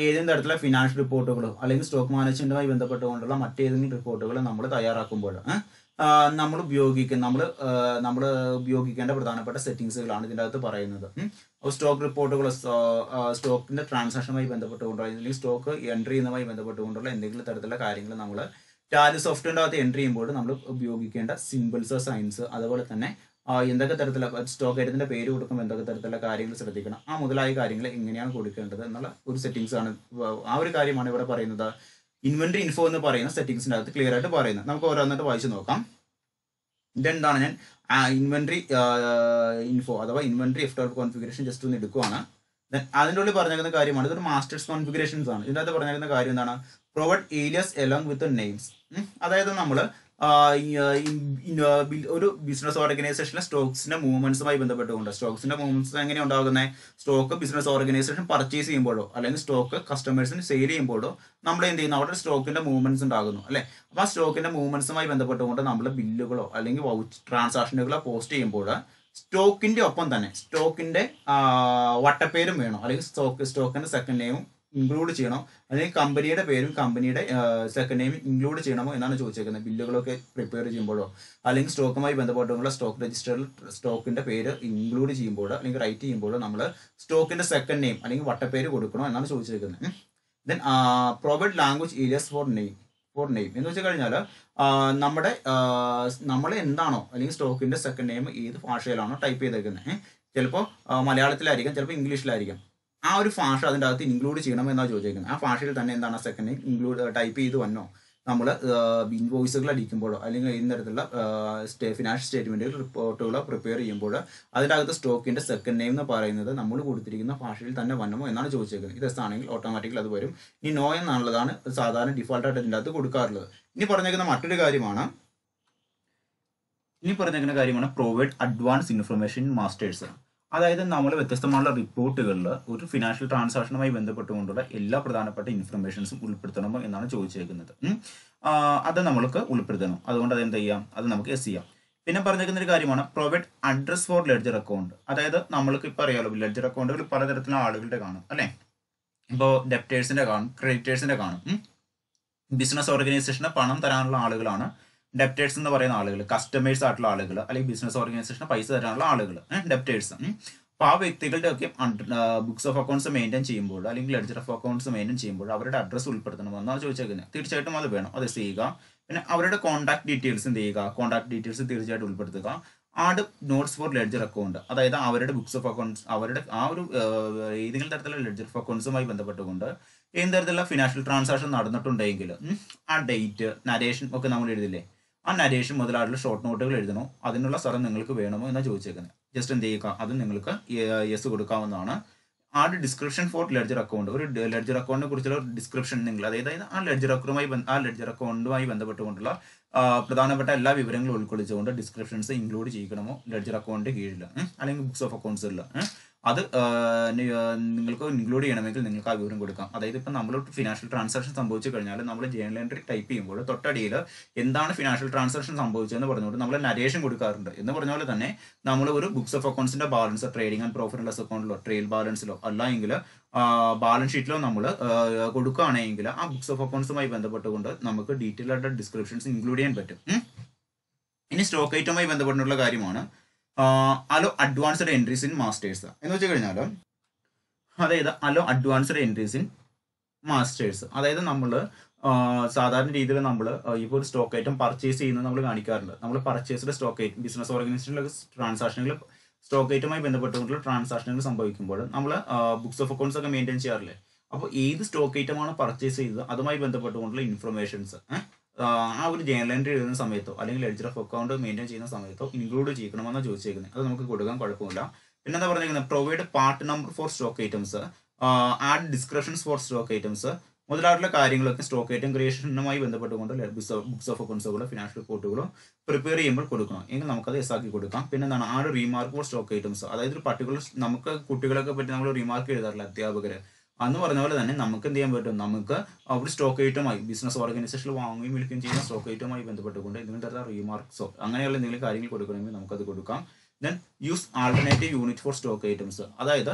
ഏതെങ്കിലും തരത്തിലുള്ള ഫിനാൻഷ്യൽ റിപ്പോർട്ടുകളോ അല്ലെങ്കിൽ സ്റ്റോക്ക് മാനേജ്മെന്റുമായി ബന്ധപ്പെട്ടുകൊണ്ടുള്ള മറ്റേതെങ്കിലും റിപ്പോർട്ടുകൾ നമ്മൾ തയ്യാറാക്കുമ്പോൾ നമ്മൾ ഉപയോഗിക്കേണ്ട പ്രധാനപ്പെട്ട സെറ്റിംഗ്സുകളാണ് ഇതിൻ്റെ അകത്ത് പറയുന്നത്. സ്റ്റോക്ക് റിപ്പോർട്ടുകൾ സ്റ്റോക്കിന്റെ ട്രാൻസാക്ഷനുമായി ബന്ധപ്പെട്ടുകൊണ്ടോ അല്ലെങ്കിൽ സ്റ്റോക്ക് എൻട്രി ചെയ്യുന്നതുമായി ബന്ധപ്പെട്ടുകൊണ്ടുള്ള എന്തെങ്കിലും തരത്തിലുള്ള കാര്യങ്ങൾ നമ്മൾ ടാലി സോഫ്റ്റ്വെയറിൻ്റെ അകത്ത് എൻട്രി ചെയ്യുമ്പോൾ നമ്മൾ ഉപയോഗിക്കേണ്ട സിമ്പിൾസ് സയൻസ് അതുപോലെ തന്നെ എന്തൊക്കെ തരത്തിലുള്ള സ്റ്റോക്ക് ഐറ്റത്തിന്റെ പേര് കൊടുക്കുമ്പോൾ എന്തൊക്കെ തരത്തിലുള്ള കാര്യങ്ങൾ ശ്രദ്ധിക്കണം ആ മുതലായ കാര്യങ്ങൾ എങ്ങനെയാണ് കൊടുക്കേണ്ടത് എന്നുള്ള ഒരു സെറ്റിംഗ്സ് ആണ്. ആ ഒരു കാര്യമാണ് ഇവിടെ പറയുന്നത് ഇൻവെന്ററി ഇൻഫോ എന്ന് പറയുന്ന സെറ്റിംഗ്സിന്റെ അകത്ത് ക്ലിയർ ആയിട്ട് പറയുന്നത്. നമുക്ക് ഓരോന്നിട്ട് വായിച്ചു നോക്കാം. ഇതെന്താണ് ഞാൻ ഇൻവെന്ററി ഇൻഫോ അഥവാ ഇൻവെന്ററി F12 കോൺഫിഗറേഷൻ ജസ്റ്റ് ഒന്ന് എടുക്കുവാണ്. അതിൻ്റെ ഉള്ളിൽ പറഞ്ഞിരിക്കുന്ന കാര്യമാണ് ഇതൊരു മാസ്റ്റേഴ്സ് കോൺഫിഗറേഷൻസ് ആണ്. ഇതിൻ്റെ അകത്ത് പറഞ്ഞിരിക്കുന്ന കാര്യം എന്താണ്, provide aliases along with names. അതായത് നമ്മൾ ഒരു ബിസിനസ് ഓർഗനൈസേഷനിലെ സ്റ്റോക്സിന്റെ മൂവ്മെന്റ്സുമായി ബന്ധപ്പെട്ടുകൊണ്ട് സ്റ്റോക്സിന്റെ മൂവ്മെന്റ്സ് എങ്ങനെ ഉണ്ടാകുന്നത്, സ്റ്റോക്ക് ബിസിനസ് ഓർഗനൈസേഷൻ പർച്ചേസ് ചെയ്യുമ്പോഴോ അല്ലെങ്കിൽ സ്റ്റോക്ക് കസ്റ്റമേഴ്സിന് സെയിൽ ചെയ്യുമ്പോഴോ നമ്മൾ എന്ത് ചെയ്യുന്നു, അവിടെ സ്റ്റോക്കിന്റെ മൂവ്മെന്റ്സ് ഉണ്ടാകുന്നു അല്ലെ. അപ്പൊ ആ സ്റ്റോക്കിന്റെ മൂവ്മെന്റ്സുമായി ബന്ധപ്പെട്ടുകൊണ്ട് നമ്മൾ ബില്ലുകളോ അല്ലെങ്കിൽ ട്രാൻസാക്ഷനുകളോ പോസ്റ്റ് ചെയ്യുമ്പോൾ സ്റ്റോക്കിന്റെ ഒപ്പം തന്നെ സ്റ്റോക്കിന്റെ വട്ടപ്പേരും വേണം, അല്ലെങ്കിൽ സ്റ്റോക്കിന്റെ സെക്കൻഡ് നെയിമും ഇൻക്ലൂഡ് ചെയ്യണോ, അല്ലെങ്കിൽ കമ്പനിയുടെ പേരും കമ്പനിയുടെ സെക്കൻഡ് നെയിം ഇൻക്ലൂഡ് ചെയ്യണമോ എന്നാണ് ചോദിച്ചേക്കുന്നത്. ബില്ലുകളൊക്കെ പ്രിപ്പയർ ചെയ്യുമ്പോഴോ അല്ലെങ്കിൽ സ്റ്റോക്കുമായി ബന്ധപ്പെട്ടുള്ള സ്റ്റോക്ക് രജിസ്റ്ററിൽ സ്റ്റോക്കിന്റെ പേര് ഇൻക്ലൂഡ് ചെയ്യുമ്പോഴോ അല്ലെങ്കിൽ റൈറ്റ് ചെയ്യുമ്പോഴോ നമ്മൾ സ്റ്റോക്കിന്റെ സെക്കൻഡ് നെയിം അല്ലെങ്കിൽ വട്ടപ്പേര് കൊടുക്കണോ എന്നാണ് ചോദിച്ചേക്കുന്നത്. Then provide language aliases for name എന്ന് വെച്ച് കഴിഞ്ഞാൽ നമ്മുടെ നമ്മൾ എന്താണോ അല്ലെങ്കിൽ സ്റ്റോക്കിന്റെ സെക്കൻഡ് നെയിം ഏത് ഭാഷയിലാണോ ടൈപ്പ് ചെയ്തേക്കുന്നത്, ചിലപ്പോൾ മലയാളത്തിലായിരിക്കാം, ചിലപ്പോൾ ഇംഗ്ലീഷിലായിരിക്കാം. ആ ഒരു ഭാഷ അതിൻ്റെ അകത്ത് ഇൻക്ലൂഡ് ചെയ്യണമെന്നാണ് ചോദിച്ചേക്കുന്നത്. ആ ഭാഷയിൽ തന്നെ എന്താണ് സെക്കൻഡ് നെയിം ഇൻക്ലൂഡ് ടൈപ്പ് ചെയ്ത് വന്നോ നമ്മൾ ഇൻവോയ്സുകൾ അടിക്കുമ്പോഴോ അല്ലെങ്കിൽ ഈ തരത്തിലുള്ള ഫിനാൻഷ്യൽ സ്റ്റേറ്റ്മെന്റുകൾ റിപ്പോർട്ടുകളോ പ്രിപ്പയർ ചെയ്യുമ്പോൾ അതിൻ്റെ അകത്ത് സ്റ്റോക്കിന്റെ സെക്കൻഡ് നെയിം എന്ന് പറയുന്നത് നമ്മൾ കൊടുത്തിരിക്കുന്ന ഭാഷയിൽ തന്നെ വന്നമോ എന്നാണ് ചോദിച്ചേക്കുന്നത്. ഇത് എസ് ആണെങ്കിൽ ഓട്ടോമാറ്റിക്കലി അത് വരും. ഇനി നോ എന്നുള്ളതാണ് സാധാരണ ഡിഫോൾട്ടായിട്ട് ഇതിൻ്റെ അകത്ത് കൊടുക്കാറുള്ളത്. ഇനി പറഞ്ഞേക്കുന്ന മറ്റൊരു കാര്യമാണ് പ്രൊവൈഡ് അഡ്വാൻസ് ഇൻഫർമേഷൻ മാസ്റ്റേഴ്സ്. അതായത് നമ്മൾ വ്യത്യസ്തമായുള്ള റിപ്പോർട്ടുകളിൽ ഒരു ഫിനാൻഷ്യൽ ട്രാൻസാക്ഷനുമായി ബന്ധപ്പെട്ടുകൊണ്ടുള്ള എല്ലാ പ്രധാനപ്പെട്ട ഇൻഫർമേഷൻസും ഉൾപ്പെടുത്തണമോ എന്നാണ് ചോദിച്ചേക്കുന്നത്. അത് നമ്മൾക്ക് ഉൾപ്പെടുത്തണം. അതുകൊണ്ട് അത് എന്ത് ചെയ്യാം, അത് നമുക്ക് എസ് ചെയ്യാം. പിന്നെ പറഞ്ഞേക്കുന്ന ഒരു കാര്യമാണ് provide address four ledger account. അതായത് നമ്മൾക്ക് ഇപ്പോൾ അറിയാലോ ലെഡ്ജർ അക്കൗണ്ടുകൾ പലതരത്തിലുള്ള ആളുകളുടെ കാണും അല്ലേ. ഇപ്പോൾ ഡെപ്റ്റേഴ്സിന്റെ കാണും, ക്രെഡിറ്റേഴ്സിന്റെ കാണും. ബിസിനസ് ഓർഗനൈസേഷന് പണം തരാനുള്ള ആളുകളാണ് ഡെപ്റ്റേഴ്സ് എന്ന് പറയുന്ന ആളുകൾ, കസ്റ്റമേഴ്സ് ആയിട്ടുള്ള ആളുകൾ, അല്ലെങ്കിൽ ബിസിനസ് ഓർഗനൈസേഷന് പൈസ തരാനുള്ള ആളുകൾ ഡെപ്റ്റേഴ്സ്. അപ്പോൾ ആ വ്യക്തികളുടെ ഒക്കെ ബുക്സ് ഓഫ് അക്കൗണ്ട്സ് മെയിൻറ്റെയിൻ ചെയ്യുമ്പോൾ അല്ലെങ്കിൽ ലെഡ്ജർ ഓഫ് അക്കൗണ്ട്സ് മെയിൻറ്റെയിൻ ചെയ്യുമ്പോൾ അവരുടെ അഡ്രസ്സ് ഉൾപ്പെടുത്തണമെന്നാണ് ചോദിച്ചേക്കുന്നത്. തീർച്ചയായിട്ടും അത് വേണം, അത് ചെയ്യുക. പിന്നെ അവരുടെ കോൺടാക്ട് ഡീറ്റെയിൽസ് എന്ത് ചെയ്യുക, കോൺടാക്ട് ഡീറ്റെയിൽസ് തീർച്ചയായിട്ടും ഉൾപ്പെടുത്തുക. Add notes for ledger account, അതായത് അവരുടെ ബുക്സ് ഓഫ് അക്കൗണ്ട്സ്, അവരുടെ ആ ഒരു ഏതെങ്കിലും തരത്തിലുള്ള ലെഡ്ജർ ഓഫ് അക്കൗണ്ട്സുമായി ബന്ധപ്പെട്ടുകൊണ്ട് ഏത് തരത്തിലുള്ള ഫിനാൻഷ്യൽ ട്രാൻസാക്ഷൻ നടന്നിട്ടുണ്ടെങ്കിൽ ആ ഡേറ്റ് നരേഷൻ ഒക്കെ നമ്മൾ എഴുതില്ലേ, ആ നരേഷൻ മുതലായിട്ടുള്ള ഷോർട്ട് നോട്ടുകൾ എഴുതണോ, അതിനുള്ള സ്ഥലം നിങ്ങൾക്ക് വേണമോ എന്നാണ് ചോദിച്ചേക്കുന്നത്. ജസ്റ്റ് എന്ത് ചെയ്യുക, അത് നിങ്ങൾക്ക് യെസ് കൊടുക്കാവുന്നതാണ്. Add description for ledger account. ഒരു ലെഡ്ജർ അക്കൗണ്ടിനെ കുറിച്ചുള്ള ഡിസ്ക്രിപ്ഷൻ നിങ്ങൾ, അതായത് ആ ലെഡ്ജർ അക്കൗണ്ടുമായി ബന്ധപ്പെട്ടുകൊണ്ടുള്ള പ്രധാനപ്പെട്ട എല്ലാ വിവരങ്ങളും ഉൾക്കൊള്ളിച്ചുകൊണ്ട് ഡിസ്ക്രിപ്ഷൻസ് ഇൻക്ലൂഡ് ചെയ്യണമോ ലെഡ്ജർ അക്കൗണ്ടിന്റെ കീഴിൽ അല്ലെങ്കിൽ ബുക്സ് ഓഫ് അക്കൗണ്ട്സിൽ. അത് നിങ്ങൾക്ക് ഇൻക്ലൂഡ് ചെയ്യണമെങ്കിൽ നിങ്ങൾക്ക് ആ വിവരം കൊടുക്കാം. അതായത് ഇപ്പം നമ്മൾ ഫിനാൻഷ്യൽ ട്രാൻസാക്ഷൻ സംഭവിച്ചു കഴിഞ്ഞാൽ നമ്മൾ ജേണൽ എൻട്രി ടൈപ്പ് ചെയ്യുമ്പോൾ തൊട്ടടിയിൽ എന്താണ് ഫിനാൻഷ്യൽ ട്രാൻസാക്ഷൻ സംഭവിച്ചതെന്ന് പറഞ്ഞുകൊണ്ട് നമ്മൾ നരേഷൻ കൊടുക്കാറുണ്ട്. എന്ന് പറഞ്ഞ പോലെ തന്നെ നമ്മൾ ഒരു ബുക്സ് ഓഫ് അക്കൗണ്ട്സിന്റെ balance trading and profit and loss അക്കൗണ്ടിലോ ട്രെയിൽ ബാലൻസിലോ അല്ലെങ്കിൽ ബാലൻസ് ഷീറ്റിലോ നമ്മൾ കൊടുക്കുകയാണെങ്കിൽ ആ ബുക്സ് ഓഫ് അക്കൗണ്ട്സുമായി ബന്ധപ്പെട്ടുകൊണ്ട് നമുക്ക് ഡീറ്റെയിൽ ആയിട്ട് ഡിസ്ക്രിപ്ഷൻസ് ഇൻക്ലൂഡ് ചെയ്യാൻ പറ്റും. ഇനി സ്റ്റോക്ക് ഐറ്റവുമായി ബന്ധപ്പെട്ടുള്ള കാര്യമാണ് hello advanced entries in masters എന്ന് വെച്ച് കഴിഞ്ഞാൽ, അതായത് hello advanced entries in masters, അതായത് നമ്മൾ സാധാരണ രീതിയിൽ നമ്മൾ ഇപ്പോൾ ഒരു സ്റ്റോക്ക് ഐറ്റം പർച്ചേസ് ചെയ്യുന്നത് നമ്മൾ കാണിക്കാറുണ്ട്. നമ്മൾ പർച്ചേസ്ഡ് സ്റ്റോക്ക് ഐറ്റം ബിസിനസ് ഓർഗനൈസേഷനിലെ ട്രാൻസാക്ഷനുകൾ സ്റ്റോക്ക് ഐറ്റവുമായി ബന്ധപ്പെട്ടുകൊണ്ടുള്ള ട്രാൻസാക്ഷനുകൾ സംഭവിക്കുമ്പോൾ നമ്മൾ ബുക്സ് ഓഫ് അക്കൗണ്ട്സ് ഒക്കെ മെയിൻറ്റെയിൻ ചെയ്യാറില്ലേ. അപ്പോൾ ഏത് സ്റ്റോക്ക് ഐറ്റമാണ് പർച്ചേസ് ചെയ്തത് അതുമായി ബന്ധപ്പെട്ടുകൊണ്ടുള്ള ഇൻഫർമേഷൻസ് ആ ഒരു ജേണൽ എൻട്രി എഴുതുന്ന സമയത്തോ അല്ലെങ്കിൽ ലെഡ്ജർ ഓഫ് അക്കൗണ്ട് മെയിൻറ്റെയിൻ ചെയ്യുന്ന സമയത്തോ ഇൻക്ലൂഡ് ചെയ്യണമെന്നാണ് ചോദിച്ചേക്കുന്നത്. അത് നമുക്ക് കൊടുക്കാൻ കുഴപ്പമില്ല. പിന്നെ എന്താ പറഞ്ഞിരിക്കുന്നത്, provide part number for stock items, add descriptions for stock items മുതലായിട്ടുള്ള കാര്യങ്ങളൊക്കെ സ്റ്റോക്ക് ഐറ്റം ക്രിയേഷനുമായി ബന്ധപ്പെട്ടുകൊണ്ട് ബുക്സ് ഓഫ് അക്കൗണ്ട്സുകളോ ഫിനാൻഷ്യൽ റിപ്പോർട്ടുകളോ പ്രിപ്പയർ ചെയ്യുമ്പോൾ കൊടുക്കണം എങ്കിൽ നമുക്കത് എസ് ആക്കി കൊടുക്കാം. പിന്നെ എന്താണ് add remark for stock items, അതായത് ഒരു പർട്ടിക്കുലർ നമുക്ക് കുട്ടികളൊക്കെ പറ്റി നമ്മൾ റീമാർക്ക് എഴുതാറില്ല അധ്യാപകർ, അന്ന് പറഞ്ഞ പോലെ തന്നെ നമുക്ക് എന്ത് ചെയ്യാൻ പറ്റും, നമുക്ക് ഒരു സ്റ്റോക്ക് ഐറ്റമായി ബിസിനസ് ഓർഗനൈസേഷനിൽ വാങ്ങുകയും വിൽക്കുകയും ചെയ്യുന്ന സ്റ്റോക്ക് ഐറ്റമായി ബന്ധപ്പെട്ടുകൊണ്ട് എന്തെങ്കിലും തരത്തിലുള്ള റീമാർക്സോ അങ്ങനെയുള്ള എന്തെങ്കിലും കാര്യങ്ങൾ കൊടുക്കണമെങ്കിൽ നമുക്കത് കൊടുക്കാം. Then use alternative unit for stock items, അതായത്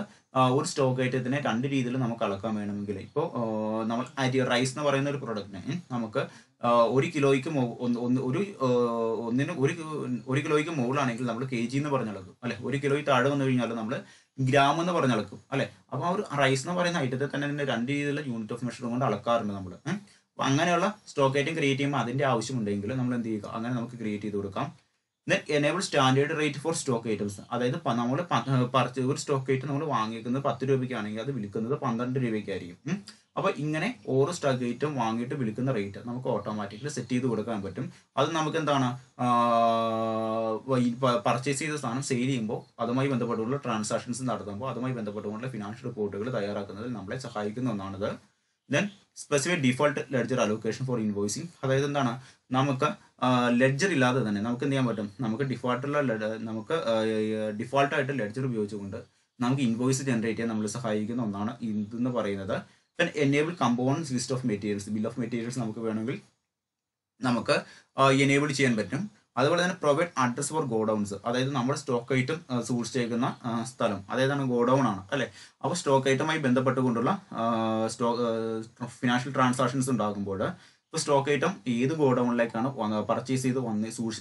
ഒരു സ്റ്റോക്ക് ഐറ്റത്തിനെ രണ്ട് രീതിയിൽ നമുക്ക് അളക്കാൻ വേണമെങ്കിൽ, ഇപ്പോൾ നമ്മൾ റൈസ് എന്ന് പറയുന്ന ഒരു പ്രൊഡക്റ്റിനെ നമുക്ക് ഒരു കിലോയ്ക്ക് ഒരു കിലോയ്ക്ക് മുകളിലാണെങ്കിൽ നമ്മൾ കെ ജി എന്ന് പറഞ്ഞളക്കും അല്ലെ, ഒരു കിലോയ്ക്ക് താഴെ വന്നു കഴിഞ്ഞാൽ നമ്മൾ ഗ്രാം എന്ന് പറഞ്ഞളക്കും അല്ലെ. അപ്പോൾ ആ ഒരു റൈസ് എന്ന് പറയുന്ന ഐറ്റത്തെ തന്നെ രണ്ട് രീതിയിലുള്ള യൂണിറ്റ് ഓഫ് മെഷർ കൊണ്ട് അളക്കാറുണ്ട് നമ്മൾ. അപ്പോൾ അങ്ങനെയുള്ള സ്റ്റോക്ക് ഐറ്റം ക്രിയേറ്റ് ചെയ്യുമ്പോൾ അതിന്റെ ആവശ്യമുണ്ടെങ്കിൽ നമ്മൾ എന്ത് ചെയ്യുക, അങ്ങനെ നമുക്ക് ക്രിയേറ്റ് ചെയ്ത് കൊടുക്കാം. Then enable standard rate for stock items, അതായത് നമ്മൾ ഒരു സ്റ്റോക്ക് ഐറ്റം നമ്മൾ വാങ്ങിക്കുന്നത് 10 രൂപയ്ക്കാണെങ്കിൽ അത് വിൽക്കുന്നത് 12 രൂപയ്ക്കായിരിക്കും. അപ്പോൾ ഇങ്ങനെ ഓരോ സ്റ്റോക്ക് ഐറ്റം വാങ്ങിയിട്ട് വിൽക്കുന്ന റേറ്റ് നമുക്ക് ഓട്ടോമാറ്റിക്കലി സെറ്റ് ചെയ്ത് കൊടുക്കാൻ പറ്റും. അത് നമുക്ക് എന്താണ് പർച്ചേസ് ചെയ്ത സാധനം സെയിൽ ചെയ്യുമ്പോൾ അതുമായി ബന്ധപ്പെട്ടുള്ള ട്രാൻസാക്ഷൻസ് നടത്തുമ്പോൾ അതുമായി ബന്ധപ്പെട്ടുകൊണ്ടുള്ള ഫിനാൻഷ്യൽ റിപ്പോർട്ടുകൾ തയ്യാറാക്കുന്നതിൽ നമ്മളെ സഹായിക്കുന്ന ഒന്നാണിത്. Then specific default ledger allocation for invoicing, അതായത് എന്താണ് നമുക്ക് ലെഡ്ജർ ഇല്ലാതെ തന്നെ നമുക്ക് എന്ത് ചെയ്യാൻ പറ്റും, നമുക്ക് ഡിഫോൾട്ടായിട്ട് ലെഡ്ജർ ഉപയോഗിച്ചുകൊണ്ട് നമുക്ക് ഇൻവോയ്സ് ജനറേറ്റ് ചെയ്യാൻ നമ്മൾ സഹായിക്കുന്ന ഒന്നാണ് ഇതെന്ന് പറയുന്നത്. Then enable components list of materials, bill of materials നമുക്ക് വേണമെങ്കിൽ നമുക്ക് എനേബിൾ ചെയ്യാൻ പറ്റും. അതുപോലെ തന്നെ പ്രൊവൈഡ് അഡ്രസ് ഫോർ ഗോഡൗൺസ്, അതായത് നമ്മുടെ സ്റ്റോക്ക് ഐറ്റം സൂക്ഷിച്ചേക്കുന്ന സ്ഥലം അതേതാണ് ഗോഡൗൺ ആണ് അല്ലെ. അപ്പോൾ സ്റ്റോക്ക് ഐറ്റമായി ബന്ധപ്പെട്ടുകൊണ്ടുള്ള ഫിനാൻഷ്യൽ ട്രാൻസാക്ഷൻസ് ഉണ്ടാകുമ്പോൾ ഇപ്പോൾ സ്റ്റോക്ക് ഐറ്റം ഏത് ഗോഡൗണിലേക്കാണ് പർച്ചേസ് ചെയ്ത്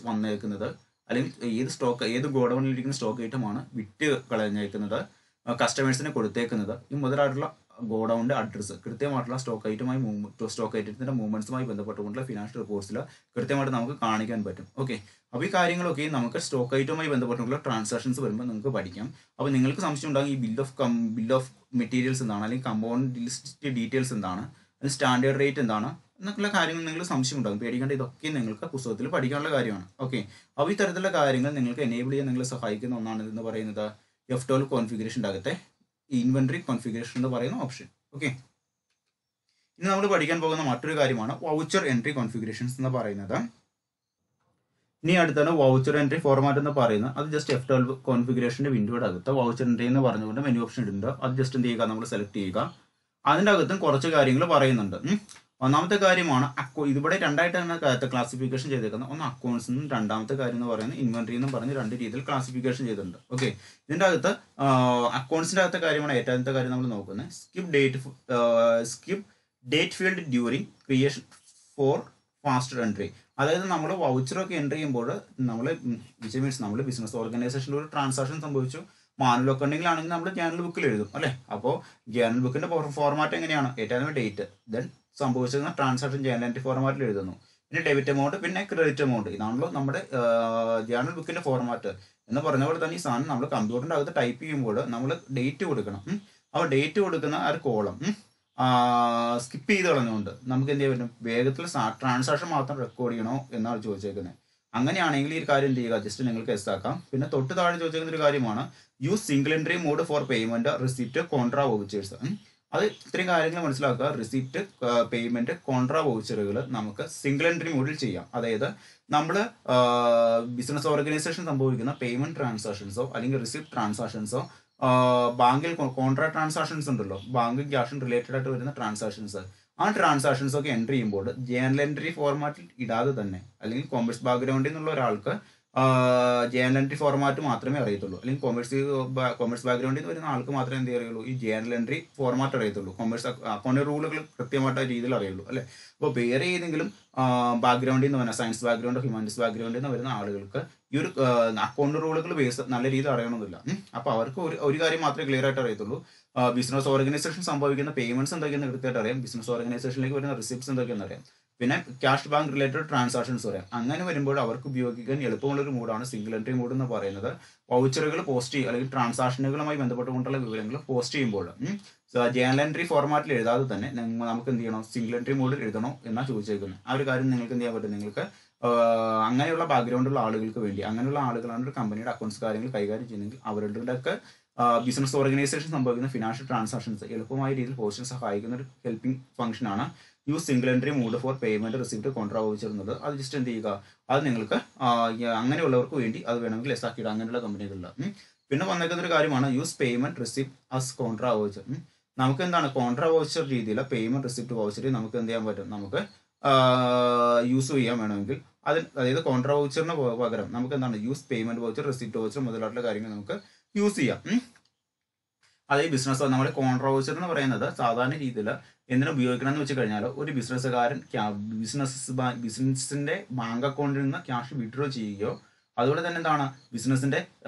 വന്നേക്കുന്നത് അല്ലെങ്കിൽ ഏത് ഗോഡൗണിലിരിക്കുന്ന സ്റ്റോക്ക് ഐറ്റമാണ് വിറ്റ് കളഞ്ഞേക്കുന്നത്, കസ്റ്റമേഴ്സിന് കൊടുത്തേക്കുന്നത്, ഈ മുതലായിട്ടുള്ള ഗോഡൗണിൻ്റെ അഡ്രസ്സ്, കൃത്യമായിട്ടുള്ള സ്റ്റോക്ക് ഐറ്റത്തിൻ്റെ മൂവ്മെൻറ്റ്സുമായി ബന്ധപ്പെട്ടുകൊണ്ടുള്ള ഫിനാൻഷ്യൽ റിപ്പോർട്ട്സിൽ കൃത്യമായിട്ട് നമുക്ക് കാണിക്കാൻ പറ്റും. ഓക്കെ, അപ്പോൾ ഈ കാര്യങ്ങളൊക്കെ നമുക്ക് സ്റ്റോക്ക് ഐറ്റവുമായി ബന്ധപ്പെട്ടുള്ള ട്രാൻസാക്ഷൻസ് വരുമ്പോൾ നിങ്ങൾക്ക് പഠിക്കാം. അപ്പോൾ നിങ്ങൾക്ക് സംശയം ഉണ്ടാകും ഈ ബിൽ ഓഫ് മെറ്റീരിയൽസ് എന്താണ്, അല്ലെങ്കിൽ കമ്പൗണ്ട് ലിസ്റ്റ് ഡീറ്റെയിൽസ് എന്താണ്, സ്റ്റാൻഡേർഡ് റേറ്റ് എന്താണ് എന്നൊക്കെയുള്ള കാര്യങ്ങൾ നിങ്ങൾ സംശയം ഉണ്ടാകും. പേടിക്കേണ്ട, ഇതൊക്കെ നിങ്ങൾക്ക് പുസ്തകത്തിൽ പഠിക്കാനുള്ള കാര്യമാണ്. ഓക്കെ, അപ്പോൾ ഈ തരത്തിലുള്ള കാര്യങ്ങൾ നിങ്ങൾക്ക് എനേബിൾ ചെയ്യാൻ നിങ്ങളെ സഹായിക്കുന്ന ഒന്നാണ് എന്ന് പറയുന്നത് F12 കോൺഫിഗറേഷൻ്റെ അകത്തെ ഇൻവെന്ററി കോൺഫിഗറേഷൻ എന്ന് പറയുന്ന ഓപ്ഷൻ. ഓക്കെ, ഇനി നമ്മൾ പഠിക്കാൻ പോകുന്ന മറ്റൊരു കാര്യമാണ് വൗച്ചർ എൻട്രി കോൺഫിഗറേഷൻസ് എന്ന് പറയുന്നത്. ഇനി അടുത്താണ് വൗച്ചർ എൻട്രി ഫോർമാറ്റ് എന്ന് പറയുന്നത്. അത് ജസ്റ്റ് F12 കോൺഫിഗറേഷൻ്റെ വിൻഡോയുടെ അകത്ത് വൗച്ചർ എൻട്രി എന്ന് പറഞ്ഞുകൊണ്ട് മെനു ഓപ്ഷൻ ഇടുന്നുണ്ട്. അത് ജസ്റ്റ് എന്ത് ചെയ്യുക, നമ്മൾ സെലക്ട് ചെയ്യുക. അതിൻ്റെ അകത്തും കുറച്ച് കാര്യങ്ങൾ പറയുന്നുണ്ട്. ഒന്നാമത്തെ കാര്യമാണ് ഇവിടെ രണ്ടായിട്ടാണ് ക്ലാസിഫിക്കേഷൻ ചെയ്തേക്കുന്നത്. ഒന്ന് അക്കൗണ്ട്സ് എന്നും രണ്ടാമത്തെ കാര്യം എന്ന് പറയുന്നത് ഇൻവെന്ററി എന്നും പറഞ്ഞ് രണ്ട് രീതിയിൽ ക്ലാസിഫിക്കേഷൻ ചെയ്തിട്ടുണ്ട്. ഓക്കെ, ഇതിൻ്റെ അകത്ത് അക്കൗണ്ട്സിൻ്റെ അകത്തെ കാര്യമാണ് ഏറ്റവും കാര്യം നമ്മൾ നോക്കുന്നത്. Skip date field during creation for faster entry. അതായത് നമ്മൾ വൗച്ചറൊക്കെ എൻട്രി ചെയ്യുമ്പോൾ നമ്മൾ മീൻസ് നമ്മൾ ബിസിനസ് ഓർഗനൈസേഷനിൽ ഒരു ട്രാൻസാക്ഷൻ സംഭവിച്ചു, മാനുവൽ അക്കൗണ്ടിങ്ങിലാണെങ്കിൽ നമ്മൾ ജേണൽ ബുക്കിൽ എഴുതും അല്ലേ. അപ്പോൾ ജേണൽ ബുക്കിന്റെ ഫോർമാറ്റ് എങ്ങനെയാണ്, ഏറ്റവും ഡേറ്റ്, ദെൻ സംഭവിച്ചിരുന്ന ട്രാൻസാക്ഷൻ ജേണൽ എൻട്രി ഫോർമാറ്റിൽ എഴുതുന്നു. പിന്നെ ഡെബിറ്റ് എമൗണ്ട്, പിന്നെ ക്രെഡിറ്റ് എമൗണ്ട്. ഇതാണല്ലോ നമ്മുടെ ജേണൽ ബുക്കിന്റെ ഫോർമാറ്റ്. എന്ന് പറഞ്ഞ പോലെ തന്നെ ഈ സാധനം നമ്മൾ കമ്പ്യൂട്ടറിന്റെ അകത്ത് ടൈപ്പ് ചെയ്യുമ്പോൾ നമ്മൾ ഡേറ്റ് കൊടുക്കണം. അപ്പോൾ ഡേറ്റ് കൊടുക്കുന്ന ആ ഒരു കോളം സ്കിപ്പ് ചെയ്ത് കളഞ്ഞുകൊണ്ട് നമുക്ക് എന്ത് ചെയ്യാൻ പറ്റും, വേഗത്തിൽ ട്രാൻസാക്ഷൻ മാത്രം റെക്കോർഡ് ചെയ്യണോ എന്നാണ് ചോദിച്ചേക്കുന്നത്. അങ്ങനെയാണെങ്കിൽ ഈ ഒരു കാര്യം എന്ത് ചെയ്യുക, ജസ്റ്റ് നിങ്ങൾക്ക് എസ് ആക്കാം. പിന്നെ തൊട്ട് താഴെ ചോദിച്ചിരിക്കുന്ന ഒരു കാര്യമാണ് use single entry mode for payment receipt contra vouchers. അത് ഇത്രയും കാര്യങ്ങൾ മനസ്സിലാക്കുക. റിസിപ്റ്റ്, പേയ്മെന്റ്, കോൺട്രാ വൗച്ചറുകൾ നമുക്ക് സിംഗിൾ എൻട്രി മോഡിൽ ചെയ്യാം. അതായത് നമ്മൾ ബിസിനസ് ഓർഗനൈസേഷൻ സംഭവിക്കുന്ന പേയ്മെന്റ് ട്രാൻസാക്ഷൻസോ അല്ലെങ്കിൽ റിസിപ്റ്റ് ട്രാൻസാക്ഷൻസോ ബാങ്കിൽ കോൺട്രാ ട്രാൻസാക്ഷൻസ് ഉണ്ടല്ലോ, ബാങ്ക് ക്യാഷും റിലേറ്റഡ് ആയിട്ട് വരുന്ന ട്രാൻസാക്ഷൻസ്, ആ ട്രാൻസാക്ഷൻസ് ഒക്കെ എൻട്രി ചെയ്യുമ്പോൾ ജേണൽ എൻട്രി ഫോർമാറ്റിൽ ഇടാതെ തന്നെ, അല്ലെങ്കിൽ കോമേഴ്സ് ബാക്ക്ഗ്രൗണ്ടിൽ നിന്നുള്ള ഒരാൾക്ക് ജേണൽ എൻട്രി ഫോർമാറ്റ് മാത്രമേ അറിയത്തുള്ളൂ, അല്ലെങ്കിൽ കോമേഴ്സ് ബാക്ക്ഗ്രൗണ്ടിൽ നിന്ന് വരുന്ന ആൾക്ക് മാത്രമേ എന്ത് അറിയുള്ളൂ, ഈ ജേണൽ എൻട്രി ഫോർമാറ്റ് അറിയത്തുള്ളൂ. കോമേഴ്സ് അക്കൗണ്ടിംഗ് റൂളുകൾ കൃത്യമായിട്ട് രീതിയിൽ അറിയുള്ളൂ അല്ലേ. അപ്പോൾ വേറെ ഏതെങ്കിലും ബാക്ക്ഗ്രൗണ്ടിൽ നിന്ന് വരുന്ന സയൻസ് ബാക്ക്ഗ്രൗണ്ടോ ഹ്യൂമാനിറ്റീസ് ബാക്ക്ഗ്രൗണ്ടിൽ നിന്ന് വരുന്ന ആളുകൾക്ക് ഈ ഒരു അക്കൗണ്ട് റൂളുകൾ ബേസ് നല്ല രീതിയിൽ അറിയണമെന്നില്ല. അപ്പോൾ അവർക്ക് ഒരു കാര്യം മാത്രമേ ക്ലിയർ ആയിട്ട് അറിയത്തുള്ളൂ, ബിസിനസ് ഓർഗനൈസേഷൻ സംഭവിക്കുന്ന പേയ്മെന്റ്സ് എന്തൊക്കെയെന്ന് കൃത്യമായിട്ട് അറിയാം, ബിസിനസ് ഓർഗനൈസേഷനിലേക്ക് വരുന്ന റിസിപ്റ്റ്സ് എന്തൊക്കെയെന്ന് അറിയാം, പിന്നെ ക്യാഷ് ബാങ്ക് റിലേറ്റഡ് ട്രാൻസാക്ഷൻസ് പറയാം. അങ്ങനെ വരുമ്പോൾ അവർക്ക് ഉപയോഗിക്കാൻ എളുപ്പമുള്ളൊരു മൂഡാണ് സിംഗിൾ എൻട്രി മൂഡ് എന്ന് പറയുന്നത്. വൗച്ചറുകൾ പോസ്റ്റ് ചെയ്യുക അല്ലെങ്കിൽ ട്രാൻസാക്ഷനുകളുമായി ബന്ധപ്പെട്ടുകൊണ്ടുള്ള വിവരങ്ങൾ പോസ്റ്റ് ചെയ്യുമ്പോൾ ജേണൽ എൻട്രി ഫോർമാറ്റിൽ എഴുതാതെ തന്നെ നമുക്ക് എന്ത് ചെയ്യണം, സിംഗിൾ എൻട്രി മോഡിൽ എഴുതണോ എന്നാണ് ചോദിച്ചേക്കുന്നത്. ആ ഒരു കാര്യം നിങ്ങൾക്ക് എന്ത് ചെയ്യാൻ പറ്റും, നിങ്ങൾക്ക് അങ്ങനെയുള്ള ബാക്ക്ഗ്രൗണ്ടുള്ള ആളുകൾക്ക് വേണ്ടി, അങ്ങനെയുള്ള ആളുകളാണ് ഒരു കമ്പനിയുടെ അക്കൗണ്ട്സ് കാര്യങ്ങൾ കൈകാര്യം ചെയ്യുന്നെങ്കിൽ അവരുടെയൊക്കെ ബിസിനസ് ഓർഗനൈസേഷൻ സംഭവിക്കുന്ന ഫിനാൻഷ്യൽ ട്രാൻസാക്ഷൻസ് എളുപ്പമായ രീതിയിൽ പോസ്റ്റിന് സഹായിക്കുന്ന ഒരു ഹെൽപ്പിംഗ് ഫംഗ്ഷനാണ് use single entry mode for payment receipt contra voucher എന്നുള്ളത്. അത് ജസ്റ്റ് എന്ത് ചെയ്യുക, അത് നിങ്ങൾക്ക് അങ്ങനെയുള്ളവർക്ക് വേണ്ടി അത് വേണമെങ്കിൽ ലെസ് ആക്കിയിടുക അങ്ങനെയുള്ള കമ്പനികളിൽ. പിന്നെ വന്നേക്കുന്ന ഒരു കാര്യമാണ് use payment receipt as contra voucher. നമുക്ക് എന്താണ് കോൺട്രാ വൗച്ചർ രീതിയിൽ പേയ്മെന്റ് റിസിപ്റ്റ് വൗച്ചർ നമുക്ക് എന്ത് ചെയ്യാൻ പറ്റും, നമുക്ക് യൂസ് ചെയ്യാൻ വേണമെങ്കിൽ അതായത് കോൺട്രാ വൗച്ചറിന് പകരം നമുക്ക് എന്താണ് use payment voucher, receipt voucher മുതലായിട്ടുള്ള കാര്യങ്ങൾ നമുക്ക് യൂസ് ചെയ്യാം. അതായത് ബിസിനസ് നമ്മൾ കോൺട്രാ വൗച്ചർ എന്ന് പറയുന്നത് സാധാരണ രീതിയിൽ എന്തിനു ഉപയോഗിക്കണം എന്ന് വെച്ച് കഴിഞ്ഞാൽ, ഒരു ബിസിനസ്സുകാരൻ ബിസിനസിന്റെ ബാങ്ക് അക്കൗണ്ടിൽ നിന്ന് ക്യാഷ് വിഡ്രോ ചെയ്യുകയോ, അതുപോലെ തന്നെ എന്താണ് ബിസിനസിന്റെ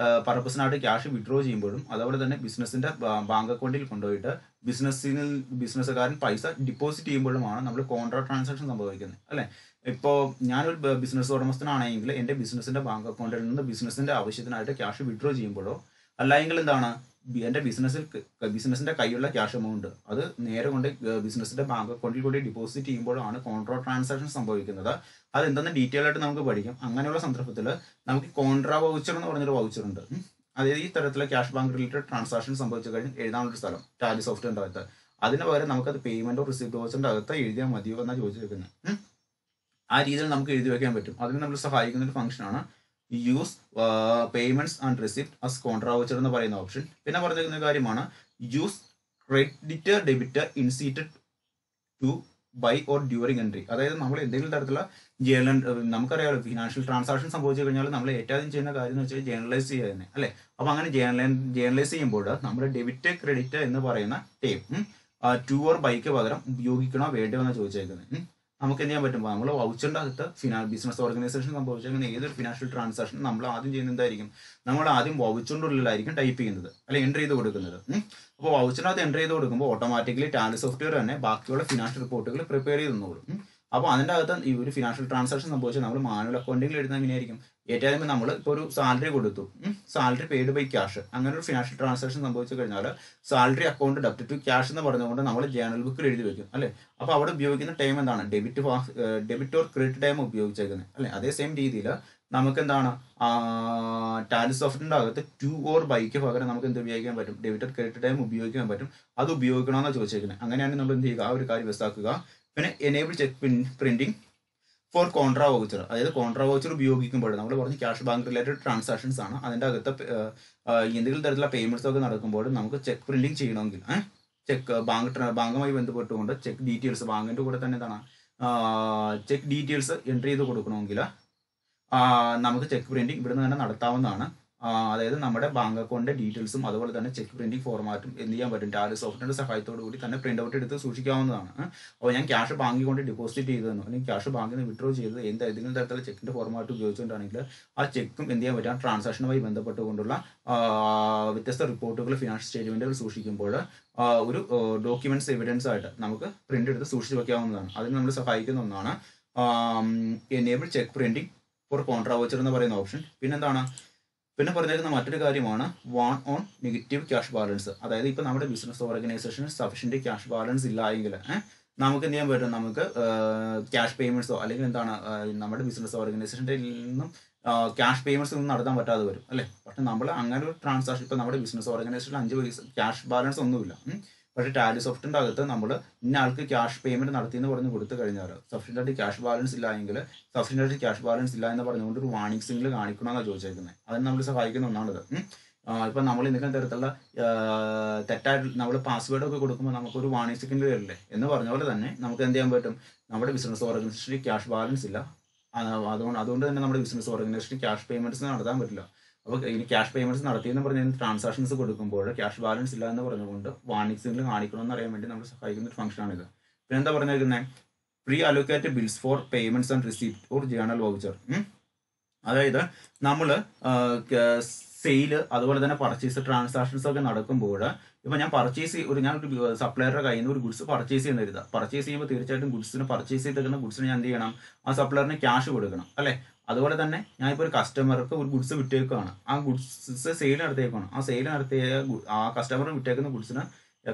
പർപ്പസിനായിട്ട് ക്യാഷ് വിഡ്രോ ചെയ്യുമ്പോഴും, അതുപോലെ തന്നെ ബിസിനസിന്റെ ബാങ്ക് അക്കൗണ്ടിൽ കൊണ്ടുപോയിട്ട് ബിസിനസ്സുകാരൻ പൈസ ഡിപ്പോസിറ്റ് ചെയ്യുമ്പോഴുമാണ് നമ്മൾ കോൺട്രാ ട്രാൻസാക്ഷൻ സംഭവിക്കുന്നത് അല്ലെ. ഇപ്പോൾ ഞാനൊരു ബിസിനസ് ഉടമസ്ഥനാണെങ്കിൽ എൻ്റെ ബിസിനസിന്റെ ബാങ്ക് അക്കൗണ്ടിൽ നിന്ന് ബിസിനസിന്റെ ആവശ്യത്തിനായിട്ട് ക്യാഷ് വിഡ്രോ ചെയ്യുമ്പോഴോ, അല്ലെങ്കിൽ എന്താണ് എൻ്റെ ബിസിനസിന്റെ കയ്യിലുള്ള ക്യാഷ് എമൗണ്ട് അത് നേരെ കൊണ്ട് ബിസിനസിന്റെ ബാങ്ക് അക്കൗണ്ടിൽ കൂടി ഡിപ്പോസിറ്റ് ചെയ്യുമ്പോഴാണ് കോൺട്രാ ട്രാൻസാക്ഷൻ സംഭവിക്കുന്നത്. അത് എന്തെന്ന് ഡീറ്റെയിൽ ആയിട്ട് നമുക്ക് പഠിക്കാം. അങ്ങനെയുള്ള സന്ദർഭത്തിൽ നമുക്ക് കോൺട്രാ വൗച്ചർ എന്ന് പറഞ്ഞൊരു വൗച്ചർ ഉണ്ട്. അതായത് ഈ തരത്തിലുള്ള ക്യാഷ് ബാങ്ക് റിലേറ്റഡ് ട്രാൻസാക്ഷൻ സംഭവിച്ചു കഴിഞ്ഞാൽ എഴുതാനുള്ളൊരു സ്ഥലം ടാലി സോഫ്റ്റ്വെയറിന്റെ അകത്ത്, അതിന് പകരം നമുക്കത് പേയ്മെന്റോ റിസിപ്റ്റ് വൗച്ചറിന്റെ അകത്ത് എഴുതിയാൽ മതിയോ എന്നാണ് ചോദിച്ചിരിക്കുന്നത്. ആ രീതിയിൽ നമുക്ക് എഴുതി വെക്കാൻ പറ്റും. അതിന് നമ്മൾ സഹായിക്കുന്ന ഒരു ഫംഗ്ഷനാണ് use payments and receipt as contra voucher എന്ന് പറയുന്ന ഓപ്ഷൻ. പിന്നെ പറഞ്ഞിരിക്കുന്ന കാര്യമാണ് use credit debit instead to by or during entry. അതായത് നമ്മൾ എന്തെങ്കിലും തരത്തിലുള്ള നമുക്കറിയാമല്ലോ ഫിനാൻഷ്യൽ ട്രാൻസാക്ഷൻ സംഭവിച്ചു കഴിഞ്ഞാൽ നമ്മൾ ഏറ്റവും ചെയ്യുന്ന കാര്യം എന്ന് വെച്ചാൽ ജേണലൈസ് ചെയ്യുക തന്നെ അല്ലേ. അപ്പോൾ അങ്ങനെ ജേണലൈസ് ചെയ്യുമ്പോൾ നമ്മുടെ ഡെബിറ്റ് ക്രെഡിറ്റ് എന്ന് പറയുന്ന ടേം ടു ഓർ ബൈക്ക് പകരം ഉപയോഗിക്കണോ വേണ്ടോ എന്ന് ചോദിച്ചേക്കുന്നത്. നമുക്ക് എന്ത് ചെയ്യാൻ പറ്റും? നമ്മൾ വൗച്ചറിൻ്റെ അകത്ത് ബിസിനസ് ഓർഗനൈസേഷൻ സംഭവിച്ചിരിക്കുന്ന ഏതൊരു ഫിനാൻഷ്യൽ ട്രാൻസാക്ഷൻ നമ്മൾ ആദ്യം ചെയ്യുന്നത് എന്തായിരിക്കും? നമ്മൾ ആദ്യം വൗച്ചറിൻ്റെ ഉള്ളിലായിരിക്കും ടൈപ്പ് ചെയ്യുന്നത്, അല്ലെങ്കിൽ എൻ്റർ ചെയ്ത് കൊടുക്കുന്നത്. അപ്പോൾ വൗച്ചറിനകത്ത് എൻ്റർ ചെയ്ത് കൊടുക്കുമ്പോൾ ഓട്ടോമാറ്റിക്കലി ടാലി സോഫ്റ്റ്വെയർ തന്നെ ബാക്കിയുള്ള ഫിനാൻഷ്യൽ റിപ്പോർട്ടുകൾ പ്രിപ്പയർ ചെയ്ത് തന്നോളും. അപ്പോൾ അതിൻ്റെ അകത്ത് ഈ ഒരു ഫിനാൻഷ്യൽ ട്രാൻസാക്ഷൻ സംഭവിച്ചാൽ നമ്മൾ മാനുവൽ അക്കൗണ്ടിങ്ങിൽ എഴുതുന്ന എങ്ങനെയായിരിക്കും? ഏറ്റവും നമ്മൾ ഇപ്പോൾ ഒരു സാലറി കൊടുത്തു, സാലറി പെയ്ഡ് ബൈ ക്യാഷ്, അങ്ങനെ ഒരു ഫിനാൻഷ്യൽ ട്രാൻസാക്ഷൻ സംഭവിച്ചു കഴിഞ്ഞാൽ salary account debit to cash എന്ന് പറഞ്ഞുകൊണ്ട് നമ്മൾ ജേണൽ ബുക്കിൽ എഴുതി വെക്കും അല്ലേ. അപ്പോൾ അവിടെ ഉപയോഗിക്കുന്ന ടൈം എന്താണ്? ഡെബിറ്റ് ഓർ ക്രെഡിറ്റ് ടൈം ഉപയോഗിച്ചേക്കുന്നത് അല്ലേ. അതേ സെയിം രീതിയിൽ നമുക്ക് എന്താണ് ടാലി സോഫ്റ്റ്വെയറിൻ്റെ അകത്ത് ടു ഓർ ബൈക്ക് പകരം നമുക്ക് എന്ത് ഉപയോഗിക്കാൻ പറ്റും? ഡെബിറ്റ് ഓർ ക്രെഡിറ്റ് ടൈം ഉപയോഗിക്കാൻ പറ്റും. അത് ഉപയോഗിക്കണമെന്നാണ് ചോദിച്ചേക്കുന്നത്. അങ്ങനെയാണെങ്കിൽ നമ്മൾ എന്ത് ചെയ്യുക? ആ ഒരു കാര്യം വ്യക്തമാക്കുക. പിന്നെ enable cheque printing for contra voucher, അതായത് കോൺട്രാ വൗച്ചർ ഉപയോഗിക്കുമ്പോൾ നമ്മൾ പറഞ്ഞ് ക്യാഷ് ബാങ്ക് റിലേറ്റഡ് ട്രാൻസാക്ഷൻസ് ആണ്. അതിൻ്റെ അകത്ത് എന്തെങ്കിലും തരത്തിലുള്ള പേയ്മെൻറ്റ്സ് ഒക്കെ നടക്കുമ്പോൾ നമുക്ക് ചെക്ക് പ്രിന്റിംഗ് ചെയ്യണമെങ്കിൽ ബാങ്കുമായി ബന്ധപ്പെട്ടുകൊണ്ട് ചെക്ക് ഡീറ്റെയിൽസ് ബാങ്കിൻ്റെ കൂടെ തന്നെ എന്താണ് ചെക്ക് ഡീറ്റെയിൽസ് എൻട്രി ചെയ്ത് കൊടുക്കണമെങ്കിൽ നമുക്ക് ചെക്ക് പ്രിന്റിംഗ് ഇവിടുന്ന് തന്നെ നടത്താവുന്നതാണ്. അതായത് നമ്മുടെ ബാങ്ക് അക്കൗണ്ടിൻ്റെ ഡീറ്റെയിൽസും അതുപോലെ തന്നെ ചെക്ക് പ്രിന്റിംഗ് ഫോർമാറ്റും എന്ത് ചെയ്യാൻ പറ്റും? ടാലി സോഫ്റ്റ്വെയറിൻ്റെ സഹായത്തോടു കൂടി തന്നെ പ്രിന്റ് ഔട്ട് എടുത്ത് സൂക്ഷിക്കാവുന്നതാണ്. അപ്പോൾ ഞാൻ ക്യാഷ് ബാങ്കിൽ കൊണ്ട് ഡെപ്പോസിറ്റ് ചെയ്തതെന്നോ അല്ലെങ്കിൽ ക്യാഷ് ബാങ്കിൽ നിന്ന് വിഡ്രോ ചെയ്തത് ഏതെങ്കിലും തരത്തിലുള്ള ചെക്കിൻ്റെ ഫോർമാറ്റ് ഉപയോഗിച്ചുകൊണ്ടാണെങ്കിൽ ആ ചെക്കും എന്ത് ചെയ്യാൻ പറ്റും? ആ ട്രാൻസാക്ഷനുമായി ബന്ധപ്പെട്ടുകൊണ്ടുള്ള വ്യത്യസ്ത റിപ്പോർട്ടുകൾ ഫിനാൻഷ്യൽ സ്റ്റേറ്റ്മെൻറ്റുകൾ സൂക്ഷിക്കുമ്പോൾ ഒരു ഡോക്യുമെന്റ്സ് എവിഡൻസ് ആയിട്ട് നമുക്ക് പ്രിന്റ് എടുത്ത് സൂക്ഷിച്ച് വയ്ക്കാവുന്നതാണ്. അതിന് നമ്മൾ സഹായിക്കുന്ന ഒന്നാണ് enable cheque printing for contra voucher എന്ന് പറയുന്ന ഓപ്ഷൻ. പിന്നെ പറഞ്ഞിരിക്കുന്ന മറ്റൊരു കാര്യമാണ് warn on negative cash balance. അതായത് ഇപ്പോൾ നമ്മുടെ ബിസിനസ് ഓർഗനൈസേഷന് സഫിഷ്യൻറ്റ് ക്യാഷ് ബാലൻസ് ഇല്ല എങ്കിൽ നമുക്ക് എന്ത് ചെയ്യാൻ പറ്റും? നമുക്ക് ക്യാഷ് പേയ്മെൻറ്റ്സോ അല്ലെങ്കിൽ എന്താണ് നമ്മുടെ ബിസിനസ് ഓർഗനൈസേഷൻ്റെ നിന്നും ക്യാഷ് പേയ്മെൻറ്റ്സ് ഒന്നും നടത്താൻ പറ്റാതെ വരും അല്ലേ. പക്ഷെ നമ്മൾ അങ്ങനെ ഒരു ട്രാൻസാക്ഷൻ ഇപ്പോൾ നമ്മുടെ ബിസിനസ് ഓർഗനൈസേഷനിൽ 5 പൈസ ക്യാഷ് ബാലൻസ് ഒന്നുമില്ല. പക്ഷേ ടാലി സോഫ്റ്റിൻ്റെ അകത്ത് നമ്മൾ ഇന്ന ആൾക്ക് ക്യാഷ് പേയ്മെൻറ്റ് നടത്തിയെന്ന് പറഞ്ഞ് കൊടുത്തു കഴിഞ്ഞാൽ സഫിഷ്യൻ്റായിട്ട് ക്യാഷ് ബാലൻസ് ഇല്ല എങ്കിൽ സഫിഷ്യൻ്റായിട്ട് ക്യാഷ് ബാലൻസ് ഇല്ല എന്ന് പറഞ്ഞുകൊണ്ട് ഒരു വാർണിംഗ് സിഗ്നൽ കാണിക്കണമെന്നാണ് ചോദിച്ചേക്കുന്നത്. അതിന് നമ്മൾ സഹായിക്കുന്ന ഒന്നാണിത്. ഇപ്പം നമ്മൾ എന്തെങ്കിലും തരത്തിലുള്ള തെറ്റായിട്ട് നമ്മൾ പാസ്വേഡൊക്കെ കൊടുക്കുമ്പോൾ നമുക്കൊരു വാർണിംഗ് സിഗ്നൽ വരില്ലേ എന്ന് പറഞ്ഞ പോലെ തന്നെ നമുക്ക് എന്ത് ചെയ്യാൻ പറ്റും? നമ്മുടെ ബിസിനസ് ഓർഗനൈസേഷനിൽ ക്യാഷ് ബാലൻസ് ഇല്ല, അതുകൊണ്ട് തന്നെ നമ്മുടെ ബിസിനസ് ഓർഗനൈസേഷനിൽ ക്യാഷ് പേയ്മെൻറ്റ്സ് നടത്താൻ പറ്റില്ല. അപ്പോൾ ഇനി ക്യാഷ് പേയ്മെൻറ്റ്സ് നടത്തിയെന്ന് പറഞ്ഞ് ട്രാൻസാക്ഷൻസ് കൊടുക്കുമ്പോൾ ക്യാഷ് ബാലൻസ് ഇല്ല എന്ന് പറഞ്ഞുകൊണ്ട് വാർണിംഗ് സിഗ്നൽ കാണിക്കണമെന്ന് അറിയാൻ വേണ്ടി നമ്മൾ സഹായിക്കുന്ന ഒരു ഫംഗ്ഷനാണിത്. പിന്നെ എന്താ പറഞ്ഞിരിക്കുന്നത്? Pre allocate bills for payments and receipt or journal voucher. അതായത് നമ്മൾ സെയില് അതുപോലെ തന്നെ പർച്ചേസ് ട്രാൻസാക്ഷൻസ് ഒക്കെ നടക്കുമ്പോൾ ഇപ്പോൾ ഞാനൊരു സപ്ലയറുടെ കയ്യിൽ നിന്ന് ഒരു ഗുഡ്സ് പർച്ചേസ് ചെയ്യുന്ന കരുതുക. പർച്ചേസ് ചെയ്യുമ്പോൾ തീർച്ചയായിട്ടും ഗുഡ്സിന് ചെയ്തിരിക്കുന്ന ഗുഡ്സിന് ഞാൻ എന്ത് ചെയ്യണം? ആ സപ്ലയറിന് ക്യാഷ് കൊടുക്കണം അല്ലേ. അതുപോലെ തന്നെ ഞാനിപ്പോൾ ഒരു കസ്റ്റമർക്ക് ഒരു ഗുഡ്സ് വിട്ടേക്കുകയാണ്, ആ ഗുഡ്സ് സെയിൽ നടത്തിയേക്കാണ്. ആ സെയിൽ നടത്തിയ ആ കസ്റ്റമർ വിട്ടേക്കുന്ന ഗുഡ്സിന്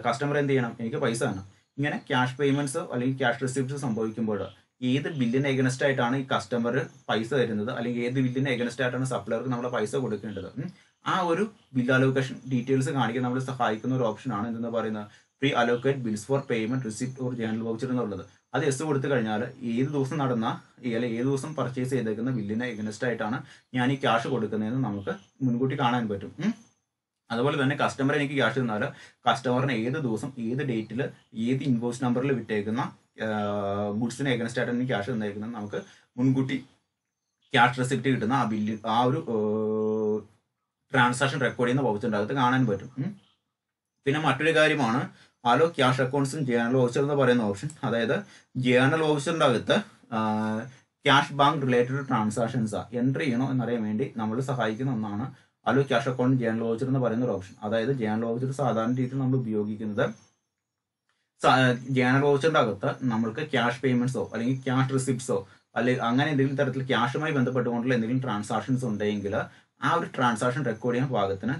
കസ്റ്റമർ എന്ത് ചെയ്യണം? എനിക്ക് പൈസ തരണം. ഇങ്ങനെ ക്യാഷ് പേയ്മെൻറ്റ്സ് അല്ലെങ്കിൽ ക്യാഷ് റിസിപ്റ്റ്സ് സംഭവിക്കുമ്പോൾ ഏത് ബില്ലിന് എഗനസ്റ്റ് ആയിട്ടാണ് ഈ കസ്റ്റമർ പൈസ തരുന്നത് അല്ലെങ്കിൽ ഏത് ബില്ലിന് എഗനസ്റ്റ് ആയിട്ടാണ് സപ്ലയർക്ക് നമ്മൾ പൈസ കൊടുക്കേണ്ടത്, ആ ഒരു ബിൽ അലോക്കേഷൻ ഡീറ്റെയിൽസ് കാണിക്കാൻ നമ്മൾ സഹായിക്കുന്ന ഒരു ഓപ്ഷനാണ് എന്തെന്ന് പറയുന്നത്? Pre allocate bills four payment receipt or journal voucher എന്നുള്ളത്. അത് എസ് കൊടുത്തു കഴിഞ്ഞാൽ ഏത് ദിവസം നടന്ന അല്ലെങ്കിൽ ഏത് ദിവസം പർച്ചേസ് ചെയ്തേക്കുന്ന ബില്ലിന് എഗനസ്റ്റ് ആയിട്ടാണ് ഞാൻ ഈ ക്യാഷ് കൊടുക്കുന്നതെന്ന് നമുക്ക് മുൻകൂട്ടി കാണാൻ പറ്റും. അതുപോലെ തന്നെ കസ്റ്റമർ എനിക്ക് ക്യാഷ് തന്നാൽ കസ്റ്റമറിന് ഏത് ദിവസം ഏത് ഡേറ്റിൽ ഏത് ഇൻവോയ്സ് നമ്പറിൽ വിട്ടേക്കുന്ന ഗുഡ്സിന് എഗനസ്റ്റ് ആയിട്ടാണ് എനിക്ക് ക്യാഷ് തന്നേക്കുന്നത് നമുക്ക് മുൻകൂട്ടി ക്യാഷ് റെസിപ്റ്റ് കിട്ടുന്ന ആ ബില്ല് ആ ഒരു ട്രാൻസാക്ഷൻ റെക്കോർഡ് ചെയ്യുന്ന വൗച്ചറിൻ്റെ അകത്ത് കാണാൻ പറ്റും. പിന്നെ മറ്റൊരു കാര്യമാണ് അലോ ക്യാഷ് അക്കൗണ്ട്സും ജേണൽ വൗച്ചർ എന്ന് പറയുന്ന ഓപ്ഷൻ. അതായത് ജേണൽ വൗച്ചറിൻ്റെ അകത്ത് cash bank related transactions entry ചെയ്യണോ എന്നറിയാൻ വേണ്ടി നമ്മൾ സഹായിക്കുന്ന ഒന്നാണ് hello cash account journal voucher എന്ന് പറയുന്ന ഒരു ഓപ്ഷൻ. അതായത് ജേണൽ വൗച്ചർ സാധാരണ രീതിയിൽ നമ്മൾ ഉപയോഗിക്കുന്നത് ജേണൽ വൗച്ചറിൻ്റെ അകത്ത് നമ്മൾക്ക് ക്യാഷ് പേയ്മെന്റ്സോ അല്ലെങ്കിൽ ക്യാഷ് റിസിപ്റ്റ്സോ അല്ലെങ്കിൽ അങ്ങനെ എന്തെങ്കിലും തരത്തിൽ ക്യാഷുമായി ബന്ധപ്പെട്ടുകൊണ്ടുള്ള എന്തെങ്കിലും ട്രാൻസാക്ഷൻസ് ഉണ്ടെങ്കിൽ ആ ഒരു ട്രാൻസാക്ഷൻ റെക്കോർഡ് ചെയ്യാൻ പാകത്തിന്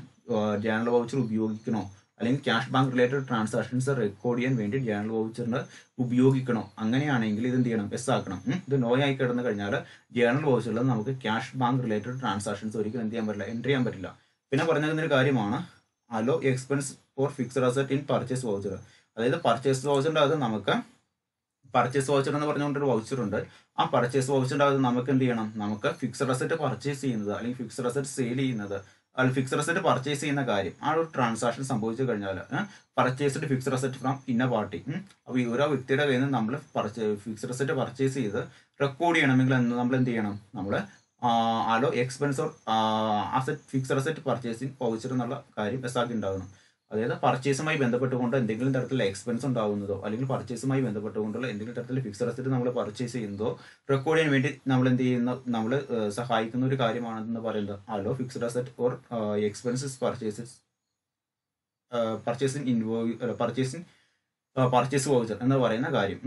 ജേണൽ വൗച്ചർ ഉപയോഗിക്കണോ അല്ലെങ്കിൽ cash bank related transactions record ചെയ്യാൻ വേണ്ടി ജേണൽ വൗച്ചറിന് ഉപയോഗിക്കണോ? അങ്ങനെയാണെങ്കിൽ ഇത് എന്ത് ചെയ്യണം? എസ് ആക്കണം. ഇത് നോ ആയി കിടന്നു കഴിഞ്ഞാൽ ജേണൽ വൗച്ചറിൽ നമുക്ക് ക്യാഷ് ബാങ്ക് റിലേറ്റഡ് ട്രാൻസാക്ഷൻസ് ഒരിക്കലും എന്ത് ചെയ്യാൻ പറ്റില്ല, എൻട്രി ചെയ്യാൻ പറ്റില്ല. പിന്നെ പറഞ്ഞിരുന്നൊരു കാര്യമാണ് hello expense four fixed asset in purchase voucher. അതായത് പർച്ചേസ് വൗച്ചറിൻ്റെ അത് നമുക്ക് പർച്ചേസ് വൗച്ചർ എന്ന് പറഞ്ഞുകൊണ്ടൊരു വൗച്ചർ ഉണ്ട്. ആ പർച്ചേസ് വൗച്ചറിൻ്റെ അത് നമുക്ക് എന്ത് ചെയ്യണം? നമുക്ക് ഫിക്സഡ് അസറ്റ് പർച്ചേസ് ചെയ്യുന്നത് അല്ലെങ്കിൽ ഫിക്സഡ് അസറ്റ് സെയിൽ ചെയ്യുന്നത് അല്ലെങ്കിൽ ഫിക്സഡ് അസറ്റ് പർച്ചേസ് ചെയ്യുന്ന കാര്യം ആ ഒരു ട്രാൻസാക്ഷൻ സംഭവിച്ചു കഴിഞ്ഞാൽ പർച്ചേസ്ഡ് ഫിക്സഡ് അസറ്റ് ഫ്രം ഇന്ന പാർട്ടി, അപ്പോൾ ഈ ഓരോ വ്യക്തിയുടെ കയ്യിൽ നിന്ന് നമ്മൾ ഫിക്സഡ് അസറ്റ് പർച്ചേസ് ചെയ്ത് റെക്കോർഡ് ചെയ്യണമെങ്കിൽ നമ്മൾ എന്ത് ചെയ്യണം? നമ്മൾ hello expense or asset fixed asset purchasing voucher എന്നുള്ള കാര്യം എസ് ആക്കി ഉണ്ടാകണം. അതായത് പർച്ചേസുമായി ബന്ധപ്പെട്ടുകൊണ്ട് എന്തെങ്കിലും തരത്തിലുള്ള എക്സ്പെൻസ് ഉണ്ടാകുന്നതോ അല്ലെങ്കിൽ പർച്ചേസുമായി ബന്ധപ്പെട്ടുകൊണ്ടുള്ള എന്തെങ്കിലും തരത്തിലുള്ള ഫിക്സഡ് അസറ്റ് നമ്മൾ പർച്ചേസ് ചെയ്യുന്നതോ റെക്കോർഡ് ചെയ്യാൻ വേണ്ടി നമ്മൾ എന്ത് ചെയ്യുന്ന നമ്മൾ സഹായിക്കുന്ന ഒരു കാര്യമാണെന്ന് പറയുന്നത് hello fixed asset or expenses purchase voucher എന്ന് പറയുന്ന കാര്യം.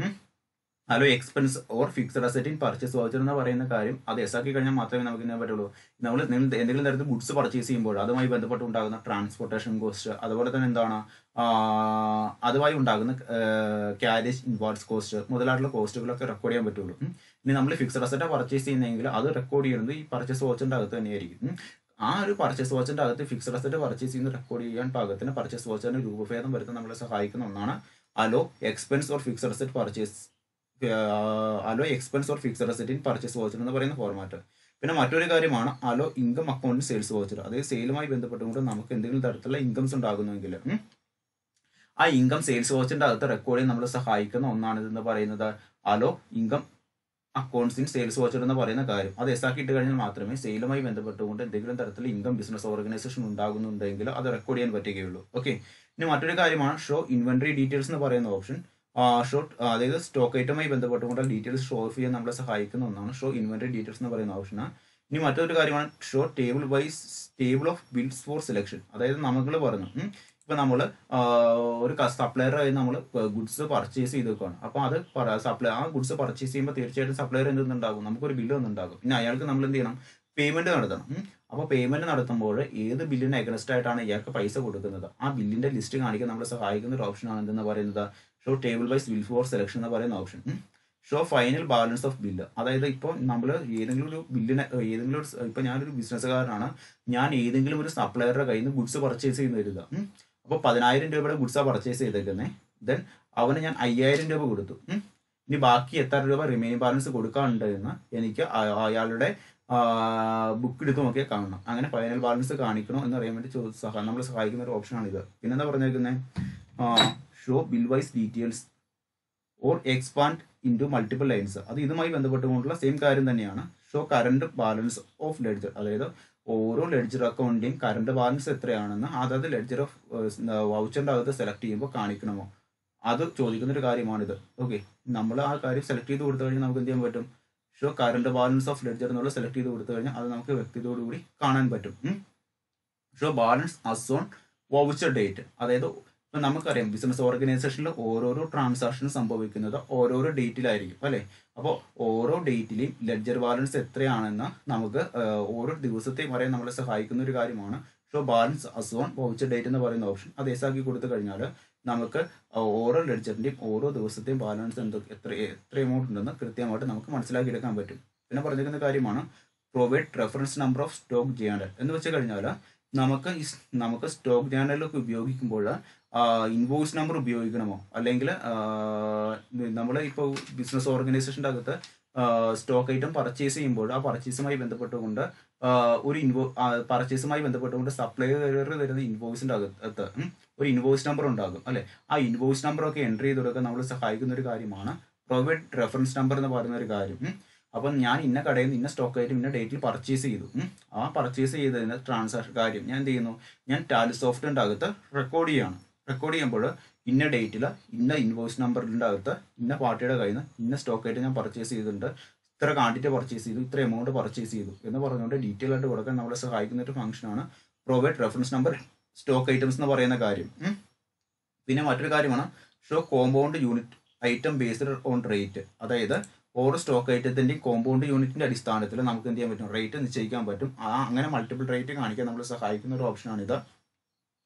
Hello expense or fixed asset in purchase voucher എന്ന് പറയുന്ന കാര്യം അത് എസാക്കി കഴിഞ്ഞാൽ മാത്രമേ നമുക്ക് ഇങ്ങനെ പറ്റുള്ളൂ. നമ്മൾ എന്തെങ്കിലും തരത്തിൽ ഗുഡ്സ് പർച്ചേസ് ചെയ്യുമ്പോൾ അതുമായി ബന്ധപ്പെട്ടുണ്ടാകുന്ന ട്രാൻസ്പോർട്ടേഷൻ കോസ്റ്റ്, അതുപോലെ തന്നെ എന്താണ് അതുമായി ഉണ്ടാകുന്ന ക്യാരേജ് ഇൻവാർഡ്സ് കോസ്റ്റ് മുതലായിട്ടുള്ള കോസ്റ്റുകളൊക്കെ റെക്കോർഡ് ചെയ്യാൻ പറ്റുള്ളൂ. ഇനി നമ്മൾ ഫിക്സഡ് അസറ്റ് പർച്ചേസ് ചെയ്യുന്നതെങ്കിൽ അത് റെക്കോർഡ് ചെയ്യുന്നത് ഈ പർച്ചേസ് വൗച്ചറിന്റെ അകത്ത് തന്നെയായിരിക്കും. ആ ഒരു പർച്ചേസ് വൗച്ചറിന്റെ അകത്ത് ഫിക്സഡ് അസറ്റ് പർച്ചേസ് ചെയ്യുന്ന റെക്കോർഡ് ചെയ്യാൻ പാകത്തിന് പർച്ചേസ് വൗച്ചറിന് രൂപഭേദം വരുത്താൻ നമ്മളെ സഹായിക്കുന്ന ഒന്നാണ് hello expense or fixed asset purchase hello expense or fixed asset in purchase voucher എന്ന് പറയുന്ന ഫോർമാറ്റ്. പിന്നെ മറ്റൊരു കാര്യമാണ് hello income account sales voucher. അതായത് സെയിലുമായി ബന്ധപ്പെട്ടുകൊണ്ട് നമുക്ക് എന്തെങ്കിലും തരത്തിലുള്ള ഇൻകംസ് ഉണ്ടാകുന്നുവെങ്കിൽ ആ ഇൻകം സെയിൽസ് വൗച്ചറിന്റെ അകത്ത് റെക്കോർഡ് ചെയ്യാൻ നമ്മളെ സഹായിക്കുന്ന ഒന്നാണ് ഇതെന്ന് പറയുന്നത് hello income accounts in sales voucher എന്ന് പറയുന്ന കാര്യം. അത് എസാക്കിയിട്ട് കഴിഞ്ഞാൽ മാത്രമേ സെയിലുമായി ബന്ധപ്പെട്ടുകൊണ്ട് എന്തെങ്കിലും തരത്തിലുള്ള ഇൻകം ബിസിനസ് ഓർഗനൈസേഷൻ ഉണ്ടാകുന്നുണ്ടെങ്കിൽ അത് റെക്കോർഡ് ചെയ്യാൻ പറ്റുകയുള്ളൂ. ഓക്കെ. ഇനി മറ്റൊരു കാര്യമാണ് ഷോ ഇൻവെന്ററി ഡീറ്റെയിൽസ് എന്ന് പറയുന്ന ഓപ്ഷൻ. അതായത് സ്റ്റോക്ക് ഐറ്റമായി ബന്ധപ്പെട്ടുകൊണ്ട് ഡീറ്റെയിൽസ് ഷോ ഓഫ് ചെയ്യാൻ നമ്മളെ സഹായിക്കുന്ന ഒന്നാണ് ഷോ ഇൻവെന്ററി ഡീറ്റെയിൽസ് എന്ന് പറയുന്ന ഓപ്ഷനാണ്. ഇനി മറ്റൊരു കാര്യമാണ് show table of bills four selection. അതായത് നമ്മൾ പറഞ്ഞു ഇപ്പൊ നമ്മൾ ഒരു സപ്ലയറായി നമ്മൾ ഗുഡ്സ് പർച്ചേസ് ചെയ്ത് വെക്കുകയാണ്. അപ്പൊ അത് ആ ഗുഡ്സ് പർച്ചേസ് ചെയ്യുമ്പോൾ തീർച്ചയായിട്ടും സപ്ലയർ എന്തുണ്ടാകും, നമുക്കൊരു ബില്ല് ഒന്നുണ്ടാകും. പിന്നെ അയാൾക്ക് നമ്മൾ എന്ത് ചെയ്യണം, പേയ്മെന്റ് നടത്തണം. അപ്പോൾ പേയ്മെന്റ് നടത്തുമ്പോൾ ഏത് ബില്ലിന് അഗൻസ്റ്റ് ആയിട്ടാണ് ഇയാൾക്ക് പൈസ കൊടുക്കുന്നത് ആ ബില്ലിന്റെ ലിസ്റ്റ് കാണിക്കാൻ നമ്മളെ സഹായിക്കുന്ന ഒരു ഓപ്ഷനാണ് എന്തെന്ന് പറയുന്നത് show table wise bill for selection എന്ന് പറയുന്ന option. Show final balance of bill. അതായത് ഇപ്പോൾ നമ്മൾ ഏതെങ്കിലും ഒരു ബില്ലിനെ ഇപ്പൊ ഞാനൊരു ബിസിനസ്സുകാരനാണ്, ഞാൻ ഏതെങ്കിലും ഒരു സപ്ലയറുടെ കയ്യിൽ നിന്ന് ഗുഡ്സ് പർച്ചേസ് ചെയ്യുന്ന കരുതുക. അപ്പോൾ 10,000 രൂപയുടെ ഗുഡ്സാണ് പർച്ചേസ് ചെയ്തേക്കുന്നത്. ദെൻ അവന് ഞാൻ 5,000 രൂപ കൊടുത്തു. ഇനി ബാക്കി എത്ര രൂപ റിമൈനിങ് ബാലൻസ് കൊടുക്കാനുണ്ട് എന്ന് എനിക്ക് അയാളുടെ ബുക്ക് എടുത്ത് നോക്കിയാൽ കാണണം. അങ്ങനെ ഫൈനൽ ബാലൻസ് കാണിക്കണോ എന്ന് അറിയാൻ വേണ്ടി നമ്മൾ സഹായിക്കുന്ന ഒരു ഓപ്ഷനാണ് ഇത്. പിന്നെന്താ പറഞ്ഞേക്കുന്നത് show bill wise details or expand into multiple lines. അത് ഇതുമായി ബന്ധപ്പെട്ടുകൊണ്ടുള്ള സെയിം കാര്യം തന്നെയാണ്. Show current balance of ledger. അതായത് ഓരോ ലെഡ്ജർ അക്കൗണ്ടിൻ്റെയും കറണ്ട് ബാലൻസ് എത്രയാണെന്ന് അതായത് ലെഡ്ജർ ഓഫ് വൗച്ചറിൻ്റെ അകത്ത് സെലക്ട് ചെയ്യുമ്പോൾ കാണിക്കണമോ അത് ചോദിക്കുന്ന ഒരു കാര്യമാണിത്. ഓക്കെ. നമ്മൾ ആ കാര്യം സെലക്ട് ചെയ്ത് കൊടുത്തു കഴിഞ്ഞാൽ നമുക്ക് എന്ത് ചെയ്യാൻ പറ്റും, show current balance of ledger എന്നുള്ള സെലക്ട് ചെയ്ത് കൊടുത്തു കഴിഞ്ഞാൽ അത് നമുക്ക് വ്യക്തതയോടുകൂടി കാണാൻ പറ്റും. Show balance as on voucher date. അതായത് ഇപ്പം നമുക്കറിയാം ബിസിനസ് ഓർഗനൈസേഷനിൽ ഓരോരോ ട്രാൻസാക്ഷൻ സംഭവിക്കുന്നത് ഓരോരോ ഡേറ്റിലായിരിക്കും അല്ലേ. അപ്പോൾ ഓരോ ഡേറ്റിലെയും ലെഡ്ജർ ബാലൻസ് എത്രയാണെന്ന് നമുക്ക് ഓരോ ദിവസത്തെയും അറിയാൻ നമ്മളെ സഹായിക്കുന്ന ഒരു കാര്യമാണ് show balance as on voucher date എന്ന് പറയുന്ന ഓപ്ഷൻ. അത് എസാക്കി കൊടുത്തു കഴിഞ്ഞാൽ നമുക്ക് ഓരോ ലെഡ്ജറിന്റെയും ഓരോ ദിവസത്തെയും ബാലൻസ് എത്ര എമൗണ്ട് ഉണ്ടെന്ന് കൃത്യമായിട്ട് നമുക്ക് മനസ്സിലാക്കിയെടുക്കാൻ പറ്റും. പിന്നെ പറഞ്ഞിരിക്കുന്ന കാര്യമാണ് provide reference number of stock journal എന്ന് വെച്ച് കഴിഞ്ഞാൽ നമുക്ക് സ്റ്റോക്ക് ജേണലൊക്കെ ഉപയോഗിക്കുമ്പോൾ ഇൻവോയ്സ് നമ്പർ ഉപയോഗിക്കണമോ അല്ലെങ്കിൽ നമ്മൾ ഇപ്പോൾ ബിസിനസ് ഓർഗനൈസേഷൻ്റെ അകത്ത് സ്റ്റോക്ക് ഐറ്റം പർച്ചേസ് ചെയ്യുമ്പോൾ ആ പർച്ചേസുമായി ബന്ധപ്പെട്ടുകൊണ്ട് പർച്ചേസുമായി ബന്ധപ്പെട്ടുകൊണ്ട് സപ്ലയർ തരുന്ന ഇൻവോയ്സിൻ്റെ അകത്ത് ഒരു ഇൻവോയ്സ് നമ്പർ ഉണ്ടാകും അല്ലെ. ആ ഇൻവോയ്സ് നമ്പറൊക്കെ എൻട്രി ചെയ്ത് കൊടുക്കാൻ നമ്മൾ സഹായിക്കുന്ന ഒരു കാര്യമാണ് പ്രൊവൈഡ് റെഫറൻസ് നമ്പർ എന്ന് പറയുന്ന ഒരു കാര്യം. അപ്പം ഞാൻ ഇന്ന കടയിൽ നിന്ന് ഇന്ന സ്റ്റോക്ക് ഐറ്റം ഇന്ന ഡേറ്റിൽ പർച്ചേസ് ചെയ്തു. ആ പർച്ചേസ് ചെയ്തതിന് ട്രാൻസാക്ഷൻ കാര്യം ഞാൻ എന്ത് ചെയ്യുന്നു, ഞാൻ ടാലി സോഫ്റ്റ്വെയറിൻ്റെ അകത്ത് റെക്കോർഡ് ചെയ്യാണ്. റെക്കോർഡ് ചെയ്യുമ്പോൾ ഇന്ന ഡേറ്റിൽ ഇന്ന ഇൻവോയ്സ് നമ്പറിൻ്റെ അകത്ത് ഇന്ന പാർട്ടിയുടെ കയ്യിൽ നിന്ന് ഇന്ന സ്റ്റോക്ക് ഐറ്റം ഞാൻ പർച്ചേസ് ചെയ്തിട്ടുണ്ട്, ഇത്ര ക്വാണ്ടിറ്റി പർച്ചേസ് ചെയ്തു, ഇത്ര എമൗണ്ട് പർച്ചേസ് ചെയ്തു എന്ന് പറഞ്ഞുകൊണ്ട് ഡീറ്റെയിൽ ആയിട്ട് കൊടുക്കാൻ നമ്മളെ സഹായിക്കുന്ന ഒരു ഫംഗ്ഷനാണ് provide reference number stock items എന്ന് പറയുന്ന കാര്യം. പിന്നെ മറ്റൊരു കാര്യമാണ് show compound unit item based on rate. അതായത് ഓരോ സ്റ്റോക്ക് ഐറ്റത്തിൻ്റെയും കോമ്പൗണ്ട് യൂണിറ്റിൻ്റെ അടിസ്ഥാനത്തിൽ നമുക്ക് എന്ത് ചെയ്യാൻ പറ്റും, റേറ്റ് നിശ്ചയിക്കാൻ പറ്റും. അങ്ങനെ മൾട്ടിപ്പിൾ റേറ്റ് കാണിക്കാൻ നമ്മളെ സഹായിക്കുന്ന ഒരു ഓപ്ഷനാണിത്.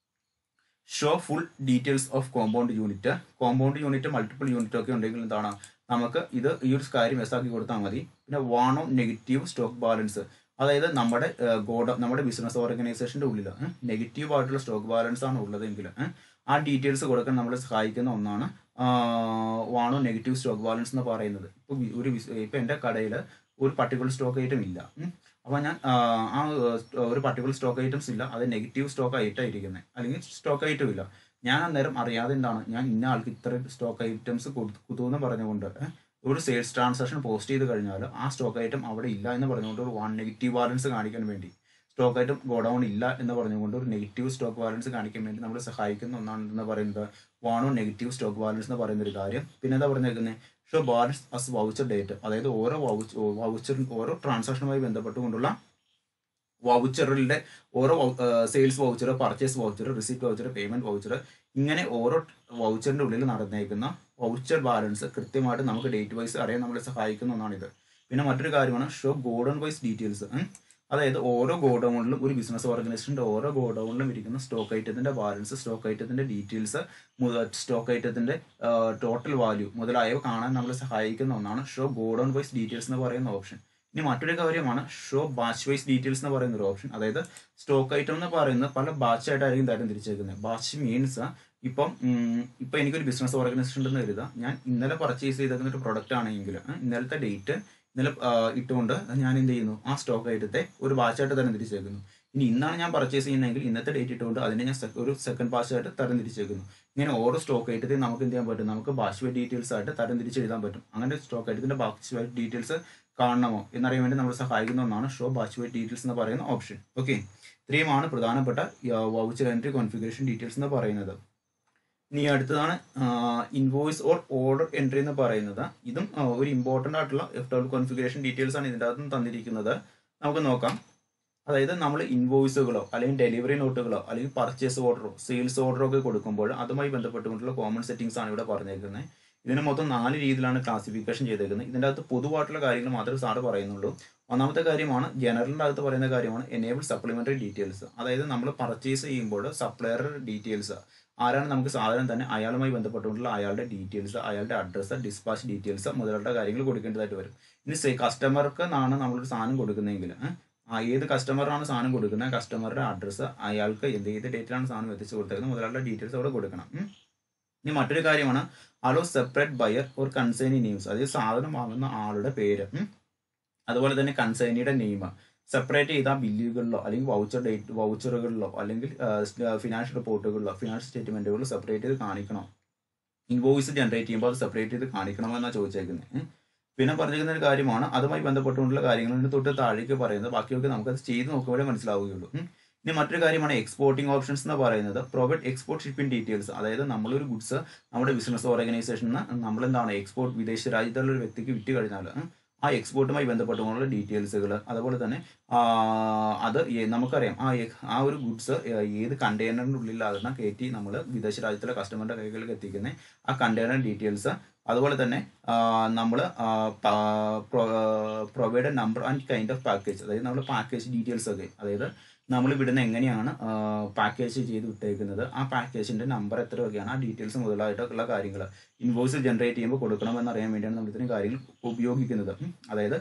Show full details of compound unit. Compound unit multiple unit ഒക്കെ ഉണ്ടെങ്കിൽ എന്താണ് നമുക്ക് ഈ ഒരു കാര്യം എസാക്കി കൊടുത്താൽ മതി. പിന്നെ വാണോ നെഗറ്റീവ് സ്റ്റോക്ക് ബാലൻസ്. അതായത് നമ്മുടെ ബിസിനസ് ഓർഗനൈസേഷൻ്റെ ഉള്ളിൽ നെഗറ്റീവ് ആയിട്ടുള്ള സ്റ്റോക്ക് ബാലൻസ് ആണ് ഉള്ളതെങ്കിൽ ആ ഡീറ്റെയിൽസ് കൊടുക്കാൻ നമ്മളെ സഹായിക്കുന്ന ഒന്നാണ് വാണോ നെഗറ്റീവ് സ്റ്റോക്ക് ബാലൻസ് എന്ന് പറയുന്നത്. ഇപ്പം എൻ്റെ കടയിൽ ഒരു പർട്ടിക്കുലർ സ്റ്റോക്ക് ഐറ്റം ഇല്ല. അപ്പോൾ ഞാൻ ആ ഒരു പർട്ടിക്കുലർ സ്റ്റോക്ക് ഐറ്റംസ് ഇല്ല, അത് നെഗറ്റീവ് സ്റ്റോക്ക് ഐറ്റം ഇരിക്കുന്നത്, അല്ലെങ്കിൽ സ്റ്റോക്ക് ഐറ്റം ഇല്ല. ഞാൻ അന്നേരം അറിയാതെ എന്താണ് ഞാൻ ഇന്ന ആൾക്ക് ഇത്ര സ്റ്റോക്ക് ഐറ്റംസ് കൊടുത്തു എന്ന് പറഞ്ഞുകൊണ്ട് ഒരു സെയിൽസ് ട്രാൻസാക്ഷൻ പോസ്റ്റ് ചെയ്ത് കഴിഞ്ഞാൽ ആ സ്റ്റോക്ക് ഐറ്റം അവിടെ ഇല്ല എന്ന് പറഞ്ഞുകൊണ്ട് ഒരു നെഗറ്റീവ് ബാലൻസ് കാണിക്കാൻ വേണ്ടി സ്റ്റോക്ക് ഐറ്റം ഗോഡൗൺ ഇല്ല എന്ന് പറഞ്ഞുകൊണ്ട് ഒരു നെഗറ്റീവ് സ്റ്റോക്ക് ബാലൻസ് കാണിക്കാൻ വേണ്ടി നമ്മൾ സഹായിക്കുന്ന ഒന്നാണെന്ന് പറയുന്നത് വാണോ നെഗറ്റീവ് സ്റ്റോക്ക് ബാലൻസ് എന്ന് പറയുന്ന ഒരു കാര്യം. പിന്നെ എന്താ പറഞ്ഞേക്കുന്നത്, show balance as voucher date, അതായത് ഓരോ ട്രാൻസാക്ഷനുമായി ബന്ധപ്പെട്ടുകൊണ്ടുള്ള വൗച്ചറിന്റെ ഓരോ sales voucher, purchase voucher, receipt voucher, payment voucher, ഇങ്ങനെ ഓരോ വൗച്ചറിന്റെ ഉള്ളിൽ നടന്നേക്കുന്ന വൗച്ചർ ബാലൻസ് കൃത്യമായിട്ട് നമുക്ക് ഡേറ്റ് വൈസ് അറിയാൻ നമ്മളെ സഹായിക്കുന്ന ഒന്നാണിത്. പിന്നെ മറ്റൊരു കാര്യമാണ് ഷോ ഗോഡൗൺ വൈസ് ഡീറ്റെയിൽസ്. അതായത് ഓരോ ഗോഡൗണിലും ഒരു ബിസിനസ് ഓർഗനൈസേഷൻ്റെ ഓരോ ഗോഡൗണിലും ഇരിക്കുന്ന സ്റ്റോക്ക് ഐറ്റത്തിന്റെ ബാലൻസ്, സ്റ്റോക്ക് ഐറ്റത്തിന്റെ ഡീറ്റെയിൽസ്, സ്റ്റോക്ക് ഐറ്റത്തിന്റെ ടോട്ടൽ വാല്യൂ മുതലായവ കാണാൻ നമ്മളെ സഹായിക്കുന്ന ഒന്നാണ് ഷോ ഗോഡൗൺ വൈസ് ഡീറ്റെയിൽസ് എന്ന് പറയുന്ന ഓപ്ഷൻ. ഇനി മറ്റൊരു കാര്യമാണ് ഷോ ബാച്ച് വൈസ് ഡീറ്റെയിൽസ് എന്ന് പറയുന്ന ഒരു ഓപ്ഷൻ. അതായത് സ്റ്റോക്ക് ഐറ്റം എന്ന് പറയുന്നത് പല ബാച്ചായിട്ടായിരിക്കും തരം തിരിച്ചേക്കുന്നത്. ബാച്ച് മീൻസ് ഇപ്പം എനിക്കൊരു ബിസിനസ് ഓർഗനൈസേഷൻ ഉണ്ടെന്ന് കരുതുക. ഞാൻ ഇന്നലെ പർച്ചേസ് ചെയ്തേക്കുന്ന ഒരു പ്രൊഡക്റ്റ് ആണെങ്കിൽ ഇന്നലത്തെ ഡേറ്റ് ഇന്നലെ ഇട്ടുകൊണ്ട് ഞാൻ എന്ത് ചെയ്യുന്നു, ആ സ്റ്റോക്ക് ഐറ്റത്തെ ഒരു ബാച്ചായിട്ട് തരം തിരിച്ചേക്കുന്നു. ഇനി ഇന്നാണ് ഞാൻ പർച്ചേസ് ചെയ്യുന്നതെങ്കിൽ ഇന്നത്തെ ഡേറ്റ് ഇട്ടുകൊണ്ട് അതിനെ ഞാൻ ഒരു സെക്കൻഡ് ബാച്ചായിട്ട് തരം തിരിച്ചേക്കുന്നു. ഇങ്ങനെ ഓരോ സ്റ്റോക്ക് ഐറ്റത്തെ നമുക്ക് എന്ത് ചെയ്യാൻ പറ്റും, നമുക്ക് ബാച്ച് വൈസ് ഡീറ്റെയിൽസ് ആയിട്ട് തരം തിരിച്ച് എഴുതാൻ പറ്റും. അങ്ങനെ സ്റ്റോക്ക് ഐറ്റത്തിന്റെ ബാച്ച് വൈസ് ഡീറ്റെയിൽസ് കാണണമോ എന്നറിയാൻ വേണ്ടി നമ്മൾ സഹായിക്കുന്ന ഒന്നാണ് ഷോ ബാച്ച് വൈസ് ഡീറ്റെയിൽസ് എന്ന് പറയുന്ന ഓപ്ഷൻ. ഓക്കെ, ഇത്രയുമാണ് പ്രധാനപ്പെട്ട വൗച്ചർ എൻട്രി കോൺഫിഗറേഷൻ ഡീറ്റെയിൽസ് എന്ന് പറയുന്നത്. ഇനി അടുത്തതാണ് ഇൻവോയ്സ് ഓർ ഓർഡർ എൻട്രി എന്ന് പറയുന്നത്. ഇതും ഒരു ഇമ്പോർട്ടൻ്റ് ആയിട്ടുള്ള FWL കോൺഫിഗറേഷൻ ഡീറ്റെയിൽസ് ആണ് ഇതിൻ്റെ അകത്ത് തന്നിരിക്കുന്നത്. നമുക്ക് നോക്കാം. അതായത് നമ്മൾ ഇൻവോയ്സുകളോ അല്ലെങ്കിൽ ഡെലിവറി നോട്ടുകളോ അല്ലെങ്കിൽ പർച്ചേസ് ഓർഡറോ സെയിൽസ് ഓർഡറോ ഒക്കെ കൊടുക്കുമ്പോൾ അതുമായി ബന്ധപ്പെട്ടുകൊണ്ടുള്ള കോമൺ സെറ്റിംഗ്സ് ആണ് ഇവിടെ പറഞ്ഞേക്കുന്നത്. ഇതിന് മൊത്തം 4 രീതിയിലാണ് ക്ലാസിഫിക്കേഷൻ ചെയ്തേക്കുന്നത്. ഇതിൻ്റെ അകത്ത് പൊതുവായിട്ടുള്ള കാര്യങ്ങൾ മാത്രമേ സാറ് പറയുന്നുള്ളൂ. ഒന്നാമത്തെ കാര്യമാണ് ജനറലിൻ്റെ അകത്ത് പറയുന്ന കാര്യമാണ് എനേബിൾ സപ്ലിമെൻ്ററി ഡീറ്റെയിൽസ്. അതായത് നമ്മൾ പർച്ചേസ് ചെയ്യുമ്പോൾ സപ്ലയർ ഡീറ്റെയിൽസ്, ആരാണ് നമുക്ക് സാധനം തന്നെ അയാളുമായി ബന്ധപ്പെട്ടുകൊണ്ടുള്ള അയാളുടെ ഡീറ്റെയിൽസ്, അയാളുടെ അഡ്രസ്സ്, ഡിസ്പാച്ച് ഡീറ്റെയിൽസ് മുതലുള്ള കാര്യങ്ങൾ കൊടുക്കേണ്ടതായിട്ട് വരും. ഇനി കസ്റ്റമർക്ക് ആണ് നമ്മളൊരു സാധനം കൊടുക്കുന്നതെങ്കിൽ ഏത് കസ്റ്റമറാണ് സാധനം കൊടുക്കുന്നത്, കസ്റ്റമറുടെ അഡ്രസ്സ്, അയാൾക്ക് ഏത് ഡേറ്റിലാണ് സാധനം എത്തിച്ചു കൊടുത്തേക്കുന്നത് മുതലുള്ള ഡീറ്റെയിൽസ് അവിടെ കൊടുക്കണം. ഇനി മറ്റൊരു കാര്യമാണ് hello separate buyer or consignee names, അതായത് സാധനം വാങ്ങുന്ന ആളുടെ പേര്, അതുപോലെ തന്നെ കൺസൈനിയുടെ നെയിം സെപ്പറേറ്റ് ചെയ്ത ബില്ലുകളിലോ അല്ലെങ്കിൽ വൗച്ചറുകളിലോ അല്ലെങ്കിൽ ഫിനാൻഷ്യൽ റിപ്പോർട്ടുകളിലോ ഫിനാൻഷ്യൽ സ്റ്റേറ്റ്മെന്റുകളിലോ സെപ്പറേറ്റ് ചെയ്ത് കാണിക്കണം. ഇൻവോയ്സ് ജനറേറ്റ് ചെയ്യുമ്പോൾ അത് സെപ്പറേറ്റ് ചെയ്ത് കാണിക്കണമെന്നാണ് ചോദിച്ചേക്കുന്നത്. പിന്നെ പറഞ്ഞിരിക്കുന്ന ഒരു കാര്യമാണ് അതുമായി ബന്ധപ്പെട്ടുകൊണ്ടുള്ള കാര്യങ്ങൾ തൊട്ട് താഴേക്ക് പറയുന്നത്. ബാക്കിയൊക്കെ നമുക്കത് ചെയ്ത് നോക്കുമ്പോഴേ മനസ്സിലാവുകയുള്ളൂ. ഇനി മറ്റൊരു കാര്യമാണ് എക്സ്പോർട്ടിംഗ് ഓപ്ഷൻസ് എന്ന് പറയുന്നത്. പ്രൊവൈഡ് എക്സ്പോർട്ട് ഷിപ്പിംഗ് ഡീറ്റെയിൽസ്, അതായത് നമ്മളൊരു ഗുഡ്സ് നമ്മുടെ ബിസിനസ് ഓർഗനൈസേഷനിൽ നിന്ന് നമ്മളെന്താണ് എക്സ്പോർട്ട് വിദേശ രാജ്യത്തുള്ള ഒരു വ്യക്തിക്ക് വിറ്റ് കഴിഞ്ഞാൽ ആ എക്സ്പോർട്ടുമായി ബന്ധപ്പെട്ടുകൊണ്ടുള്ള ഡീറ്റെയിൽസുകൾ, അതുപോലെ തന്നെ അത് നമുക്കറിയാം ആ ഒരു ഗുഡ്സ് ഏത് കണ്ടെയ്നറിൻ്റെ ഉള്ളിലാകുന്ന കയറ്റി നമ്മൾ വിദേശ രാജ്യത്തുള്ള കസ്റ്റമറിൻ്റെ കൈകളിലേക്ക് എത്തിക്കുന്ന ആ കണ്ടെയ്നർ ഡീറ്റെയിൽസ്, അതുപോലെ തന്നെ നമ്മൾ provide number and kind of package, അതായത് നമ്മൾ പാക്കേജ് ഡീറ്റെയിൽസ് ഒക്കെ, അതായത് നമ്മൾ ഇവിടുന്ന് എങ്ങനെയാണ് പാക്കേജ് ചെയ്ത് വിട്ടേക്കുന്നത്, ആ പാക്കേജിന്റെ നമ്പർ എത്രയൊക്കെയാണ്, ആ ഡീറ്റെയിൽസ് മുതലായിട്ടുള്ള കാര്യങ്ങൾ ഇൻവോയ്സ് ജനറേറ്റ് ചെയ്യുമ്പോൾ കൊടുക്കണമെന്ന് അറിയാൻ വേണ്ടിയാണ് നമ്മൾ ഇത്തരം കാര്യങ്ങൾ ഉപയോഗിക്കുന്നത്. അതായത്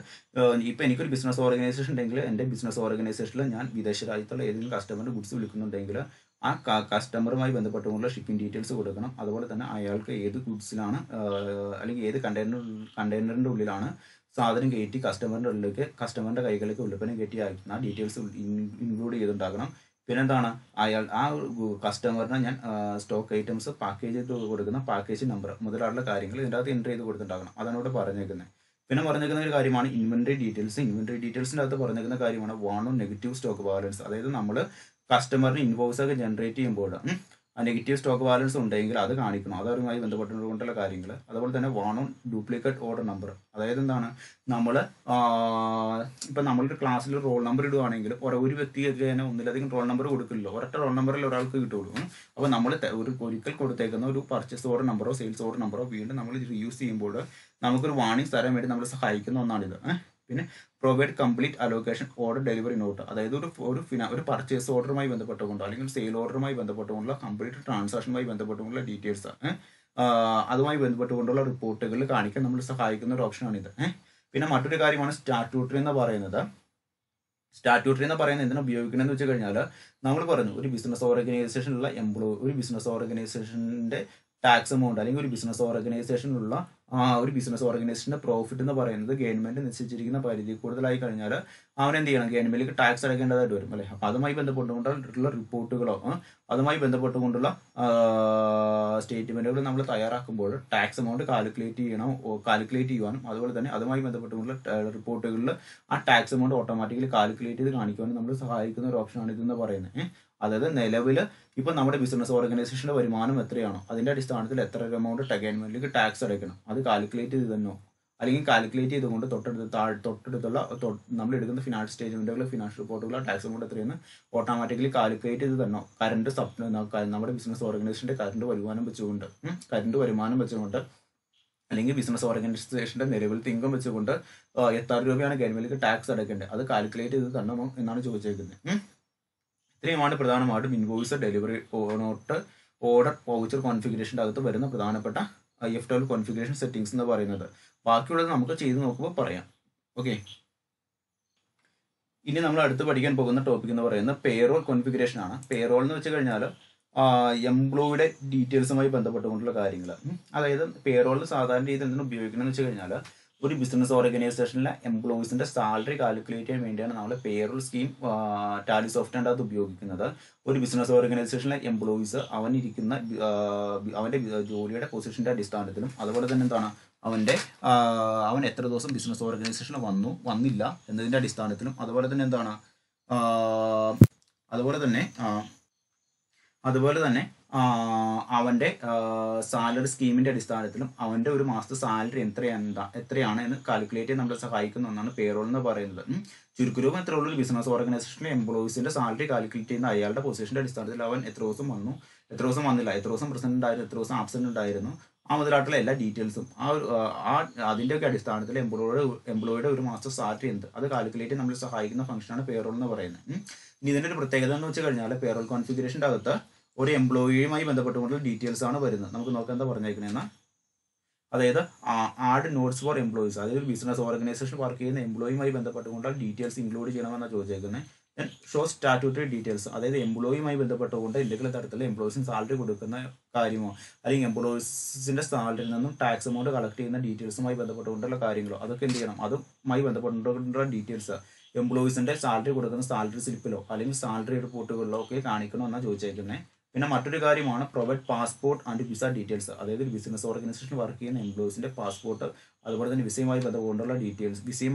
ഇപ്പം എനിക്കൊരു ബിസിനസ് ഓർഗനൈസേഷൻ ഉണ്ടെങ്കിൽ എൻ്റെ ബിസിനസ് ഓർഗനൈസേഷനിൽ ഞാൻ വിദേശ രാജ്യത്തുള്ള ഏതെങ്കിലും കസ്റ്റമറിന്റെ ഗുഡ്സ് വിളിക്കുന്നുണ്ടെങ്കിൽ ആ കസ്റ്റമറുമായി ബന്ധപ്പെട്ടുള്ള ഷിപ്പിംഗ് ഡീറ്റെയിൽസ് കൊടുക്കണം. അതുപോലെ തന്നെ അയാൾക്ക് ഏത് ഗുഡ്സിലാണ് അല്ലെങ്കിൽ ഏത് കണ്ടെയ്നറിന്റെ ഉള്ളിലാണ് സാധനം കയറ്റി കസ്റ്റമറിന്റെ കൈകളിലേക്ക് ഉൽപ്പന്നം കയറ്റി അയക്കുന്ന ആ ഡീറ്റെയിൽസ് ഇൻക്ലൂഡ് ചെയ്തിട്ടുണ്ടാകണം. പിന്നെന്താണ് ആ കസ്റ്റമറിന് ഞാൻ സ്റ്റോക്ക് ഐറ്റംസ് പാക്കേജ് ചെയ്ത് കൊടുക്കുന്ന പാക്കേജ് നമ്പർ മുതലായിട്ടുള്ള കാര്യങ്ങൾ ഇതിൻ്റെ അകത്ത് എൻ്റർ ചെയ്ത് കൊടുത്തിട്ടുണ്ടാകണം. അതാണ് ഇവിടെ പറഞ്ഞേക്കുന്നത്. പിന്നെ പറഞ്ഞേക്കുന്ന ഒരു കാര്യമാണ് ഇൻവെന്ററി ഡീറ്റെയിൽസ്. ഇൻവെന്ററി ഡീറ്റെയിൽസിൻ്റെ അകത്ത് പറഞ്ഞേക്കുന്ന കാര്യമാണ് വാണോ നെഗറ്റീവ് സ്റ്റോക്ക് ബാലൻസ്. അതായത് നമ്മൾ കസ്റ്റമറിന് ഇൻവോയ്സ് ഒക്കെ ജനറേറ്റ് ചെയ്യുമ്പോൾ ആ നെഗറ്റീവ് സ്റ്റോക്ക് ബാലൻസ് ഉണ്ടെങ്കിൽ അത് കാണിക്കണം. അതുമായി ബന്ധപ്പെട്ടുകൊണ്ടുള്ള കാര്യങ്ങൾ. അതുപോലെ തന്നെ വാണോ ഡ്യൂപ്ലിക്കേറ്റ് ഓർഡർ നമ്പർ, അതായത് എന്താണ് നമ്മൾ ഇപ്പം നമ്മളൊരു ക്ലാസ്സിൽ റോൾ നമ്പർ ഇടുകയാണെങ്കിൽ ഒരു വ്യക്തിക്ക് തന്നെ ഒന്നിലധികം റോൾ നമ്പർ കൊടുക്കില്ലല്ലോ, ഒരൊറ്റ റോൾ നമ്പറിൽ ഒരാൾക്ക് കിട്ടുള്ളൂ. അപ്പോൾ നമ്മൾ ഒരിക്കൽ കൊടുത്തേക്കുന്ന ഒരു പർച്ചേസ് ഓർഡർ നമ്പറോ സെയിൽസ് ഓർഡർ നമ്പറോ വീണ്ടും നമ്മൾ റീയൂസ് ചെയ്യുമ്പോൾ നമുക്കൊരു വാർണിംഗ് തരാൻ വേണ്ടി നമ്മൾ സഹായിക്കുന്ന ഒന്നാണിത്. പിന്നെ provide complete allocation order delivery not, അതായത് ഒരു പർച്ചേസ് ഓർഡറുമായി ബന്ധപ്പെട്ടുകൊണ്ടോ അല്ലെങ്കിൽ സെയിൽ ഓർഡറുമായി ബന്ധപ്പെട്ടുകൊണ്ടുള്ള കംപ്ലീറ്റ് ട്രാൻസാക്ഷനുമായി ബന്ധപ്പെട്ടുകൊണ്ടുള്ള ഡീറ്റെയിൽസ് അതുമായി ബന്ധപ്പെട്ടുകൊണ്ടുള്ള റിപ്പോർട്ടുകൾ കാണിക്കാൻ നമ്മൾ സഹായിക്കുന്ന ഒരു ഓപ്ഷനാണിത്. പിന്നെ മറ്റൊരു കാര്യമാണ് സ്റ്റാറ്റ്യൂട്ടറി എന്ന് പറയുന്നത്. സ്റ്റാറ്റ്യൂട്ടറി എന്ന് പറയുന്നത് എന്തിനാ ഉപയോഗിക്കണമെന്ന് വെച്ച് കഴിഞ്ഞാൽ നമ്മൾ പറഞ്ഞു ഒരു ബിസിനസ് ഓർഗനൈസേഷനിലുള്ള ഒരു ബിസിനസ് ഓർഗനൈസേഷൻ്റെ ടാക്സ് എമൗണ്ട് അല്ലെങ്കിൽ ഒരു ബിസിനസ് ഓർഗനൈസേഷനിലുള്ള ഒരു ബിസിനസ് ഓർഗനൈസേഷന്റെ പ്രോഫിറ്റ് എന്ന് പറയുന്നത് ഗവൺമെന്റ് നിശ്ചയിച്ചിരിക്കുന്ന പരിധി കൂടുതലായി കഴിഞ്ഞാൽ അവൻ എന്ത് ചെയ്യണം, ഗവൺമെന്റിലേക്ക് ടാക്സ് അടയ്ക്കേണ്ടതായിട്ട് വരും അല്ലെ. അപ്പൊ അതുമായി ബന്ധപ്പെട്ടുകൊണ്ടുള്ള റിപ്പോർട്ടുകളോ അതുമായി ബന്ധപ്പെട്ടുകൊണ്ടുള്ള സ്റ്റേറ്റ്മെന്റുകൾ നമ്മൾ തയ്യാറാക്കുമ്പോൾ ടാക്സ് എമൗണ്ട് കാൽക്കുലേറ്റ് ചെയ്യുവാനും അതുപോലെ തന്നെ അതുമായി ബന്ധപ്പെട്ടുകൊണ്ടുള്ള റിപ്പോർട്ടുകളിൽ ആ ടാക്സ് എമൗണ്ട് ഓട്ടോമാറ്റിക്കലി കാൽക്കുലേറ്റ് ചെയ്ത് കാണിക്കുവാനും നമ്മൾ സഹായിക്കുന്ന ഒരു ഓപ്ഷനാണ് ഇതെന്ന് പറയുന്നത്. അതായത് നിലവിൽ ഇപ്പൊ നമ്മുടെ ബിസിനസ് ഓർഗനൈസേഷന്റെ വരുമാനം എത്രയാണോ അതിന്റെ അടിസ്ഥാനത്തിൽ എത്ര എമൗണ്ട് ഗവൺമെന്റിലേക്ക് ടാക്സ് അടയ്ക്കണം അത് കാൽക്കുലേറ്റ് ചെയ്ത് തന്നോ അല്ലെങ്കിൽ കാൽക്കുലേറ്റ് ചെയ്തുകൊണ്ട് തൊട്ടടുത്തുള്ള നമ്മൾ എടുക്കുന്ന ഫിനാൻഷ്യൽ സ്റ്റേറ്റ്മെന്റുകൾ ഫിനാൻഷ്യൽ റിപ്പോർട്ടുകൾ ടാക്സ് എമൗണ്ട് എത്രയെന്ന് ഓട്ടോമാറ്റിക്കലി കാൽക്കുലേറ്റ് ചെയ്ത് തന്നോ നമ്മുടെ ബിസിനസ് ഓർഗനൈസേഷന്റെ കറണ്ട് വരുമാനം വെച്ചുകൊണ്ട് അല്ലെങ്കിൽ ബിസിനസ് ഓർഗനൈസേഷന്റെ നിലവിലത്തെ ഇൻകം വെച്ചുകൊണ്ട് എത്ര രൂപയാണ് ഗവൺമെന്റിലേക്ക് ടാക്സ് അടയ്ക്കേണ്ടത് അത് കാൽക്കുലേറ്റ് ചെയ്ത് തരണമോ എന്നാണ് ചോദിച്ചേക്കുന്നത്. ഇത്രയുമാണ് പ്രധാനമായിട്ടും invoice, delivery note, order, voucher കോൺഫിഗറേഷൻ്റെ അകത്ത് വരുന്ന പ്രധാനപ്പെട്ട IFW കോൺഫിഗറേഷൻ സെറ്റിംഗ്സ് എന്ന് പറയുന്നത്. ബാക്കിയുള്ളത് നമുക്ക് ചെയ്ത് നോക്കുമ്പോൾ പറയാം. ഓക്കെ, ഇനി നമ്മൾ അടുത്ത് പഠിക്കാൻ പോകുന്ന ടോപ്പിക് എന്ന് പറയുന്നത് പേറോൾ കോൺഫിഗറേഷൻ ആണ്. പേറോൾ എന്ന് വെച്ച് കഴിഞ്ഞാൽ എംപ്ലോയിയുടെ ഡീറ്റെയിൽസുമായി ബന്ധപ്പെട്ടുകൊണ്ടുള്ള കാര്യങ്ങൾ. അതായത് പേറോളിൽ സാധാരണ രീതിയിൽ എന്തിനു ഉപയോഗിക്കണമെന്ന് വെച്ച് കഴിഞ്ഞാൽ ഒരു ബിസിനസ് ഓർഗനൈസേഷനിലെ എംപ്ലോയീസിന്റെ സാലറി കാൽക്കുലേറ്റ് ചെയ്യാൻ വേണ്ടിയാണ് നമ്മൾ പേറോൾ സ്കീം ടാലി സോഫ്റ്റ്വെയറിൻ്റെ അത് ഉപയോഗിക്കുന്നത്. ഒരു ബിസിനസ് ഓർഗനൈസേഷനിലെ എംപ്ലോയീസ് അവന്റെ ജോലിയുടെ പൊസിഷന്റെ അടിസ്ഥാനത്തിലും അതുപോലെ തന്നെ എന്താണ് അവൻ എത്ര ദിവസം ബിസിനസ് ഓർഗനൈസേഷനിൽ വന്നില്ല എന്നതിന്റെ അടിസ്ഥാനത്തിലും അതുപോലെ തന്നെ അവന്റെ സാലറി സ്കീമിന്റെ അടിസ്ഥാനത്തിലും അവന്റെ ഒരു മാസത്തെ സാലറി എത്രയാണ് എന്ന് കാൽക്കുലേറ്റ് ചെയ്യാൻ നമ്മളെ സഹായിക്കുന്ന ഒന്നാണ് പേറോൾ എന്ന് പറയുന്നത്. ചുരുക്കരൂപം എത്ര ഉള്ള ഒരു ബിസിനസ് ഓർഗനൈസേഷനിലെ എംപ്ലോയീസിന്റെ സാലറി കാൽക്കുലേറ്റ് ചെയ്യുന്ന അയാളുടെ പൊസിഷന്റെ അടിസ്ഥാനത്തിൽ അവൻ എത്ര ദിവസം വന്നു, എത്ര ദിവസം വന്നില്ല, എത്ര ദിവസം പ്രസന്റ് ഉണ്ടായിരുന്നു, എത്ര ദിവസം ആബ്സെന്റ് ഉണ്ടായിരുന്നു, മുതലായിട്ടുള്ള എല്ലാ ഡീറ്റെയിൽസും അതിൻ്റെയൊക്കെ അടിസ്ഥാനത്തിൽ എംപ്ലോയിയുടെ ഒരു മാസത്തെ സാലറി എന്ത് അത് കാൽക്കുലേറ്റ് ചെയ്യാൻ നമ്മളെ സഹായിക്കുന്ന ഫംഗ്ഷനാണ് പേറോൾ എന്ന് പറയുന്നത്. ഇനി ഇതിന്റെ ഒരു പ്രത്യേകത എന്ന് വെച്ച് കഴിഞ്ഞാൽ പേറോൾ കോൺഫിഗറേഷൻ്റെ അകത്ത് ഒരു എംപ്ലോയിയുമായി ബന്ധപ്പെട്ടുകൊണ്ടുള്ള ഡീറ്റെയിൽസ് ആണ് വരുന്നത്. നമുക്ക് നോക്കാം എന്താ പറഞ്ഞേക്കുന്നതെന്ന്. അതായത് ആഡ് നോട്ട്സ് ഫോർ എംപ്ലോയീസ്, അതായത് ബിസിനസ് ഓർഗനൈസേഷൻ വർക്ക് ചെയ്യുന്ന എംപ്ലോയിയുമായി ബന്ധപ്പെട്ടുകൊണ്ടുള്ള ഡീറ്റെയിൽസ് ഇൻക്ലൂഡ് ചെയ്യണമെന്നാണ് ചോദിച്ചേക്കുന്നത്. ദെൻ ഷോ സ്റ്റാറ്റ്യൂട്ടറി ഡീറ്റെയിൽസ്, അതായത് എംപ്ലോയിയുമായി ബന്ധപ്പെട്ടുകൊണ്ട് എന്തെങ്കിലും തരത്തിലുള്ള എംപ്ലോയീസിന് സാലറി കൊടുക്കുന്ന കാര്യമോ അല്ലെങ്കിൽ എംപ്ലോയീസിന്റെ സാലറിയിൽ നിന്നും ടാക്സ് എമൗണ്ട് കളക്ട് ചെയ്യുന്ന ഡീറ്റെയിൽസുമായി ബന്ധപ്പെട്ടുകൊണ്ടുള്ള കാര്യങ്ങളോ അതൊക്കെ എന്ത് ചെയ്യണം, അതുമായി ബന്ധപ്പെട്ടുകൊണ്ടുള്ള ഡീറ്റെയിൽസ് എംപ്ലോയീസിന്റെ സാലറി കൊടുക്കുന്ന സാലറി സ്ലിപ്പിലോ അല്ലെങ്കിൽ സാലറി റിപ്പോർട്ടുകളിലോ ഒക്കെ കാണിക്കണമെന്നാണ് ചോദിച്ചേക്കുന്നത്. പിന്നെ മറ്റൊരു കാര്യമാണ് provide passport and visa details, അതായത് ബിസിനസ് ഓർഗനൈസേഷൻ വർക്ക് ചെയ്യുന്ന എംപ്ലോയീസിന്റെ പാസ്പോർട്ട് അതുപോലെ തന്നെ വിസയുമായി ബന്ധപ്പെട്ടുകൊണ്ടുള്ള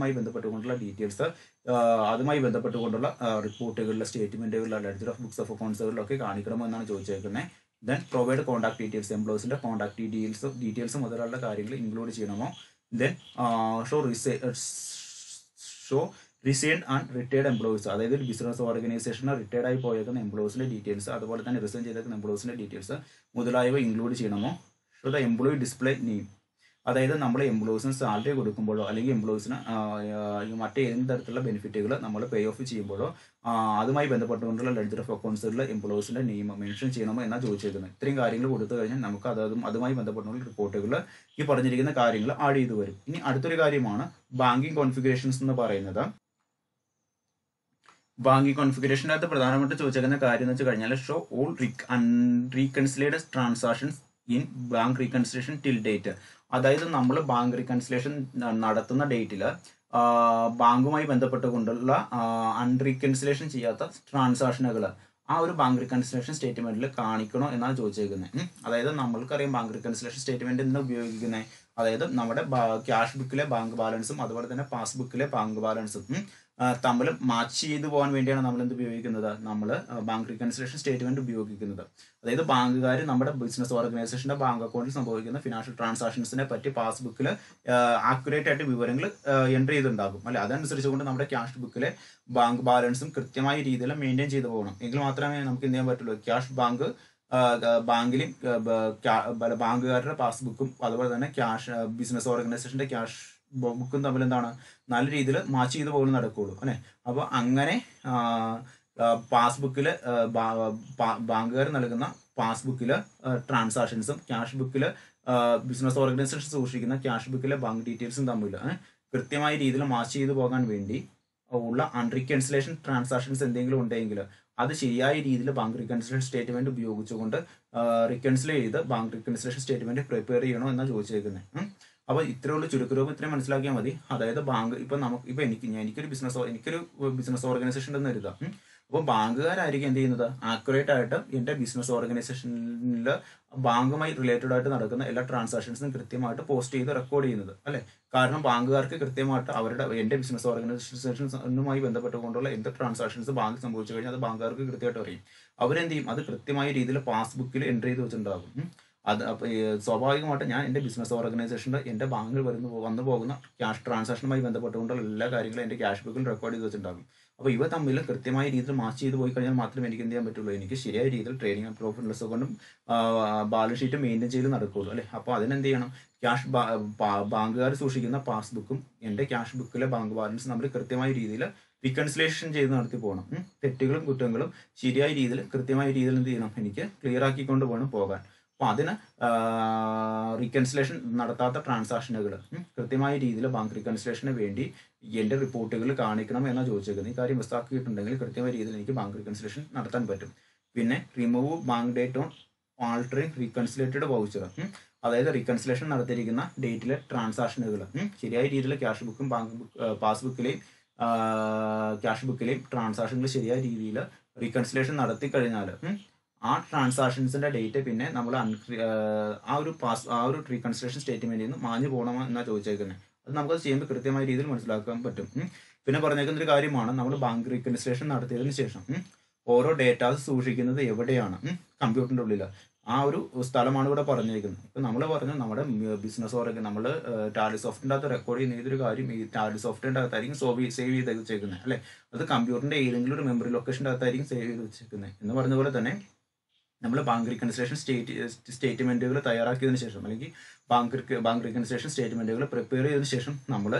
ഡീറ്റെയിൽസ് അതുമായി ബന്ധപ്പെട്ടുകൊണ്ടുള്ള റിപ്പോർട്ടുകളിലെ സ്റ്റേറ്റ്മെന്റുകളിലെ ലെഡ്ജർ ഓഫ് ബുക്സ് ഓഫ് അക്കൗണ്ട്സുകളിലൊക്കെ കാണിക്കണമെന്നാണ് ചോദിച്ചേക്കുന്നത്. ദെൻ പ്രൊവൈഡ് കോൺടാക്ട് ഡീറ്റെയിൽസ്, എംപ്ലോയീസിന്റെ കോൺടാക്ട് ഡീറ്റെയിൽസ് മുതലുള്ള കാര്യങ്ങൾ ഇൻക്ലൂഡ് ചെയ്യണമോ. Then show resign and retired employees, അതായത് ഒരു ബിസിനസ് ഓർഗനൈസേഷനിൽ റിട്ടയർഡ് ആയി പോയേക്കുന്ന എംപ്ലോയീസിന്റെ ഡീറ്റെയിൽസ് അതുപോലെ തന്നെ റിസൈൻ ചെയ്തേക്കുന്ന എംപ്ലോയീസിന്റെ ഡീറ്റെയിൽസ് മുതലായവ ഇൻക്ലൂഡ് ചെയ്യണമോ. Show the employee display name, അതായത് നമ്മൾ എംപ്ലോയീസിന് സാലറി കൊടുക്കുമ്പോഴോ അല്ലെങ്കിൽ എംപ്ലോയീസിന് മറ്റേതെങ്കിലും തരത്തിലുള്ള ബെനിഫിറ്റുകൾ നമ്മൾ പേ ഓഫ് ചെയ്യുമ്പോഴോ അതുമായി ബന്ധപ്പെട്ടുകൊണ്ടുള്ള ലെഡ്ജർ ഓഫ് അക്കൗണ്ട്സുകളിൽ എംപ്ലോയീസിന്റെ നെയിം മെൻഷൻ ചെയ്യണമോ എന്നാണ് ചോദിച്ചേക്കുന്നത്. ഇത്രയും കാര്യങ്ങൾ കൊടുത്തു കഴിഞ്ഞാൽ നമുക്ക് അതുമായി ബന്ധപ്പെട്ടുള്ള റിപ്പോർട്ടുകൾ ഈ പറഞ്ഞിരിക്കുന്ന കാര്യങ്ങൾ ആഡ് ചെയ്തു വരും. ഇനി അടുത്തൊരു കാര്യമാണ് ബാങ്കിങ് കോൺഫിഗറേഷൻസ് എന്ന് പറയുന്നത്. ബാങ്കിങ് കോൺഫിഗറേഷനകത്ത് പ്രധാനമായിട്ട് ചോദിച്ചേക്കുന്ന കാര്യം എന്ന് വെച്ച് കഴിഞ്ഞാൽ show all reconciled transactions in bank reconciliation till date, അതായത് നമ്മൾ ബാങ്ക് റീകൺസിലേഷൻ നടത്തുന്ന ഡേറ്റിൽ ബാങ്കുമായി ബന്ധപ്പെട്ടുകൊണ്ടുള്ള അൺറീകൺസിലേഷൻ ചെയ്യാത്ത ട്രാൻസാക്ഷനുകൾ ആ ഒരു ബാങ്ക് റീകൺസിലേഷൻ സ്റ്റേറ്റ്മെന്റിൽ കാണിക്കണോ എന്നാണ് ചോദിച്ചേക്കുന്നത്. അതായത് നമ്മൾക്കറിയാം ബാങ്ക് റീകൺസിലേഷൻ സ്റ്റേറ്റ്മെന്റ് എന്തിനാണ് ഉപയോഗിക്കുന്നത്, അതായത് നമ്മുടെ ക്യാഷ് ബുക്കിലെ ബാങ്ക് ബാലൻസും അതുപോലെ തന്നെ പാസ്ബുക്കിലെ ബാങ്ക് ബാലൻസും തമ്മിൽ മാച്ച് ചെയ്തു പോകാൻ വേണ്ടിയാണ് നമ്മൾ എന്ത് ഉപയോഗിക്കുന്നത്, നമ്മൾ ബാങ്ക് റീകൺസിലേഷൻ സ്റ്റേറ്റ്മെന്റ് ഉപയോഗിക്കുന്നത്. അതായത് ബാങ്കുകാർ നമ്മുടെ ബിസിനസ് ഓർഗനൈസേഷന്റെ ബാങ്ക് അക്കൗണ്ടിൽ സംഭവിക്കുന്ന ഫിനാൻഷ്യൽ ട്രാൻസാക്ഷൻസിനെ പറ്റി പാസ്ബുക്കിൽ ആക്യുറേറ്റ് ആയിട്ട് വിവരങ്ങൾ എൻട്രി ചെയ്തിട്ടുണ്ടാകും അല്ലെ. അതനുസരിച്ചുകൊണ്ട് നമ്മുടെ ക്യാഷ് ബുക്കിലെ ബാങ്ക് ബാലൻസും കൃത്യമായ രീതിയിൽ മെയിൻറ്റെയിൻ ചെയ്തു പോകണം. എങ്കിൽ മാത്രമേ നമുക്ക് എന്ത് ചെയ്യാൻ പറ്റുള്ളൂ, ബാങ്കിലും ബാങ്കുകാരുടെ പാസ്ബുക്കും അതുപോലെ തന്നെ ബിസിനസ് ഓർഗനൈസേഷന്റെ ക്യാഷ് ബുക്കും തമ്മിൽ എന്താണ് നല്ല രീതിയിൽ മാച്ച് ചെയ്ത് പോകുന്നത് നടക്കുകയുള്ളൂ അല്ലെ. അപ്പോൾ അങ്ങനെ പാസ്ബുക്കിൽ ബാങ്കുകാർ നൽകുന്ന പാസ്ബുക്കില് ട്രാൻസാക്ഷൻസും ക്യാഷ് ബുക്കിൽ ബിസിനസ് ഓർഗനൈസേഷൻ സൂക്ഷിക്കുന്ന ക്യാഷ് ബുക്കിലെ ബാങ്ക് ഡീറ്റെയിൽസും തമ്മിൽ കൃത്യമായ രീതിയിൽ മാച്ച് ചെയ്ത് പോകാൻ വേണ്ടി ഉള്ള അൺറീകൺസിലേഷൻ ട്രാൻസാക്ഷൻസ് എന്തെങ്കിലും ഉണ്ടെങ്കിൽ അത് ശരിയായ രീതിയിൽ ബാങ്ക് റീകൺസിലേഷൻ സ്റ്റേറ്റ്മെന്റ് ഉപയോഗിച്ചുകൊണ്ട് റീകൺസിൽ ചെയ്ത് ബാങ്ക് റീകൺസിലേഷൻ സ്റ്റേറ്റ്മെന്റ് പ്രിപ്പയർ ചെയ്യണോ എന്നാണ് ചോദിച്ചേക്കുന്നത്. അപ്പോൾ ഇത്രയുള്ള ചുരുക്കരൂപം ഇത്രയും മനസ്സിലാക്കിയാൽ മതി. അതായത് ബാങ്ക് ഇപ്പം എനിക്കൊരു ബിസിനസ് ഓർഗനൈസേഷൻ എന്ന് കരുതാം. അപ്പോൾ ബാങ്കുകാരായിരിക്കും എന്ത് ചെയ്യുന്നത്, ആക്യുറേറ്റ് ആയിട്ട് എൻ്റെ ബിസിനസ് ഓർഗനൈസേഷനിൽ ബാങ്കുമായി റിലേറ്റഡ് ആയിട്ട് നടക്കുന്ന എല്ലാ ട്രാൻസാക്ഷൻസും കൃത്യമായിട്ട് പോസ്റ്റ് ചെയ്ത് റെക്കോർഡ് ചെയ്യുന്നത് അല്ലേ. കാരണം ബാങ്കുകാർക്ക് കൃത്യമായിട്ട് എൻ്റെ ബിസിനസ് ഓർഗനൈസേഷനുമായി ബന്ധപ്പെട്ടുകൊണ്ടുള്ള എന്ത് ട്രാൻസാക്ഷൻസ് ബാങ്ക് സംഭവിച്ചു കഴിഞ്ഞാൽ അത് ബാങ്കുകാർക്ക് കൃത്യമായിട്ട് അറിയും. അവരെന്ത് ചെയ്യും, അത് കൃത്യമായ രീതിയിൽ പാസ്ബുക്കിൽ എൻട്രി ചെയ്ത് വെച്ചിട്ടുണ്ടാകും. അത് അപ്പോൾ സ്വാഭാവികമായിട്ട് ഞാൻ എൻ്റെ ബിസിനസ് ഓർഗനൈസേഷനിൽ എൻ്റെ ബാങ്കിൽ വന്നു പോകുന്ന ക്യാഷ് ട്രാൻസാക്ഷനുമായി ബന്ധപ്പെട്ടുകൊണ്ടുള്ള എല്ലാ കാര്യങ്ങളും എൻ്റെ ക്യാഷ് ബുക്കിൽ റെക്കോർഡ് ചെയ്ത് വെച്ചിട്ടുണ്ടാകും. അപ്പോൾ ഇവ തമ്മിൽ കൃത്യമായ രീതിയിൽ മാച്ച് ചെയ്ത് പോയി കഴിഞ്ഞാൽ മാത്രമേ എനിക്ക് എന്ത് ചെയ്യാൻ പറ്റുള്ളൂ, എനിക്ക് ശരിയായ രീതിയിൽ ട്രേഡിംഗ് ആൻഡ് പ്രോഫിറ്റ് ലോസ് കൊണ്ടും ബാലൻസ് ഷീറ്റ് മെയിൻറ്റെയിൻ ചെയ്ത് നടക്കുകയുള്ളൂ അല്ലേ. അപ്പോൾ അതിനെന്ത് ചെയ്യണം, ബാങ്കുകാർ സൂക്ഷിക്കുന്ന പാസ്ബുക്കും എൻ്റെ ക്യാഷ് ബുക്കിലെ ബാങ്ക് ബാലൻസ് നമ്മൾ കൃത്യമായ രീതിയിൽ റീകൺസിലേഷൻ ചെയ്ത് നടത്തി പോകണം. തെറ്റുകളും കുറ്റങ്ങളും ശരിയായ രീതിയിൽ കൃത്യമായ രീതിയിൽ എന്ത് ചെയ്യണം, എനിക്ക് ക്ലിയർ ആക്കിക്കൊണ്ട് വേണം പോകാൻ. അപ്പോൾ അതിന് റീകൺസിലേഷൻ നടത്താത്ത ട്രാൻസാക്ഷനുകൾ കൃത്യമായ രീതിയിൽ ബാങ്ക് റീകൺസിലേഷന് വേണ്ടി എൻ്റെ റിപ്പോർട്ടുകൾ കാണിക്കണം എന്നാണ് ചോദിച്ചേക്കുന്നത്. ഈ കാര്യം മിസ്സാക്കിയിട്ടുണ്ടെങ്കിൽ കൃത്യമായ രീതിയിൽ എനിക്ക് ബാങ്ക് റീകൺസിലേഷൻ നടത്താൻ പറ്റും. പിന്നെ remove bank date on altering reconciled voucher, അതായത് റീകൺസിലേഷൻ നടത്തിയിരിക്കുന്ന ഡേറ്റിലെ ട്രാൻസാക്ഷനുകൾ ശരിയായ രീതിയിൽ ക്യാഷ് ബുക്കും പാസ്ബുക്കിലെയും ക്യാഷ് ബുക്കിലെയും ട്രാൻസാക്ഷനുകൾ ശരിയായ രീതിയിൽ റീകൺസിലേഷൻ നടത്തി കഴിഞ്ഞാൽ ആ ട്രാൻസാക്ഷൻസിൻ്റെ ഡേറ്റ് പിന്നെ നമ്മൾ ആ ഒരു റീകൺസിലേഷൻ സ്റ്റേറ്റ്മെൻറ്റിൽ നിന്ന് മാഞ്ഞു പോകണമോ എന്നാണ് ചോദിച്ചേക്കുന്നത്. അത് നമുക്കത് ചെയ്യുമ്പോൾ കൃത്യമായ രീതിയിൽ മനസ്സിലാക്കാൻ പറ്റും. പിന്നെ പറഞ്ഞേക്കുന്ന ഒരു കാര്യമാണ്, നമ്മൾ ബാങ്ക് റീകൺസിലേഷൻ നടത്തിയതിന് ശേഷം ഓരോ ഡേറ്റാസ് സൂക്ഷിക്കുന്നത് എവിടെയാണ്, കമ്പ്യൂട്ടറിൻ്റെ ഉള്ളിൽ ആ ഒരു സ്ഥലമാണ് ഇവിടെ പറഞ്ഞേക്കുന്നത്. ഇപ്പം നമ്മൾ പറഞ്ഞു നമ്മുടെ ബിസിനസ് നമ്മൾ ടാലി സോഫ്റ്റിൻ്റെ അകത്ത് റെക്കോർഡ് ചെയ്യുന്ന ഏതൊരു കാര്യം ഈ ടാലി സോഫ്റ്റിൻ്റെ അകത്തായിരിക്കും സേവ് ചെയ്ത് വെച്ചേക്കുന്നത് അല്ലേ. അത് കമ്പ്യൂട്ടറിൻ്റെ ഏതെങ്കിലും ഒരു മെമ്മറി ലൊക്കേഷൻ്റെ അകത്തായിരിക്കും സേവ് ചെയ്ത് വെച്ചേക്കുന്നത്. എന്ന് പറഞ്ഞ പോലെ തന്നെ നമ്മൾ ബാങ്ക് റീകൺസിലേഷൻ സ്റ്റേറ്റ്മെൻറ്റുകൾ തയ്യാറാക്കിയതിന് ശേഷം അല്ലെങ്കിൽ ബാങ്ക് റീകൺസിലേഷൻ സ്റ്റേറ്റ്മെൻറ്റുകൾ പ്രിപ്പയർ ചെയ്തതിന് ശേഷം നമ്മൾ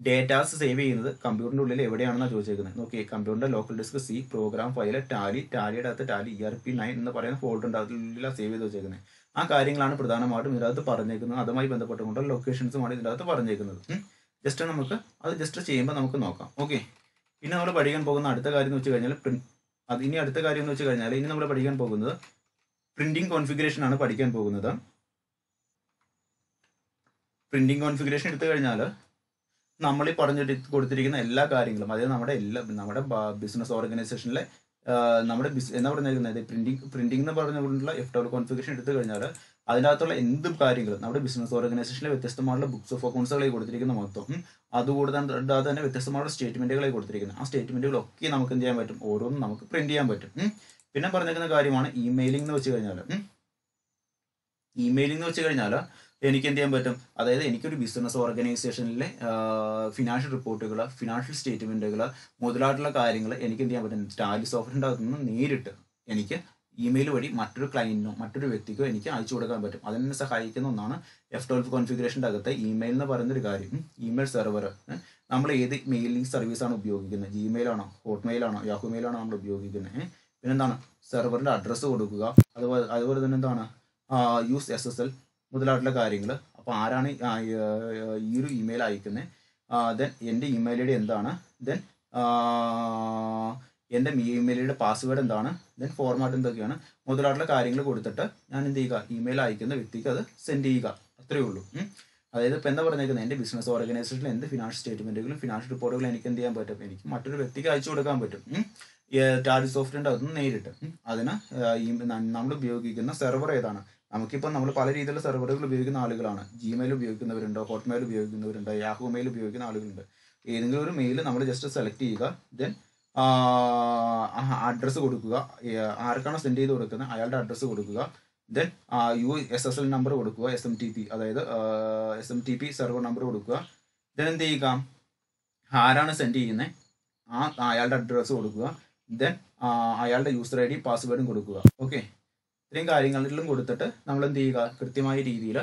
ഡേറ്റാസ് സേവ് ചെയ്യുന്നത് കമ്പ്യൂട്ടറിൻ്റെ ഉള്ളിൽ എവിടെയാണെന്നാണ് ചോദിച്ചേക്കുന്നത്. നോക്കി, കമ്പ്യൂട്ടറിൻ്റെ local disk C, program file ടാലിയുടെ അകത്ത് ടാലി ERP9 എന്ന് പറയുന്ന ഫോൾഡറിൻ്റെ അതിലാണ് സേവ് ചെയ്ത് വെച്ചേക്കുന്നത്. ആ കാര്യങ്ങളാണ് പ്രധാനമായിട്ടും ഇതിനകത്ത് പറഞ്ഞേക്കുന്നത്. അതുമായി ബന്ധപ്പെട്ടുകൊണ്ടുള്ള ലൊക്കേഷൻസുമാണ് ഇതിനകത്ത് പറഞ്ഞേക്കുന്നത്. ജസ്റ്റ് നമുക്ക് അത് ജസ്റ്റ് ചെയ്യുമ്പോൾ നമുക്ക് നോക്കാം. ഓക്കെ, പിന്നെ നമ്മൾ പഠിക്കാൻ പോകുന്ന അടുത്ത കാര്യം എന്ന് വെച്ച് കഴിഞ്ഞാൽ അടുത്ത കാര്യം എന്ന് വെച്ച് കഴിഞ്ഞാൽ ഇനി നമ്മൾ പഠിക്കാൻ പോകുന്നത് പ്രിന്റിംഗ് കോൺഫിഗറേഷൻ ആണ് പഠിക്കാൻ പോകുന്നത്. പ്രിന്റിംഗ് കോൺഫിഗറേഷൻ എടുത്തു കഴിഞ്ഞാൽ നമ്മൾ ഈ കൊടുത്തിരിക്കുന്ന എല്ലാ കാര്യങ്ങളും, അതായത് നമ്മുടെ ബിസിനസ് ഓർഗനൈസേഷനിലെ എന്താ പറഞ്ഞിരിക്കുന്നത് പ്രിന്റിംഗ് എന്ന് പറഞ്ഞുകൊണ്ടുള്ള FW കോൺഫിഗറേഷൻ എടുത്തു കഴിഞ്ഞാൽ അതിനകത്തുള്ള എന്തും കാര്യങ്ങളും നമ്മുടെ ബിസിനസ് ഓർഗനൈസേഷനിലെ വ്യത്യസ്തമായുള്ള ബുക്സ് ഓഫ് അക്കൗണ്ട്സുകളായി കൊടുത്തിരിക്കുന്ന മൊത്തം, അതുകൂടാതെ തന്നെ വ്യത്യസ്തമായുള്ള സ്റ്റേറ്റ്മെന്റുകളായി കൊടുത്തിരിക്കുന്നത്. ആ സ്റ്റേറ്റ്മെന്റുകളൊക്കെ നമുക്ക് എന്ത് ചെയ്യാൻ പറ്റും, ഓരോന്നും നമുക്ക് പ്രിന്റ് ചെയ്യാൻ പറ്റും. പിന്നെ പറഞ്ഞിരിക്കുന്ന കാര്യമാണ് ഇമെയിലിംഗ് എന്ന് വെച്ച് കഴിഞ്ഞാൽ എനിക്ക് എന്ത് ചെയ്യാൻ പറ്റും, അതായത് എനിക്കൊരു ബിസിനസ് ഓർഗനൈസേഷനിലെ ഫിനാൻഷ്യൽ റിപ്പോർട്ടുകൾ, ഫിനാൻഷ്യൽ സ്റ്റേറ്റ്മെന്റുകൾ മുതലായിട്ടുള്ള കാര്യങ്ങൾ എനിക്ക് എന്ത് ചെയ്യാൻ പറ്റും, ടാലി സോഫ്റ്റ്വെയറിൻ്റെ അകത്ത് നിന്ന് നേരിട്ട് എനിക്ക് ഇമെയിൽ വഴി മറ്റൊരു ക്ലയന്റിനോ മറ്റൊരു വ്യക്തിക്കോ എനിക്ക് അയച്ചു കൊടുക്കാൻ പറ്റും. അതിനെ സഹായിക്കുന്ന ഒന്നാണ് F12 കോൺഫിഗറേഷൻ്റെ അകത്തെ ഇമെയിൽ എന്ന് പറയുന്നൊരു കാര്യം. ഇമെയിൽ സെർവർ നമ്മൾ ഏത് മെയിലിംഗ് സർവീസാണ് ഉപയോഗിക്കുന്നത്, Gmail ആണോ, ഹോട്ട്മെയിൽ ആണോ, യാഹൂ മെയിൽ ആണോ നമ്മൾ ഉപയോഗിക്കുന്നത്. പിന്നെന്താണ്, സെർവറിൻ്റെ അഡ്രസ്സ് കൊടുക്കുക, അതുപോലെ തന്നെ എന്താണ് യൂസ് SSL മുതലായിട്ടുള്ള കാര്യങ്ങൾ. അപ്പോൾ ആരാണ് ഈ ഒരു ഇമെയിൽ അയക്കുന്നത്, ദെൻ എൻ്റെ ഇമെയിൽ ID എന്താണ്, ദെൻ എൻ്റെ ഇമെയിൽ ഐഡിയുടെ പാസ്വേഡ് എന്താണ്, ദെൻ ഫോർമാറ്റ് എന്തൊക്കെയാണ് മുതലായിട്ടുള്ള കാര്യങ്ങൾ കൊടുത്തിട്ട് ഞാൻ എന്ത് ചെയ്യുക, ഇമെയിൽ അയക്കുന്ന വ്യക്തിക്ക് അത് സെൻഡ് ചെയ്യുക. അത്രയേ ഉള്ളൂ. അതായത് ഇപ്പോൾ എന്താ പറഞ്ഞേക്കുന്നത്, എൻ്റെ ബിസിനസ് ഓർഗനൈസേഷനിൽ എന്ത് ഫിനാൻഷ്യൽ സ്റ്റേറ്റ്മെൻറ്റുകളും ഫിനാൻഷ്യൽ റിപ്പോർട്ടുകളും എനിക്ക് എന്ത് ചെയ്യാൻ പറ്റും, എനിക്ക് മറ്റൊരു വ്യക്തിക്ക് അയച്ചു കൊടുക്കാൻ പറ്റും. ടാലി സോഫ്റ്റ്വെയറിൻ്റെ അതൊന്നും നേരിട്ട്. അതിന് നമ്മൾ ഉപയോഗിക്കുന്ന സെർവർ ഏതാണ്, നമുക്കിപ്പോൾ നമ്മൾ പല രീതിയിലുള്ള സെർവറുകൾ ഉപയോഗിക്കുന്ന ആളുകളാണ്. Gmail ഉപയോഗിക്കുന്നവരുണ്ടോ, ഹോട്ട്മെയിൽ ഉപയോഗിക്കുന്നവരുണ്ടോ, യാഹൂ മെയിൽ ഉപയോഗിക്കുന്ന ആളുകളുണ്ട്. ഏതെങ്കിലും ഒരു മെയിൽ നമ്മൾ ജസ്റ്റ് സെലക്ട് ചെയ്യുക, ദെൻ അഡ്രസ്സ് കൊടുക്കുക, ആർക്കാണോ സെൻഡ് ചെയ്ത് കൊടുക്കുന്നത് അയാളുടെ അഡ്രസ്സ് കൊടുക്കുക, ദെൻ SSL നമ്പർ കൊടുക്കുക, SMTP അതായത് SMTP സെർവർ നമ്പർ കൊടുക്കുക, ദെൻ എന്ത് ചെയ്യുക, ആരാണ് സെൻഡ് ചെയ്യുന്നത് അയാളുടെ അഡ്രസ്സ് കൊടുക്കുക, ദെൻ അയാളുടെ യൂസർ ID പാസ്വേഡും കൊടുക്കുക. ഓക്കെ, ഇത്രയും കാര്യങ്ങളിലും കൊടുത്തിട്ട് നമ്മൾ എന്ത് ചെയ്യുക, കൃത്യമായ രീതിയിൽ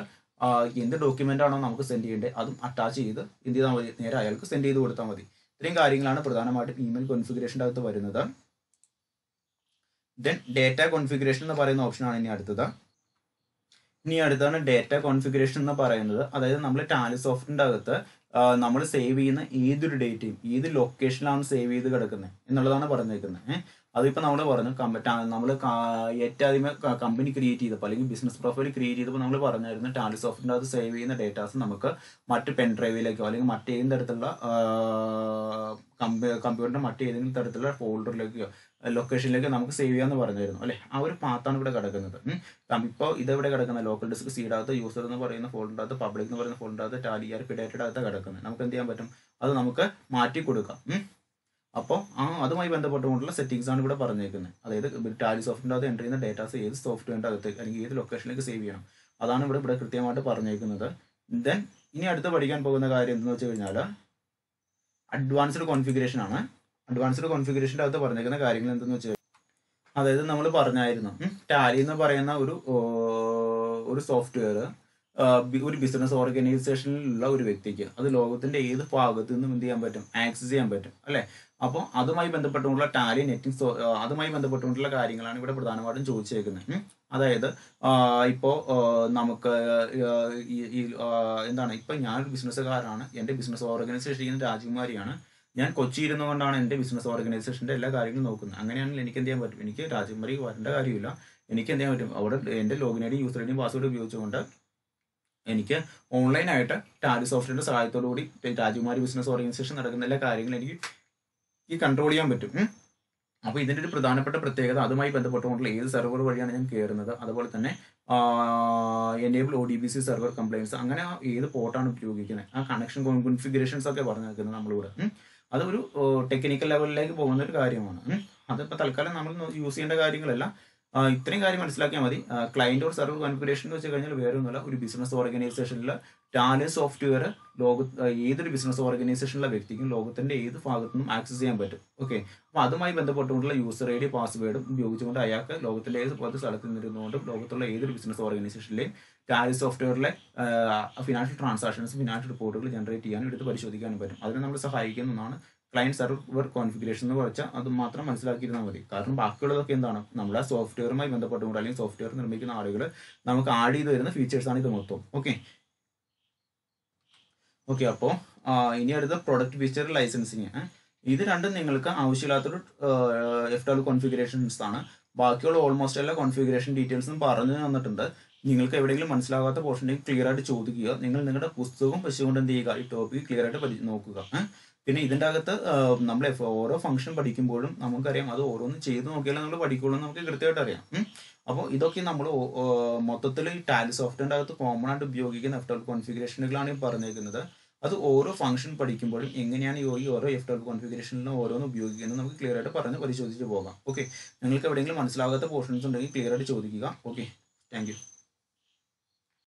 എന്ത് ഡോക്യുമെൻ്റ് ആണോ നമുക്ക് സെൻഡ് ചെയ്യേണ്ടത് അതും അറ്റാച്ച് ചെയ്ത് എന്ത് ചെയ്താൽ മതി, നേരെ അയാൾക്ക് സെൻഡ് ചെയ്ത് കൊടുത്താൽ മതി. ഇത്രയും കാര്യങ്ങളാണ് പ്രധാനമായിട്ടും ഇമെയിൽ കോൺഫിഗറേഷൻ്റെ അകത്ത് വരുന്നത്. ദെൻ ഡേറ്റ കോൺഫിഗറേഷൻ എന്ന് പറയുന്ന ഓപ്ഷനാണ് ഇനി അടുത്താണ് ഡേറ്റ കോൺഫിഗറേഷൻ എന്ന് പറയുന്നത്. അതായത് നമ്മൾ ടാലി സോഫ്റ്റിൻ്റെ അകത്ത് നമ്മൾ സേവ് ചെയ്യുന്ന ഏതൊരു ഡേറ്റയും ഏത് ലൊക്കേഷനിലാണ് സേവ് ചെയ്ത് കിടക്കുന്നത് എന്നുള്ളതാണ് പറഞ്ഞേക്കുന്നത്. അതിപ്പോൾ നമ്മൾ പറഞ്ഞു നമ്മൾ ഏറ്റവും ആദ്യമേ കമ്പനി ക്രിയേറ്റ് ചെയ്തപ്പോൾ അല്ലെങ്കിൽ ബിസിനസ് പ്രൊഫൈൽ ക്രിയേറ്റ് ചെയ്തപ്പോൾ നമ്മൾ പറഞ്ഞായിരുന്നു ടാലി സോഫ്റ്റിൻ്റെ അത് സേവ് ചെയ്യുന്ന ഡേറ്റാസ് നമുക്ക് മറ്റ് പെൻ ഡ്രൈവിലേക്കോ അല്ലെങ്കിൽ മറ്റേതെങ്കിലും തരത്തിലുള്ള കമ്പ്യൂട്ടറിൻ്റെ മറ്റേതെങ്കിലും തരത്തിലുള്ള ഫോൾഡറിലേക്കോ ലൊക്കേഷനിലേക്ക് നമുക്ക് സേവ് ചെയ്യാമെന്ന് പറഞ്ഞായിരുന്നു അല്ലേ. ആ ഒരു പാത്താണ് ഇവിടെ കിടക്കുന്നത്. ഇപ്പോൾ ഇതെവിടെ കിടക്കുന്നത് ലോക്കൽ ഡിസ്ക് സീഡകത്ത് യൂസർ എന്ന് പറയുന്ന ഫോൾഡറിൻ്റെ അകത്ത് പബ്ലിക് എന്ന് പറയുന്ന ഫോൾഡറിൻ്റെ അകത്ത് ടാലി ഡേറ്റയുടെ അകത്ത് കിടക്കുന്നത്. നമുക്ക് എന്ത് ചെയ്യാൻ പറ്റും, അത് നമുക്ക് മാറ്റി കൊടുക്കാം. അപ്പോൾ അതുമായി ബന്ധപ്പെട്ടുകൊണ്ടുള്ള സെറ്റിംഗ്സ് ആണ് ഇവിടെ പറഞ്ഞേക്കുന്നത്. അതായത് ടാലി സോഫ്റ്റ്വെയറിൻ്റെ അകത്ത് എൻ്റർ ചെയ്യുന്ന ഡേറ്റാസ് ഏത് സോഫ്റ്റ്വെയറിൻ്റെ അകത്ത് അല്ലെങ്കിൽ ഏത് ലൊക്കേഷനിലേക്ക് സേവ് ചെയ്യണം, അതാണ് ഇവിടെ കൃത്യമായിട്ട് പറഞ്ഞേക്കുന്നത്. ദെൻ ഇനി അടുത്ത് പഠിക്കാൻ പോകുന്ന കാര്യം എന്തെന്ന് വെച്ച് കഴിഞ്ഞാൽ അഡ്വാൻസ്ഡ് കോൺഫിഗറേഷൻ ആണ്. അഡ്വാൻസ്ഡ് കോൺഫിഗറേഷൻ്റെ അകത്ത് പറഞ്ഞേക്കുന്ന കാര്യങ്ങൾ എന്തെന്ന് വെച്ച് കഴിഞ്ഞാൽ, അതായത് നമ്മൾ പറഞ്ഞായിരുന്നു ടാലി എന്ന് പറയുന്ന ഒരു സോഫ്റ്റ്വെയർ ഒരു ബിസിനസ് ഓർഗനൈസേഷനിലുള്ള ഒരു വ്യക്തിക്ക് അത് ലോകത്തിന്റെ ഏത് ഭാഗത്ത് നിന്നും എന്ത് ചെയ്യാൻ പറ്റും, ആക്സസ് ചെയ്യാൻ പറ്റും അല്ലെ. അപ്പോൾ അതുമായി ബന്ധപ്പെട്ടുകൊണ്ടുള്ള ടാലി നെറ്റിംഗ് അതുമായി ബന്ധപ്പെട്ടുകൊണ്ടുള്ള കാര്യങ്ങളാണ് ഇവിടെ പ്രധാനമായിട്ടും ചോദിച്ചേക്കുന്നത്. അതായത് ഇപ്പോൾ നമുക്ക് എന്താണ്, ഇപ്പം ഞാനൊരു ബിസിനസ്സുകാരാണ്, എൻ്റെ ബിസിനസ് ഓർഗനൈസേഷൻ രാജകുമാരിയാണ്, ഞാൻ കൊച്ചി ഇരുന്നുകൊണ്ടാണ് എൻ്റെ ബിസിനസ് ഓർഗനൈസേഷൻ്റെ എല്ലാ കാര്യങ്ങളും നോക്കുന്നത്. അങ്ങനെയാണെങ്കിൽ എനിക്ക് എന്ത് ചെയ്യാൻ പറ്റും, എനിക്ക് രാജകുമാരി വരേണ്ട കാര്യമില്ല, എനിക്ക് എന്ത് ചെയ്യാൻ പറ്റും, അവിടെ എൻ്റെ login I D user I ഡിയും പാസ്വേഡ് ഉപയോഗിച്ചുകൊണ്ട് എനിക്ക് ഓൺലൈനായിട്ട് ടാലി സോഫ്റ്റ്വെയറിൻ്റെ സഹായത്തോടു കൂടി രാജകുമാരി ബിസിനസ് ഓർഗനൈസേഷൻ നടക്കുന്ന എല്ലാ കാര്യങ്ങളും എനിക്ക് കൺട്രോൾ ചെയ്യാൻ പറ്റും. അപ്പോൾ ഇതിൻ്റെ ഒരു പ്രധാനപ്പെട്ട പ്രത്യേകത അതുമായി ബന്ധപ്പെട്ടുകൊണ്ടുള്ള ഏത് സെർവർ വഴിയാണ് ഞാൻ കയറുന്നത്, അതുപോലെ തന്നെ എനേബിൾ ODBC സെർവർ കംപ്ലൈൻസ്, അങ്ങനെ ഏത് പോർട്ടാണ് ഉപയോഗിക്കുന്നത്, ആ കണക്ഷൻ കോൺഫിഗറേഷൻസ് ഒക്കെ പറഞ്ഞു നിൽക്കുന്നത് നമ്മളിവിടെ. അതൊരു ടെക്നിക്കൽ ലെവലിലേക്ക് പോകുന്ന ഒരു കാര്യമാണ്. അതിപ്പോൾ തൽക്കാലം നമ്മൾ യൂസ് ചെയ്യേണ്ട കാര്യങ്ങളല്ല, ഇത്രയും കാര്യം മനസ്സിലാക്കിയാൽ മതി. ക്ലയന്റ് ഓർ സെർവർ കോൺഫിഗറേഷൻ എന്ന് വെച്ച് കഴിഞ്ഞാൽ വേറെ ഒന്നുമല്ല, ഒരു ബിസിനസ് ഓർഗനൈസേഷനിൽ ടാലി സോഫ്റ്റ്വെയർ ഏതൊരു ബിസിനസ് ഓർഗനൈസേഷനിലെ വ്യക്തിക്കും ലോകത്തിന്റെ ഏത് ഭാഗത്തു നിന്നും ആക്സസ് ചെയ്യാൻ പറ്റും. ഓക്കെ, അപ്പോൾ അതുമായി ബന്ധപ്പെട്ടുകൊണ്ടുള്ള യൂസർ ഐ ഡി പാസ്വേഡും ഉപയോഗിച്ചുകൊണ്ട് അയാൾക്ക് ലോകത്തിലെ ഏത് സ്ഥലത്ത് നിന്നിരുന്നുകൊണ്ടും ലോകത്തുള്ള ഏതൊരു ബിസിനസ് ഓർഗനൈസേഷനിലെയും ടാലി സോഫ്റ്റ്വെയറിലെ ഫിനാൻഷ്യൽ ട്രാൻസാക്ഷൻസ് ഫിനാൻഷ്യൽ റിപ്പോർട്ടുകൾ ജനറേറ്റ് ചെയ്യാനും എടുത്ത് പരിശോധിക്കാനും പറ്റും. അതിനെ നമ്മൾ സഹായിക്കുന്ന ഒന്നാണ് ക്ലയന്റ് സെർവർ കോൺഫിഗറേഷൻ എന്ന് വെച്ചാൽ അത് മാത്രം മനസ്സിലാക്കിയിരുന്നാൽ മതി. കാരണം ബാക്കിയുള്ളതൊക്കെ എന്താണ്, നമ്മളെ സോഫ്റ്റ്വെയറുമായി ബന്ധപ്പെട്ടുകൊണ്ട് അല്ലെങ്കിൽ സോഫ്റ്റ്വെയർ നിർമ്മിക്കുന്ന ആളുകൾ നമുക്ക് ആഡ് ചെയ്ത് വരുന്ന ഫീച്ചേഴ്സാണ് ഇത് മൊത്തം. ഓക്കെ അപ്പോൾ ഇനി അടുത്ത പ്രൊഡക്റ്റ് ഫീച്ചർ ലൈസൻസിങ്. ഇത് രണ്ടും നിങ്ങൾക്ക് ആവശ്യമില്ലാത്തൊരു FW കോൺഫിഗറേഷൻസ് ആണ്. ബാക്കിയുള്ള ഓൾമോസ്റ്റ് എല്ലാ കോൺഫിഗറേഷൻ ഡീറ്റെയിൽസും പറഞ്ഞു തന്നിട്ടുണ്ട്. നിങ്ങൾക്ക് എവിടെയെങ്കിലും മനസ്സിലാകാത്ത പോർഷനിലേക്ക് ക്ലിയർ ആയിട്ട് ചോദിക്കുക. നിങ്ങൾ നിങ്ങളുടെ പുസ്തകവും വെച്ചുകൊണ്ട് എന്ത് ചെയ്യുക, ഈ ടോപ്പിക് ക്ലിയർ ആയിട്ട് നോക്കുക. പിന്നെ ഇതിൻ്റെ അകത്ത് നമ്മൾ ഓരോ ഫംഗ്ഷൻ പഠിക്കുമ്പോഴും നമുക്കറിയാം അത് ഓരോന്നും ചെയ്ത് നോക്കിയാലും നമ്മൾ പഠിക്കുള്ളൂ എന്ന് നമുക്ക് കൃത്യമായിട്ട് അറിയാം. അപ്പോൾ ഇതൊക്കെ നമ്മൾ മൊത്തത്തിൽ ഈ ടാലി സോഫ്റ്റ്വെയറിൻ്റെ അകത്ത് കോമൺ ആയിട്ട് ഉപയോഗിക്കുന്ന FW കോൺഫിഗറേഷനുകളാണ് ഈ പറഞ്ഞേക്കുന്നത്. അത് ഓരോ ഫംഗ്ഷൻ പഠിക്കുമ്പോഴും എങ്ങനെയാണ് ഈ ഓരോ FW കോൺഫിഗറേഷനിലും ഓരോന്ന് ഉപയോഗിക്കുന്നത് നമുക്ക് ക്ലിയർ ആയിട്ട് പറഞ്ഞ് പരിശോധിച്ച് പോകാം. ഓക്കെ, നിങ്ങൾക്ക് എവിടെയെങ്കിലും മനസ്സിലാകാത്ത പോർഷൻസ് ഉണ്ടെങ്കിൽ ക്ലിയർ ആയിട്ട് ചോദിക്കുക. Okay, thank you.